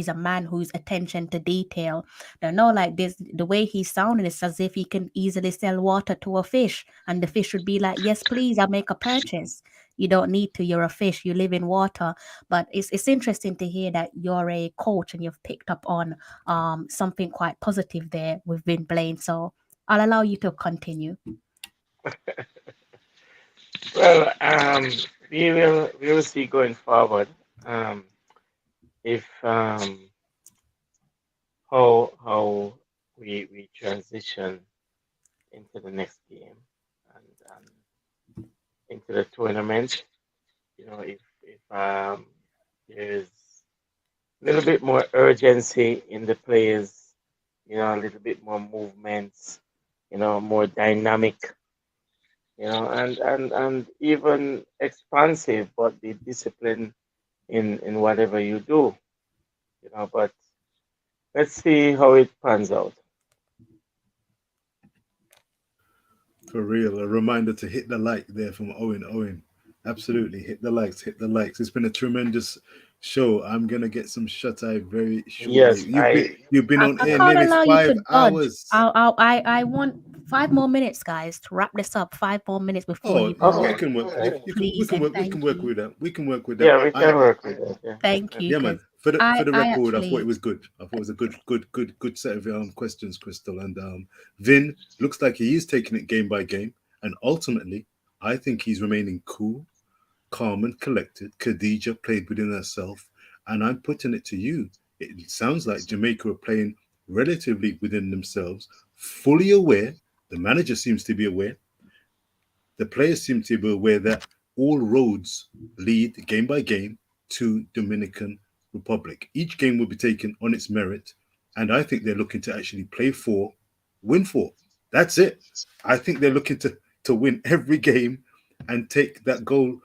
a man who's attention to detail. Now, no, like this, the way he's sounding is as if he can easily sell water to a fish, and the fish would be like, yes, please, I'll make a purchase. You don't need to, you're a fish, you live in water. But it's interesting to hear that you're a coach and you've picked up on something quite positive there with Vin Blaine. So I'll allow you to continue. Well, we will see going forward if how we transition into the next game and into the tournament. If there's a little bit more urgency in the players, a little bit more movements, more dynamic, and even expansive, but be disciplined in whatever you do, but let's see how it pans out. For real, a reminder to hit the like there from Owen. Owen, absolutely hit the likes, hit the likes. It's been a tremendous show. I'm gonna get some shut eye very shortly. Yes, You've been I, on I air can't nearly allow you to 5 dodge. hours. I want 5 more minutes, guys, to wrap this up. 5 more minutes before Oh, you go. we can work. We Please can and work. We thank can work you. with that. We can work with that. yeah, we can work with that. Yeah, Thank you, Yeah, man. because For the I record, I thought actually it was good. I thought it was a good set of questions, Crystal. And Vin looks like he is taking it game by game, and ultimately, I think he's remaining cool, calm, and collected. Khadija played within herself, and I'm putting it to you. It sounds like Jamaica are playing relatively within themselves, fully aware. The manager seems to be aware. The players seem to be aware that all roads lead game by game to Dominican Republic. Each game will be taken on its merit, and I think they're looking to actually play for, win for. That's it. I think they're looking to win every game and take that goal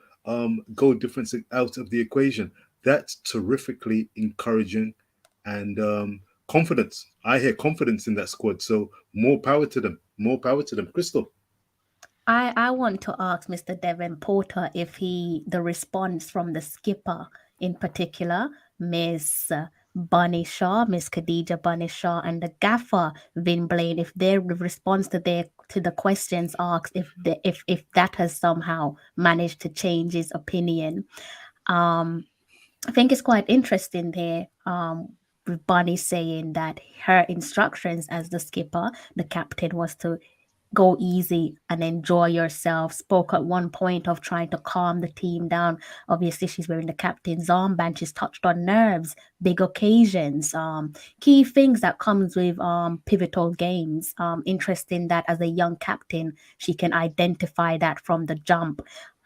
difference out of the equation. That's terrifically encouraging and confidence. I hear confidence in that squad. So more power to them. More power to them. Crystal. I want to ask Mr. Devin Porter if the response from the skipper in particular, Miss Bunny Shaw, Miss Khadija Bunny Shaw, and the gaffer Vin Blaine, if their response to the questions asked, if that has somehow managed to change his opinion. I think it's quite interesting there. With Bunny saying that her instructions as the skipper, the captain, was to go easy and enjoy yourself. Spoke at one point of trying to calm the team down. Obviously, she's wearing the captain's armband. She's touched on nerves, big occasions, key things that comes with pivotal games. Interesting that as a young captain, she can identify that from the jump.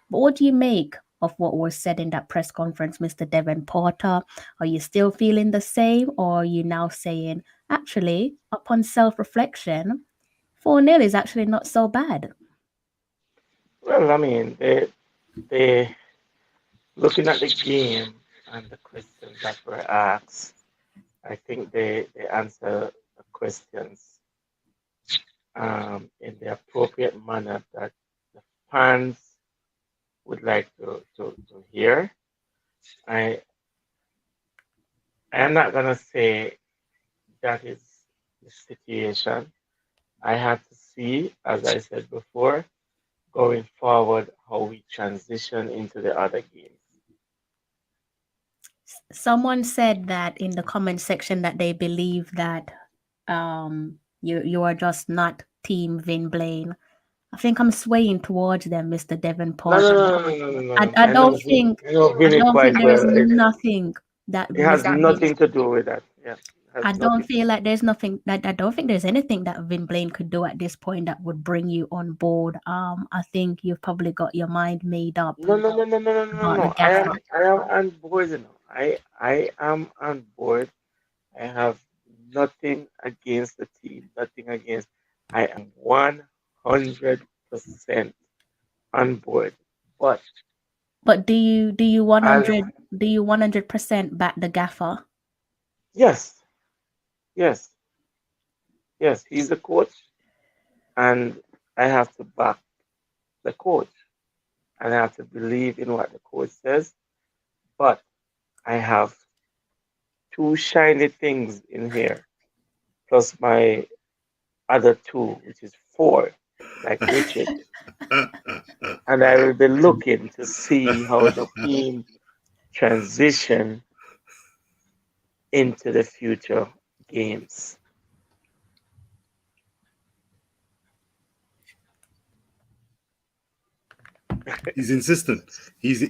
But what do you make of what was said in that press conference, Mr. Devon Porter? Are you still feeling the same, or are you now saying, actually, upon self-reflection, 4-0 is actually not so bad? Well, I mean, they looking at the game and the questions that were asked. I think they answer the questions in the appropriate manner that the fans would like to hear. I am not gonna say that is the situation. I have to see, as I said before, going forward, how we transition into the other games. Someone said that in the comment section that they believe that you are just not Team Vin Blaine. I think I'm swaying towards them, Mr. Devon Porter. No. I don't think there's well. nothing that It has Mr. nothing to do with that. Yeah. I don't feel like there's nothing that I don't think there's anything that Vin Blaine could do at this point that would bring you on board. I think you've probably got your mind made up. No. I am on board. You know. I am on board. I have nothing against the team. Nothing against. I am 100% on board. But do you 100% back the gaffer? Yes. He's the coach, and I have to back the coach, and I have to believe in what the coach says. But I have two shiny things in here, plus my other two, which is 4, like Richard. And I will be looking to see how the team transition into the future games. He's insistent. He's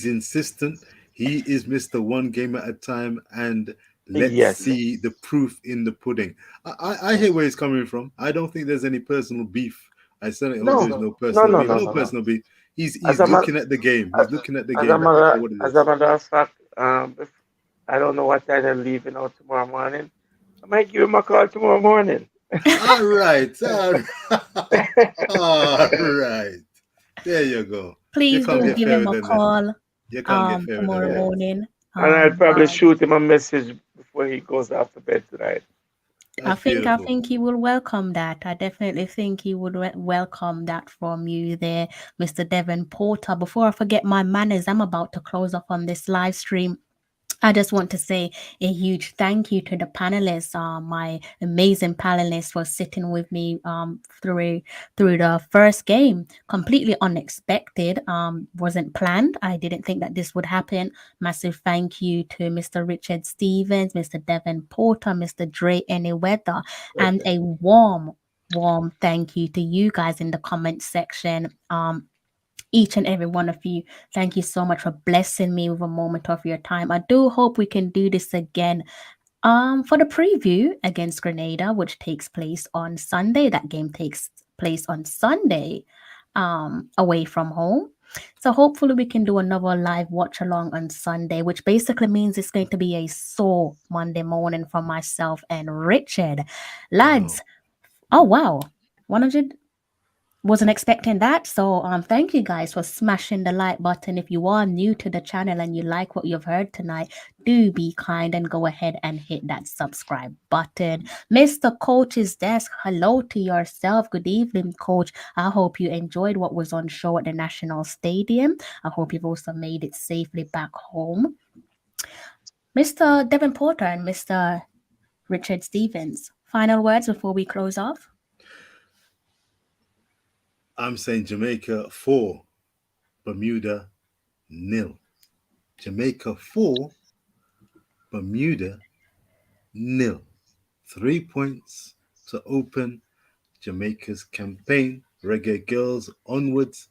insistent. He is Mr. One game at a time, and let's see the proof in the pudding. I hear where he's coming from. I don't think there's any personal beef. I certainly hope there's no personal beef. No personal beef. He's looking at the game. He's looking at the game. As a matter of fact, I don't know what time I'm leaving out tomorrow morning. I might give him a call tomorrow morning. All right. There you go. Please do give him a call tomorrow morning. And I'll probably shoot him a message before he goes off to bed tonight. I That's think beautiful. he will welcome that. I definitely think he would welcome that from you there, Mr. Devon Porter. Before I forget my manners, I'm about to close off on this live stream. I just want to say a huge thank you to the panelists, my amazing panelists for sitting with me through the first game. Completely unexpected, wasn't planned. I didn't think that this would happen. Massive thank you to Mr. Richard Stevens, Mr. Devon Porter, Mr. Dre Anyweather, and a warm thank you to you guys in the comment section. Each and every one of you, thank you so much for blessing me with a moment of your time. I do hope we can do this again. For the preview against Grenada, which takes place on Sunday. That game takes place on Sunday, away from home. So hopefully we can do another live watch along on Sunday, which basically means it's going to be a sore Monday morning for myself and Richard. Lads, oh wow, 100. Wasn't expecting that. So thank you guys for smashing the like button. If you are new to the channel and you like what you've heard tonight, do be kind and go ahead and hit that subscribe button. Mr. Coach's Desk, hello to yourself. Good evening, Coach. I hope you enjoyed what was on show at the National Stadium. I hope you've also made it safely back home. Mr. Devon Porter and Mr. Richard Stevens, final words before we close off? I'm saying Jamaica 4, Bermuda 0. Jamaica 4, Bermuda 0. 3 points to open Jamaica's campaign. Reggae Girlz onwards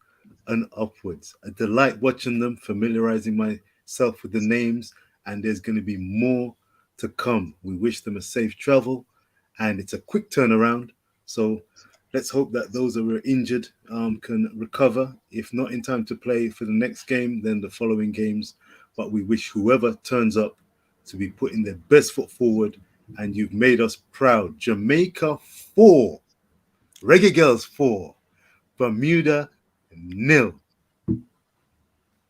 and upwards. A delight watching them, familiarizing myself with the names, and there's going to be more to come. We wish them a safe travel, and it's a quick turnaround. So let's hope that those that were injured can recover. If not in time to play for the next game, then the following games. But we wish whoever turns up to be putting their best foot forward, and you've made us proud. Jamaica 4, Reggae Girlz 4, Bermuda 0.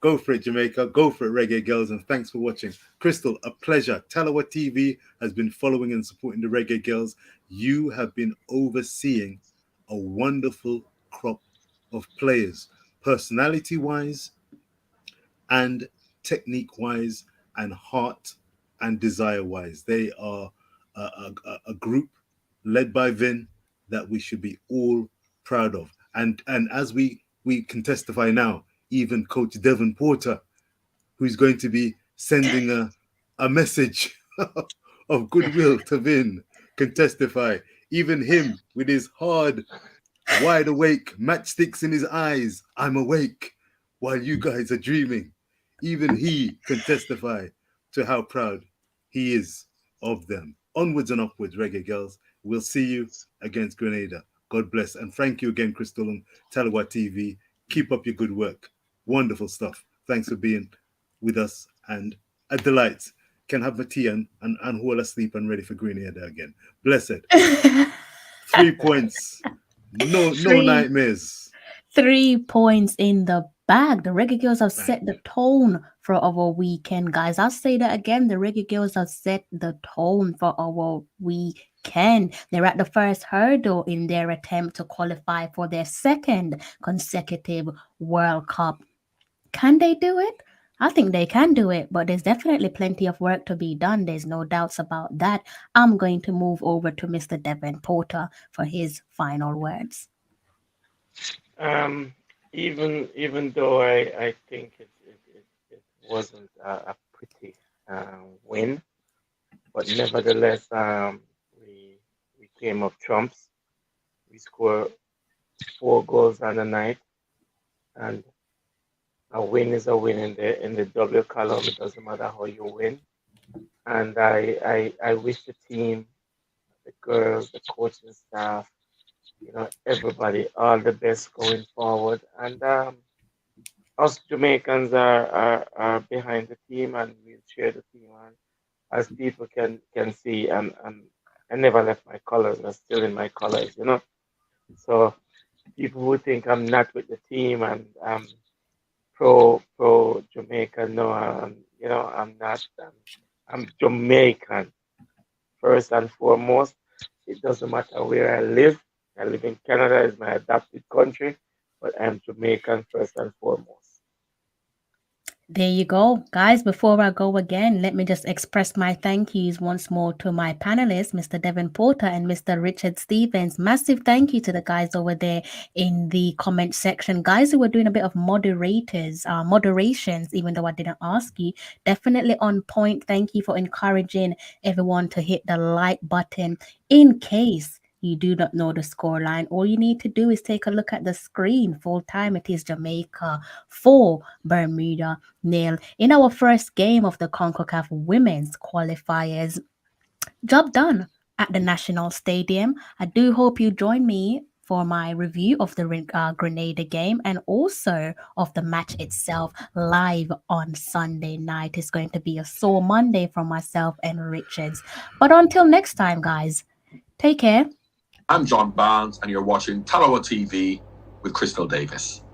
Go for it, Jamaica. Go for it, Reggae Girlz, and thanks for watching. Crystal, a pleasure. Tallawah TV has been following and supporting the Reggae Girlz. You have been overseeing a wonderful crop of players, personality-wise and technique-wise and heart and desire-wise. They are a group led by Vin that we should be all proud of. And as we can testify now, even Coach Devon Porter, who's going to be sending a message of goodwill to Vin, can testify. Even him, with his hard, wide awake, matchsticks in his eyes, I'm awake while you guys are dreaming. Even he can testify to how proud he is of them. Onwards and upwards, Reggae Girlz. We'll see you against Grenada. God bless. And thank you again, Crystal and Tallawah TV. Keep up your good work. Wonderful stuff. Thanks for being with us, and a delight. Can have my tea and fall asleep and ready for Grenada again. Blessed. 3 points. No nightmares. 3 points in the bag. The Reggae Girlz have set the tone for our weekend, guys. I'll say that again. The Reggae Girlz have set the tone for our weekend. They're at the first hurdle in their attempt to qualify for their second consecutive World Cup. Can they do it? I think they can do it, but there's definitely plenty of work to be done. There's no doubts about that. I'm going to move over to Mr. Devon Porter for his final words. Even though I think it wasn't a pretty win, but nevertheless, we came up trumps. We scored 4 goals on the night, and a win is a win in the double column. It doesn't matter how you win. And I wish the team, the girls, the coaching staff, everybody, all the best going forward. And us Jamaicans are behind the team, and we'll share the team. And as people can see, I never left my colors. I'm still in my colors, So people who think I'm not with the team and I'm pro Jamaica, no, I'm not. I'm Jamaican first and foremost. It doesn't matter where I live. I live in Canada, is my adopted country, but I'm Jamaican first and foremost. There you go. Guys, before I go again, let me just express my thank yous once more to my panelists, Mr. Devin Porter and Mr. Richard Stevens. Massive thank you to the guys over there in the comment section. Guys who were doing a bit of moderations, even though I didn't ask you. Definitely on point. Thank you for encouraging everyone to hit the like button. In case you do not know the scoreline, all you need to do is take a look at the screen. Full time, it is Jamaica 4, Bermuda 0 in our first game of the CONCACAF Women's Qualifiers. Job done at the National Stadium. I do hope you join me for my review of the Grenada game and also of the match itself live on Sunday night. It's going to be a sore Monday from myself and Richards. But until next time, guys, take care. I'm John Barnes, and you're watching Tallawah TV with Crystal Davis.